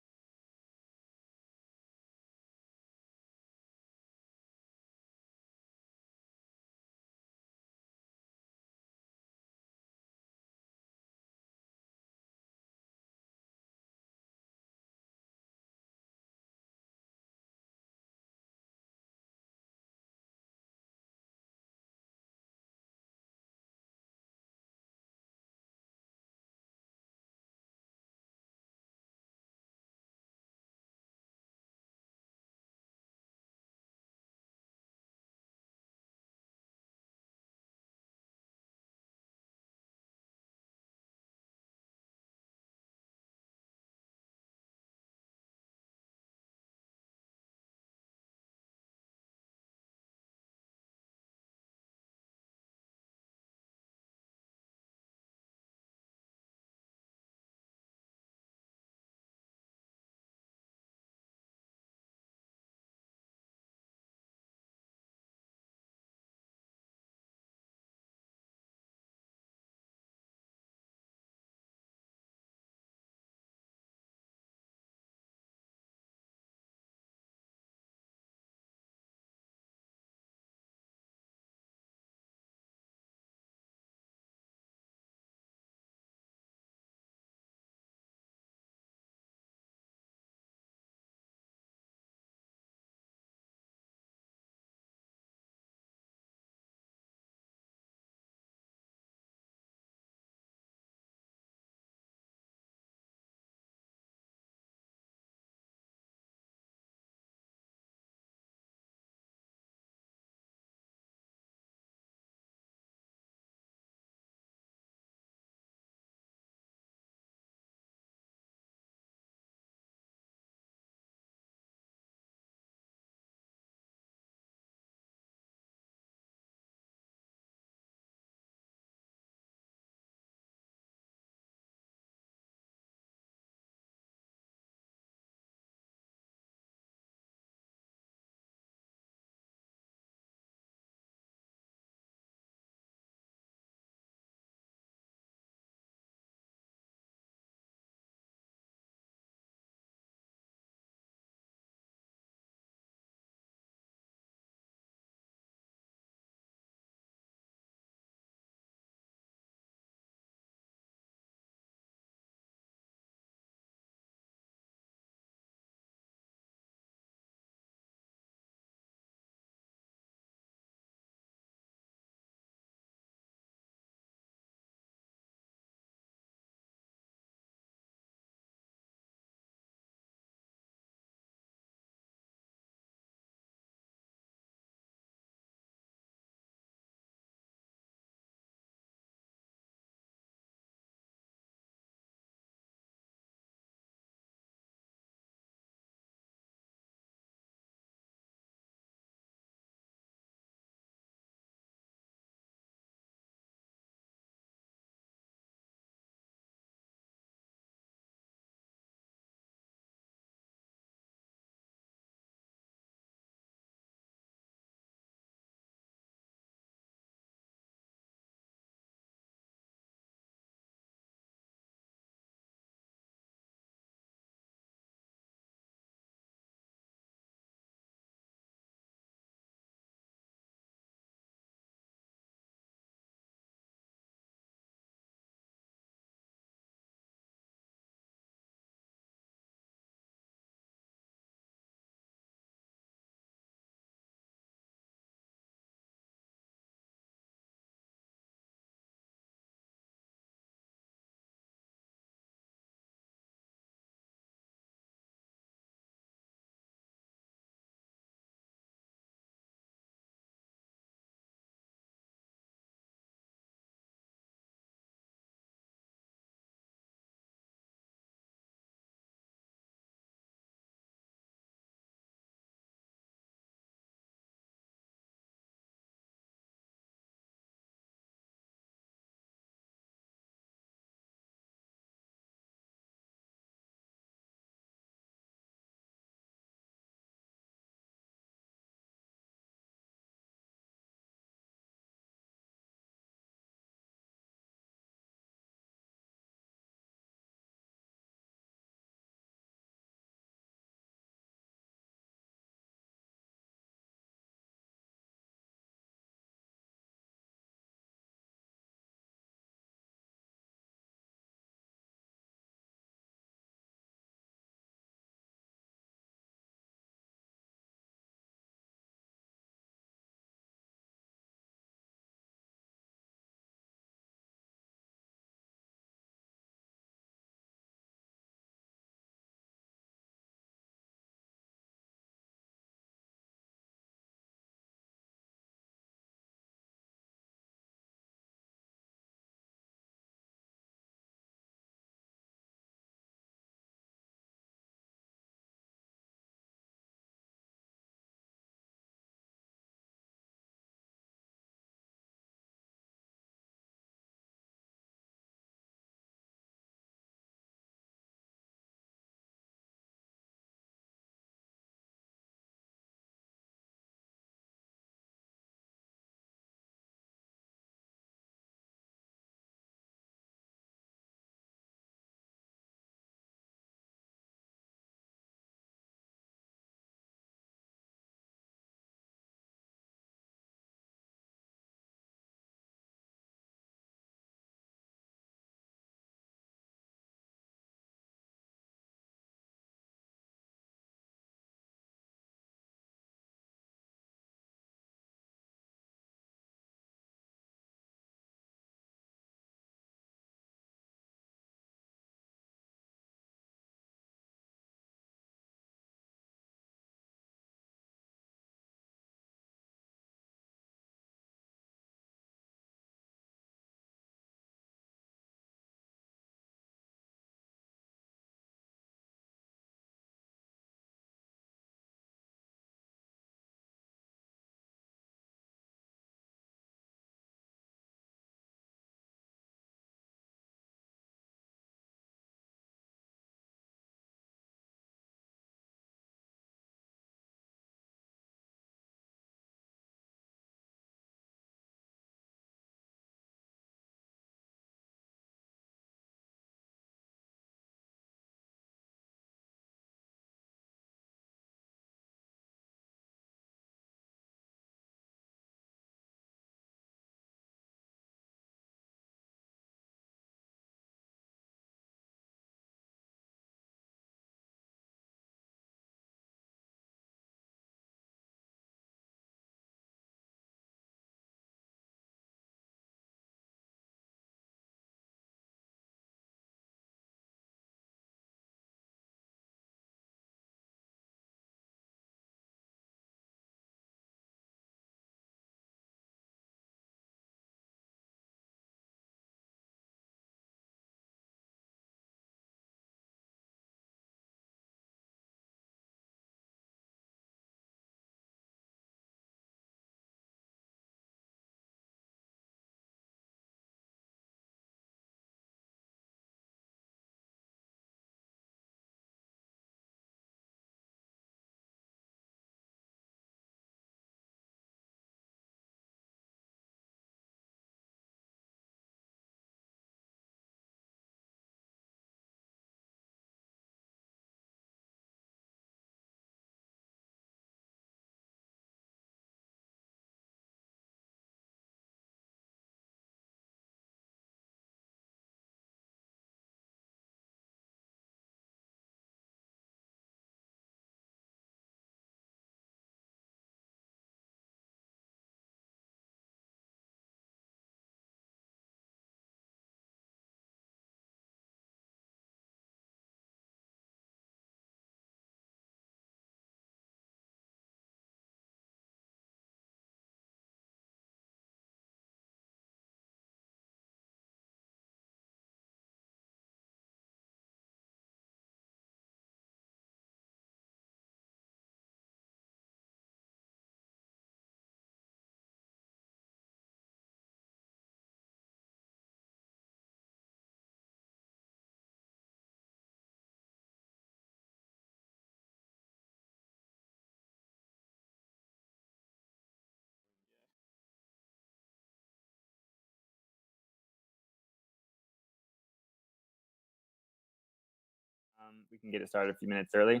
Speaker 13: We can get it started a few minutes early.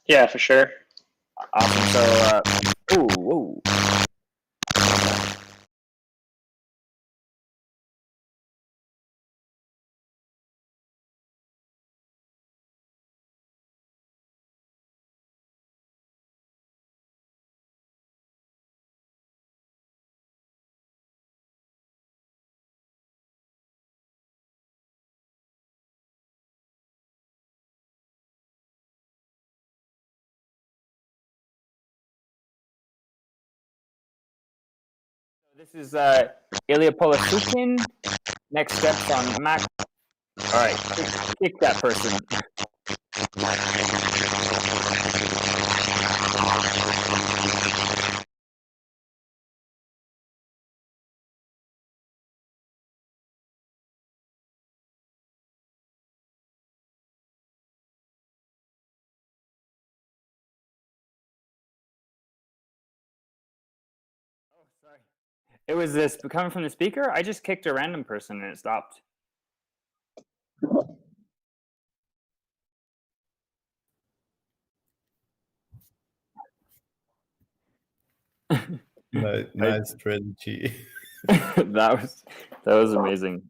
Speaker 20: Yeah, for sure.
Speaker 13: Awesome. So, whoa. This is Ilya Polasukin. Next steps on Mac. All right, kick that person. Oh, sorry. It was this coming from the speaker. I just kicked a random person and it stopped.
Speaker 3: Nice strategy.
Speaker 13: that was amazing.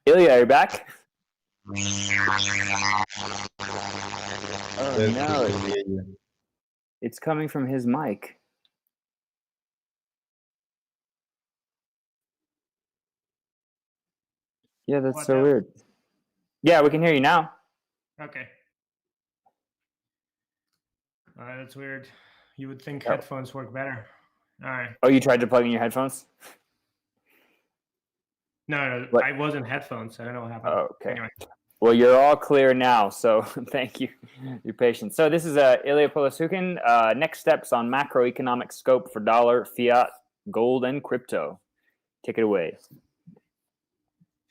Speaker 13: Ilya, are you back? Oh no! It's coming from his mic. Yeah, that's so weird. Yeah, we can hear you now.
Speaker 21: Okay. That's weird. You would think headphones work better. All right.
Speaker 13: Oh, you tried to plug in your headphones?
Speaker 21: No, I wasn't headphones. I don't know what happened.
Speaker 13: Oh, okay.
Speaker 21: Anyway.
Speaker 13: Well, you're all clear now, so thank you. Your patience. So this is Ilya Polasukin. Next steps on macroeconomic scope for dollar, fiat, gold, and crypto. Take it away.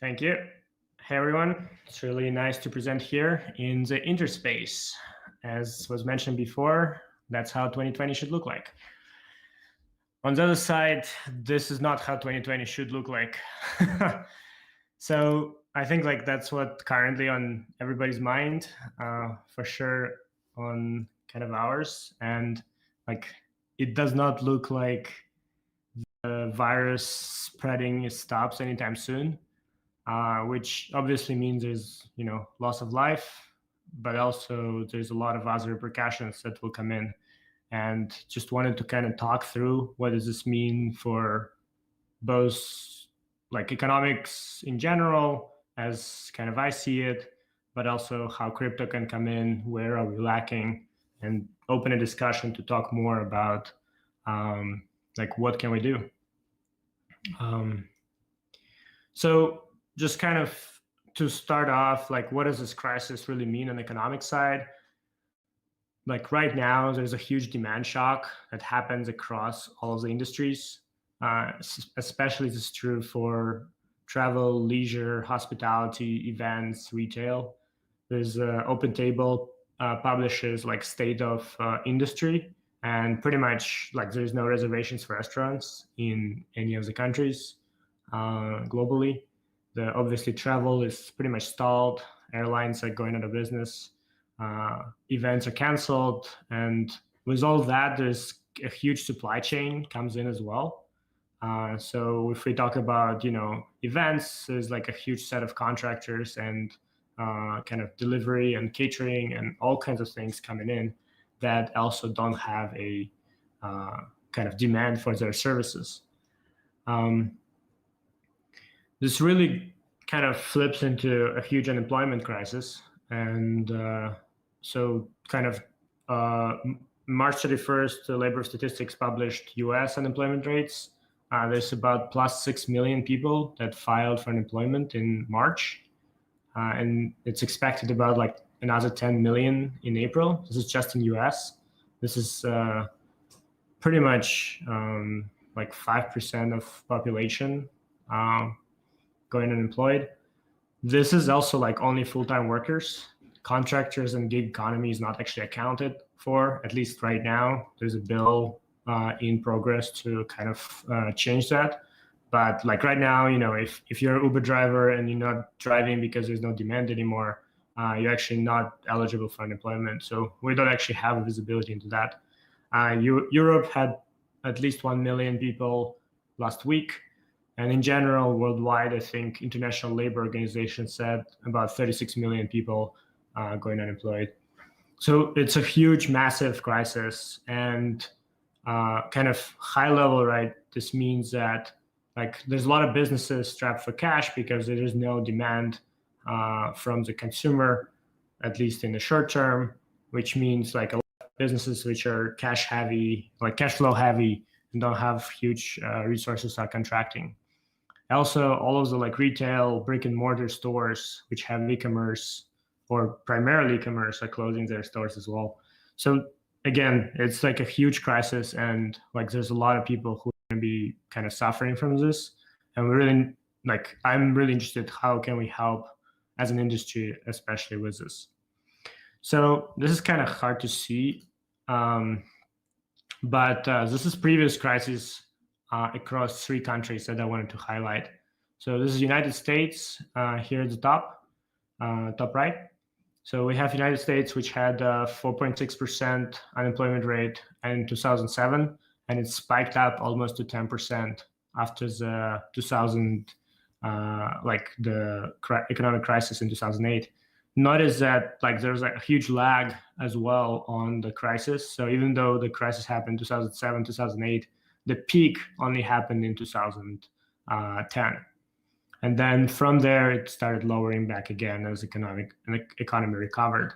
Speaker 21: Thank you. Hey, everyone. It's really nice to present here in the interspace. As was mentioned before, that's how 2020 should look like. On the other side, this is not how 2020 should look like. So I think like that's what currently on everybody's mind, for sure on kind of ours. And like, it does not look like the virus spreading stops anytime soon, which obviously means there's, loss of life, but also there's a lot of other repercussions that will come in. And just wanted to kind of talk through what does this mean for both like economics in general, as kind of I see it, but also how crypto can come in, where are we lacking, and open a discussion to talk more about like what can we do. So just kind of to start off, like what does this crisis really mean on the economic side? Like right now, there's a huge demand shock that happens across all of the industries. Especially this is true for travel, leisure, hospitality, events, retail. There's Open Table publishes like state of industry, and pretty much like there's no reservations for restaurants in any of the countries globally. Obviously travel is pretty much stalled. Airlines are going out of business. Events are canceled, and with all that, there's a huge supply chain comes in as well. So if we talk about events, there's like a huge set of contractors and kind of delivery and catering and all kinds of things coming in that also don't have a kind of demand for their services. This really kind of flips into a huge unemployment crisis. And so kind of March 31st, the Labor Statistics published US unemployment rates. There's about plus 6 million people that filed for unemployment in March. And it's expected about like another 10 million in April. This is just in US. This is pretty much like 5% of population going unemployed. This is also like only full-time workers. Contractors and gig economy is not actually accounted for, at least right now. There's a bill in progress to kind of change that. But like right now, if you're an Uber driver and you're not driving because there's no demand anymore, you're actually not eligible for unemployment. So we don't actually have visibility into that. Europe had at least 1 million people last week. And in general, worldwide, I think International Labor Organization said about 36 million people going unemployed. So it's a huge, massive crisis. And kind of high level, right? This means that like there's a lot of businesses strapped for cash because there is no demand from the consumer, at least in the short term, which means like a lot of businesses which are cash heavy, like cash flow heavy, and don't have huge resources are contracting. Also, all of the like retail brick and mortar stores which have e-commerce or primarily e-commerce are closing their stores as well. So again, it's like a huge crisis, and like there's a lot of people who are going to be kind of suffering from this. And we're really like, I'm really interested how can we help as an industry, especially with this. So this is kind of hard to see, but this is previous crisis across 3 countries that I wanted to highlight. So this is United States here at the top right. So we have United States, which had 4.6% unemployment rate in 2007, and it spiked up almost to 10% after the 2000, the economic crisis in 2008. Notice that like there's a huge lag as well on the crisis. So even though the crisis happened in 2007, 2008, the peak only happened in 2010. And then from there, it started lowering back again as economy recovered.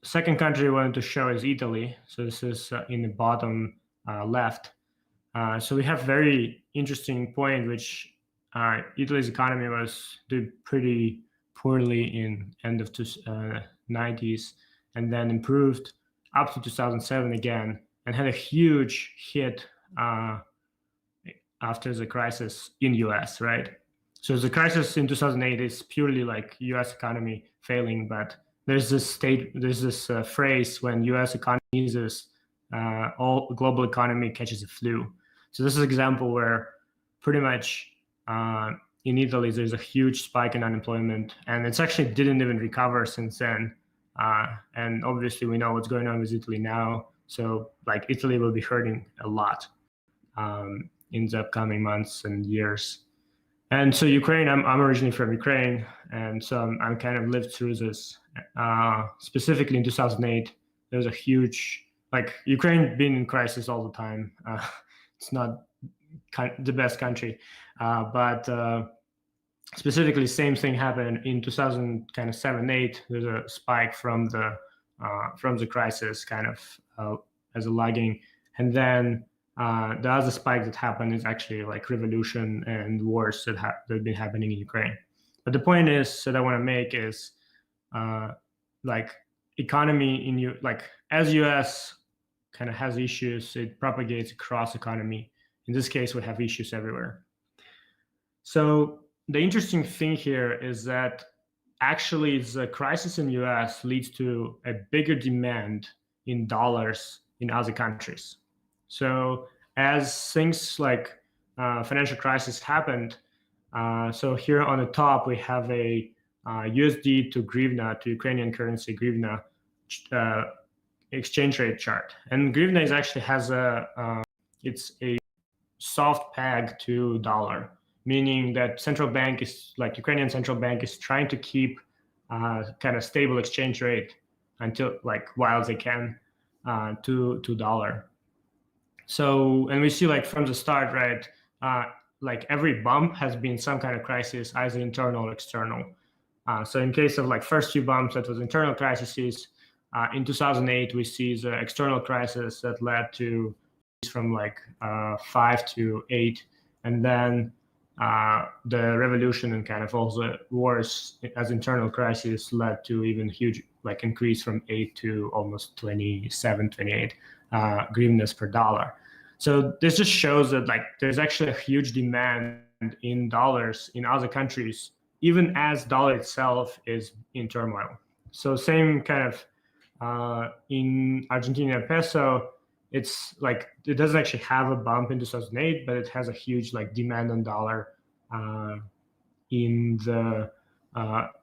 Speaker 21: Second country I wanted to show is Italy. So this is in the bottom left. So we have very interesting point, which Italy's economy was doing pretty poorly in end of 90s, and then improved up to 2007 again, and had a huge hit after the crisis in US, right? So the crisis in 2008 is purely like US economy failing, but there's this phrase when US economy eases, all global economy catches a flu. So this is an example where pretty much in Italy, there's a huge spike in unemployment, and it's actually didn't even recover since then. And obviously we know what's going on with Italy now. So like Italy will be hurting a lot in the upcoming months and years. And so Ukraine, I'm originally from Ukraine, and so I'm kind of lived through this. Specifically in 2008, there was a huge, like Ukraine being in crisis all the time. It's not the best country, but specifically same thing happened in 2007-8. There's a spike from the crisis kind of as a lagging, and then the other spike that happened is actually like revolution and wars that have been happening in Ukraine. But the point is that I want to make is like economy in as US kind of has issues, it propagates across economy. In this case, we have issues everywhere. So the interesting thing here is that actually the crisis in US leads to a bigger demand in dollars in other countries. So as things like financial crisis happened, so here on the top, we have a USD to hryvnia, to Ukrainian currency hryvnia exchange rate chart. And hryvnia actually has it's a soft peg to dollar, meaning that central bank is like Ukrainian central bank is trying to keep kind of stable exchange rate until while they can to dollar. So, and we see like from the start, right, like every bump has been some kind of crisis, either internal or external. So in case of like first few bumps, that was internal crises. In 2008, we see the external crisis that led to from 5 to 8, and then the revolution and kind of all the wars as internal crisis led to even huge increase from 8 to almost 27, 28 hryvnias per dollar. So this just shows that there's actually a huge demand in dollars in other countries, even as dollar itself is in turmoil. So same kind of in Argentina peso, it's like it doesn't actually have a bump in 2008, but it has a huge like demand on dollar in the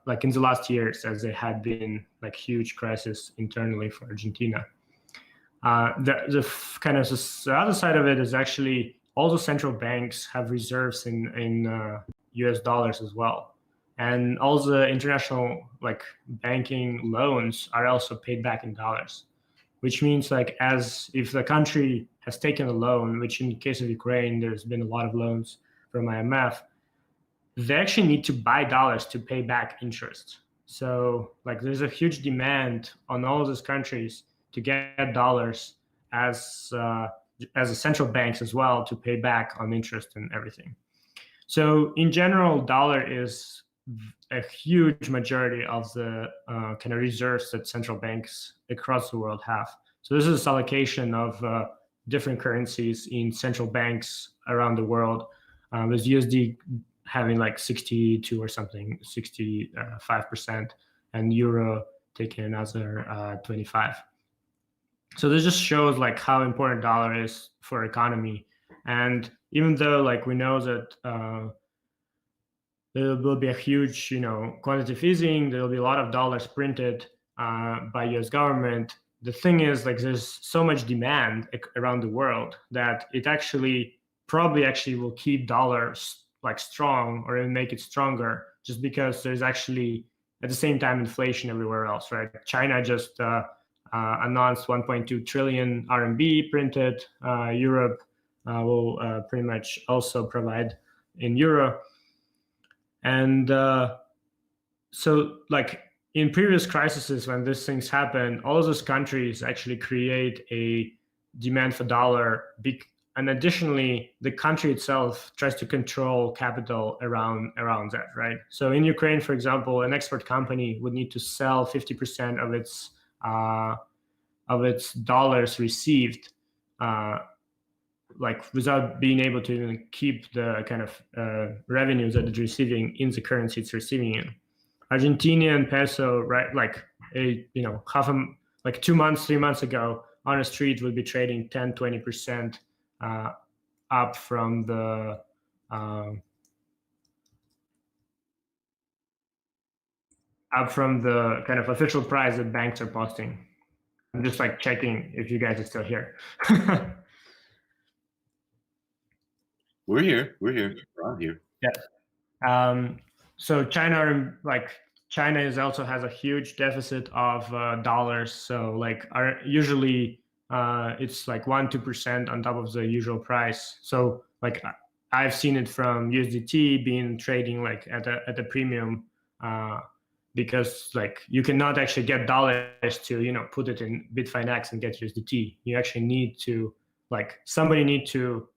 Speaker 21: like in the last years, as there had been like huge crisis internally for Argentina. The kind of the other side of it is actually all the central banks have reserves in US dollars as well. And all the international like banking loans are also paid back in dollars, which means like as if the country has taken a loan, which in the case of Ukraine, there's been a lot of loans from IMF, they actually need to buy dollars to pay back interest. So like there's a huge demand on all those countries to get dollars as the central banks as well to pay back on interest and everything. So in general, dollar is a huge majority of the kind of reserves that central banks across the world have. So this is allocation of different currencies in central banks around the world. With USD having like 62 or something, 65%, and euro taking another 25. So this just shows like how important dollar is for economy. And even though like we know that there will be a huge, quantitative easing, there will be a lot of dollars printed by US government. The thing is like there's so much demand around the world that it probably will keep dollars like strong or even make it stronger, just because there's actually at the same time inflation everywhere else, right? China just announced 1.2 trillion RMB printed. Europe will pretty much also provide in euro. And so like in previous crises, when these things happen, all of those countries actually create a demand for dollar. And additionally, the country itself tries to control capital around that, right? So in Ukraine, for example, an export company would need to sell 50% of its dollars received, like without being able to even keep the kind of revenues that it's receiving in the currency it's receiving in. Argentinian peso, right? Like like 2 months, 3 months ago, on the street would be trading 10, 20% up from the kind of official price that banks are posting. I'm just like checking if you guys are still here.
Speaker 2: We're here. We're on here.
Speaker 21: Yeah. So China also has a huge deficit of dollars. So like usually it's like 1-2% on top of the usual price. So like I've seen it from USDT being trading like at a premium because like you cannot actually get dollars to put it in Bitfinex and get USDT. You actually need to somebody need to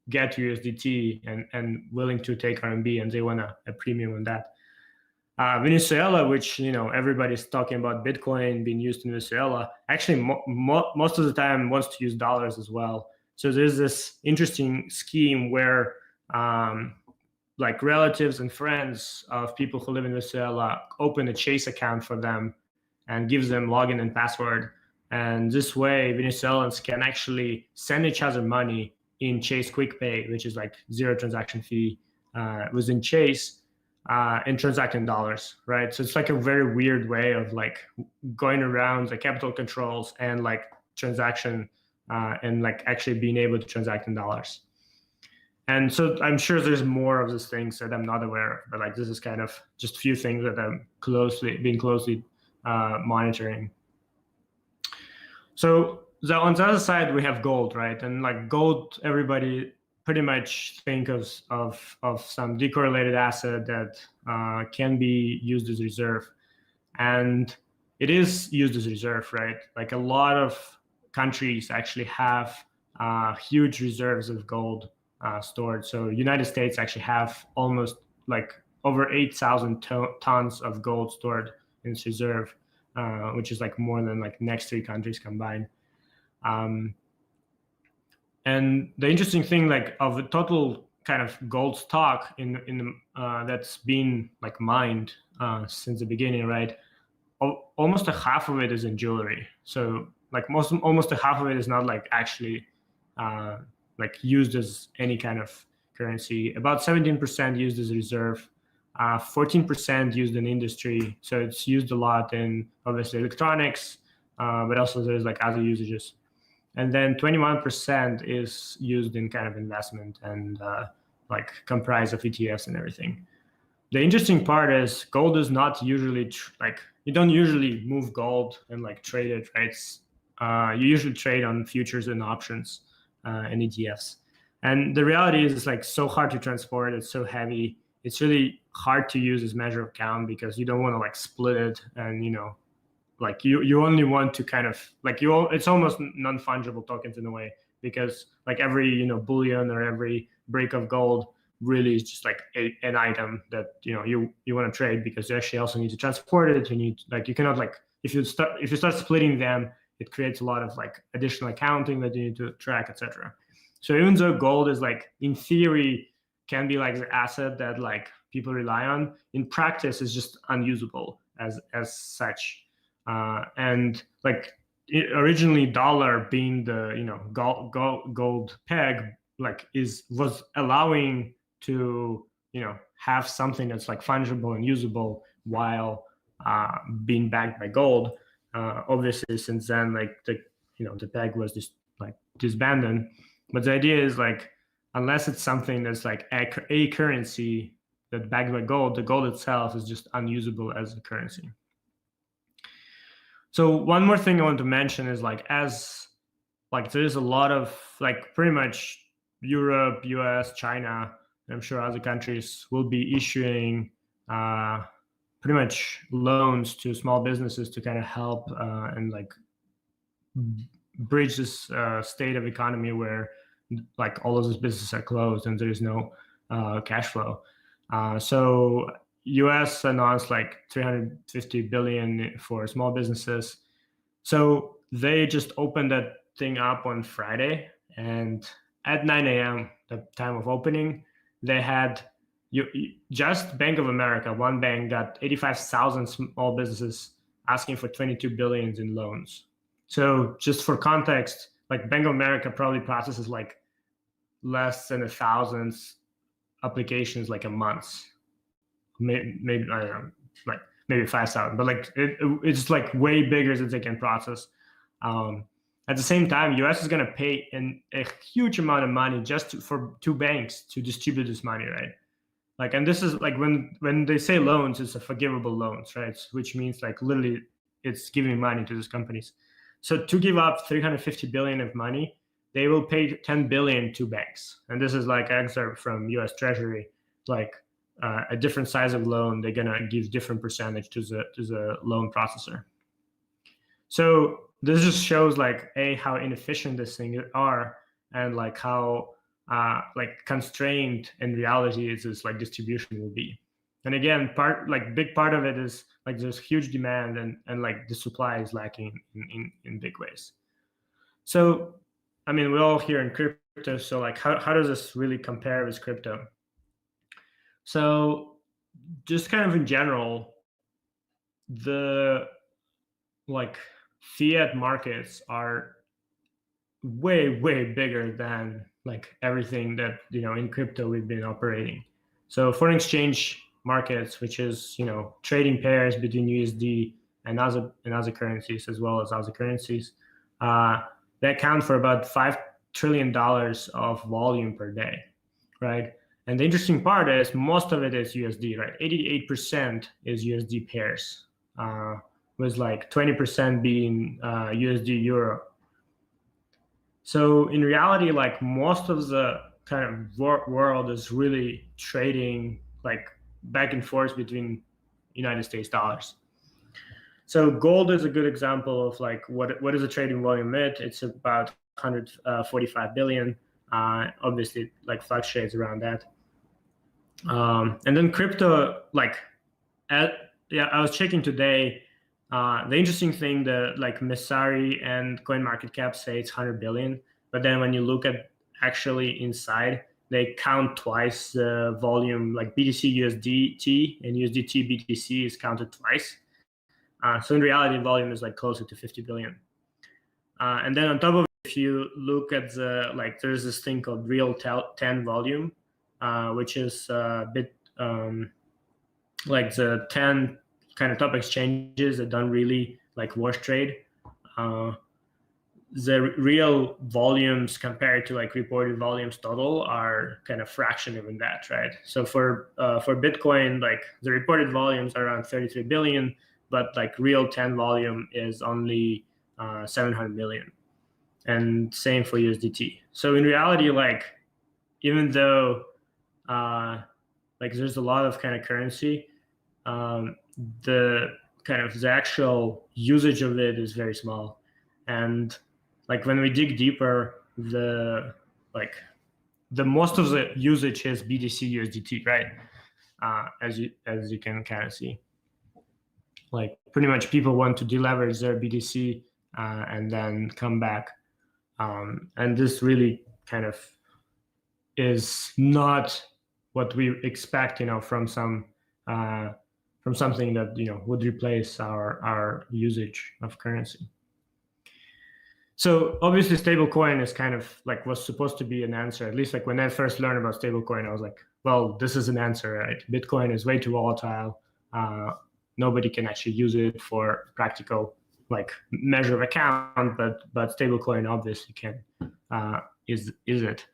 Speaker 21: get USDT and willing to take RMB, and they want a premium on that. Venezuela, which everybody's talking about Bitcoin being used in Venezuela, actually most of the time wants to use dollars as well. So there's this interesting scheme where like relatives and friends of people who live in Venezuela open a Chase account for them and gives them login and password. And this way, Venezuelans can actually send each other money in Chase Quick Pay, which is like 0 transaction fee within Chase, and transact in dollars, right? So it's like a very weird way of like going around the capital controls and like transaction and like actually being able to transact in dollars. And so I'm sure there's more of these things that I'm not aware of, but like this is kind of just a few things that I'm been closely monitoring. So on the other side, we have gold, right? And like gold, everybody pretty much think of some decorrelated asset that can be used as reserve. And it is used as reserve, right? Like a lot of countries actually have huge reserves of gold stored. So United States actually have almost like over 8,000 tons of gold stored in its reserve, which is like more than like next 3 countries combined. And the interesting thing, like of the total kind of gold stock in that's been like mined since the beginning, right? Almost a half of it is in jewelry. So like almost half of it is not like actually like used as any kind of currency. About 17% used as a reserve, 14% used in industry. So it's used a lot in obviously electronics, but also there's like other usages. And then 21% is used in kind of investment and like comprised of ETFs and everything. The interesting part is gold is not usually like, you don't usually move gold and like trade it, right? You usually trade on futures and options and ETFs. And the reality is it's like so hard to transport. It's so heavy. It's really hard to use as measure of count because you don't want to like split it. And, you know, like you only want to kind of like it's almost non-fungible tokens in a way, because like every, you know, bullion or every brick of gold really is just like an item that, you know, you want to trade, because you actually also need to transport it. You need, like, you cannot like, if you start splitting them, it creates a lot of like additional accounting that you need to track, etc. So even though gold is like, in theory, can be like the asset that like people rely on, in practice is just unusable as such. And like originally dollar being the, you know, gold peg, like was allowing to, you know, have something that's like fungible and usable while being backed by gold. Obviously since then, like the, you know, the peg was just like disbanded. But the idea is like, unless it's something that's like a currency that backed by gold, the gold itself is just unusable as a currency. So one more thing I want to mention is like, as like there's a lot of like pretty much Europe, US, China, I'm sure other countries will be issuing pretty much loans to small businesses to kind of help and like bridge this state of economy where like all of those businesses are closed and there is no cash flow. So US announced like 350 billion for small businesses. So they just opened that thing up on Friday, and at 9 a.m., the time of opening, they had just Bank of America, one bank, got 85,000 small businesses asking for 22 billion in loans. So just for context, like Bank of America probably processes like less than 1,000 applications like a month. Maybe I don't know, like maybe 5,000, but like it's like way bigger than they can process. At the same time, US is going to pay a huge amount of money just for two banks to distribute this money, right? Like, and this is like when they say loans, it's a forgivable loans, right? Which means like literally it's giving money to these companies. So to give up 350 billion of money, they will pay 10 billion to banks. And this is like an excerpt from US Treasury, like a different size of loan, they're gonna give different percentage to the loan processor. So this just shows like how inefficient this thing are, and like how like constrained in reality is this like distribution will be. And again, big part of it is like there's huge demand and like the supply is lacking in big ways. So I mean, we're all here in crypto, so like how does this really compare with crypto? So just kind of in general, the like fiat markets are way bigger than like everything that, you know, in crypto we've been operating. So foreign exchange markets, which is, you know, trading pairs between USD and other currencies as well as other currencies, they account for about $5 trillion of volume per day, right? And the interesting part is most of it is USD, right? 88% is USD pairs, with like 20% being USD euro. So in reality, like most of the kind of world is really trading like back and forth between United States dollars. So gold is a good example of like what is a trading volume at? It's about 145 billion. Obviously, like fluctuates around that. And then crypto, like, I was checking today. The interesting thing that like Messari and CoinMarketCap say it's 100 billion, but then when you look at actually inside, they count twice the volume. Like BTC USDT and USDT BTC is counted twice. So in reality, volume is like closer to 50 billion. And then on top of it, if you look at the, like, there's this thing called real 10 volume, which is a bit like the 10 kind of top exchanges that don't really like wash trade. The real volumes compared to like reported volumes total are kind of fraction of that, right? So for Bitcoin, like the reported volumes are around 33 billion, but like real 10 volume is only 700 million, and same for USDT. So in reality, like even though like there's a lot of kind of currency, the kind of the actual usage of it is very small. And like when we dig deeper, the most of the usage is BTC USDT, right? As you can kind of see, like pretty much people want to deleverage their BTC and then come back, and this really kind of is not what we expect, you know, from something that, you know, would replace our usage of currency. So obviously stablecoin is kind of like was supposed to be an answer. At least like when I first learned about stablecoin, I was like, well, this is an answer, right? Bitcoin is way too volatile. Nobody can actually use it for practical like measure of account, but stablecoin obviously can. Is it?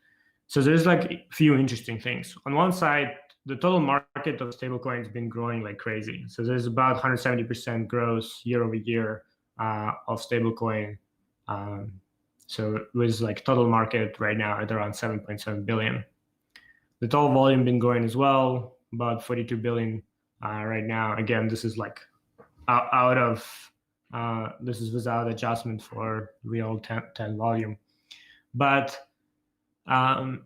Speaker 21: So there's like a few interesting things. On one side, the total market of stablecoin has been growing like crazy. So there's about 170% growth year over year of stablecoin. So with like total market right now at around 7.7 billion. The total volume been growing as well, about 42 billion right now. Again, this is like out of this is without adjustment for real 10 volume, but and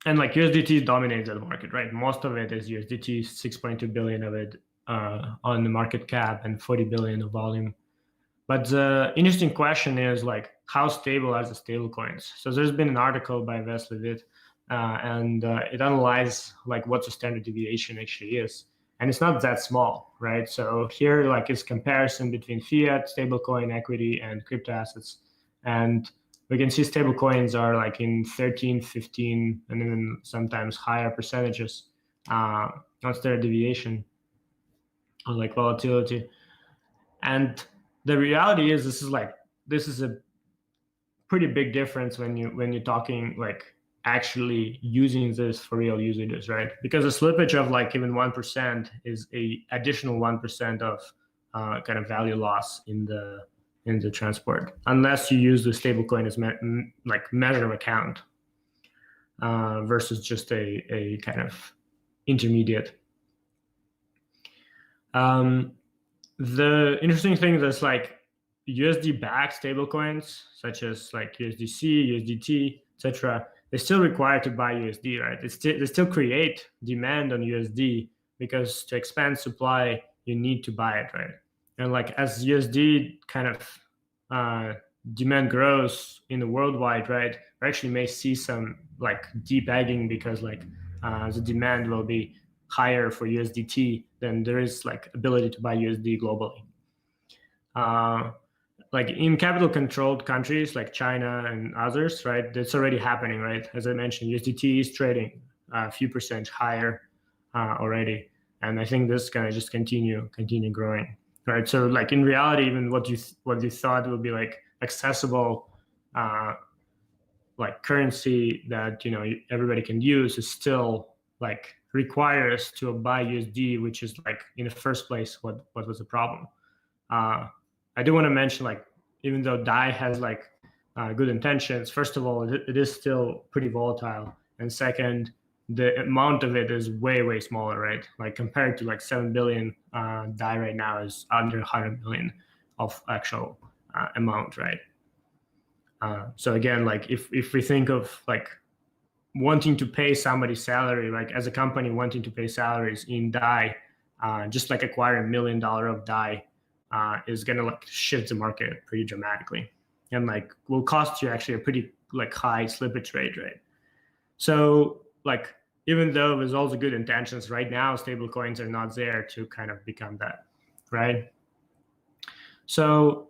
Speaker 21: like USDT dominates the market, right? Most of it is USDT, 6.2 billion of it on the market cap and 40 billion of volume. But the interesting question is like, how stable are the stable coins? So there's been an article by Wes Levitt, and it analyzes like what the standard deviation actually is. And it's not that small, right? So here like is comparison between fiat, stablecoin, equity, and crypto assets. And we can see stable coins are like in 13, 15, and even sometimes higher percentages on standard deviation on like volatility. And the reality is this is a pretty big difference when you're talking like actually using this for real usages, right? Because a slippage of like even 1% is a additional 1% of kind of value loss in the transport, unless you use the stablecoin as like measure of account versus just a kind of intermediate. The interesting thing is like USD-backed stablecoins, such as like USDC, USDT, etc., they're still required to buy USD, right? They still create demand on USD because to expand supply, you need to buy it, right? And like as USD kind of demand grows in the worldwide, right, we actually may see some like depegging because like the demand will be higher for USDT than there is like ability to buy USD globally. Like in capital controlled countries like China and others, right, that's already happening, right? As I mentioned, USDT is trading a few percent higher already. And I think this is gonna just continue growing, right? So like in reality, even what you thought would be like accessible like currency that, you know, everybody can use is still like requires to buy USD, which is like in the first place what was the problem. I do want to mention like even though DAI has like good intentions, first of all it is still pretty volatile, and second, the amount of it is way smaller, right? Like compared to like 7 billion, DAI right now is under 100 million of actual amount, right? So again, like if we think of like wanting to pay somebody's salary, like as a company wanting to pay salaries in DAI, just like acquiring $1 million of DAI is gonna like shift the market pretty dramatically, and like will cost you actually a pretty like high slippage rate, right? So like even though with all the good intentions, right now stable coins are not there to kind of become that, right? So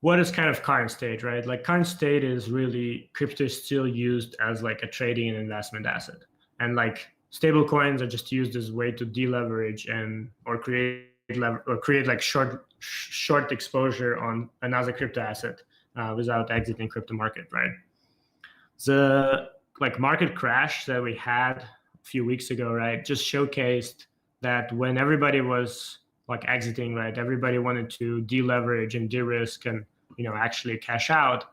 Speaker 21: what is kind of current state, right? Like current state is really crypto is still used as like a trading and investment asset, and like stable coins are just used as a way to deleverage and or create like short exposure on another crypto asset without exiting crypto market, right? The like market crash that we had a few weeks ago, right, just showcased that when everybody was like exiting, right, everybody wanted to deleverage and de-risk and actually cash out.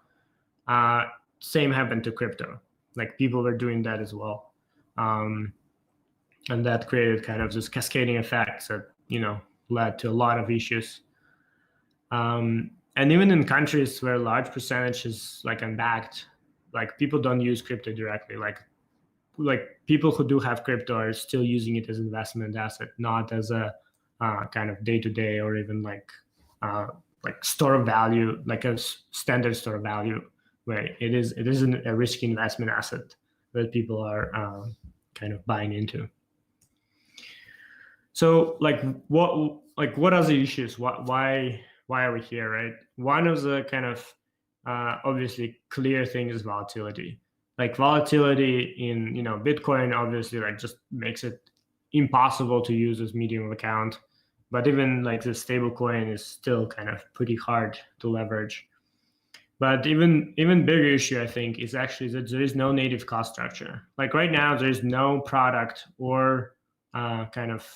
Speaker 21: Same happened to crypto. Like people were doing that as well, and that created kind of this cascading effects that led to a lot of issues. And even in countries where a large percentage is like unbacked, like people don't use crypto directly. Like people who do have crypto are still using it as an investment asset, not as a kind of day-to-day or even like store of value, like a standard store of value, where it isn't a risky investment asset that people are kind of buying into. So what are the issues? Why are we here, right? One of the kind of obviously clear things is volatility. Like volatility in Bitcoin obviously like just makes it impossible to use as medium of account. But even like the stable coin is still kind of pretty hard to leverage. But even bigger issue, I think, is actually that there is no native cost structure. Like right now, there is no product or kind of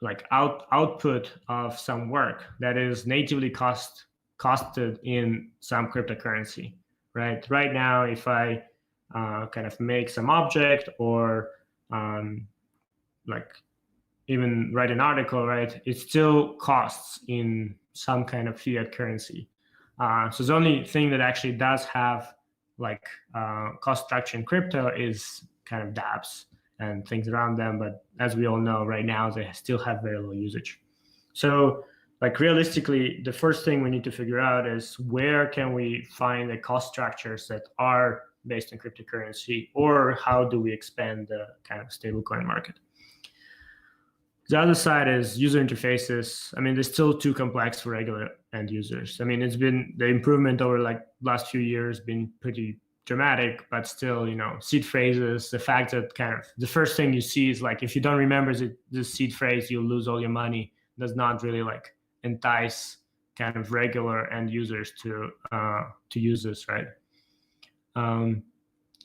Speaker 21: like output of some work that is natively costed in some cryptocurrency, right? Right now, if I kind of make some object or like even write an article, right, it still costs in some kind of fiat currency. So the only thing that actually does have like cost structure in crypto is kind of dApps and things around them. But as we all know, right now, they still have very low usage. So like realistically, the first thing we need to figure out is where can we find the cost structures that are based on cryptocurrency, or how do we expand the kind of stablecoin market? The other side is user interfaces. I mean, they're still too complex for regular end users. I mean, it's been the improvement over like last few years been pretty dramatic, but still, seed phrases, the fact that kind of the first thing you see is like, if you don't remember the seed phrase, you'll lose all your money, does not really like entice kind of regular end users to use this, right?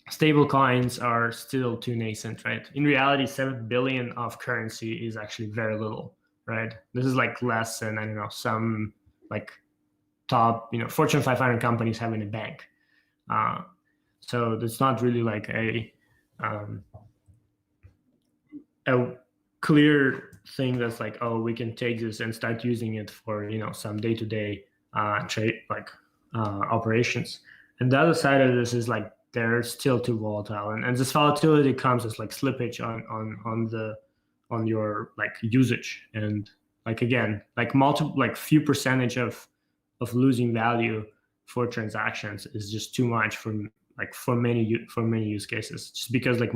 Speaker 21: Stable coins are still too nascent, right? In reality, 7 billion of currency is actually very little, right? This is like less than, I don't know, some like top, Fortune 500 companies have in a bank. So it's not really like a clear thing that's like, oh, we can take this and start using it for, some day-to-day trade, like operations. And the other side of this is like, they're still too volatile, and this volatility comes as like slippage on your like usage, and like again like few percentage of losing value for transactions is just too much for many use cases, just because like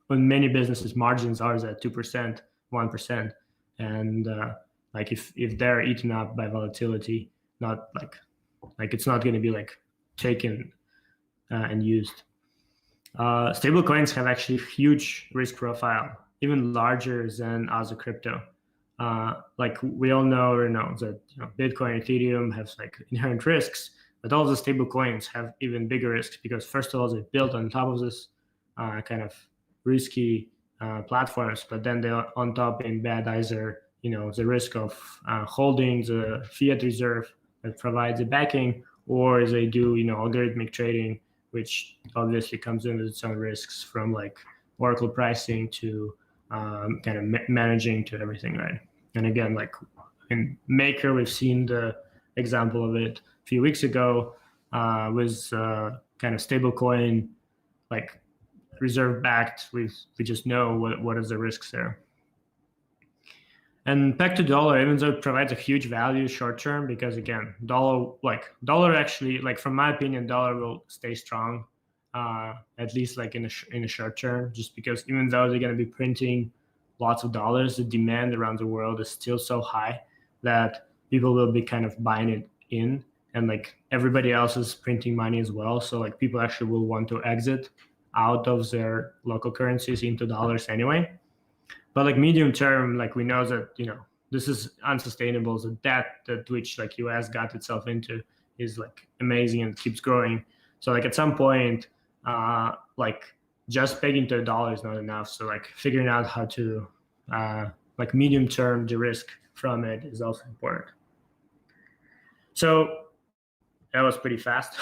Speaker 21: on many businesses margins are at 2%, 1%, and like if they're eaten up by volatility, not like it's not going to be like taken and used. Stable coins have actually huge risk profile, even larger than other crypto. Like we all know that Bitcoin, Ethereum have like inherent risks, but all the stable coins have even bigger risks because first of all, they're built on top of this kind of risky platforms, but then they on top embed either the risk of holding the fiat reserve that provides the backing, or they do algorithmic trading, which obviously comes in with its own risks, from like Oracle pricing to kind of managing to everything, right? And again, like in Maker, we've seen the example of it a few weeks ago with kind of stablecoin, like reserve backed. We just know what is the risks there. And back to dollar, even though it provides a huge value short term, because again, dollar actually, like from my opinion, dollar will stay strong, at least like in a short term, just because even though they're going to be printing lots of dollars, the demand around the world is still so high that people will be kind of buying it in, and like everybody else is printing money as well. So like people actually will want to exit out of their local currencies into dollars anyway. But like medium term, like we know that, you know, this is unsustainable. The debt that which like US got itself into is like amazing and keeps growing. So like at some point, like just pegging to a dollar is not enough. So like figuring out how to like medium term de-risk from it is also important. So that was pretty fast.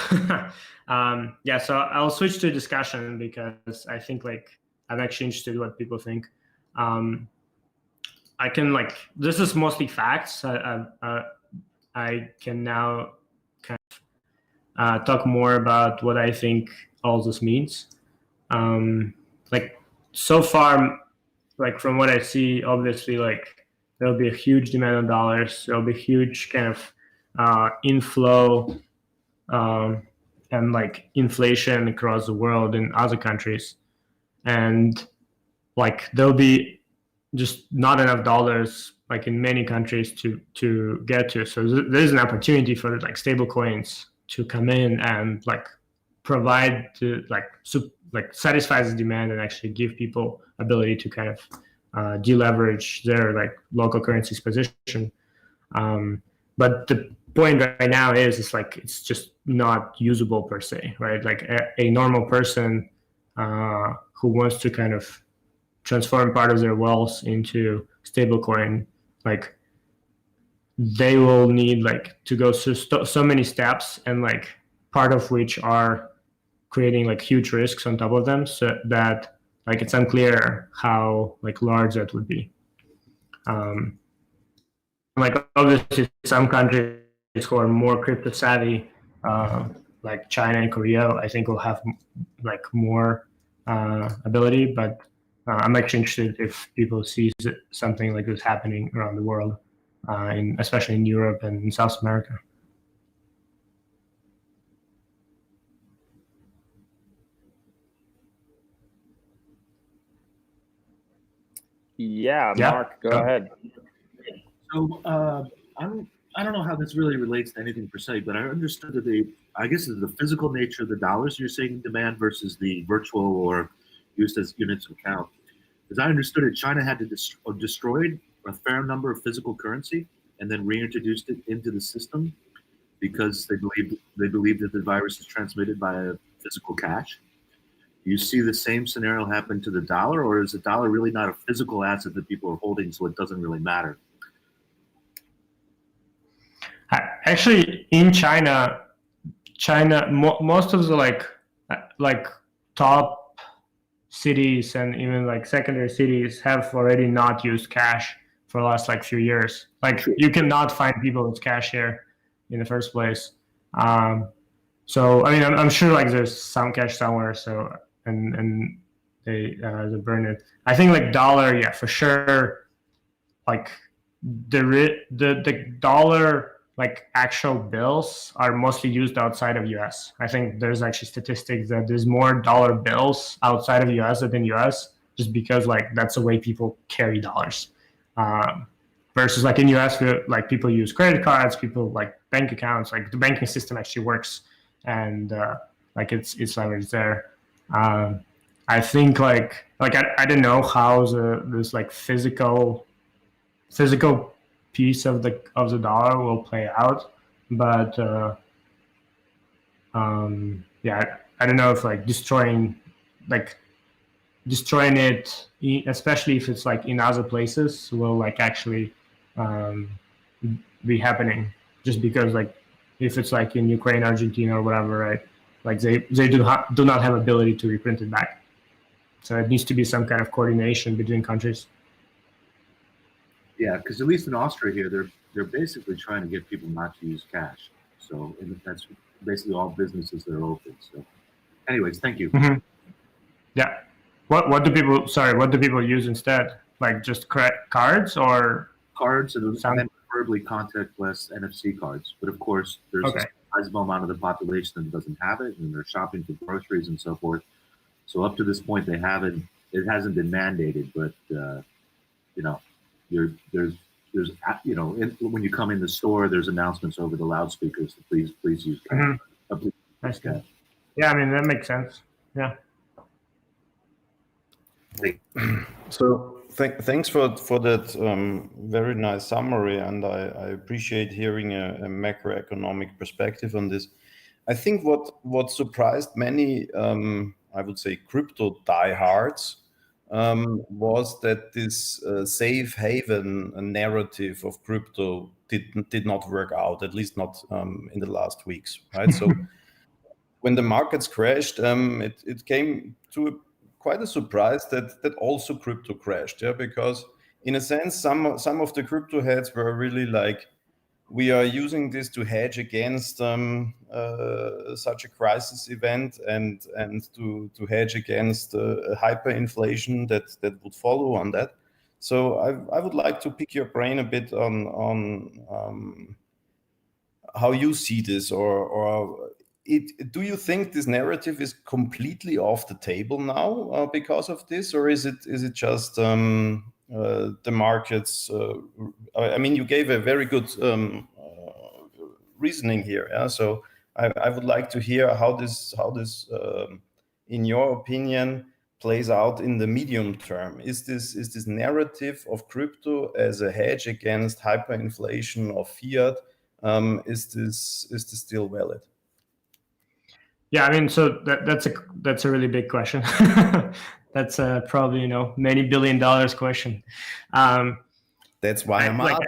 Speaker 21: Yeah, so I'll switch to discussion because I think like I'm actually interested in what people think. I can like, this is mostly facts. I can now kind of talk more about what I think all this means. Like so far, like from what I see, obviously like there'll be a huge demand on dollars. There'll be huge kind of inflow and like inflation across the world in other countries. And like there'll be just not enough dollars like in many countries to get to. So there's an opportunity for like stable coins to come in and like provide to like satisfy the demand and actually give people ability to kind of deleverage their like local currency's position. But the point right now is it's like it's just not usable per se, right? Like a normal person who wants to kind of transform part of their wealth into stablecoin, like they will need like to go through so many steps, and like part of which are creating like huge risks on top of them, so that like it's unclear how like large that would be. Like obviously some countries who are more crypto savvy, like China and Korea, I think will have like more ability, but I'm actually interested if people see something like this happening around the world, especially in Europe and in South America.
Speaker 13: Yeah, Mark, go ahead.
Speaker 5: So I don't know how this really relates to anything per se, but I understood that I guess it's the physical nature of the dollars you're saying demand versus the virtual or used as units of account. As I understood it, China had to destroyed a fair number of physical currency and then reintroduced it into the system because they believed that the virus is transmitted by a physical cash. Do you see the same scenario happen to the dollar, or is the dollar really not a physical asset that people are holding, so it doesn't really matter?
Speaker 21: Actually, in China, most of the like top cities and even like secondary cities have already not used cash for the last like few years. Like you cannot find people with cash here in the first place. So I mean, I'm sure like there's some cash somewhere. So and they burn it. I think like dollar, yeah, for sure. Like the dollar like actual bills are mostly used outside of US. I think there's actually statistics that there's more dollar bills outside of US than in US, just because like that's the way people carry dollars. Versus like in US, like people use credit cards, people like bank accounts, like the banking system actually works, and like it's leveraged there. I think like I don't know how this like physical piece of the dollar will play out, but yeah, I don't know if like destroying it, especially if it's like in other places, will like actually be happening, just because like if it's like in Ukraine, Argentina, or whatever, right? Like they do not have ability to reprint it back, so it needs to be some kind of coordination between countries.
Speaker 5: Yeah, because at least in Austria here, they're basically trying to get people not to use cash. So that's basically all businesses that are open. So, anyways, thank you.
Speaker 21: Mm-hmm. Yeah. What do people use instead? Like just cards or
Speaker 5: cards, and preferably contactless NFC cards. But of course, there's a sizable amount of the population that doesn't have it, and they're shopping for groceries and so forth. So up to this point, it hasn't been mandated, but you know, there's when you come in the store, there's announcements over the loudspeakers. Please use cash.
Speaker 21: That's good. Yeah, I mean that makes sense. Yeah.
Speaker 4: So thanks for that very nice summary, and I appreciate hearing a macroeconomic perspective on this. I think what surprised many, I would say, crypto diehards was that this safe haven narrative of crypto did not work out, at least not in the last weeks, right? So when the markets crashed, it came to quite a surprise that also crypto crashed, yeah, because in a sense, some of the crypto heads were really like, we are using this to hedge against such a crisis event and to hedge against hyperinflation that would follow on that. So I would like to pick your brain a bit on how you see this, or do you think this narrative is completely off the table now because of this, or is it just the markets? I mean, you gave a very good reasoning here. Yeah? So I would like to hear how this, in your opinion, plays out in the medium term. Is this narrative of crypto as a hedge against hyperinflation of fiat? Is this still valid?
Speaker 21: Yeah, I mean, so that's a really big question. That's probably many $1 billion question.
Speaker 4: That's why I'm asking.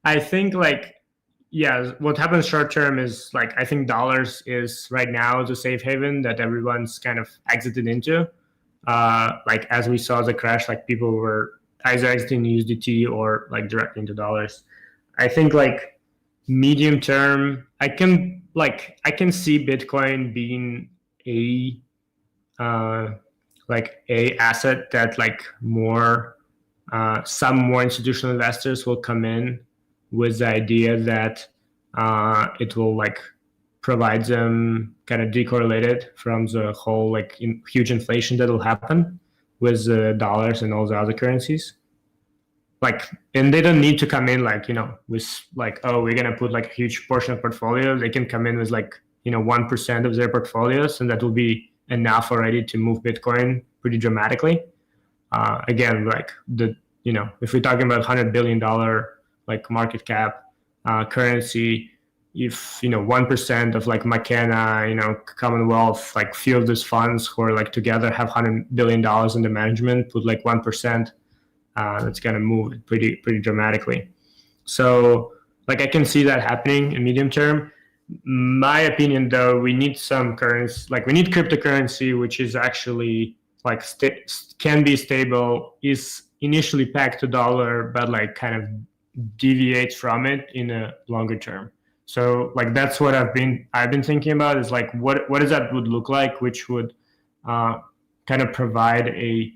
Speaker 21: I think what happens short term is I think dollars is right now the safe haven that everyone's kind of exited into. As we saw the crash, people were either exiting USDT or directly into dollars. I think medium term, I can see Bitcoin being a asset that some more institutional investors will come in with the idea that it will provide them kind of decorrelated from the whole huge inflation that will happen with dollars and all the other currencies. And they don't need to come in with oh, we're gonna put a huge portion of portfolio. They can come in with 1% of their portfolios, and that will be enough already to move Bitcoin pretty dramatically. Again, if we're talking about $100 billion market cap currency, if 1% of McKenna, Commonwealth, few of these funds who are together have $100 billion under management, put 1%. That's going to move it pretty dramatically. So I can see that happening in medium term. My opinion, though, we need some currency, we need cryptocurrency, which is actually can be stable, is initially pegged to dollar, but kind of deviates from it in a longer term. So that's what I've been thinking about is what does that would look like, which would kind of provide a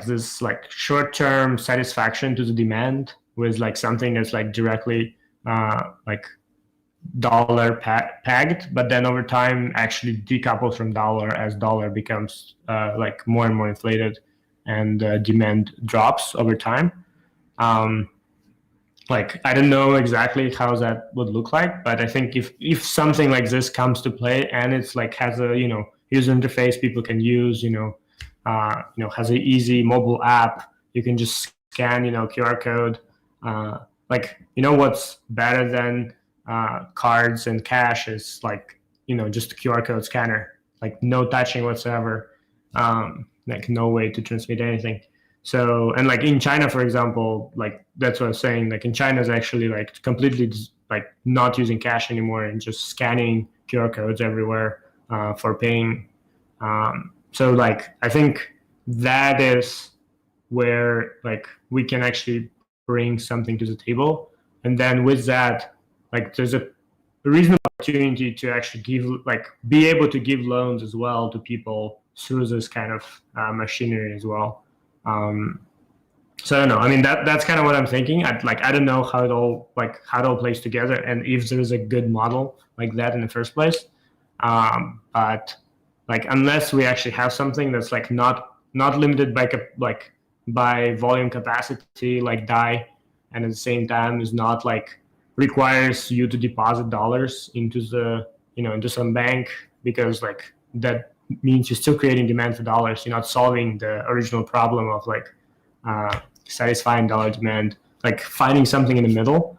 Speaker 21: this short-term satisfaction to the demand with something that's directly dollar pegged, but then over time actually decouple from dollar as dollar becomes more and more inflated and demand drops over time. I don't know exactly how that would look like, but I think if something like this comes to play and it's has a user interface people can use, has an easy mobile app. You can just scan, QR code. What's better than cards and cash is just a QR code scanner, no touching whatsoever, no way to transmit anything. So, and in China, for example, that's what I was saying, in China is actually completely not using cash anymore and just scanning QR codes everywhere for paying. So I think that is where we can actually bring something to the table. And then with that, there's a reasonable opportunity to actually be able to give loans as well to people through this kind of machinery as well. So I don't know. I mean, that's kind of what I'm thinking. I don't know how it all plays together and if there is a good model like that in the first place. But unless we actually have something that's not limited by by volume capacity like DAI, and at the same time is not like requires you to deposit dollars into the into some bank, because like that means you're still creating demand for dollars. You're not solving the original problem of like satisfying dollar demand, like finding something in the middle.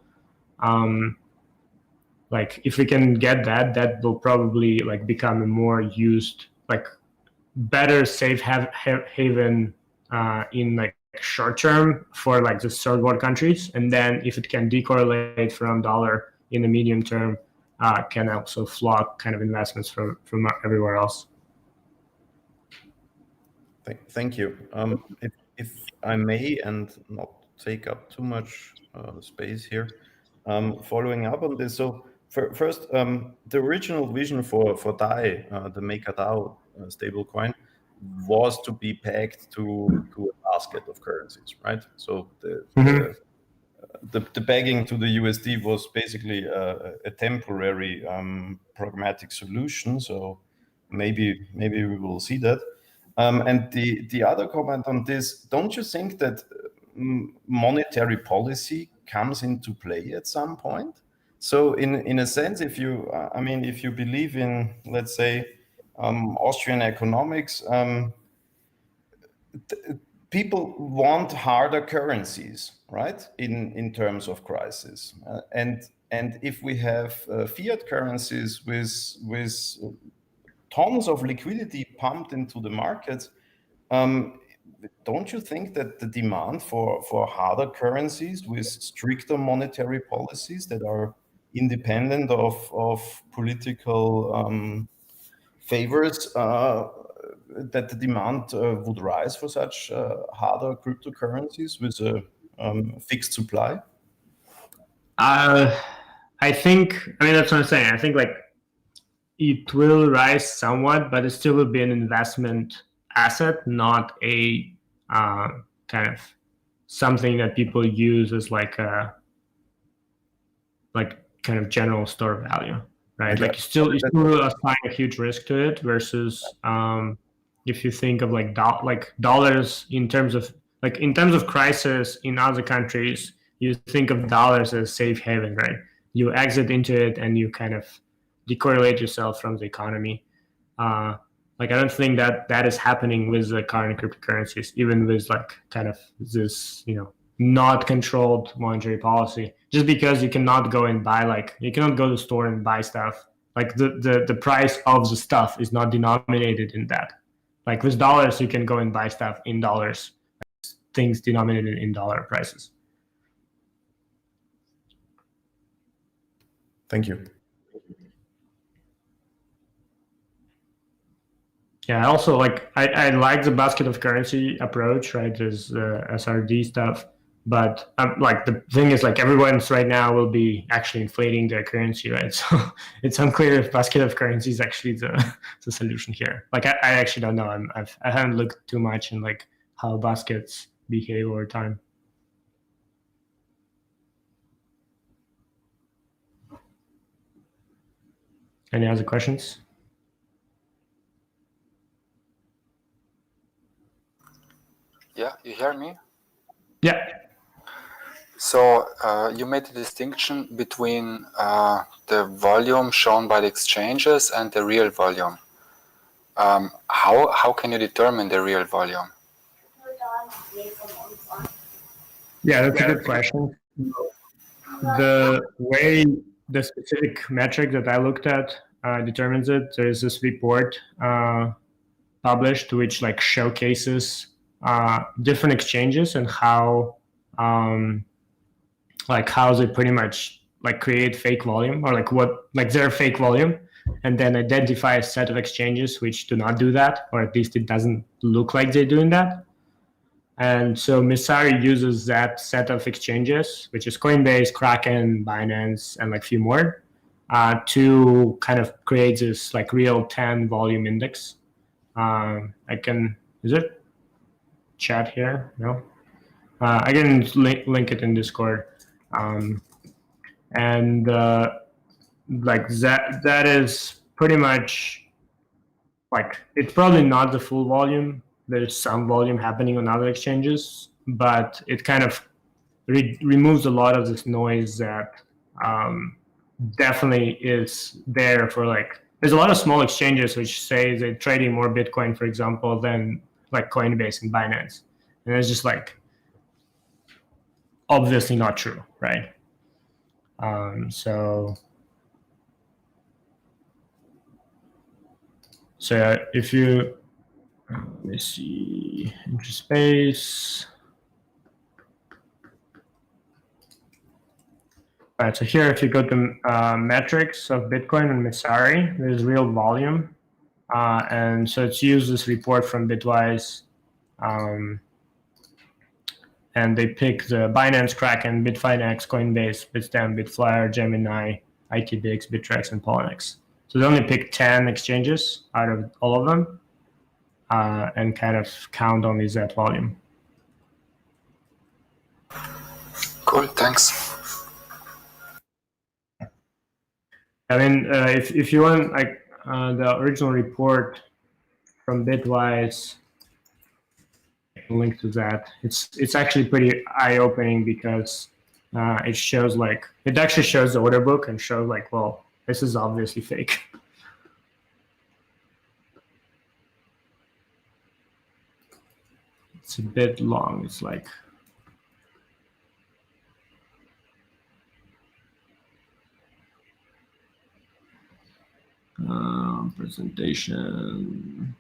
Speaker 21: Like if we can get that, that will probably like become a more used, like better safe haven in like short term for like the third world countries. And then if it can decorrelate from dollar in the medium term, can also flock kind of investments from everywhere else.
Speaker 4: Thank you. If I may, and not take up too much space here, following up on this. So first, the original vision for DAI, the MakerDAO stablecoin, was to be pegged to a basket of currencies, right? So the pegging to the USD was basically a temporary pragmatic solution. So maybe we will see that. And the other comment on this, don't you think that monetary policy comes into play at some point? So in a sense, if you believe in, let's say, Austrian economics, people want harder currencies, right? In terms of crisis, and if we have fiat currencies with tons of liquidity pumped into the markets, don't you think that the demand for harder currencies with stricter monetary policies that are independent of political favors, that the demand would rise for such harder cryptocurrencies with a fixed supply?
Speaker 21: I think, that's what I'm saying. I think like it will rise somewhat, but it still will be an investment asset, not a kind of something that people use as like a kind of general store value, right?
Speaker 4: Okay.
Speaker 21: Like you still assign a huge risk to it versus if you think of like dollars in terms of crisis in other countries, you think of dollars as safe haven, right? You exit into it and you kind of decorrelate yourself from the economy. Like I don't think that is happening with the current cryptocurrencies, even with like kind of this, not controlled monetary policy. Just because you cannot go and buy, you cannot go to the store and buy stuff. Like the price of the stuff is not denominated in that. Like with dollars, you can go and buy stuff in dollars, things denominated in dollar prices.
Speaker 4: Thank you.
Speaker 21: Yeah, also like I like the basket of currency approach, right? There's SRD stuff, but like the thing is like everyone's right now will be actually inflating their currency, right? So it's unclear if basket of currency is actually the solution here. Like I actually don't know. I haven't looked too much in like how baskets behave over time. Any other questions?
Speaker 9: Yeah, you hear me?
Speaker 21: Yeah.
Speaker 9: So you made a distinction between the volume shown by the exchanges and the real volume. How can you determine the real volume?
Speaker 21: Yeah, that's a good question. The way the specific metric that I looked at determines it, there's this report published which like showcases different exchanges and how they pretty much like create fake volume, or like their fake volume, and then identify a set of exchanges which do not do that, or at least it doesn't look like they're doing that. And so Messari uses that set of exchanges, which is Coinbase, Kraken, Binance, and like a few more, to kind of create this like real 10 volume index. Is it chat here? No? I can link it in Discord. Like that is pretty much like, it's probably not the full volume, there's some volume happening on other exchanges, but it kind of removes a lot of this noise that definitely is there for like, there's a lot of small exchanges which say they're trading more Bitcoin, for example, than like Coinbase and Binance. And it's just like, obviously not true, right? So if you, let me see, interest space. All right, so here, if you go to metrics of Bitcoin and Messari, there's real volume. And so it's used this report from Bitwise. And they pick the Binance, Kraken, Bitfinex, Coinbase, Bitstamp, Bitflyer, Gemini, ITBX, Bittrex, and Poloniex. So they only pick 10 exchanges out of all of them and kind of count only that volume.
Speaker 9: Cool, thanks.
Speaker 21: I mean, if you want like the original report from Bitwise, link to that. It's actually pretty eye-opening because it shows like, it actually shows the order book and shows like, well, this is obviously fake. It's a bit long. It's like, presentation.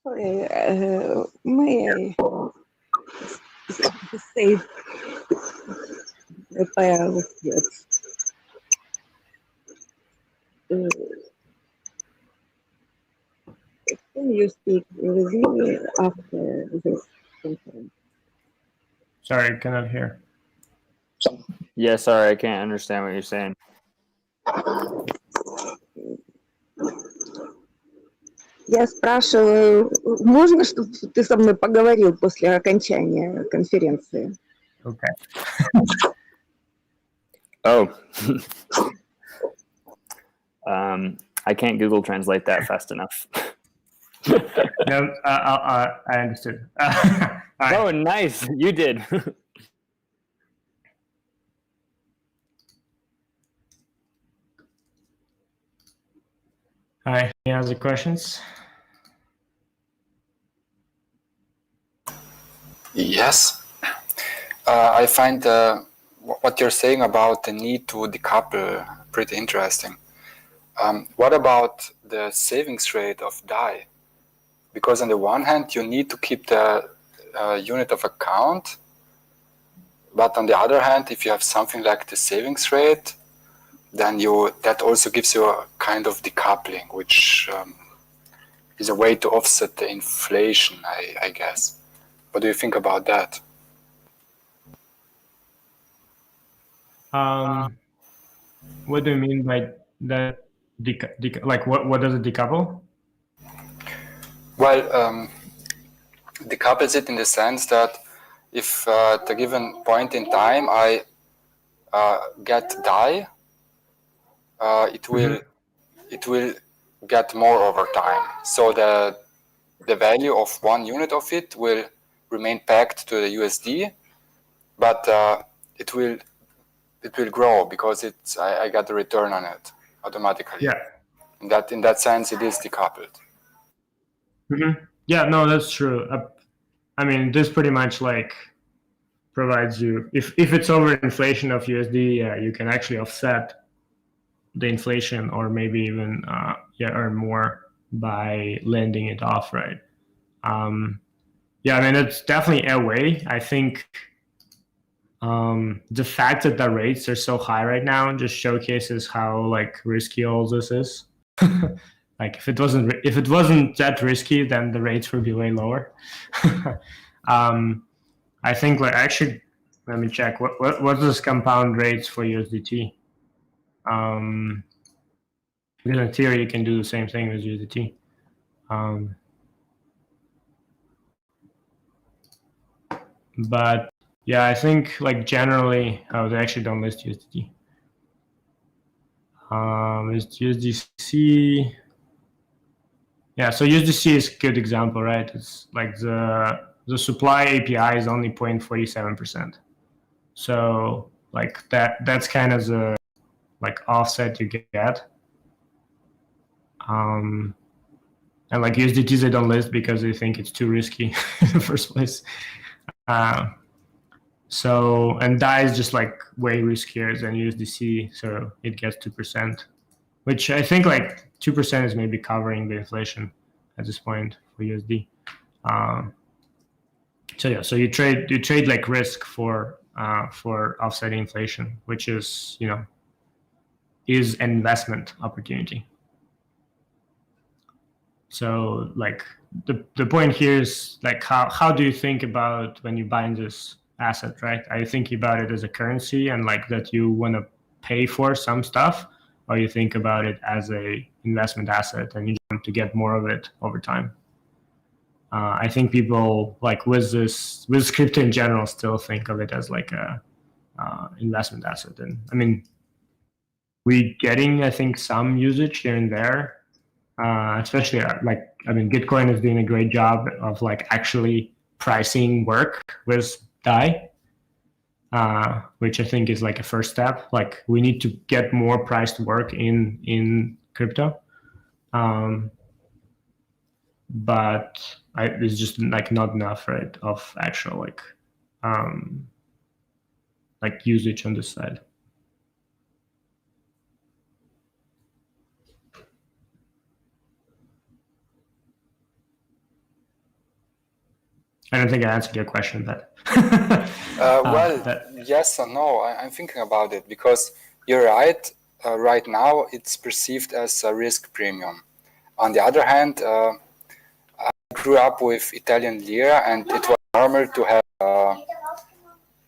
Speaker 11: Sorry, may I say a pair of words? Can you speak with me after this conference?
Speaker 21: Sorry, I cannot hear.
Speaker 13: Yeah, sorry, I can't understand what you're saying.
Speaker 11: Я спрашиваю, можно, чтобы ты со мной поговорил после окончания конференции?
Speaker 13: Okay. Oh. I can't Google Translate that fast enough.
Speaker 21: No, I understood. Right.
Speaker 13: Oh, nice. You did.
Speaker 21: All right, any other questions?
Speaker 9: Yes. I find what you're saying about the need to decouple pretty interesting. What about the savings rate of DAI? Because on the one hand, you need to keep the unit of account, but on the other hand, if you have something like the savings rate, then that also gives you a kind of decoupling, which is a way to offset the inflation, I guess. What do you think about that?
Speaker 21: What do you mean by that? Like what does it decouple?
Speaker 9: Well, decouples it in the sense that if at a given point in time I get DAI, it will get more over time. So the value of 1 unit of it will remain pegged to the USD, but it will grow because I got the return on it automatically.
Speaker 21: Yeah.
Speaker 9: In that sense, it is decoupled.
Speaker 21: Mm-hmm. Yeah, no, that's true. I mean, this pretty much like provides you, if it's over inflation of USD, you can actually offset the inflation or maybe even earn more by lending it off, right? Yeah, I mean, it's definitely a way. I think the fact that the rates are so high right now just showcases how like risky all this is. Like if it wasn't that risky, then the rates would be way lower. I think like actually, let me check what's this compound rates for USDT. Because in theory, you can do the same thing with USDT. But yeah, I think like generally, they actually don't list USDT. It's USDC. Yeah, so USDC is a good example, right? It's like the supply API is only 0.47%. So like that's kind of the like offset you get. And like USDTs they don't list because they think it's too risky in the first place. So and DAI is just like way riskier than USDC, so it gets 2%, which I think like 2% is maybe covering the inflation at this point for USD. So yeah, so you trade like risk for offsetting inflation, which is is an investment opportunity. So like the point here is like how do you think about when you're buying this asset, right? Are you thinking about it as a currency and like that you want to pay for some stuff, or you think about it as a investment asset and you want to get more of it over time? I think people like with crypto in general still think of it as like a investment asset, and I mean we're getting I think some usage here and there, especially like I mean Gitcoin is doing a great job of like actually pricing work with DAI, which I think is like a first step. Like we need to get more priced work in crypto. But it's just like not enough, right, of actual like usage on this side. I don't think I answered your question, but
Speaker 9: yes or no. I'm thinking about it because you're right. Right now, it's perceived as a risk premium. On the other hand, I grew up with Italian lira, and it was normal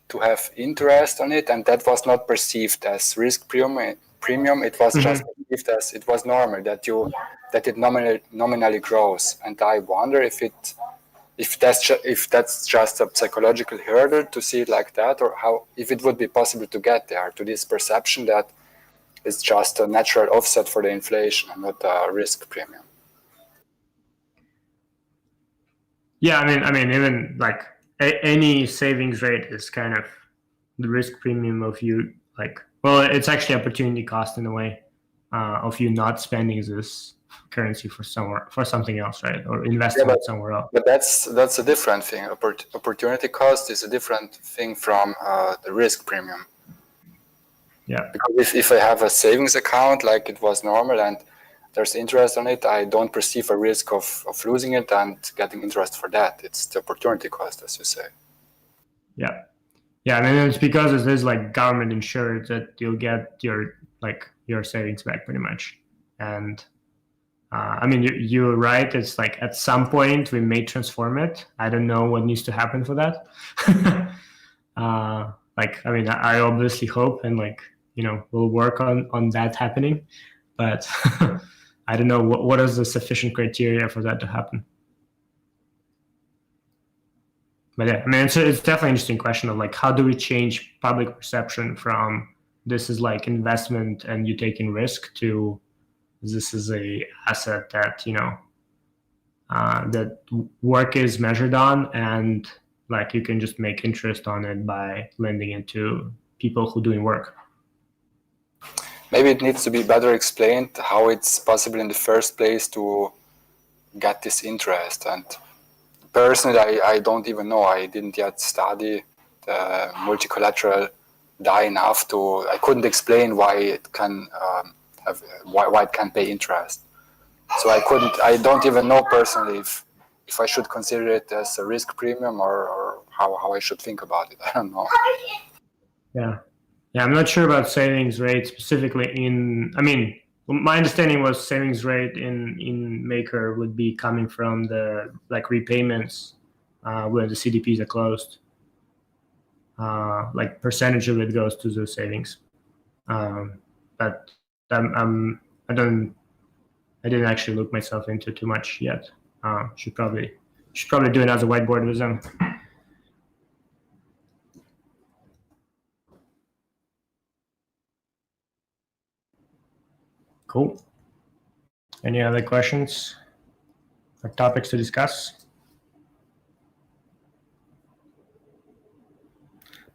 Speaker 9: to have interest on it, and that was not perceived as risk premium. It was just perceived as it was normal that it nominally grows. And I wonder if that's just a psychological hurdle to see it like that, or if it would be possible to get there to this perception that it's just a natural offset for the inflation and not a risk premium.
Speaker 21: Yeah, I mean, even like any savings rate is kind of the risk premium of you like. Well, it's actually opportunity cost in a way of you not spending this currency for something else, right, or investing it somewhere else.
Speaker 9: But that's a different thing. Opportunity cost is a different thing from the risk premium.
Speaker 21: Yeah.
Speaker 9: Because if I have a savings account like it was normal and there's interest on it, I don't perceive a risk of losing it and getting interest for that. It's the opportunity cost, as you say.
Speaker 21: Yeah. Yeah, I mean, it's because it is like government insured that you'll get your savings back pretty much. And I mean, you're right. It's like at some point we may transform it. I don't know what needs to happen for that. Like, I mean, I obviously hope and like, we'll work on that happening, but I don't know what is the sufficient criteria for that to happen. But yeah, I mean, it's definitely an interesting question of like, how do we change public perception from this is like investment and you taking risk to this is a asset that, that work is measured on and like you can just make interest on it by lending it to people who are doing work.
Speaker 9: Maybe it needs to be better explained how it's possible in the first place to get this interest. And personally, I don't even know. I didn't yet study the multi-collateral DAI enough I couldn't explain why it can why it can pay interest. So I don't even know personally if I should consider it as a risk premium or how I should think about it. I don't know.
Speaker 21: Yeah. Yeah, I'm not sure about savings rate specifically I mean, my understanding was savings rate in Maker would be coming from the like repayments where the CDPs are closed. Like percentage of it goes to the savings. But I didn't actually look myself into too much yet. Should probably do another whiteboard with them. Cool. Any other questions? like topics to discuss?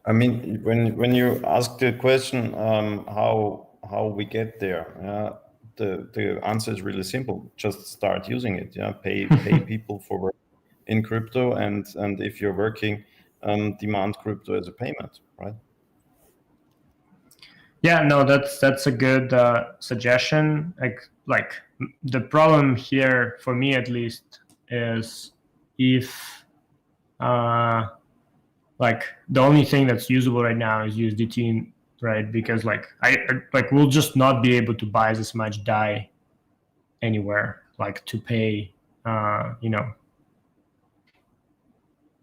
Speaker 4: I mean, when you ask the question how we get there, the answer is really simple. Just start using it. Yeah, pay people for work in crypto, and if you're working, demand crypto as a payment, right?
Speaker 21: Yeah, no, that's a good suggestion. Like the problem here, for me at least, is if like the only thing that's usable right now is USDT, right? Because like we'll just not be able to buy as much DAI anywhere, like to pay, you know,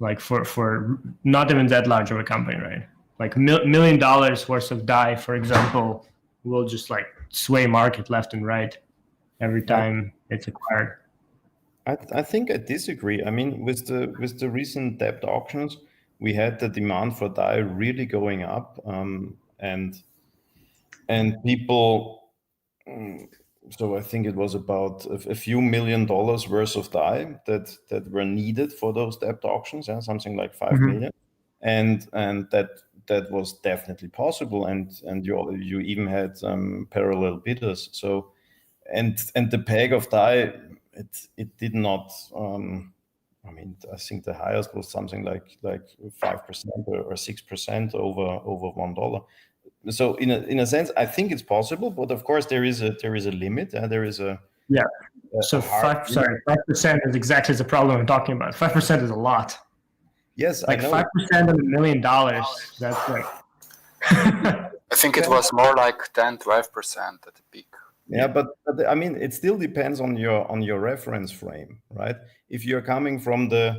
Speaker 21: like for not even that large of a company, right? Like $1 million worth of DAI, for example, will just like sway market left and right every time it's acquired.
Speaker 4: I think I disagree. I mean, with the recent debt auctions, we had the demand for DAI really going up, and people. So I think it was about a few $1 million worth of DAI that were needed for those debt auctions, yeah, something like 5 million, and that was definitely possible, and you even had parallel bidders. So and the peg of DAI, it did not. I mean, I think the highest was something like 5% or 6% over $1. So in a sense, I think it's possible, but of course there is a limit. There is a
Speaker 21: So 5% is exactly the problem I'm talking about. 5% is a lot.
Speaker 4: Yes,
Speaker 21: like
Speaker 4: I know.
Speaker 21: 5% of $1 million. That's like.
Speaker 9: I think it was more like 10-12% at the peak.
Speaker 4: Yeah, but I mean, it still depends on your reference frame, right? If you're coming from the,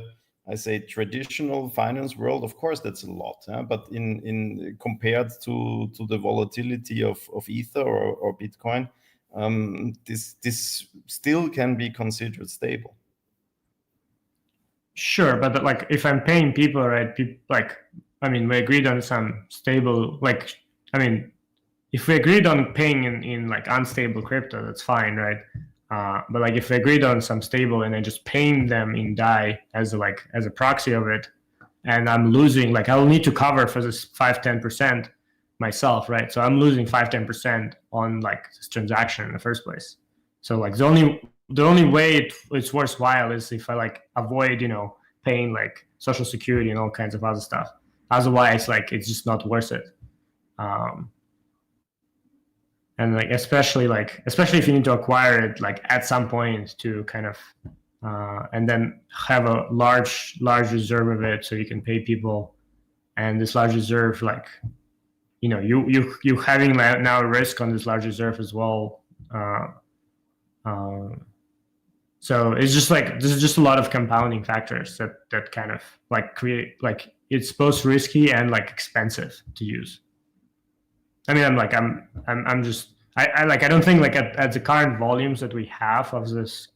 Speaker 4: I say, traditional finance world, of course that's a lot. But in compared to the volatility of Ether or Bitcoin, this still can be considered stable.
Speaker 21: Sure, but like if I'm paying people, right? Like, I mean, we agreed on some stable. Like, I mean, if we agreed on paying in like unstable crypto, that's fine, right? But like if we agreed on some stable and I just paying them in DAI as a proxy of it, and I'm losing, like I'll need to cover for this 5-10% myself, right? So I'm losing 5-10% on like this transaction in the first place. So like the only way it's worthwhile is if I like avoid, you know, paying like Social Security and all kinds of other stuff. Otherwise, like it's just not worth it. And like especially if you need to acquire it like at some point to kind of and then have a large reserve of it so you can pay people, and this large reserve, like, you know, you having now a risk on this large reserve as well. So it's just like this is just a lot of compounding factors that kind of like create, like it's both risky and like expensive to use. I mean, I don't think like at the current volumes that we have of this,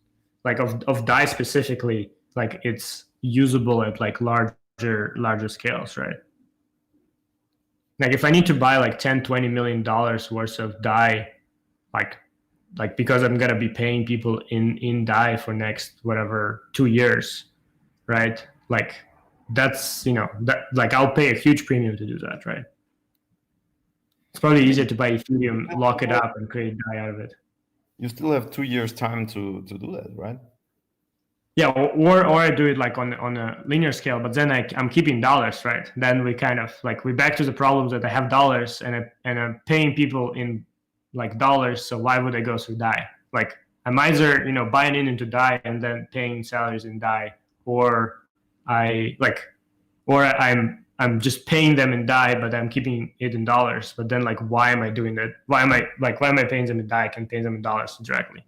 Speaker 21: like of DAI specifically, like it's usable at like larger scales, right? Like if I need to buy like $10-20 million worth of DAI, like because I'm gonna be paying people in DAI for next whatever 2 years, right? Like that's, you know, that like I'll pay a huge premium to do that, right? It's probably easier to buy Ethereum, lock it up, and create DAI out of it.
Speaker 4: You still have 2 years time to do that, right?
Speaker 21: Yeah, or I do it like on a linear scale, but then I'm keeping dollars, right? Then we kind of like we back to the problems that I have dollars and I'm paying people in like dollars. So why would I go through DAI? Like I'm either, you know, buying into DAI and then paying salaries in DAI, or I'm just paying them in DAI, but I'm keeping it in dollars. But then, like, why am I doing that? Why am I paying them in DAI? I can pay them in dollars directly.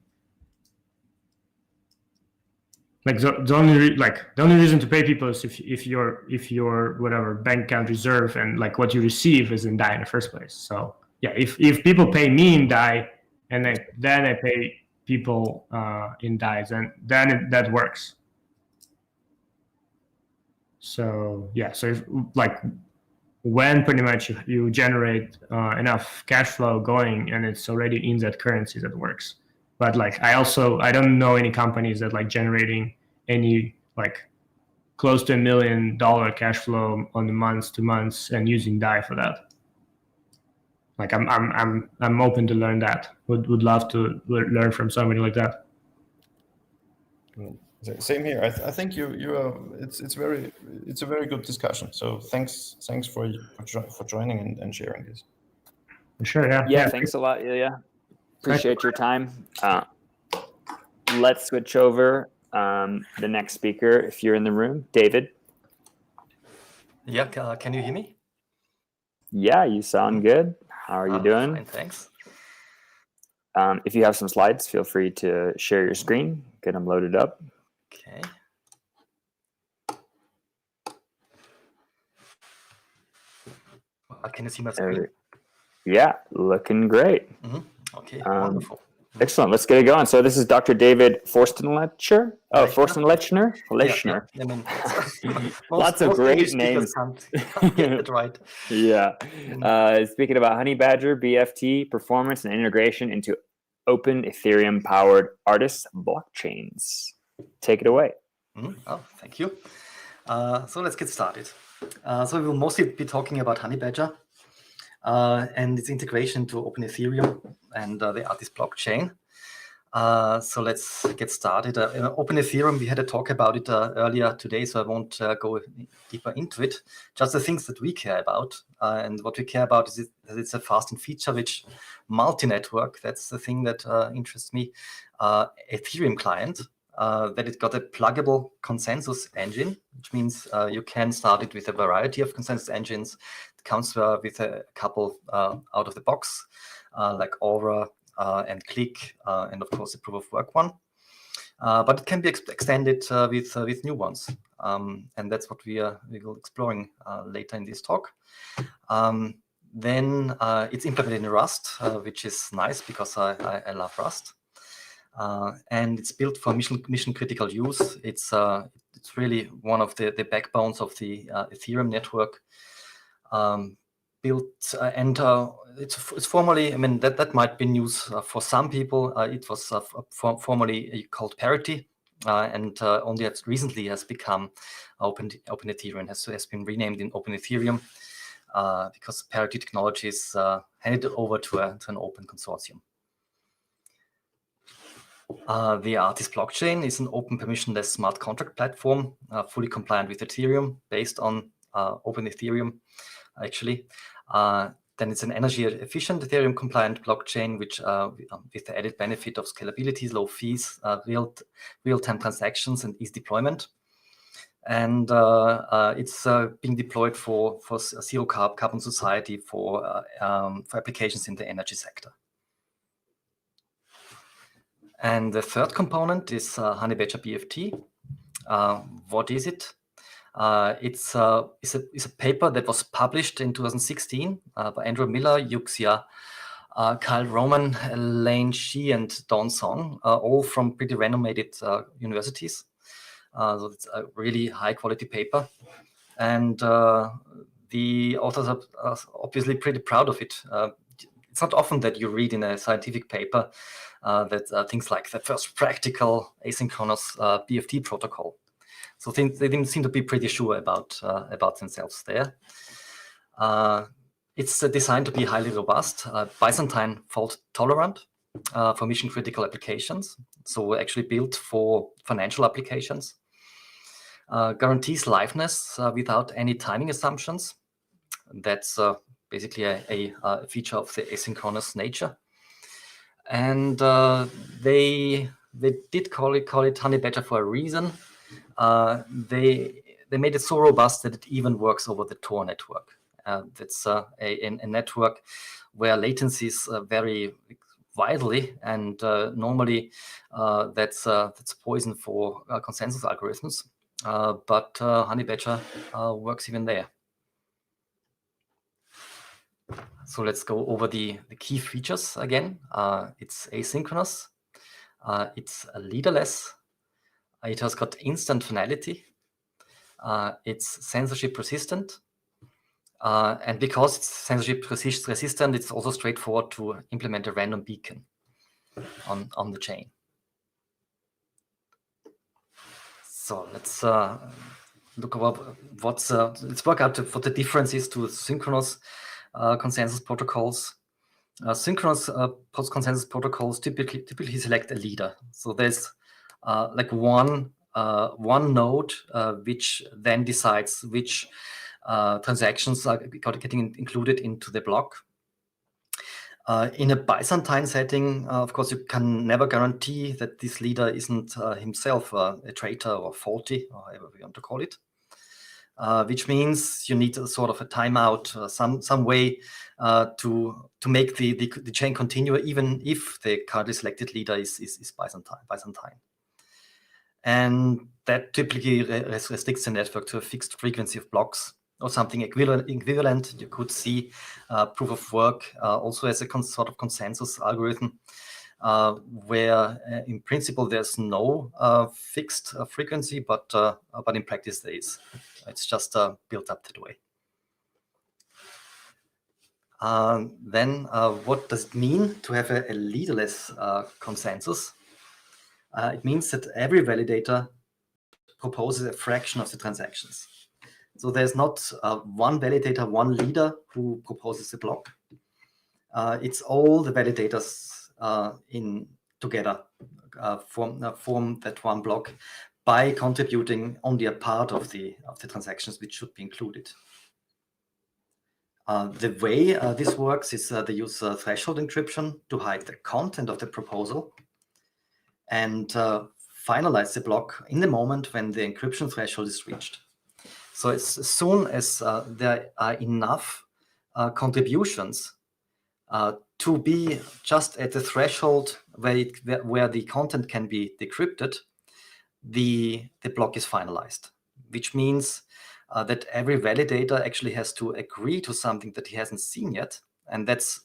Speaker 21: Like the only reason to pay people is if your whatever bank account reserve and like what you receive is in DAI in the first place. So yeah, if people pay me in DAI and then I pay people in DAI, then that works. So yeah, so if, like when pretty much you generate enough cash flow going and it's already in that currency, that works. But like I don't know any companies that like generating any like close to $1 million cash flow on the months to months and using DAI for that. Like I'm open to learn that. Would love to learn from somebody like that.
Speaker 4: Same here. I think it's a very good discussion. So thanks for joining and sharing this.
Speaker 21: Sure. Yeah.
Speaker 13: Yeah. Thanks a lot. Yeah. Appreciate your time. Let's switch over. The next speaker, if you're in the room, David.
Speaker 12: Yeah. Can you hear me?
Speaker 13: Yeah, you sound good. How are you doing?
Speaker 12: Fine, thanks.
Speaker 13: If you have some slides, feel free to share your screen, get them loaded up.
Speaker 12: Okay. Can you see my screen?
Speaker 13: Yeah, looking great.
Speaker 12: Okay, wonderful.
Speaker 13: Excellent. Let's get it going. So this is Dr. David Forstenlechner. Oh, Forstenlechner. Lechner. Lots of great names.
Speaker 12: Can't get it right.
Speaker 13: Yeah. Speaking about Honey Badger, BFT, performance and integration into open Ethereum-powered artist blockchains. Take it away.
Speaker 12: Oh, thank you. So let's get started. So we will mostly be talking about Honey Badger and its integration to open Ethereum and the artist blockchain. So let's get started. Open Ethereum, we had a talk about it earlier today, so I won't go deeper into it. Just the things that we care about. And what we care about is that it's a fast and feature-rich multi-network. That's the thing that interests me. Ethereum client, that it got a pluggable consensus engine, which means you can start it with a variety of consensus engines. It comes with a couple out of the box, like Aura and Click, and of course the proof of work one. But it can be extended with new ones, and that's what we will exploring later in this talk. Then it's implemented in Rust, which is nice because I love Rust. And it's built for mission critical use. It's really one of the backbones of the Ethereum network. Built and it's formally, I mean, that might be news for some people. It was formerly called Parity, and only recently has become Open Ethereum, has been renamed in Open Ethereum because Parity technology is handed over to an open consortium. The Artist blockchain is an open permissionless smart contract platform, fully compliant with Ethereum, based on Open Ethereum, actually. Then it's an energy efficient Ethereum compliant blockchain, which with the added benefit of scalability, low fees, real-time transactions, and easy deployment. And it's being deployed for zero carbon society for applications in the energy sector. And the third component is Honey Badger BFT. What is it? It's a paper that was published in 2016 by Andrew Miller, Yuxia, Kyle Roman, Lane Shi, and Don Song, all from pretty renowned universities. So it's a really high quality paper. And the authors are obviously pretty proud of it. It's not often that you read in a scientific paper that things like the first practical asynchronous BFT protocol. So they didn't seem to be pretty sure about themselves there. It's designed to be highly robust, Byzantine fault tolerant for mission critical applications. So actually built for financial applications. Guarantees liveness without any timing assumptions. That's basically a feature of the asynchronous nature. And they did call it Honey Badger for a reason. They made it so robust that it even works over the Tor network. That's a network where latencies vary widely, and normally that's poison for consensus algorithms. But Honey Badger works even there. So let's go over the key features again. It's asynchronous. It's leaderless. It has got instant finality. It's censorship resistant. And because it's censorship resistant, it's also straightforward to implement a random beacon. on the chain. So let's look about let's work out what the difference is to synchronous consensus protocols. Synchronous consensus protocols typically select a leader. So there's like one node which then decides which transactions are getting included into the block. In a Byzantine setting, of course, you can never guarantee that this leader isn't himself a traitor or faulty, or however we want to call it, which means you need a sort of a timeout, some way to make the chain continue, even if the currently selected leader is Byzantine. And that typically restricts the network to a fixed frequency of blocks or something equivalent. You could see proof of work also as a sort of consensus algorithm, where in principle there's no fixed frequency, but in practice there is. It's just built up that way. Then what does it mean to have a leaderless consensus? It means that every validator proposes a fraction of the transactions. So there's not one validator, one leader who proposes a block. It's all the validators together form that one block by contributing only a part of the transactions which should be included. The way this works is they use threshold encryption to hide the content of the proposal and finalize the block in the moment when the encryption threshold is reached. So as soon as there are enough contributions to be just at the threshold where the content can be decrypted, the block is finalized, which means that every validator actually has to agree to something that he hasn't seen yet, and that's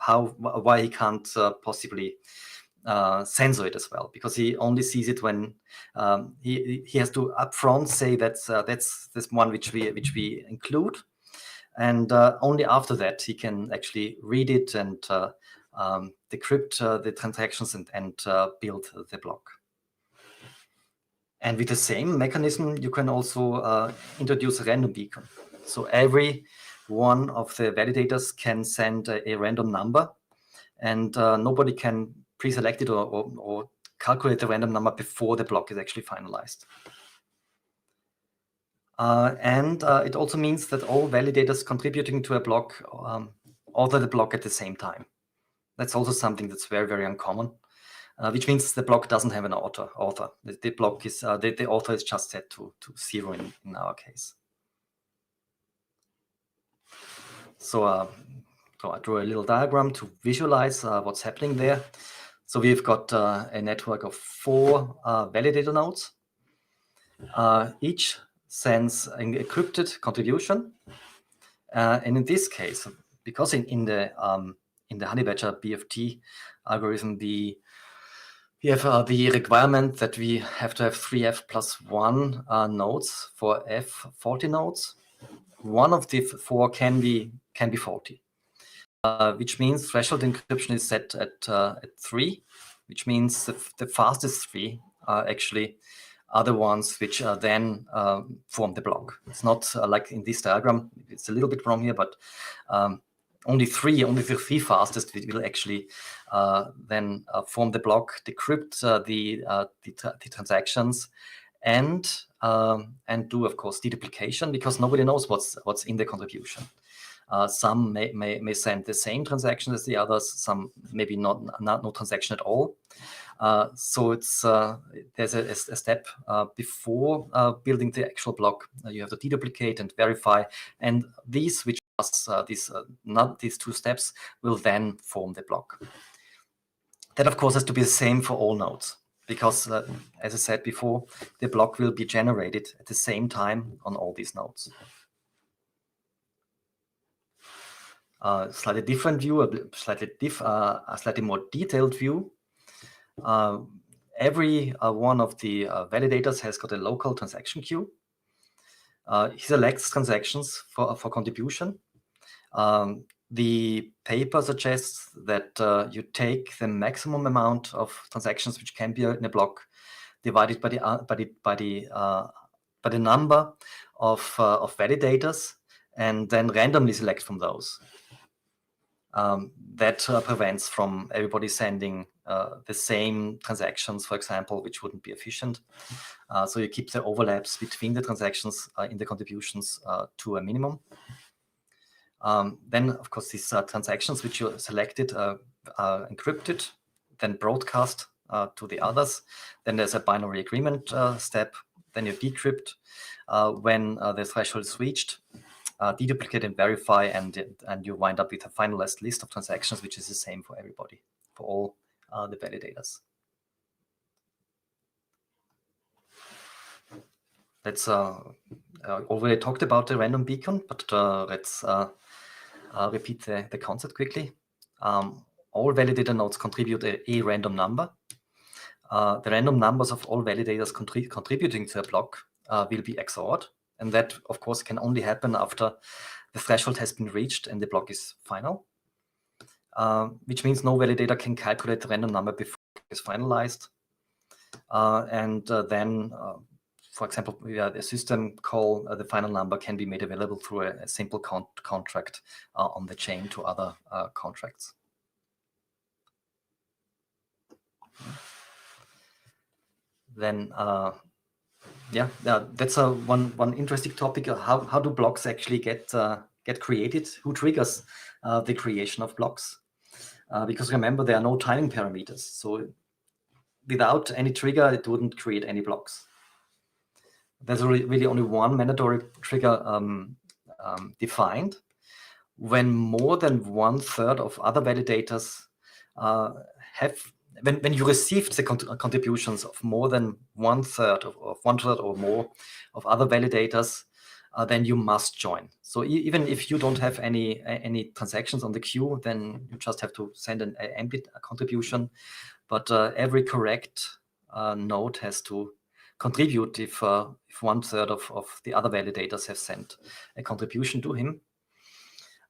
Speaker 12: why he can't possibly censor it as well, because he only sees it when he has to upfront say that's this one which we include, and only after that he can actually read it and decrypt the transactions and build the block. And with the same mechanism, you can also introduce a random beacon. So every one of the validators can send a random number, and nobody can pre-select it or calculate the random number before the block is actually finalized. And it also means that all validators contributing to a block author the block at the same time. That's also something that's very, very uncommon, which means the block doesn't have an author. The block is the author is just set to 0 in our case. So I drew a little diagram to visualize what's happening there. So we've got a network of 4 validator nodes. Each sends an encrypted contribution, and in this case, because in the Honeybadger BFT algorithm, we have the requirement that we have to have 3f plus 1 nodes for f40 nodes. One of the 4 can be faulty. Which means threshold encryption is set at 3, which means the fastest 3 are actually are the ones which then form the block. It's not like in this diagram. It's a little bit wrong here, but only the 3 fastest will actually then form the block, decrypt the transactions, and do, of course, deduplication, because nobody knows what's in the contribution. Some may send the same transaction as the others. Some maybe no transaction at all. So it's there's a step before building the actual block. You have to deduplicate and verify, and these 2 steps will then form the block. That, of course, has to be the same for all nodes, because as I said before, the block will be generated at the same time on all these nodes. Slightly different view, a slightly more detailed view. Every one of the validators has got a local transaction queue. He selects transactions for contribution. the paper suggests that you take the maximum amount of transactions which can be in a block, divided by the number of validators, and then randomly select from those. That prevents from everybody sending the same transactions, for example, which wouldn't be efficient. So you keep the overlaps between the transactions in the contributions to a minimum. Then, of course, these transactions which you selected are encrypted, then broadcast to the others. Then there's a binary agreement step. Then you decrypt when the threshold is reached, deduplicate and verify, and you wind up with a finalized list of transactions, which is the same for everybody, for all the validators. Let's already talked about the random beacon, but let's repeat the concept quickly. All validator nodes contribute a random number. The random numbers of all validators contributing to a block will be XORed. And that, of course, can only happen after the threshold has been reached and the block is final, which means no validator can calculate the random number before it is finalized. Then, for example, via the system call, the final number can be made available through a simple contract on the chain to other contracts. Then, that's one interesting topic. How do blocks actually get created? Who triggers the creation of blocks? Because remember, there are no timing parameters. So without any trigger, it wouldn't create any blocks. There's really only one mandatory trigger defined when more than 1/3 of other validators when you received the contributions of more than 1/3 of 1/3 or more of other validators, then you must join. So even if you don't have any transactions on the queue, then you just have to send an empty contribution. But every correct node has to contribute if 1/3 of the other validators have sent a contribution to him.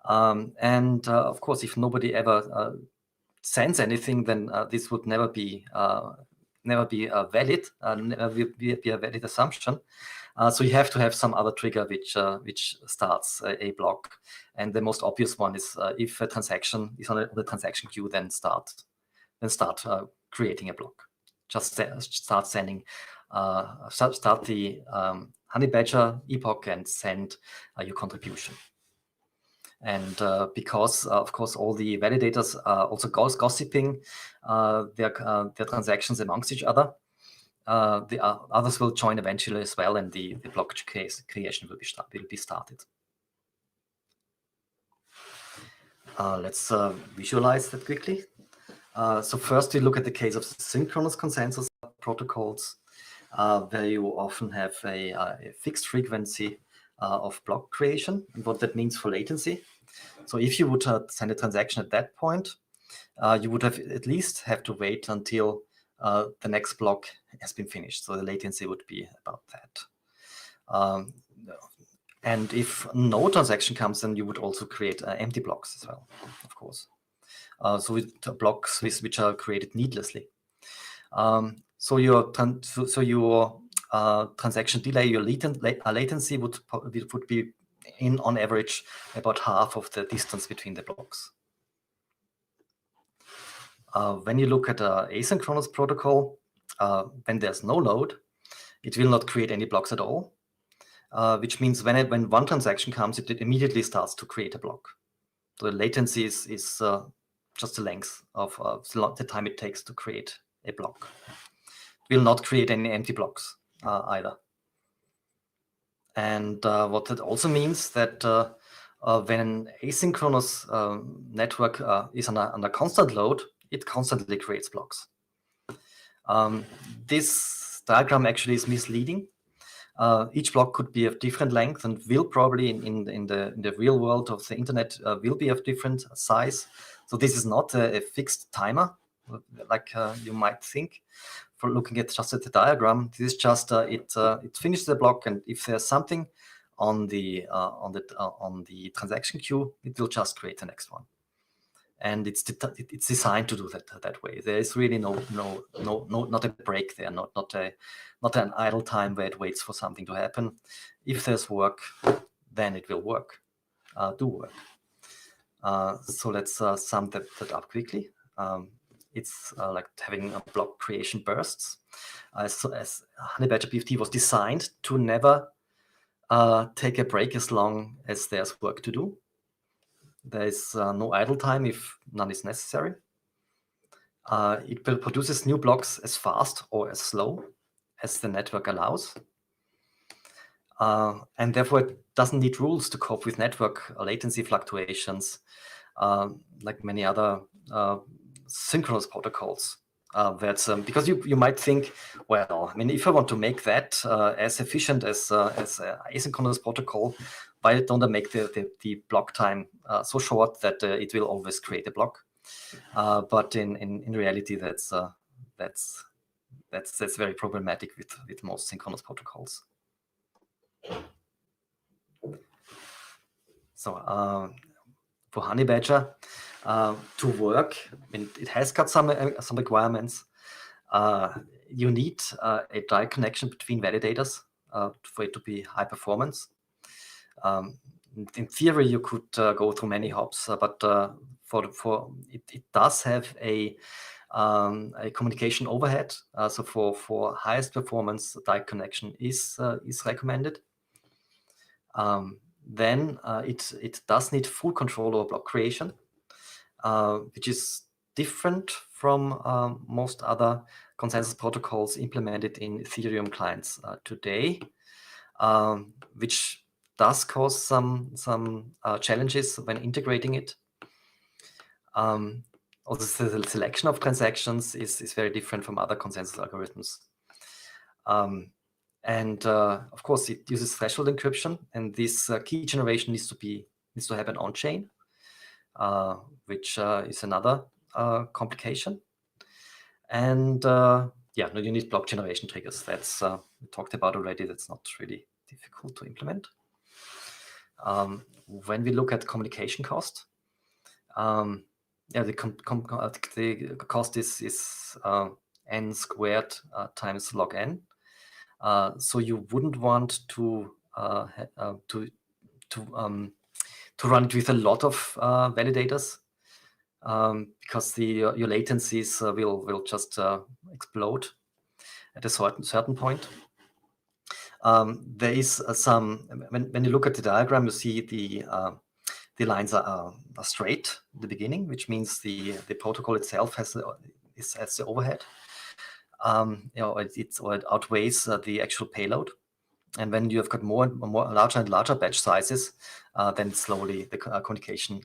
Speaker 12: Of course, if nobody ever sends anything, then this would never be valid, never be a valid assumption. So you have to have some other trigger which starts a block. And the most obvious one is if a transaction is on the transaction queue, then start creating a block. Just start sending, start the Honey Badger epoch and send your contribution. And because, of course, all the validators are also gossiping their transactions amongst each other, the others will join eventually as well, and the block creation will be started. Let's visualize that quickly. So first we look at the case of synchronous consensus protocols, where you often have a fixed frequency of block creation, and what that means for latency. So if you would send a transaction at that point, you would at least have to wait until the next block has been finished. So the latency would be about that. And if no transaction comes, then you would also create empty blocks as well, of course. So with blocks which are created needlessly. So your transaction delay, your latency would be on average about half of the distance between the blocks. When you look at an asynchronous protocol, when there's no load, it will not create any blocks at all, which means when one transaction comes, it immediately starts to create a block. So the latency is just the length of the time it takes to create a block. It will not create any empty blocks either. And what that also means that when an asynchronous network is under constant load, it constantly creates blocks. This diagram actually is misleading. Each block could be of different length and will probably in the real world of the internet will be of different size. So this is not a fixed timer like you might think for looking at just at the diagram. This is just it finishes the block, and if there's something on the transaction queue, it will just create the next one. And it's designed to do that way. There is really not a break there, not an idle time where it waits for something to happen. If there's work, then it will work, do work. So let's sum that up quickly. It's like having a block creation bursts. As Honey Badger BFT was designed to never take a break as long as there's work to do. There is no idle time if none is necessary. It produces new blocks as fast or as slow as the network allows. And therefore, it doesn't need rules to cope with network latency fluctuations like many other synchronous protocols. That's because you might think, well, I mean, if I want to make that as efficient as asynchronous protocol, why don't I make the block time so short that it will always create a block? But in reality, that's very problematic with most synchronous protocols. So for Honey Badger to work, I mean, it has got some requirements. You need a direct connection between validators for it to be high performance. In theory, you could go through many hops, but it does have a communication overhead. So for highest performance, direct connection is recommended. Then it does need full control over block creation, which is different from most other consensus protocols implemented in Ethereum clients today, which does cause some challenges when integrating it. Also, the selection of transactions is very different from other consensus algorithms. And of course, it uses threshold encryption, and this key generation needs to happen on chain, which is another complication. And yeah, no, you need block generation triggers. That's we talked about already. That's not really difficult to implement. When we look at communication cost, yeah, the cost is n squared times log n. So you wouldn't want to run it with a lot of validators because your latencies will just explode at a certain point. There is some when you look at the diagram, you see the lines are straight at the beginning, which means the protocol itself has the overhead. It outweighs the actual payload. And when you have got more larger and larger batch sizes, then slowly the communication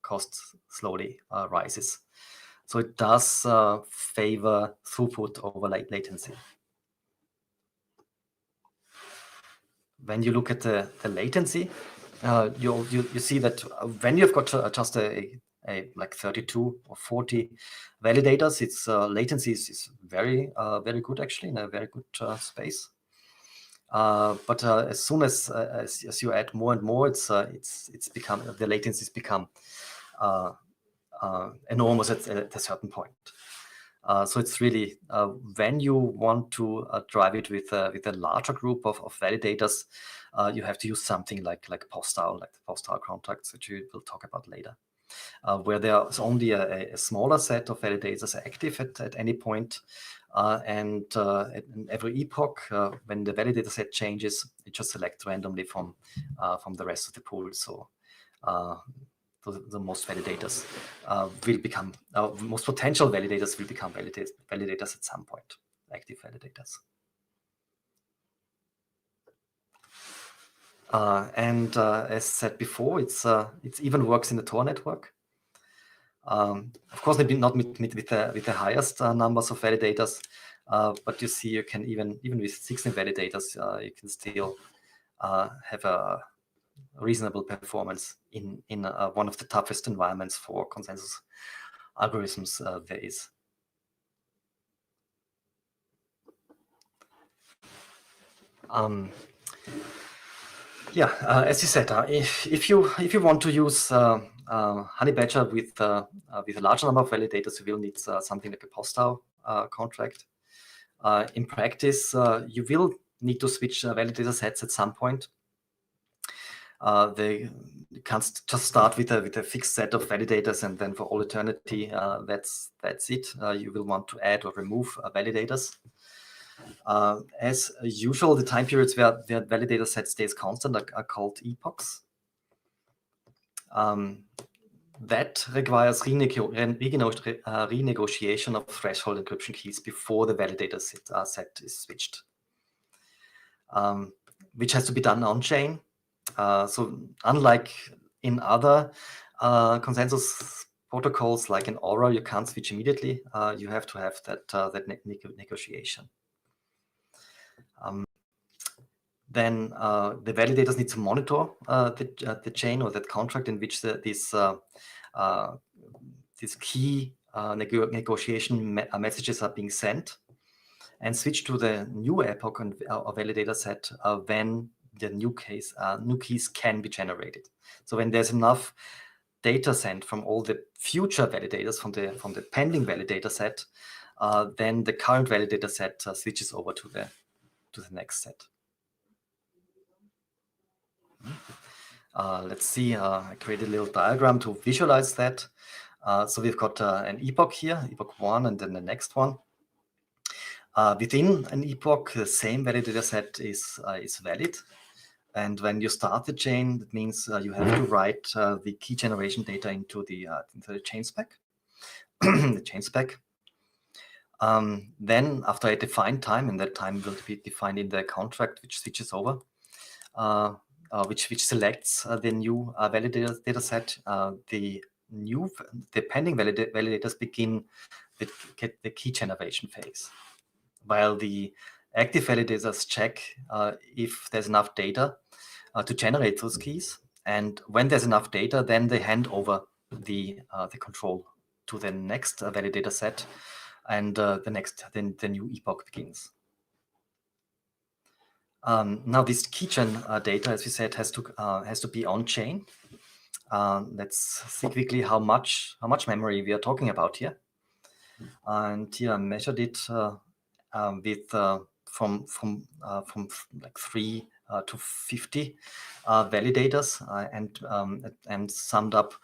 Speaker 12: cost slowly rises. So it does favor throughput over latency. When you look at the latency, you see that when you've got just a like 32 or 40 validators, its latency is very good actually, in a very good space. But as soon as you add more and more, it's become the latencies become enormous at a certain point. So it's really when you want to drive it with a larger group of validators, you have to use something like PostAL, like the PostAL contracts, which we will talk about later, where there is only a smaller set of validators active at any point. And at every epoch, when the validator set changes, it just selects randomly from the rest of the pool. So the most validators will become, most potential validators will become validators at some point, active validators. And as said before, it even works in the Tor network. Of course, maybe not with the highest numbers of validators, but you see, you can even with 16 validators, you can still have a reasonable performance in one of the toughest environments for consensus algorithms there is. Yeah, as you said, if you want to use Honey Badger with a larger number of validators, you will need something like a post-DAO contract. In practice, you will need to switch validator sets at some point. You can't just start with a fixed set of validators and then for all eternity, that's it. You will want to add or remove validators. As usual, the time periods where the validator set stays constant are called epochs. That requires renegotiation of threshold encryption keys before the validator set is switched, which has to be done on-chain. So unlike in other consensus protocols, like in Aura, you can't switch immediately. You have to have that negotiation. Then the validators need to monitor the chain or that contract in which this key negotiation messages are being sent, and switch to the new epoch or validator set when the new keys can be generated. So when there's enough data sent from all the future validators from the pending validator set, then the current validator set switches over to the next set. Let's see, I created a little diagram to visualize that. So we've got an epoch here, epoch 1, and then the next one. Within an epoch, the same validator set is valid. And when you start the chain, that means you have to write the key generation data into the chain spec, the chain spec. Then after a defined time, and that time will be defined in the contract, which switches over, which selects the new validator data set. The pending validators begin the key generation phase, while the active validators check if there's enough data to generate those keys. And when there's enough data, then they hand over the control to the next validator set, and the new epoch begins. Now this keygen data, as we said, has to be on chain. Let's see quickly how much memory we are talking about here. And here I measured it with from like 3 to 50 validators, and summed up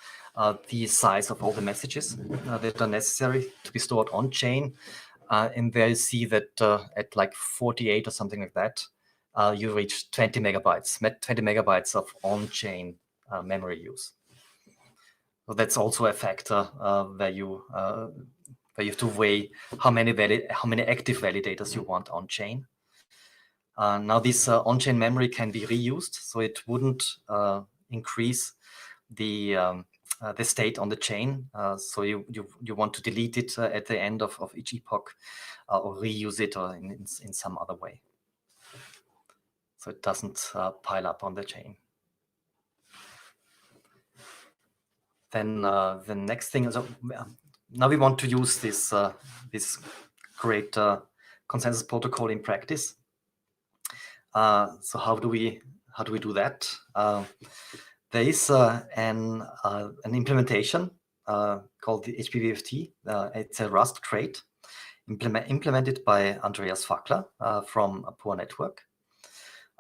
Speaker 12: the size of all the messages that are necessary to be stored on chain. And there you see that at like 48 or something like that, you reach 20 megabytes of on-chain memory use. So that's also a factor where you have to weigh how many active validators you want on-chain. Now this on-chain memory can be reused, so it wouldn't increase the state on the chain. So you want to delete it at the end of each epoch, or reuse it or in some other way, so it doesn't pile up on the chain. Then the next thing is now we want to use this great consensus protocol in practice. So how do we do that? There is an implementation called the HPVFT. It's a Rust crate implemented by Andreas Fackler from a Poor Network.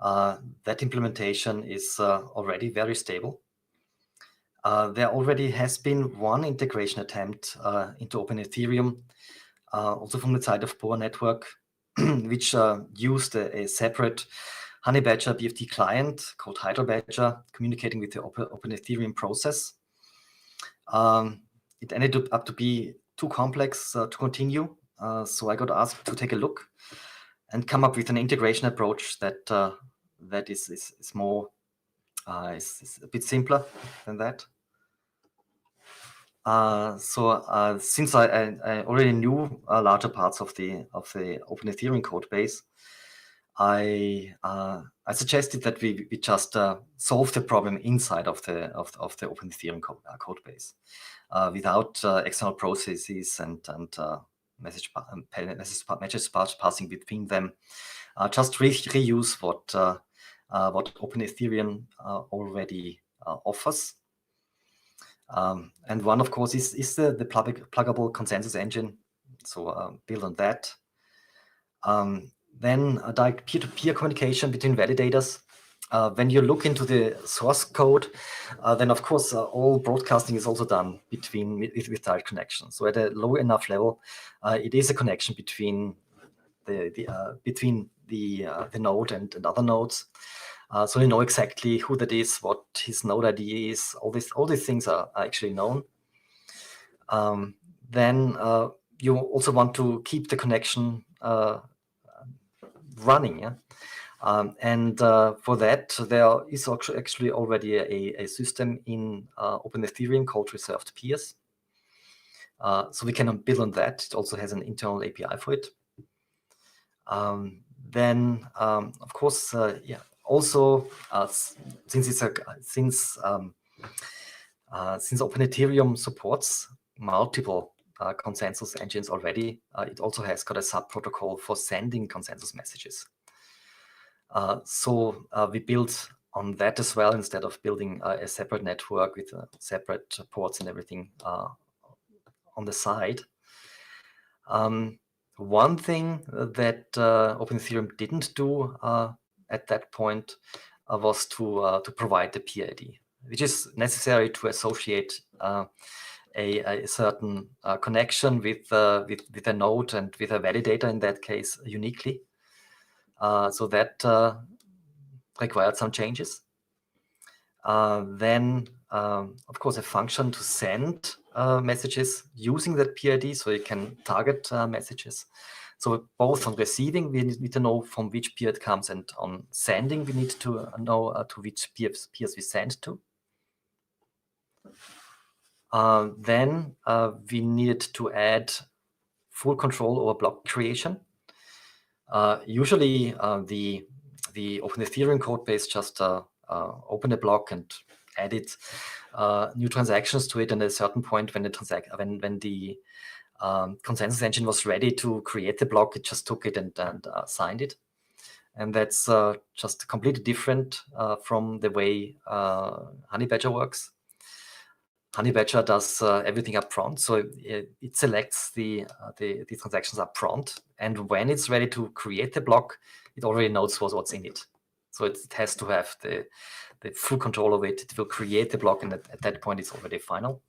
Speaker 12: That implementation is already very stable. There already has been one integration attempt into Open Ethereum, also from the side of Poor Network, which used a separate Honey Badger BFT client called HydroBadger, communicating with the Open Ethereum process. It ended up to be too complex to continue, so I got asked to take a look and come up with an integration approach that is more is a bit simpler than that. So since I already knew larger parts of the Open Ethereum code base, I suggested that we just solve the problem inside of the Open Ethereum code base without external processes and message passing between them. Just reuse what Open Ethereum already offers. And one, of course, is the pluggable consensus engine. So build on that. Then direct peer-to-peer communication between validators. When you look into the source code, then of course all broadcasting is also done with direct connection. So at a low enough level, it is a connection between the node and other nodes. So you know exactly who that is, what his node ID is. All these things are actually known. Then you also want to keep the connection running. Yeah. And for that, there is actually already a system in Open Ethereum called reserved peers. So we can build on that. It also has an internal API for it. Then, of course, yeah. Also, since Open Ethereum supports multiple consensus engines already, it also has got a sub-protocol for sending consensus messages. So we built on that as well, instead of building a separate network with separate ports and everything on the side. One thing that Open Ethereum didn't do at that point was to provide the peer ID, which is necessary to associate a certain connection with a node and with a validator, in that case, uniquely. So that required some changes. Then, of course, a function to send messages using that PID, so you can target messages. So both on receiving, we need to know from which peer it comes, and on sending, we need to know to which peers we send to. Then we needed to add full control over block creation. Usually, the Open Ethereum code base just open a block and added new transactions to it, and at a certain point, when the consensus engine was ready to create the block, it just took it and signed it. And that's just completely different from the way Honeybadger works. Honeybadger does everything up front, so it selects the transactions up front, and when it's ready to create the block, it already knows what's in it. So it has to have the full control of it. It will create the block, and at that point, it's already final.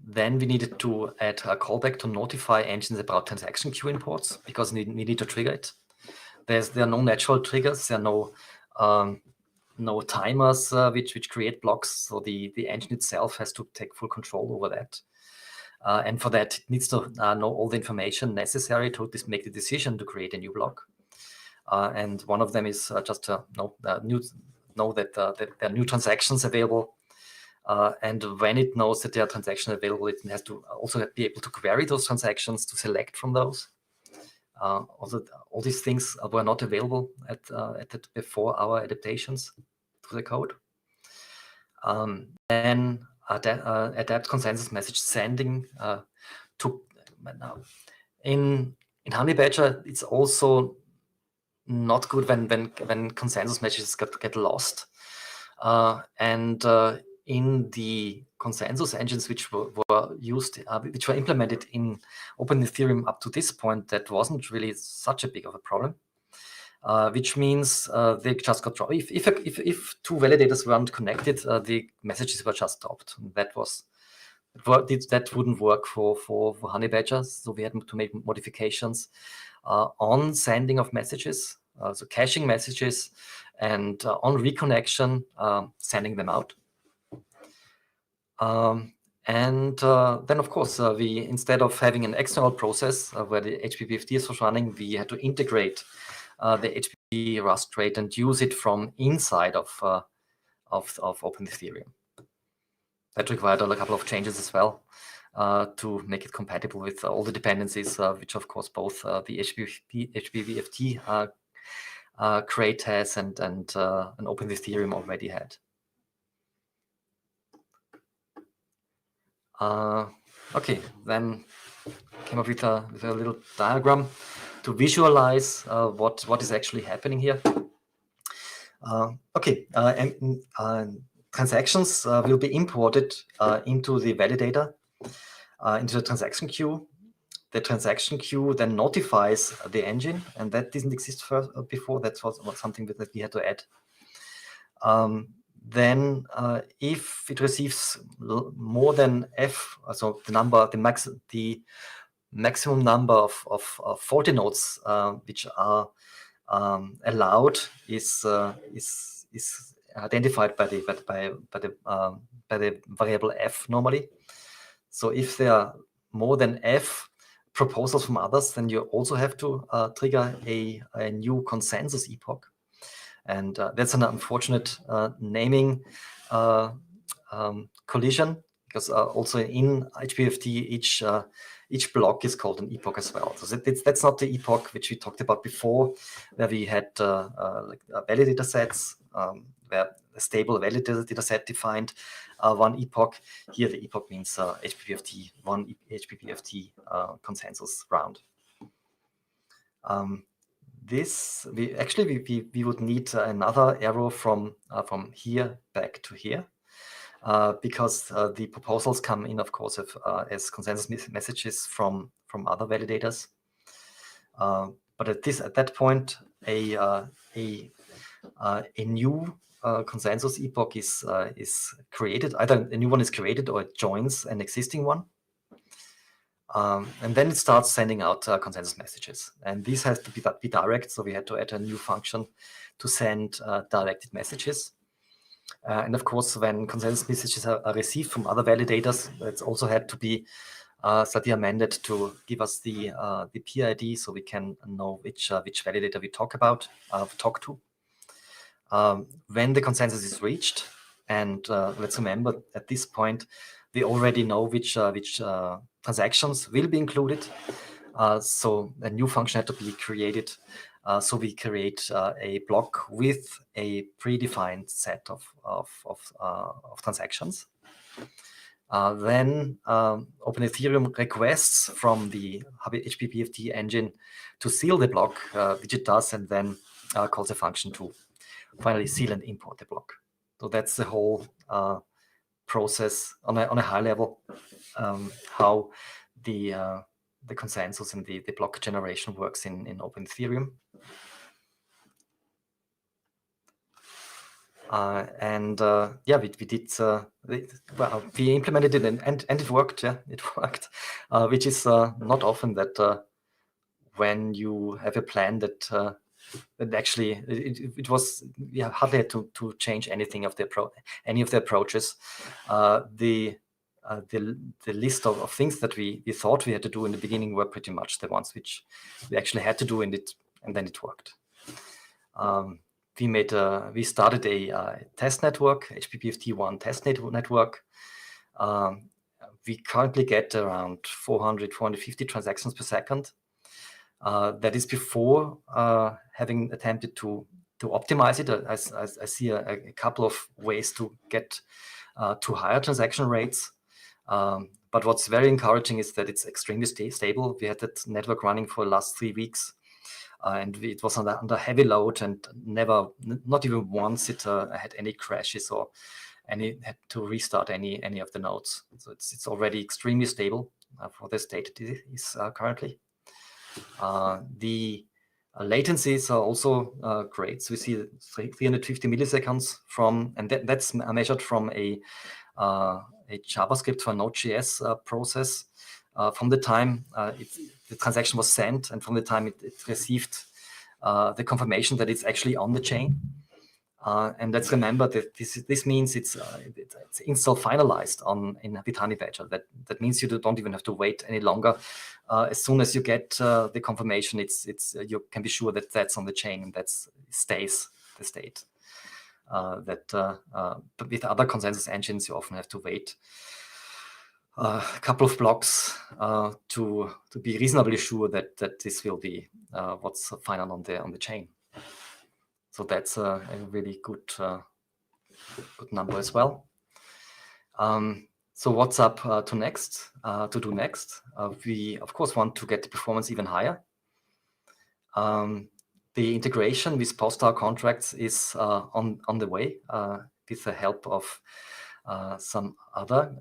Speaker 12: Then we needed to add a callback to notify engines about transaction queue imports, because we need to trigger it. There are no natural triggers. There are no timers which create blocks. So the engine itself has to take full control over that. And for that, it needs to know all the information necessary to make the decision to create a new block. And one of them is just to know that there are new transactions available. And when it knows that there are transactions available, it has to also be able to query those transactions to select from those. Also, all these things were not available before our adaptations to the code. Then adapt consensus message sending in Honeybadger. It's also not good when consensus messages get lost. And in the consensus engines which were used, which were implemented in Open Ethereum up to this point, that wasn't really such a big of a problem. Which means they just got dropped. If two validators weren't connected, the messages were just stopped. That wouldn't work for Honeybadger, so we had to make modifications on sending of messages, so caching messages, and on reconnection, sending them out. And then, of course, we, instead of having an external process where the HPBFT was running, we had to integrate the HPB Rust rate and use it from inside of Open Ethereum. That required a couple of changes as well to make it compatible with all the dependencies, which of course both the HPBFT crate has and an Open Ethereum already had. Okay, then came up with a little diagram visualize what is actually happening here. Transactions will be imported into the validator, into the transaction queue. The transaction queue then notifies the engine, and that didn't exist before. That was something that we had to add. Then, if it receives more than F, so the maximum number of 40 nodes which are allowed is identified by the variable F normally. So if there are more than F proposals from others, then you also have to trigger a new consensus epoch. And that's an unfortunate naming collision, because also in HPFT, each block is called an epoch as well. So that's not the epoch which we talked about before, where we had like validator sets, where a stable validator data set defined one epoch. Here the epoch means HPPFT, one HPPFT consensus round. We would need another arrow from here back to here, because the proposals come in, of course, as consensus messages from other validators. But at that point, a new consensus epoch is created. Either a new one is created or it joins an existing one. And then it starts sending out consensus messages. And this has to be direct, so we had to add a new function to send directed messages. And of course, when consensus messages are received from other validators, it's also had to be slightly amended to give us the PID, so we can know which validator we talk to. When the consensus is reached, and let's remember at this point, we already know which transactions will be included. So a new function had to be created. So we create a block with a predefined set of transactions. Then OpenEthereum requests from the HPPFT engine to seal the block, which it does, and then calls a function to finally seal and import the block. So that's the whole process on a high level, how the consensus and the block generation works in OpenEthereum. We did. We implemented it and it worked. Yeah, it worked, which is not often that when you have a plan that actually it was, we hardly had to change anything of any of the approaches. The list of things that we thought we had to do in the beginning were pretty much the ones which we actually had to do, and then it worked. We started a test network, HPPFT1 test network. We currently get around 400, 450 transactions per second. That is before having attempted to optimize it. I see a couple of ways to get to higher transaction rates. But what's very encouraging is that it's extremely stable. We had that network running for the last 3 weeks. And it was under heavy load, and not even once it had any crashes or had to restart any of the nodes. So it's already extremely stable for the state it is currently. The latencies are also great. So we see 350 milliseconds and that's measured from a JavaScript for Node.js process. From the time the transaction was sent and from the time it received the confirmation that it's actually on the chain. And let's remember that this means it's install finalized with Honeybadger. That means you don't even have to wait any longer. As soon as you get the confirmation, you can be sure that that's on the chain and that stays the state. But with other consensus engines, you often have to wait a couple of blocks to be reasonably sure that this will be what's final on the chain. So that's a really good number as well. So what's up to do next? We of course want to get the performance even higher. The integration with post-hour contracts is on the way with the help of some other,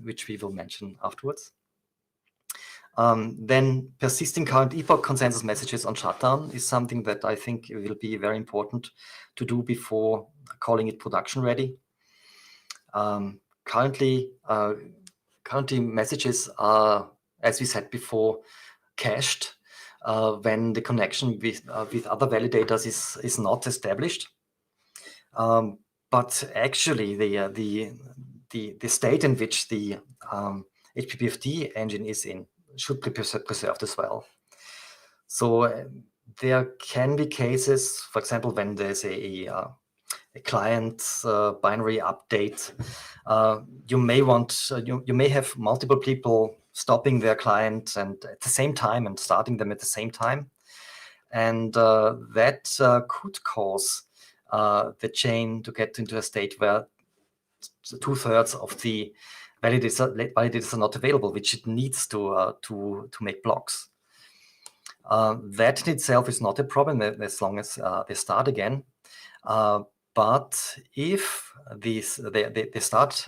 Speaker 12: which we will mention afterwards. Then persisting current epoch consensus messages on shutdown is something that I think will be very important to do before calling it production ready. Currently messages are, as we said before, cached when the connection with other validators is not established. But actually, the state in which the HPPFT engine is in should be preserved as well. So there can be cases, for example, when there's a client binary update, you may have multiple people stopping their client and at the same time and starting them at the same time, and that could cause the chain to get into a state where 2/3 of the validators are not available, which it needs to make blocks. That in itself is not a problem as long as they start again. But if they start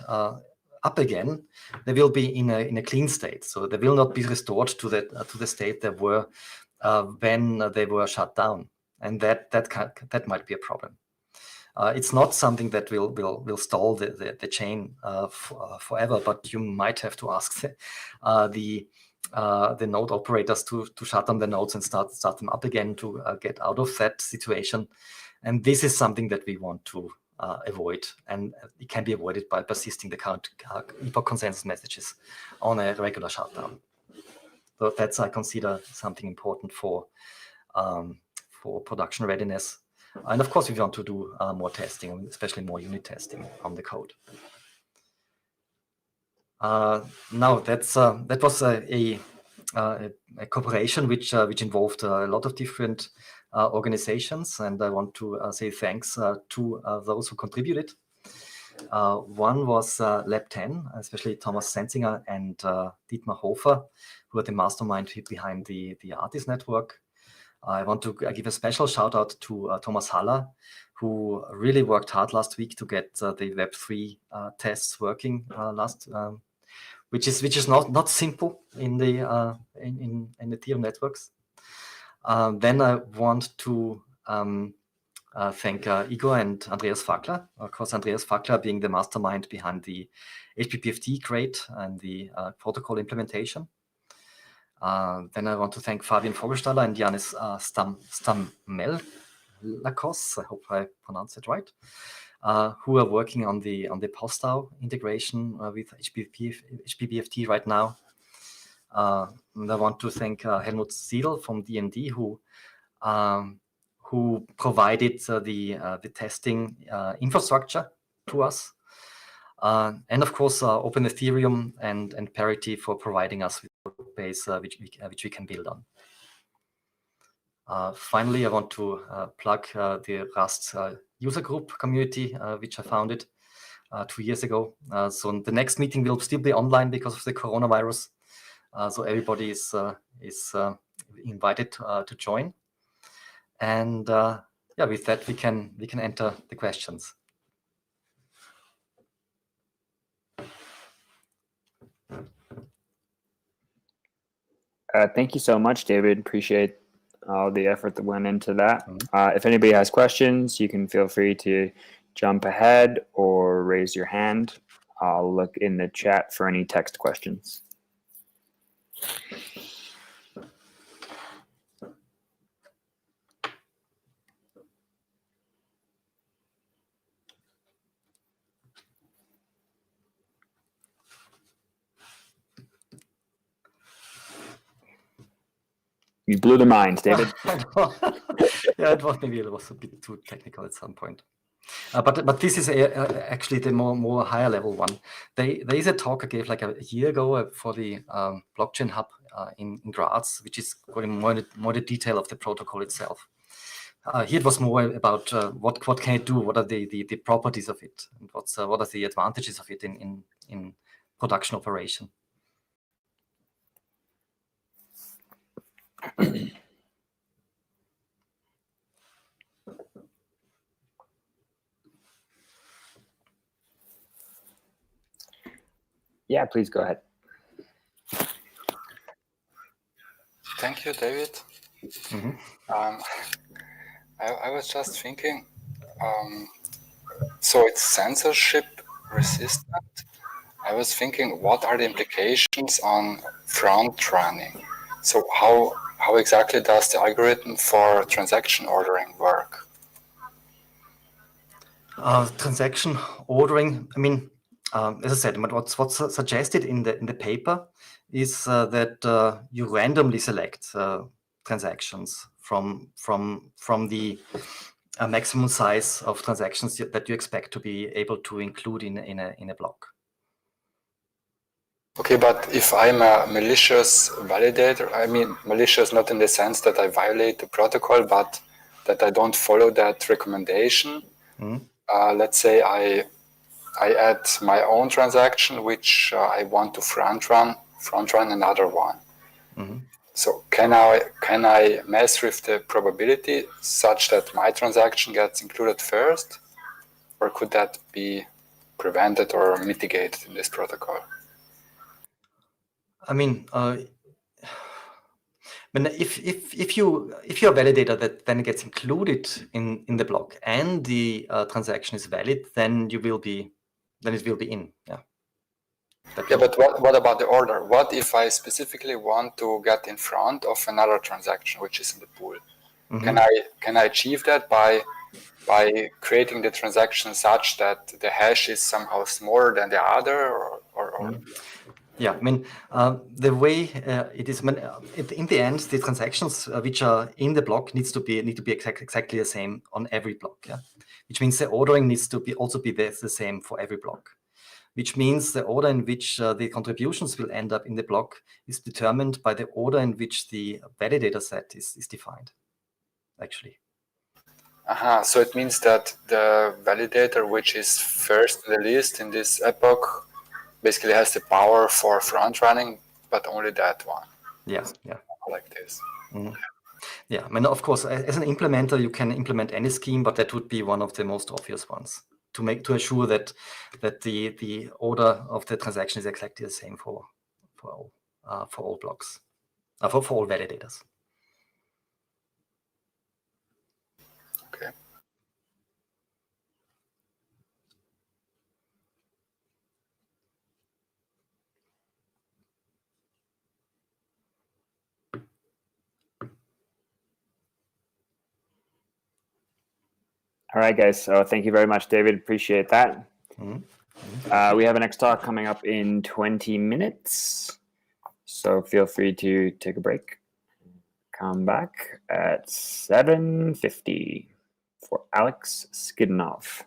Speaker 12: up again, they will be in a clean state. So they will not be restored to the state they were when they were shut down, and that might be a problem. It's not something that will stall the chain forever, but you might have to ask the node operators to shut down the nodes and start them up again to get out of that situation. And this is something that we want to avoid, and it can be avoided by persisting the current epoch consensus messages on a regular shutdown. So that's, I consider, something important for production readiness. And of course, we want to do more testing, especially more unit testing on the code. Now, that was a cooperation which involved a lot of different organizations, and I want to say thanks to those who contributed. One was Lab 10, especially Thomas Senzinger and Dietmar Hofer, who are the mastermind behind the Artist Network. I want to give a special shout out to Thomas Haller, who really worked hard last week to get the Web3 tests working which is not simple in the in Ethereum networks. Then I want to thank Igor and Andreas Fackler. Of course, Andreas Fackler being the mastermind behind the HPPFT crate and the protocol implementation. Then I want to thank Fabian Vogelstaller and Janis Stammelakos, I hope I pronounced it right, who are working on the PostDAO integration with HPPFT right now. And I want to thank Helmut Siedel from DMD, who provided the testing infrastructure to us. And of course, Open Ethereum and Parity for providing us with a base which we can build on. Finally, I want to plug the Rust user group community, which I founded 2 years ago. So the next meeting will still be online because of the coronavirus. So everybody is invited to join. And yeah, with that, we can enter the questions.
Speaker 13: Thank you so much, David. Appreciate all the effort that went into that. If anybody has questions, you can feel free to jump ahead or raise your hand. I'll look in the chat for any text questions. You blew their minds, David.
Speaker 12: Yeah, it was a bit too technical at some point. But this is actually the more higher level one. There is a talk I gave like a year ago for the blockchain hub in Graz, which is going more the detail of the protocol itself. Here it was more about what can it do, what are the properties of it, and what are the advantages of it in production operation.
Speaker 13: Yeah, please go ahead.
Speaker 9: Thank you, David. I was just thinking, so it's censorship resistant. I was thinking, what are the implications on front running? So how exactly does the algorithm for transaction ordering work?
Speaker 12: Transaction ordering, I mean, as I said, what's suggested in the paper is that you randomly select transactions from the maximum size of transactions that you expect to be able to include in a block.
Speaker 9: Okay, but if I'm a malicious validator, I mean malicious not in the sense that I violate the protocol, but that I don't follow that recommendation. Let's say I add my own transaction, which I want to front run another one. So can I mess with the probability such that my transaction gets included first, or could that be prevented or mitigated in this protocol?
Speaker 12: I mean, if you're a validator that then gets included in the block and the transaction is valid, then it will be in. Yeah.
Speaker 9: Yeah, but what about the order? What if I specifically want to get in front of another transaction which is in the pool? Can I achieve that by creating the transaction such that the hash is somehow smaller than the other, or?
Speaker 12: Yeah, I mean, the way it is, in the end, the transactions which are in the block need to be exactly the same on every block. Yeah, which means the ordering needs to also be the same for every block. Which means the order in which the contributions will end up in the block is determined by the order in which the validator set is defined, actually.
Speaker 9: So it means that the validator which is first in the list in this epoch basically has the power for front running, but only that one.
Speaker 12: Yeah, yeah.
Speaker 9: Like this.
Speaker 12: Yeah, I mean, of course, as an implementer, you can implement any scheme, but that would be one of the most obvious ones to assure that the order of the transaction is exactly the same for all blocks, for all validators.
Speaker 9: Okay.
Speaker 13: All right, guys. So thank you very much, David. Appreciate that. We have a next talk coming up in 20 minutes. So feel free to take a break. Come back at 7:50 for Alex Skidnov.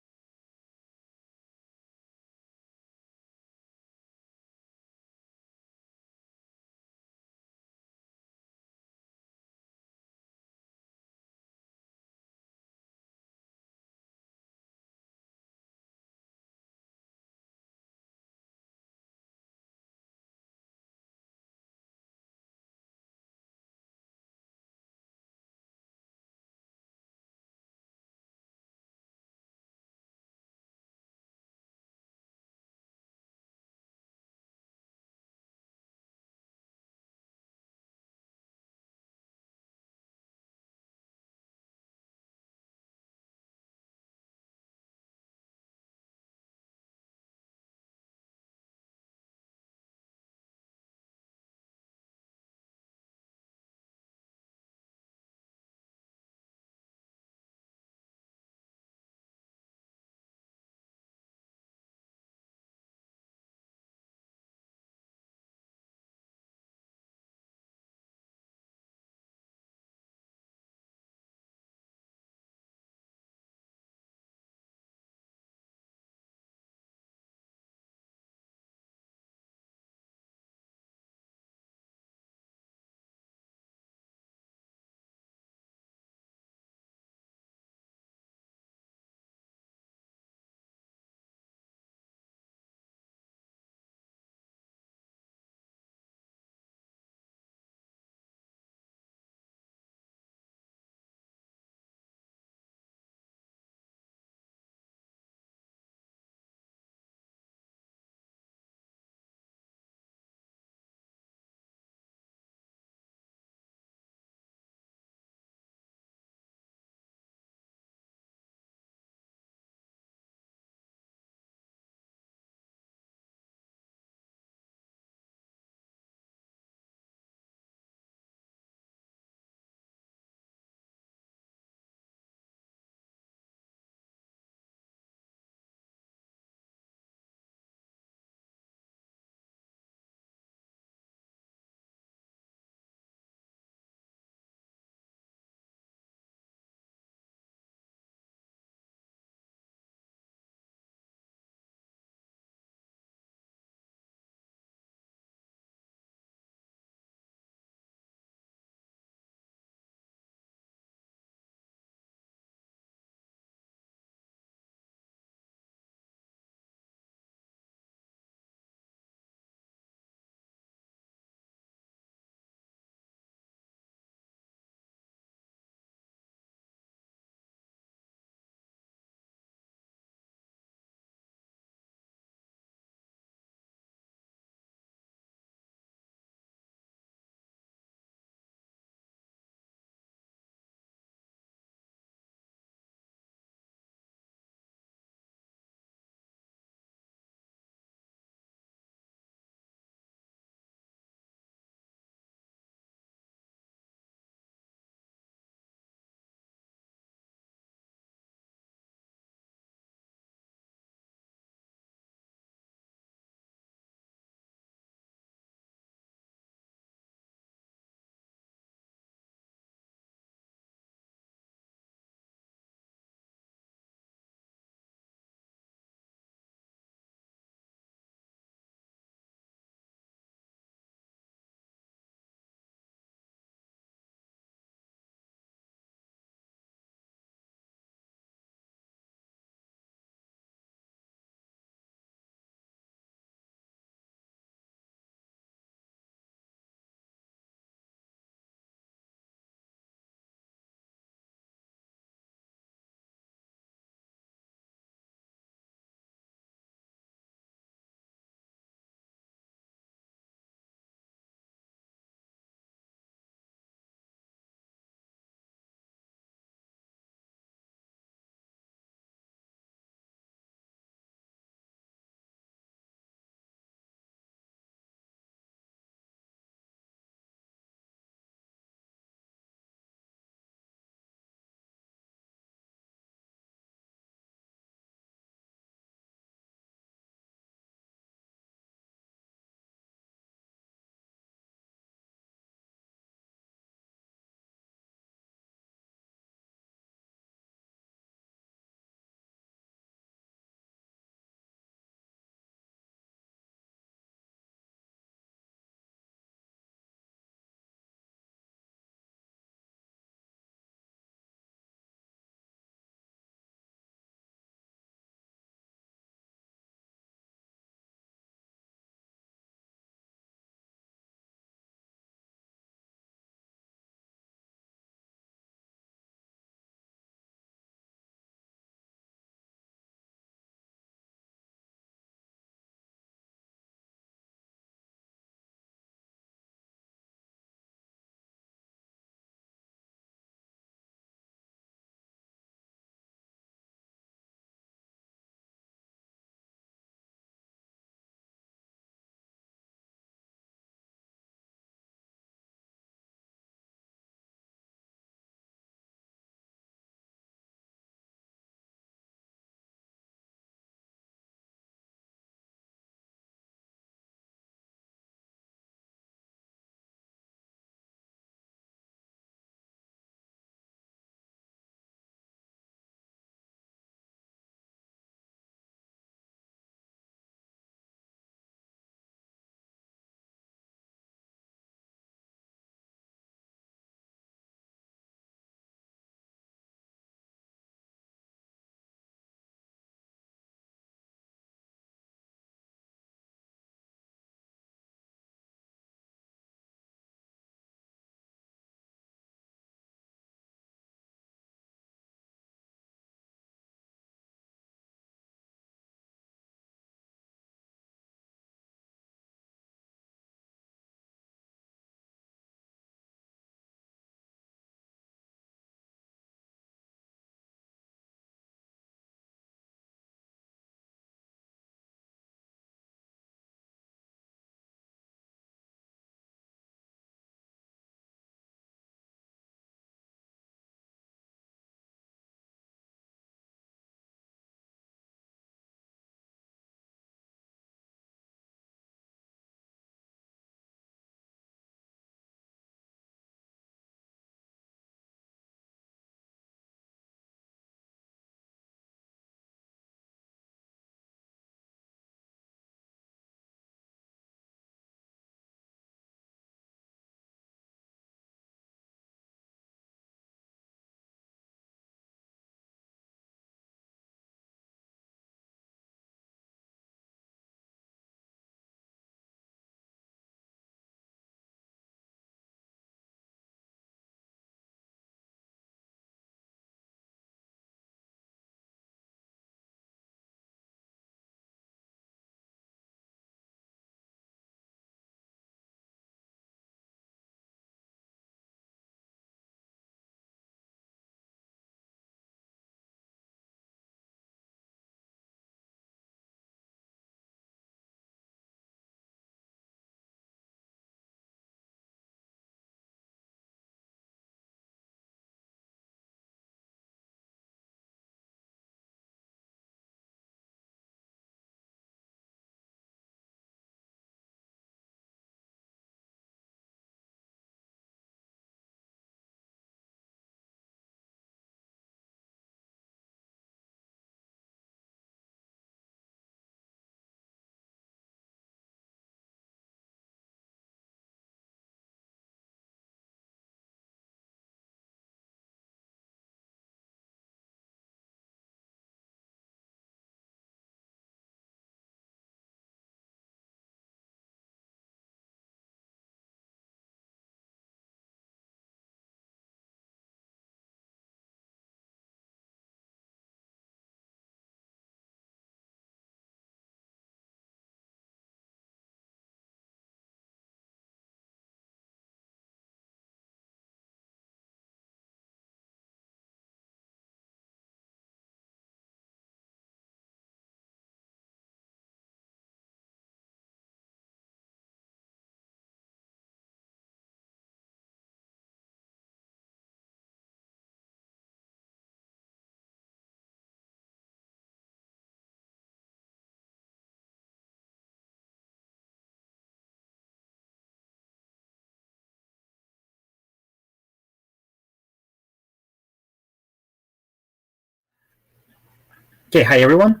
Speaker 1: Okay, hi everyone.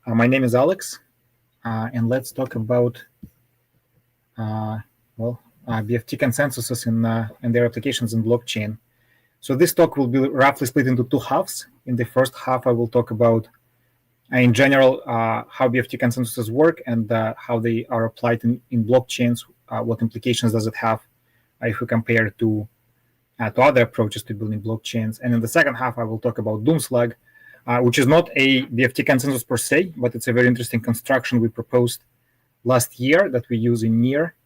Speaker 1: My name is Alex, and let's talk about BFT consensuses and their applications in blockchain. So this talk will be roughly split into two halves. In the first half, I will talk about, in general, how BFT consensuses work and how they are applied in blockchains. What implications does it have if we compare to other approaches to building blockchains? And in the second half, I will talk about Doomslag, which is not a BFT consensus per se, but it's a very interesting construction we proposed last year that we use in NEAR.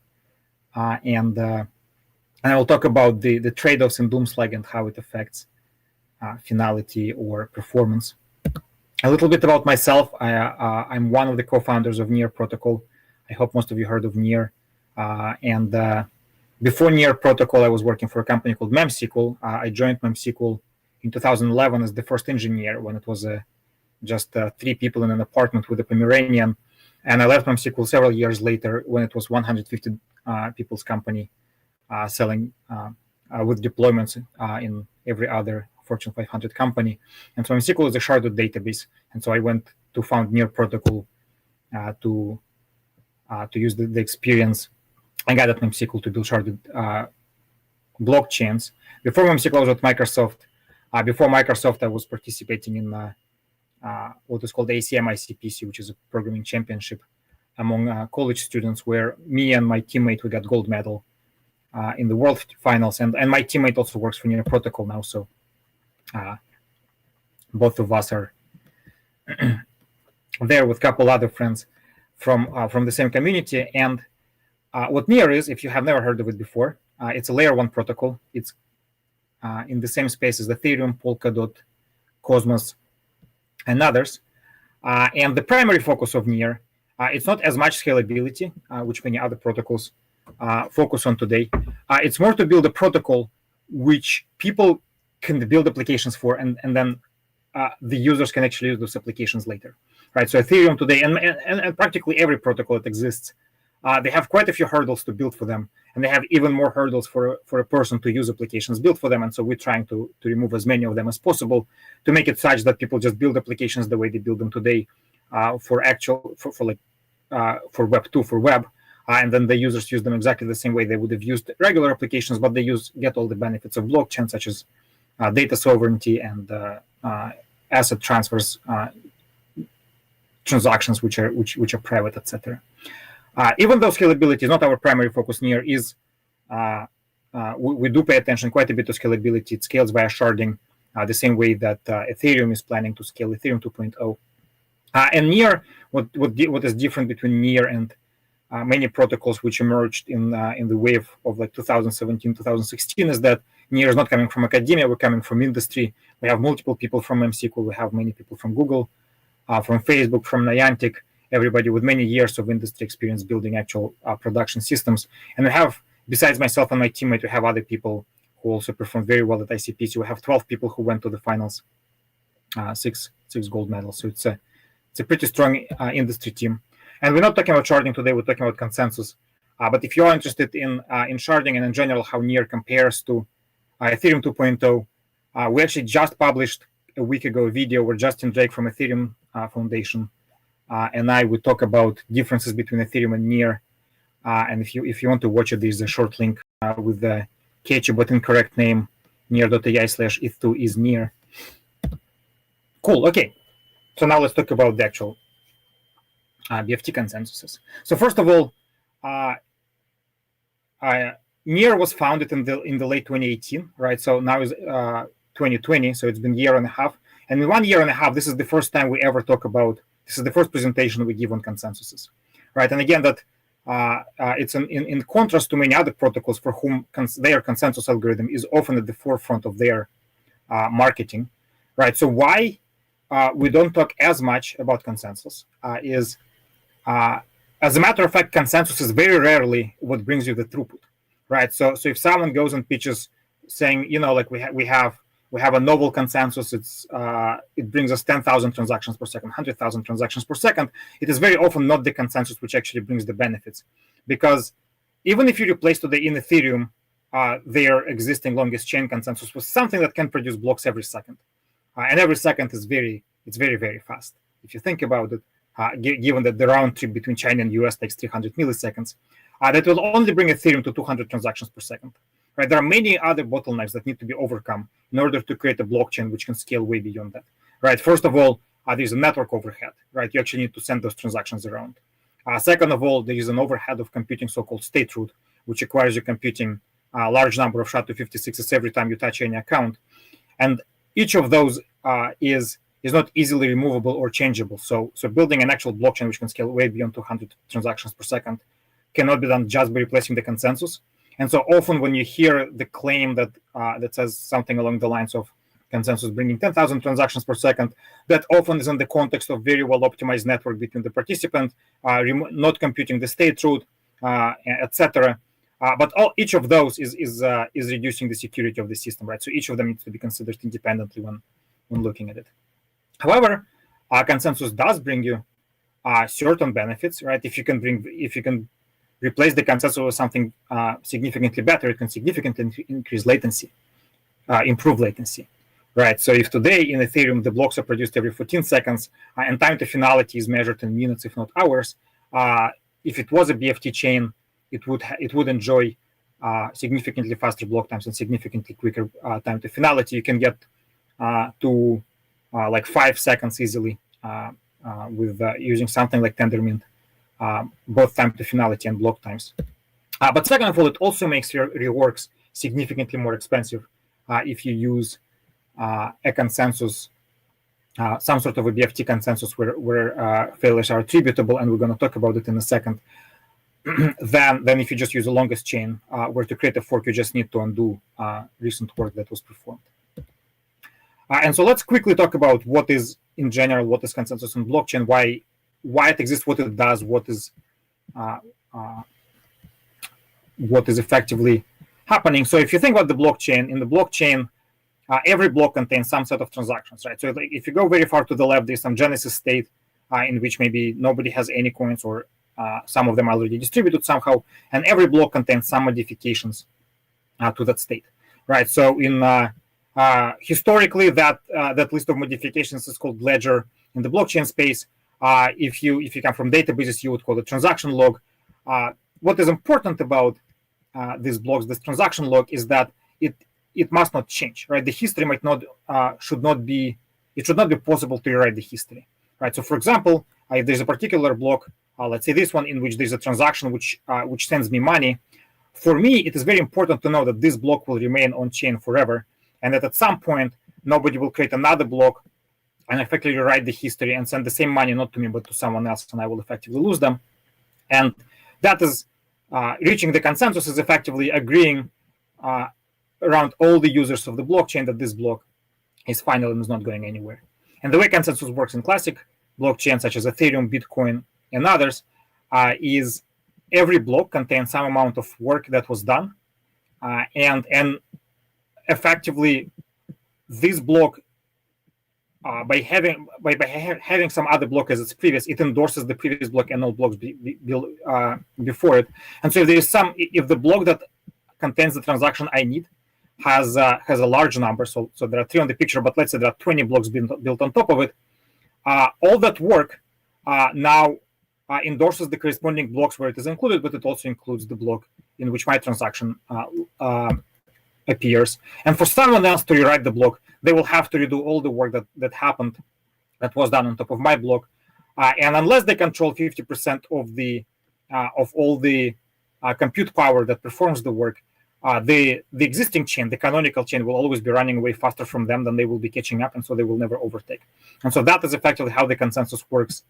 Speaker 1: And I will talk about the trade-offs in Doomslag and how it affects finality or performance. A little bit about myself. I'm one of the co-founders of NEAR protocol. I hope most of you heard of NEAR. Before NEAR protocol, I was working for a company called MemSQL. I joined MemSQL in 2011 as the first engineer when it was just 3 people in an apartment with a Pomeranian. And I left MemSQL several years later when it was 150 people's company selling with deployments in every other Fortune 500 company. And so MemSQL is a sharded database. And so I went to found NEAR protocol to use the experience I got at MemSQL to build sharded blockchains. Before MemSQL, I was at Microsoft. Before Microsoft, I was participating in what is called the ACM ICPC, which is a programming championship among college students, where me and my teammate, we got gold medal in the world finals. And my teammate also works for NEAR protocol now, so both of us are there with a couple other friends from the same community. And what NEAR is, if you have never heard of it before, it's a layer 1 protocol. It's in the same space as Ethereum, Polkadot, Cosmos, and others. And the primary focus of NEAR, it's not as much scalability, which many other protocols focus on today. It's more to build a protocol which people can build applications for, and then the users can actually use those applications later, right? So Ethereum today, and practically every protocol that exists, they have quite a few hurdles to build for them, and they have even more hurdles for a person to use applications built for them. And so we're trying to remove as many of them as possible to make it such that people just build applications the way they build them today for Web 2, for web, and then the users use them exactly the same way they would have used regular applications, but they get all the benefits of blockchain, such as data sovereignty and asset transfers, transactions which are private, etc. Even though scalability is not our primary focus, NEAR is, we do pay attention quite a bit to scalability. It scales via sharding the same way that Ethereum is planning to scale Ethereum 2.0. And NEAR, what is different between NEAR and many protocols which emerged in the wave of like 2017, 2016 is that NEAR is not coming from academia, we're coming from industry. We have multiple people from MemSQL, we have many people from Google, from Facebook, from Niantic, everybody with many years of industry experience building actual production systems. And we have, besides myself and my teammate, we have other people who also performed very well at ICPC. We have 12 people who went to the finals, six gold medals. So it's a pretty strong industry team. And we're not talking about sharding today, we're talking about consensus. But if you're interested in sharding and in general how NEAR compares to Ethereum 2.0, we actually just published a week ago a video where Justin Drake from Ethereum Foundation and I would talk about differences between Ethereum and NEAR. And if you want to watch it, there's a short link with the catchy but incorrect name, near.ai/eth2 is NEAR. Cool, okay. So now let's talk about the actual BFT consensuses. So first of all, NEAR was founded in the late 2018, right? So now is 2020, so it's been a year and a half. And in 1 year and a half, this is the first time we ever talk about, this is the first presentation we give on consensuses, right? And again, that it's in contrast to many other protocols for whom their consensus algorithm is often at the forefront of their marketing, right? So why we don't talk as much about consensus is, as a matter of fact, consensus is very rarely what brings you the throughput, right? So if someone goes and pitches saying, you know, like we have a novel consensus, it brings us 10,000 transactions per second, 100,000 transactions per second, it is very often not the consensus which actually brings the benefits. Because even if you replace today in Ethereum their existing longest chain consensus with something that can produce blocks every second, and every second is very, very fast, if you think about it, given that the round trip between China and US takes 300 milliseconds, that will only bring Ethereum to 200 transactions per second. Right? There are many other bottlenecks that need to be overcome in order to create a blockchain which can scale way beyond that. Right? First of all, there's a network overhead. Right? You actually need to send those transactions around. Second of all, there is an overhead of computing so-called state root, which requires you computing a large number of SHA-256s every time you touch any account. And each of those is not easily removable or changeable. So building an actual blockchain which can scale way beyond 200 transactions per second cannot be done just by replacing the consensus. And so often when you hear the claim that that says something along the lines of consensus bringing 10,000 transactions per second, that often is in the context of very well optimized network between the participant, not computing the state root, etc. But each of those is reducing the security of the system, right? So each of them needs to be considered independently when looking at it. However, consensus does bring you certain benefits, right? If you can replace the consensus with something significantly better, it can significantly increase latency, improve latency, right? So if today in Ethereum the blocks are produced every 14 seconds and time to finality is measured in minutes, if not hours, if it was a BFT chain, it would enjoy significantly faster block times and significantly quicker time to finality. You can get to like 5 seconds easily with using something like Tendermint, both time to finality and block times. But second of all, it also makes your reworks significantly more expensive if you use a consensus, some sort of a BFT consensus where failures are attributable, and we're going to talk about it in a second, than if you just use the longest chain, where to create a fork, you just need to undo recent work that was performed. And so let's quickly talk about what is, in general, what is consensus on blockchain, why it exists, what it does, what is effectively happening. So if you think about the blockchain, in the blockchain, every block contains some set of transactions, right? So if you go very far to the left, there's some genesis state in which maybe nobody has any coins, or some of them are already distributed somehow, and every block contains some modifications to that state, right? So in historically, that list of modifications is called ledger in the blockchain space. If you come from databases, you would call it transaction log. What is important about these blocks, this transaction log, is that it must not change, right? The history should not be possible to rewrite the history, right? So for example, if there's a particular block, let's say this one, in which there's a transaction which sends me money, for me, it is very important to know that this block will remain on chain forever, and that at some point, nobody will create another block and effectively rewrite the history and send the same money, not to me, but to someone else, and I will effectively lose them. And that is reaching the consensus is effectively agreeing around all the users of the blockchain that this block is final and is not going anywhere. And the way consensus works in classic blockchains, such as Ethereum, Bitcoin, and others, is every block contains some amount of work that was done, and effectively this block, by having some other block as its previous, it endorses the previous block and all blocks before it. And so if the block that contains the transaction I need has a large number, so there are 3 on the picture, but let's say there are 20 blocks built on top of it, all that work now endorses the corresponding blocks where it is included, but it also includes the block in which my transaction appears. And for someone else to rewrite the block, they will have to redo all the work that happened, that was done on top of my block. And unless they control 50% of all the compute power that performs the work, the existing chain, the canonical chain, will always be running away faster from them than they will be catching up, and so they will never overtake. And so that is effectively how the consensus works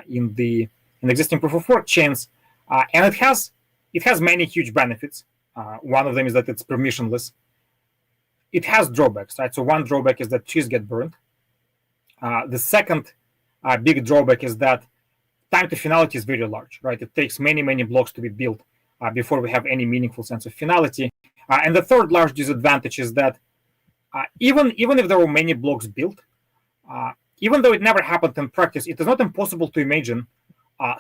Speaker 1: in the existing proof of work chains, and it has many huge benefits. One of them is that it's permissionless. It has drawbacks, right? So one drawback is that trees get burned. The second big drawback is that time to finality is very large, right? It takes many blocks to be built before we have any meaningful sense of finality. And the third large disadvantage is that even if there were many blocks built, even though it never happened in practice, it is not impossible to imagine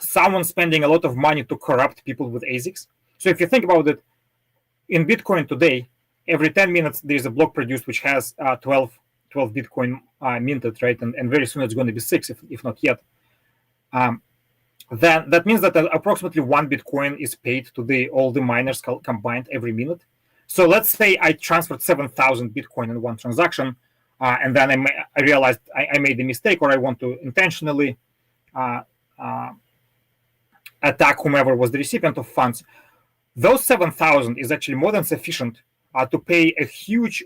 Speaker 1: someone spending a lot of money to corrupt people with ASICs. So if you think about it, in Bitcoin today, every 10 minutes, there's a block produced which has 12 12 Bitcoin minted, right? And very soon it's going to be 6, if not yet. Then that means that approximately 1 Bitcoin is paid to all the miners combined every minute. So let's say I transferred 7,000 Bitcoin in one transaction, and then I realized I made a mistake, or I want to intentionally attack whomever was the recipient of funds. Those 7,000 is actually more than sufficient to pay a huge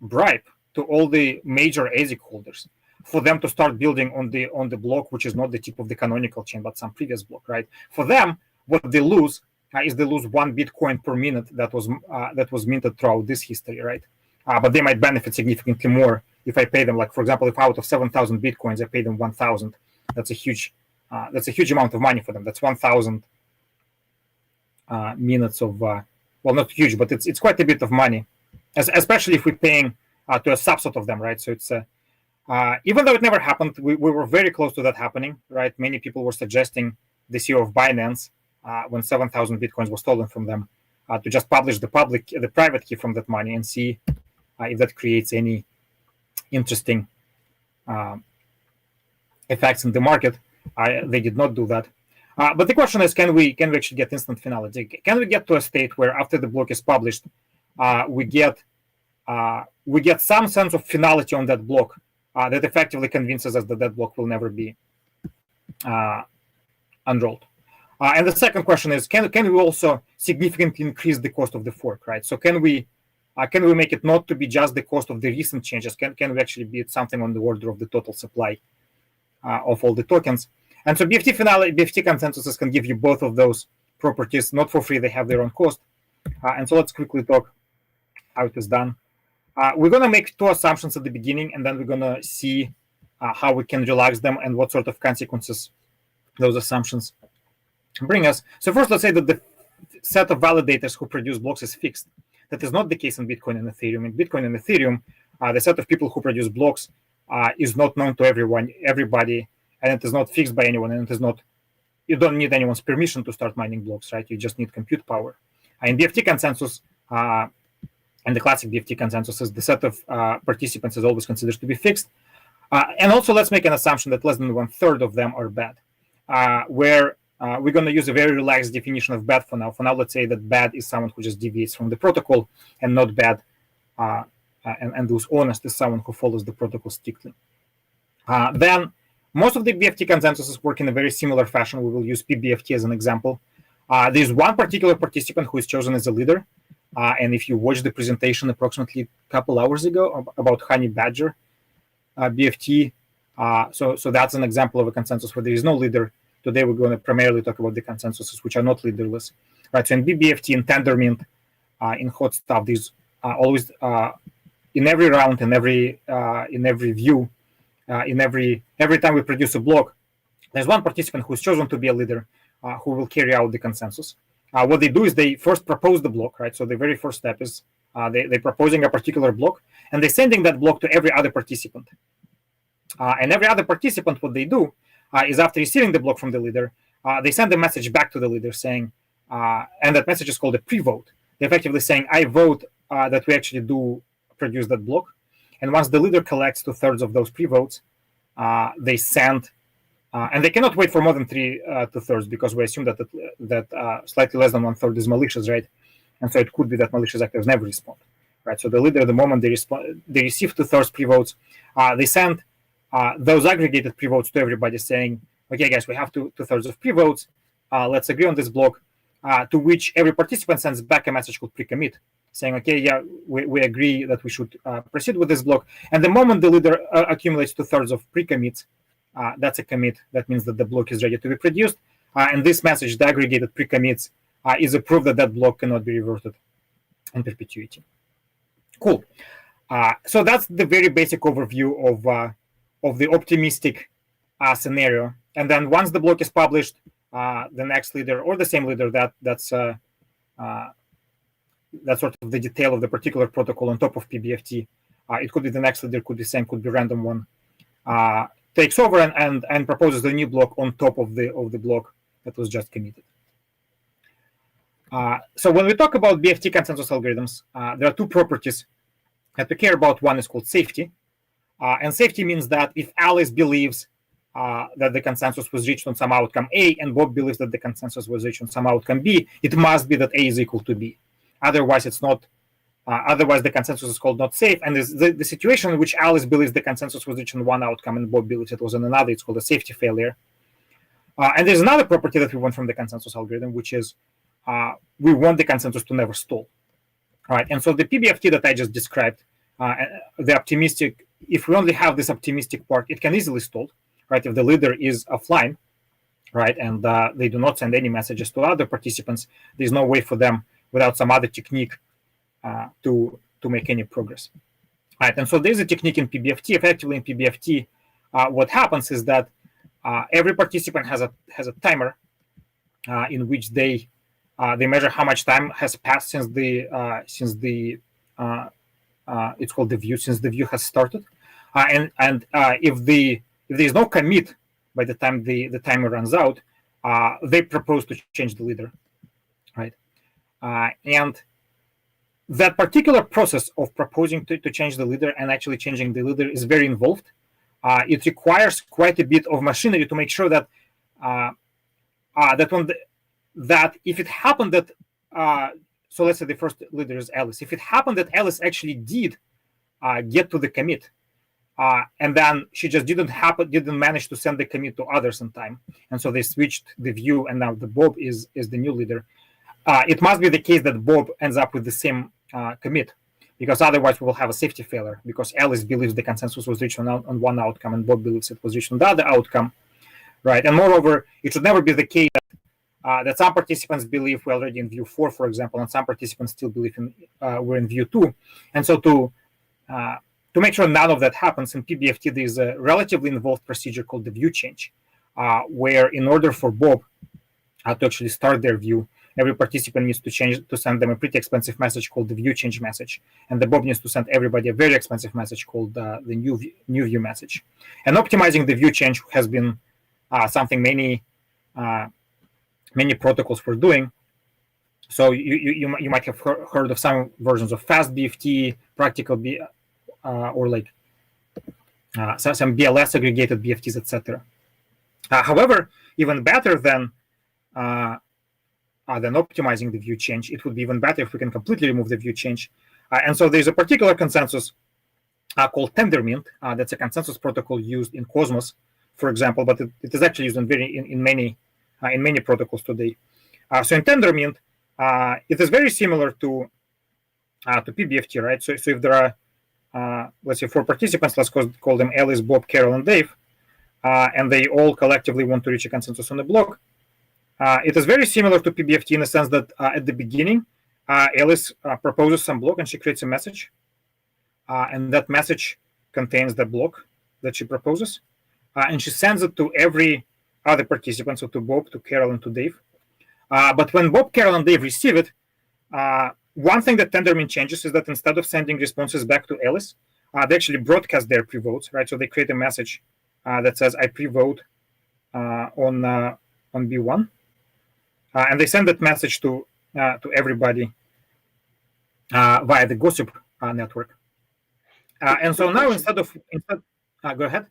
Speaker 1: bribe to all the major ASIC holders for them to start building on the block, which is not the tip of the canonical chain, but some previous block, right? For them, what they lose is they lose 1 Bitcoin per minute that was minted throughout this history, right? But they might benefit significantly more if I pay them, like, for example, if out of 7,000 Bitcoins, I pay them 1,000. That's a huge amount of money for them. That's 1,000 minutes of, well, not huge, but it's quite a bit of money, especially if we're paying to a subset of them, right? So it's even though it never happened, we were very close to that happening, right? Many people were suggesting the CEO of Binance, when 7,000 Bitcoins were stolen from them, to just publish the private key from that money and see if that creates any interesting effects in the market. They did not do that. But the question is, can we actually get instant finality? Can we get to a state where after the block is published, we get some sense of finality on that block that effectively convinces us that that block will never be unrolled? And the second question is, can we also significantly increase the cost of the fork, right? So can we make it not to be just the cost of the recent changes? Can we actually be at something on the order of the total supply of all the tokens? And so BFT consensuses can give you both of those properties, not for free. They have their own cost. And so let's quickly talk how it is done. We're going to make 2 assumptions at the beginning, and then we're going to see how we can relax them and what sort of consequences those assumptions bring us. So first, let's say that the set of validators who produce blocks is fixed. That is not the case in Bitcoin and Ethereum. In Bitcoin and Ethereum, the set of people who produce blocks is not known to everybody, and it is not fixed by anyone, and it is not. You don't need anyone's permission to start mining blocks, right? You just need compute power. In BFT consensus, and the classic BFT consensus, is the set of participants is always considered to be fixed. And also, let's make an assumption that less than 1/3 of them are bad, where we're going to use a very relaxed definition of bad for now. For now, let's say that bad is someone who just deviates from the protocol, and not bad, and who's honest is someone who follows the protocol strictly. Then most of the BFT consensuses work in a very similar fashion. We will use PBFT as an example. There's one particular participant who is chosen as a leader. And if you watch the presentation approximately a couple hours ago about Honey Badger BFT, so that's an example of a consensus where there is no leader. Today we're going to primarily talk about the consensuses which are not leaderless. Right. So in BBFT, in Tendermint, in Hot Stuff, there's always in every round, in every view, every time we produce a block, there's one participant who's chosen to be a leader who will carry out the consensus. What they do is they first propose the block, right? So the very first step is they're proposing a particular block, and they're sending that block to every other participant. And every other participant, what they do is after receiving the block from the leader, they send a message back to the leader saying, and that message is called a pre-vote. They're effectively saying, I vote that we actually do produce that block. And once the leader collects 2/3 of those pre-votes, they send, and they cannot wait for more than 2/3 because we assume that slightly less than 1/3 is malicious, right? And so it could be that malicious actors never respond, right? So the leader, the moment they receive 2/3 pre-votes, they send those aggregated pre-votes to everybody saying, okay, guys, we have 2/3 of pre-votes. Let's agree on this block, to which every participant sends back a message called pre-commit, saying, okay, yeah, we agree that we should proceed with this block. And the moment the leader accumulates 2/3 of pre-commits, that's a commit. That means that the block is ready to be produced. And this message, the aggregated pre-commits, is a proof that that block cannot be reverted in perpetuity. Cool. So that's the very basic overview of the optimistic scenario. And then once the block is published, the next leader or the same leader, that's sort of the detail of the particular protocol on top of PBFT. It could be the next leader, could be same, could be random one. Takes over and proposes the new block on top of the block that was just committed. So when we talk about BFT consensus algorithms, there are two properties that we care about one is called safety. And safety means that if Alice believes that the consensus was reached on some outcome A, and Bob believes that the consensus was reached on some outcome B, it must be that A is equal to B. Otherwise, it's not. Otherwise, the consensus is called not safe. And the situation in which Alice believes the consensus was reached on one outcome and Bob believes it was on another, it's called a safety failure. And there's another property that we want from the consensus algorithm, which is we want the consensus to never stall. All right. And so the PBFT that I just described, the optimistic, if we only have this optimistic part, it can easily stall, right? If the leader is offline, right, and they do not send any messages to other participants, there's no way for them without some other technique to make any progress. All right. And so there's a technique in PBFT. Effectively, in PBFT, what happens is that every participant has a timer in which they measure how much time has passed since the it's called the view, since the view has started, and if there's no commit by the time the timer runs out, they propose to change the leader, right? And that particular process of proposing to change the leader and actually changing the leader is very involved. It requires quite a bit of machinery to make sure that that if it happened that so let's say the first leader is Alice. If it happened that Alice actually did get to the commit, and then she just didn't manage to send the commit to others in time, and so they switched the view, and now the Bob is the new leader. It must be the case that Bob ends up with the same commit, because otherwise we will have a safety failure, because Alice believes the consensus was reached on one outcome and Bob believes it was reached on the other outcome, right? And moreover, it should never be the case that some participants believe we're already in view 4, for example, and some participants still believe we're in view 2. And so to make sure none of that happens, in PBFT there is a relatively involved procedure called the view change, where in order for Bob to actually start their view, every participant needs to send them a pretty expensive message called the view change message, and the Bob needs to send everybody a very expensive message called the new view message. And optimizing the view change has been something many protocols were doing. So you might have heard of some versions of fast BFT, practical or like some BLS aggregated BFTs, etc. However, even better than optimizing the view change, it would be even better if we can completely remove the view change. And so there's a particular consensus called Tendermint. That's a consensus protocol used in Cosmos, for example, but it is actually used in many protocols today. So in Tendermint, it is very similar to PBFT, right? So if there are, let's say, 4 participants, let's call them Alice, Bob, Carol, and Dave, and they all collectively want to reach a consensus on the block. It is very similar to PBFT in the sense that at the beginning, Alice proposes some block and she creates a message, and that message contains the block that she proposes, and she sends it to every other participant, so to Bob, to Carol, and to Dave. But when Bob, Carol, and Dave receive it, one thing that Tendermint changes is that instead of sending responses back to Alice, they actually broadcast their pre-votes, right? So they create a message that says, I pre-vote on B1. And they send that message to everybody via the Gossip network. And so now instead go ahead.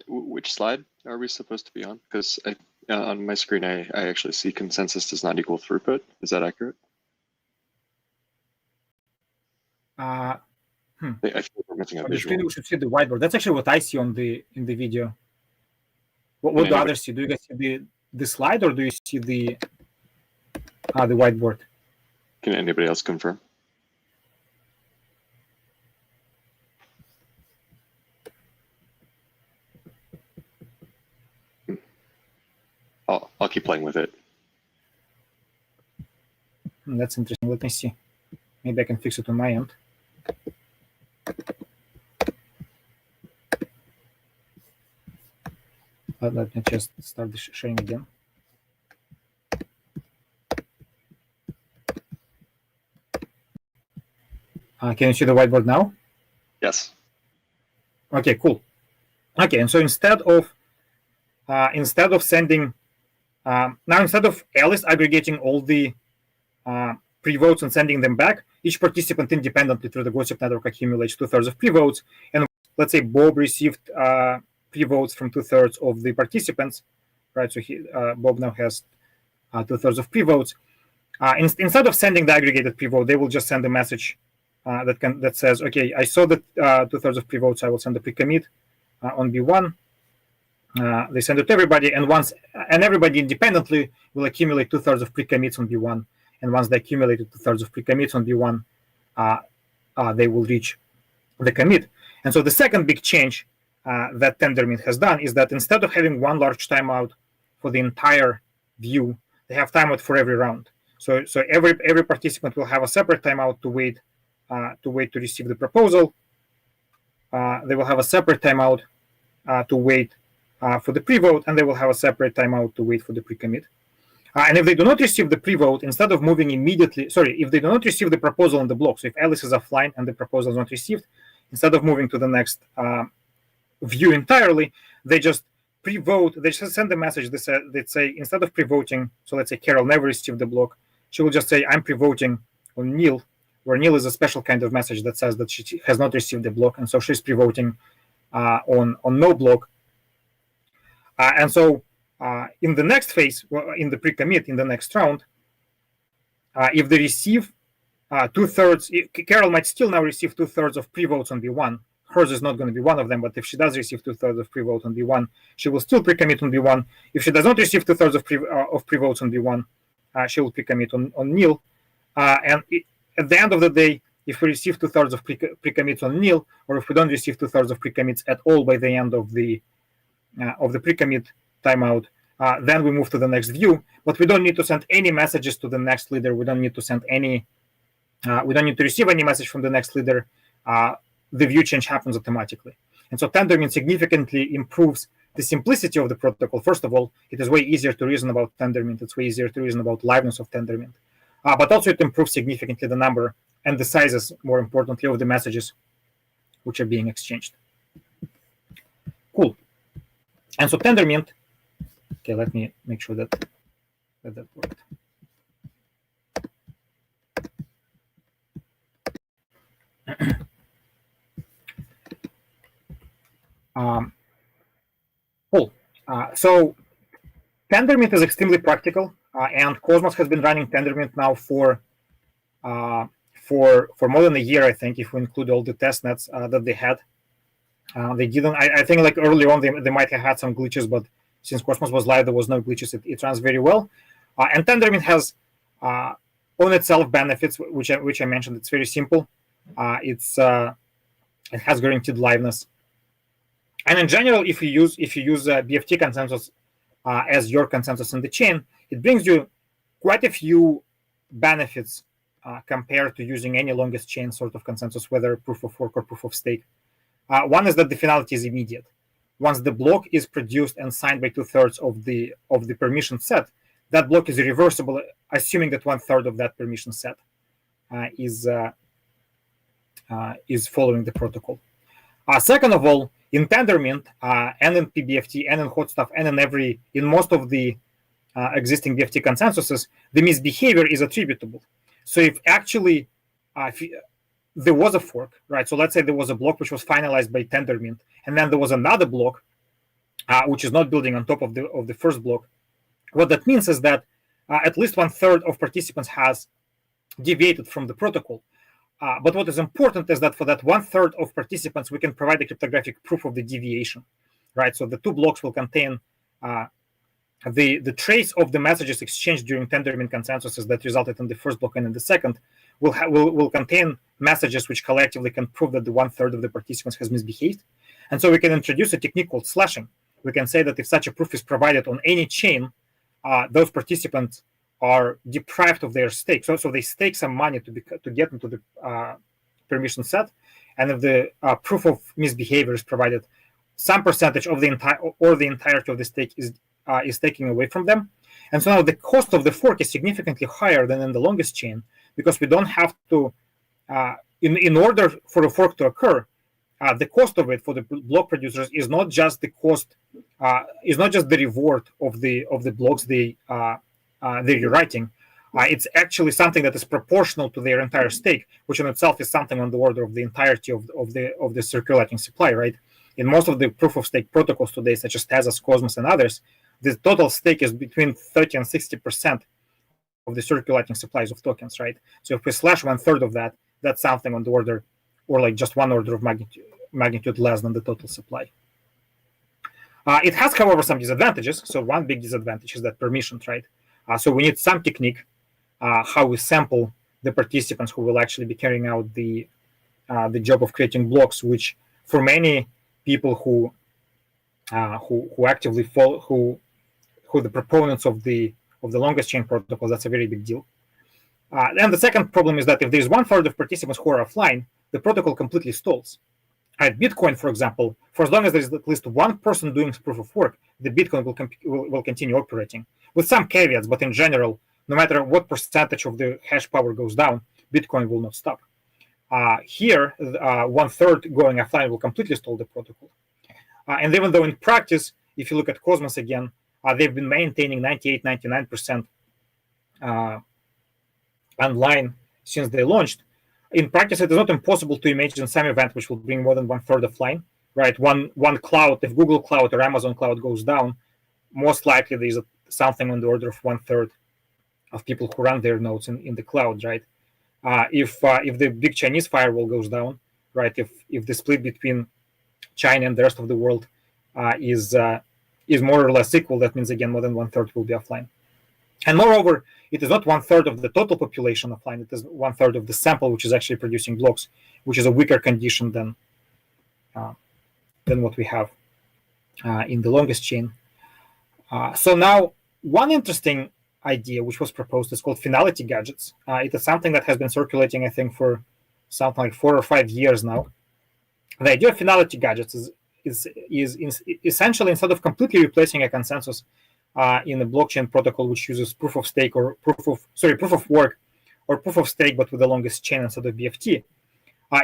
Speaker 10: Which slide are we supposed to be on? Because on my screen, I actually see consensus does not equal throughput. Is that accurate? I feel we're missing a
Speaker 1: On the
Speaker 10: visual.
Speaker 1: screen, we should see the whiteboard. That's actually what I see in the video. What do others see? Do you guys see the slide, or do you see the whiteboard?
Speaker 10: Can anybody else confirm? I'll keep playing with it.
Speaker 1: That's interesting. Let me see. Maybe I can fix it on my end. Let me just start the sharing again. Can you see the whiteboard now?
Speaker 10: Yes.
Speaker 1: Okay, cool. Okay, and so instead of sending instead of Alice aggregating all the pre-votes and sending them back, each participant independently through the gossip network accumulates 2/3 of pre-votes. And let's say Bob received pre-votes from 2/3 of the participants, right? So Bob now has 2/3 of pre-votes. Instead of sending the aggregated pre-vote, they will just send a message that says, okay, I saw that 2/3 of pre-votes, I will send a pre-commit on B1. They send it to everybody, and everybody independently will accumulate 2/3 of pre-commits on B1. And once they accumulated 2/3 of pre-commits on B1, they will reach the commit. And so the second big change that Tendermint has done is that instead of having one large timeout for the entire view, they have timeout for every round. So every participant will have a separate timeout to wait to receive the proposal. They will have a separate timeout to wait for the pre-vote, and they will have a separate timeout to wait for the pre-commit. And if they do not receive the pre-vote, instead of moving immediately, if they do not receive the proposal in the block, so if Alice is offline and the proposal is not received, instead of moving to the next view entirely, they just pre-vote. They just send a message that say instead of pre-voting, so let's say Carol never received the block, she will just say I'm pre-voting on Neil, where Neil is a special kind of message that says that she has not received the block, and so she's pre-voting on no block. And so in the next phase, in the pre-commit, in the next round, if they receive 2/3, Carol might still now receive 2/3 of pre-votes on B1. Hers is not going to be one of them, but if she does receive 2/3 of pre-vote on B1, she will still pre-commit on B1. If she does not receive 2/3 of pre-votes on B1, she will pre-commit on Neil. And at the end of the day, if we receive 2/3 of pre-commits on Neil, or if we don't receive 2/3 of pre-commits at all by the end of the pre-commit timeout, then we move to the next view. But we don't need to send any messages to the next leader. We don't need to send any. We don't need to receive any message from the next leader. The view change happens automatically. And so Tendermint significantly improves the simplicity of the protocol. First of all, it is way easier to reason about Tendermint. It's way easier to reason about liveness of Tendermint. But also it improves significantly the number and the sizes, more importantly, of the messages which are being exchanged. Cool. And so Tendermint, okay, let me make sure that worked. Cool. So Tendermint is extremely practical, and Cosmos has been running Tendermint now for more than a year, I think, if we include all the test nets that they had. They didn't. I think like early on they might have had some glitches, but since Cosmos was live, there was no glitches. It runs very well, and Tendermint has on itself benefits, which I mentioned. It's very simple. It has guaranteed liveness. And in general, if you use BFT consensus as your consensus in the chain, it brings you quite a few benefits compared to using any longest chain sort of consensus, whether proof of work or proof of stake. One is that the finality is immediate. Once the block is produced and signed by 2/3 of the permission set, that block is irreversible, assuming that 1/3 of that permission set is following the protocol. Second of all, in Tendermint and in PBFT and in Hotstuff and in most of the existing BFT consensuses, the misbehavior is attributable. So if actually there was a fork, right? So let's say there was a block which was finalized by Tendermint, and then there was another block which is not building on top of the first block. What that means is that at least 1/3 of participants has deviated from the protocol. But what is important is that for that 1/3 of participants, we can provide a cryptographic proof of the deviation, right? So the two blocks will contain the trace of the messages exchanged during Tendermint consensuses that resulted in the first block and in the second will contain messages which collectively can prove that the 1/3 of the participants has misbehaved. And so we can introduce a technique called slashing. We can say that if such a proof is provided on any chain, those participants are deprived of their stake. So they stake some money to get into the permission set. And if the proof of misbehavior is provided, some percentage of the entirety of the stake is taken away from them. And so now the cost of the fork is significantly higher than in the longest chain, because we don't have to, in order for a fork to occur, the cost of it for the block producers is not just the cost, is not just the reward of the blocks they're rewriting, it's actually something that is proportional to their entire stake, which in itself is something on the order of the entirety of the circulating supply, right? In most of the proof of stake protocols today, such as Tezos, Cosmos, and others, the total stake is between 30 and 60% of the circulating supplies of tokens, right? So if we slash 1/3 of that, that's something on the order, or like just one order of magnitude less than the total supply. It has, however, some disadvantages. So one big disadvantage is that permissions, right? So we need some technique how we sample the participants who will actually be carrying out the job of creating blocks, which for many people who actively follow, who the proponents of the longest chain protocols, that's a very big deal. And the second problem is that if there's 1/3 of participants who are offline, the protocol completely stalls. At Bitcoin, for example, for as long as there's at least one person doing proof of work, the Bitcoin will continue operating, with some caveats, but in general, no matter what percentage of the hash power goes down, Bitcoin will not stop. Here, 1/3 going offline will completely stall the protocol. And even though in practice, if you look at Cosmos again, they've been maintaining 98, 99% online since they launched. In practice, it is not impossible to imagine some event which will bring more than 1/3 offline, right? One cloud, if Google Cloud or Amazon Cloud goes down, most likely there's something on the order of 1/3 of people who run their nodes in the cloud, right? If the big Chinese firewall goes down, right? If the split between China and the rest of the world is more or less equal, that means again more than 1/3 will be offline. And moreover, it is not 1/3 of the total population offline. It is 1/3 of the sample which is actually producing blocks, which is a weaker condition than what we have in the longest chain. So now, one interesting idea which was proposed is called finality gadgets. It is something that has been circulating, I think, for something like 4 or 5 years now. The idea of finality gadgets is essentially, instead of completely replacing a consensus in a blockchain protocol which uses proof of stake or proof of work or proof of stake, but with the longest chain instead of BFT,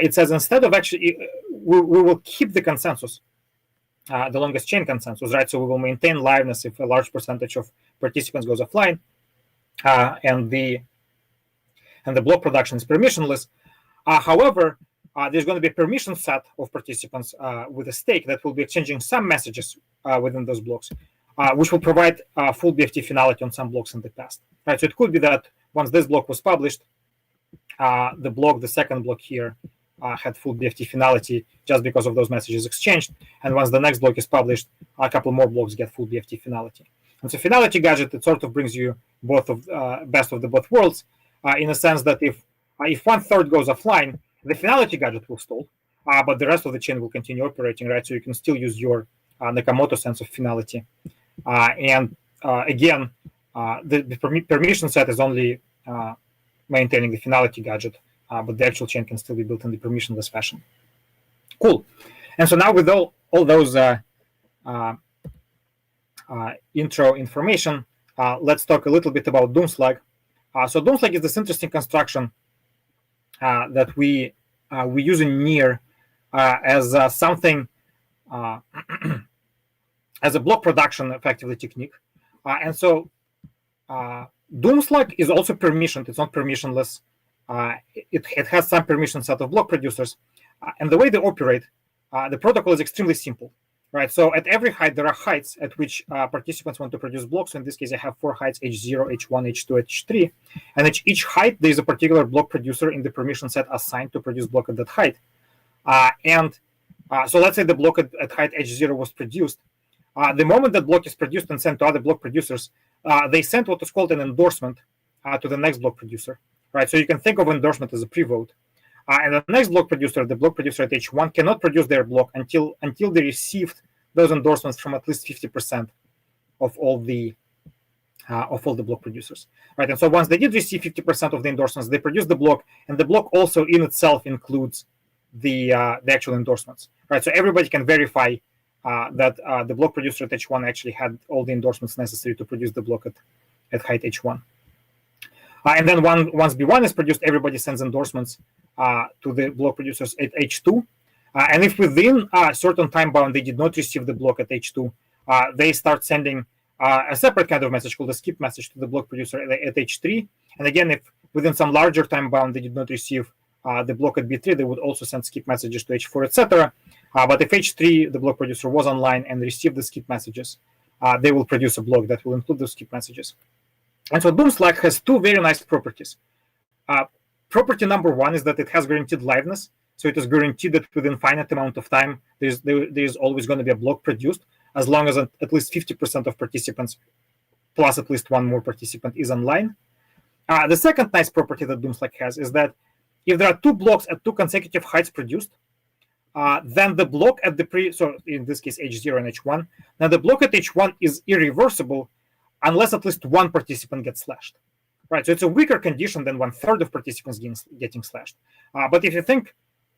Speaker 1: it says instead of actually we will keep the consensus, the longest chain consensus, right? So we will maintain liveness if a large percentage of participants goes offline, and the block production is permissionless. However, there's going to be a permission set of participants with a stake that will be exchanging some messages within those blocks, which will provide full BFT finality on some blocks in the past. Right, so it could be that once this block was published, the second block here, had full BFT finality just because of those messages exchanged, and once the next block is published, a couple more blocks get full BFT finality. And so finality gadget, it sort of brings you both of best of the both worlds, in a sense that if 1/3 goes offline, the finality gadget will stall, but the rest of the chain will continue operating, right? So you can still use your Nakamoto sense of finality. And again, the permission set is only maintaining the finality gadget, but the actual chain can still be built in the permissionless fashion. Cool. And so now with all those intro information, let's talk a little bit about Doomslag. So Doomslag is this interesting construction that we use in Near as something as a block production effectively technique. And so Doomslag is also permissioned. It's not permissionless. It has some permission set of block producers. And the way they operate, the protocol is extremely simple, right? So at every height, there are heights at which participants want to produce blocks. So in this case, I have 4 heights, H0, H1, H2, H3. And at each height, there is a particular block producer in the permission set assigned to produce block at that height. So let's say the block at height H0 was produced. The moment that block is produced and sent to other block producers, they send what is called an endorsement to the next block producer, right? So you can think of endorsement as a pre-vote. And the next block producer, the block producer at H1, cannot produce their block until they received those endorsements from at least 50% of all the block producers, right? And so once they did receive 50% of the endorsements, they produce the block, and the block also in itself includes the actual endorsements, right? So everybody can verify that the block producer at H1 actually had all the endorsements necessary to produce the block at height H1. And then once B1 is produced, everybody sends endorsements to the block producers at H2. And if within a certain time bound they did not receive the block at H2, they start sending a separate kind of message called a skip message to the block producer at H3. And again, if within some larger time bound they did not receive the block at B3, they would also send skip messages to H4, etc. But if H3, the block producer, was online and received the skip messages, they will produce a block that will include those skip messages. And so Doomslag has two very nice properties. Property number one is that it has guaranteed liveness. So it is guaranteed that within finite amount of time, there's always going to be a block produced, as long as at least 50% of participants, plus at least one more participant, is online. The second nice property that Doomslag has is that if there are two blocks at two consecutive heights produced, then the block at the so in this case H0 and H1, now the block at H1 is irreversible unless at least one participant gets slashed. Right, so it's a weaker condition than 1/3 of participants getting slashed. But if you think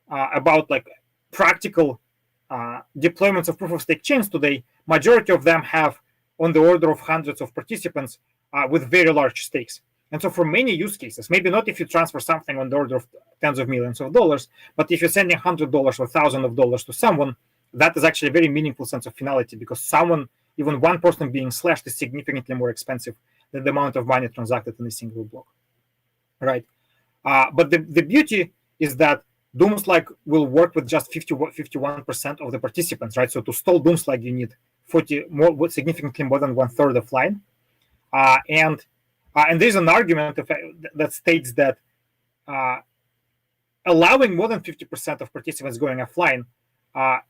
Speaker 1: about like practical deployments of proof-of-stake chains today, majority of them have on the order of hundreds of participants with very large stakes. And so for many use cases, maybe not if you transfer something on the order of tens of millions of dollars, but if you're sending $100 or $1,000 to someone, that is actually a very meaningful sense of finality, because someone, even one person being slashed, is significantly more expensive than the amount of money transacted in a single block, right? But the beauty is that Doomslag will work with just 51% of the participants, right? So to stall Doomslag, you need significantly more than 1/3 offline. And there's an argument that states that allowing more than 50% of participants going offline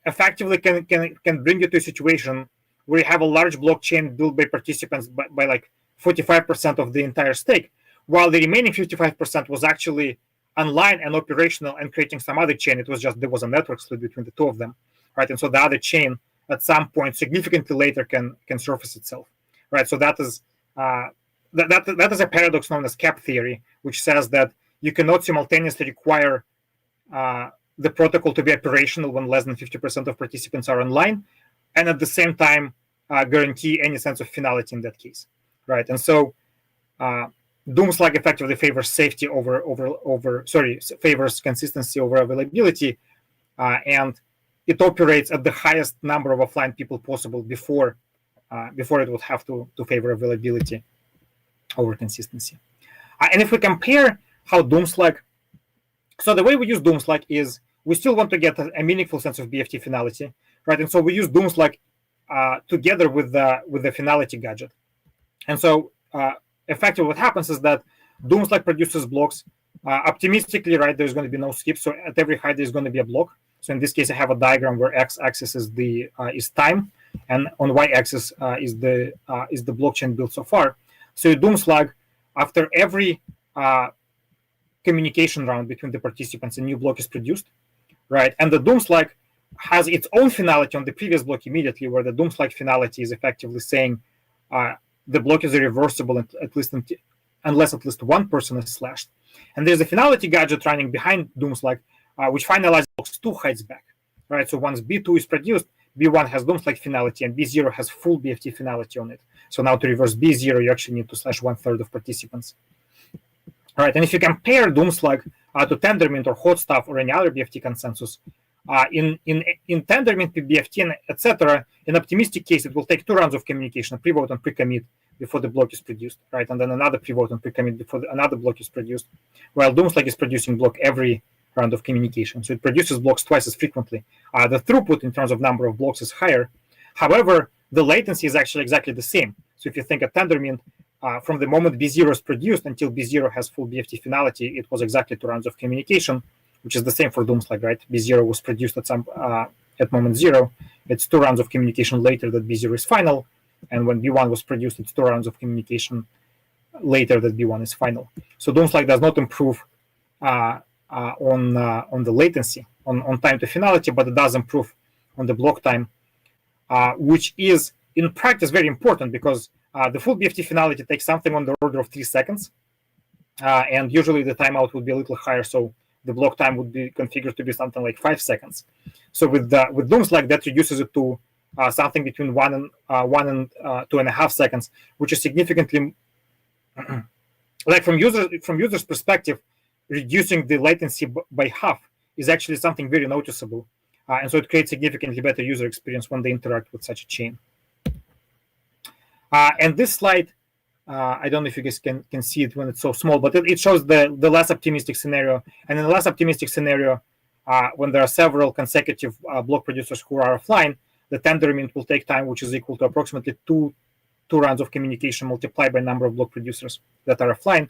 Speaker 1: effectively can bring you to a situation where you have a large blockchain built by participants by like 45% of the entire stake, while the remaining 55% was actually online and operational and creating some other chain. It was just there was a network split between the two of them, right? And so the other chain at some point significantly later can surface itself, right? So that is that is a paradox known as cap theory, which says that you cannot simultaneously require the protocol to be operational when less than 50% of participants are online, and at the same time guarantee any sense of finality in that case, right? And so Doomslag effectively favors safety favors consistency over availability, and it operates at the highest number of offline people possible before it would have to favor availability over consistency. And if we compare how Doomslag, so the way we use Doomslag is we still want to get a meaningful sense of BFT finality, right? And so we use Doomslag together with the finality gadget. And so effectively what happens is that Doomslag produces blocks optimistically, right? There's going to be no skips. So at every height, there's going to be a block. So in this case, I have a diagram where x-axis is time, and on y-axis is the blockchain built so far. So Doomslag, after every communication round between the participants, a new block is produced, right? And the Doomslag has its own finality on the previous block immediately, where the Doomslag finality is effectively saying the block is irreversible unless at least one person is slashed. And there's a finality gadget running behind Doomslag, which finalizes blocks 2 heights back, right? So once B2 is produced, B1 has Doomslag finality, and B0 has full BFT finality on it. So now to reverse B0, you actually need to slash 1/3 of participants. All right, and if you compare Doomslag to Tendermint or Hot Stuff or any other BFT consensus, in Tendermint, BFT, etc., in optimistic case, it will take 2 rounds of communication, a pre-vote and pre-commit, before the block is produced, right? And then another pre-vote and pre-commit before another block is produced, while Doomslag is producing block every round of communication. So it produces blocks twice as frequently. The throughput in terms of number of blocks is higher. However, the latency is actually exactly the same. So if you think of Tendermint, from the moment B0 is produced until B0 has full BFT finality, it was exactly 2 rounds of communication, which is the same for Doomslag, right? B0 was produced at moment 0. It's 2 rounds of communication later that B0 is final. And when B1 was produced, it's 2 rounds of communication later that B1 is final. So Doomslag does not improve on the latency, on time to finality, but it does improve on the block time, which is in practice very important, because the full BFT finality takes something on the order of 3 seconds, and usually the timeout would be a little higher, so the block time would be configured to be something like 5 seconds. So with Doomslag, that reduces it to something between 1 and 2.5 seconds, which is significantly like from users' perspective, reducing the latency by half is actually something very noticeable, and so it creates significantly better user experience when they interact with such a chain. And this slide, I don't know if you guys can see it when it's so small, but it shows the less optimistic scenario. And in the less optimistic scenario, when there are several consecutive block producers who are offline, the tendermint will take time, which is equal to approximately two rounds of communication multiplied by number of block producers that are offline.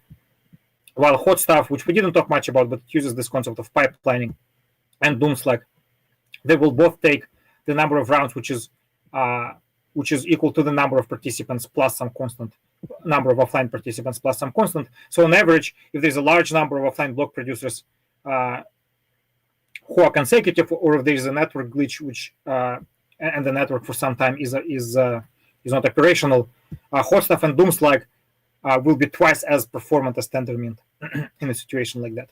Speaker 1: While hot stuff, which we didn't talk much about, but uses this concept of pipelining, and Doomslack, they will both take the number of rounds, which is equal to the number of participants plus some constant number of offline participants plus some constant. So on average, if there's a large number of offline block producers who are consecutive, or if there's a network glitch which and the network for some time is not operational, hot stuff and Doomslack will be twice as performant as tendermint in a situation like that.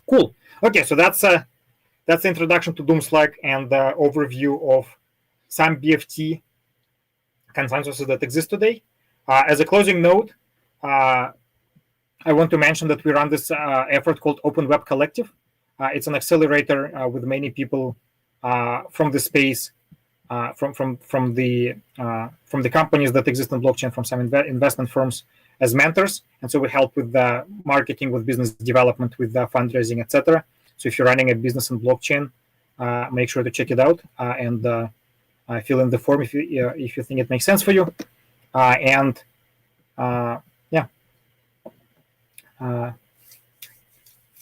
Speaker 1: Cool. Okay, so that's the introduction to Doomslack and the overview of some BFT consensuses that exist today. As a closing note, I want to mention that we run this effort called Open Web Collective. It's an accelerator with many people from the space, from the companies that exist in blockchain, from some investment firms as mentors, and so we help with the marketing, with business development, with the fundraising, etc. So if you're running a business in blockchain, make sure to check it out and fill in the form if you think it makes sense for you.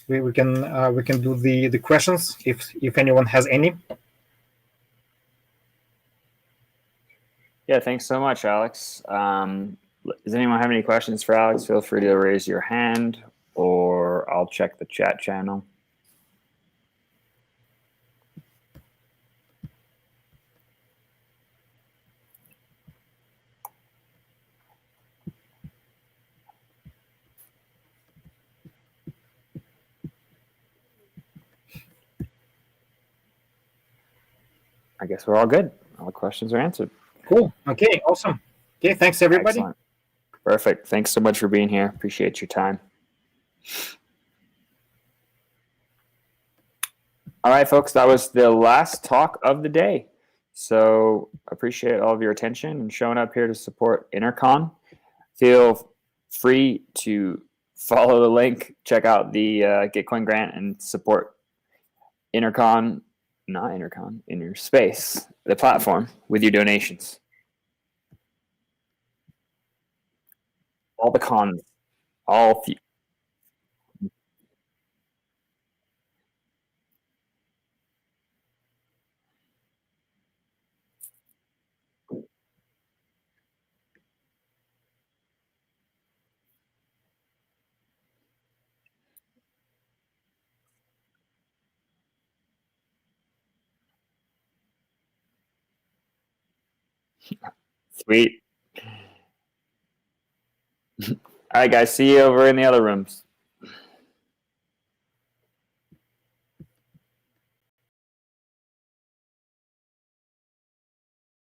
Speaker 1: We can do the questions if anyone has any.
Speaker 13: Yeah, thanks so much, Alex. Does anyone have any questions for Alex? Feel free to raise your hand, or I'll check the chat channel. I guess we're all good. All the questions are answered.
Speaker 1: Cool. Okay, awesome. Okay, thanks everybody.
Speaker 13: Excellent. Perfect. Thanks so much for being here. Appreciate your time. All right, folks, that was the last talk of the day. So appreciate all of your attention and showing up here to support Intercon. Feel free to follow the link, check out the Gitcoin grant, and support Intercon, not Intercon, Inner Space, the platform, with your donations. All the cons, all few. Sweet. All right, guys. See you over in the other rooms.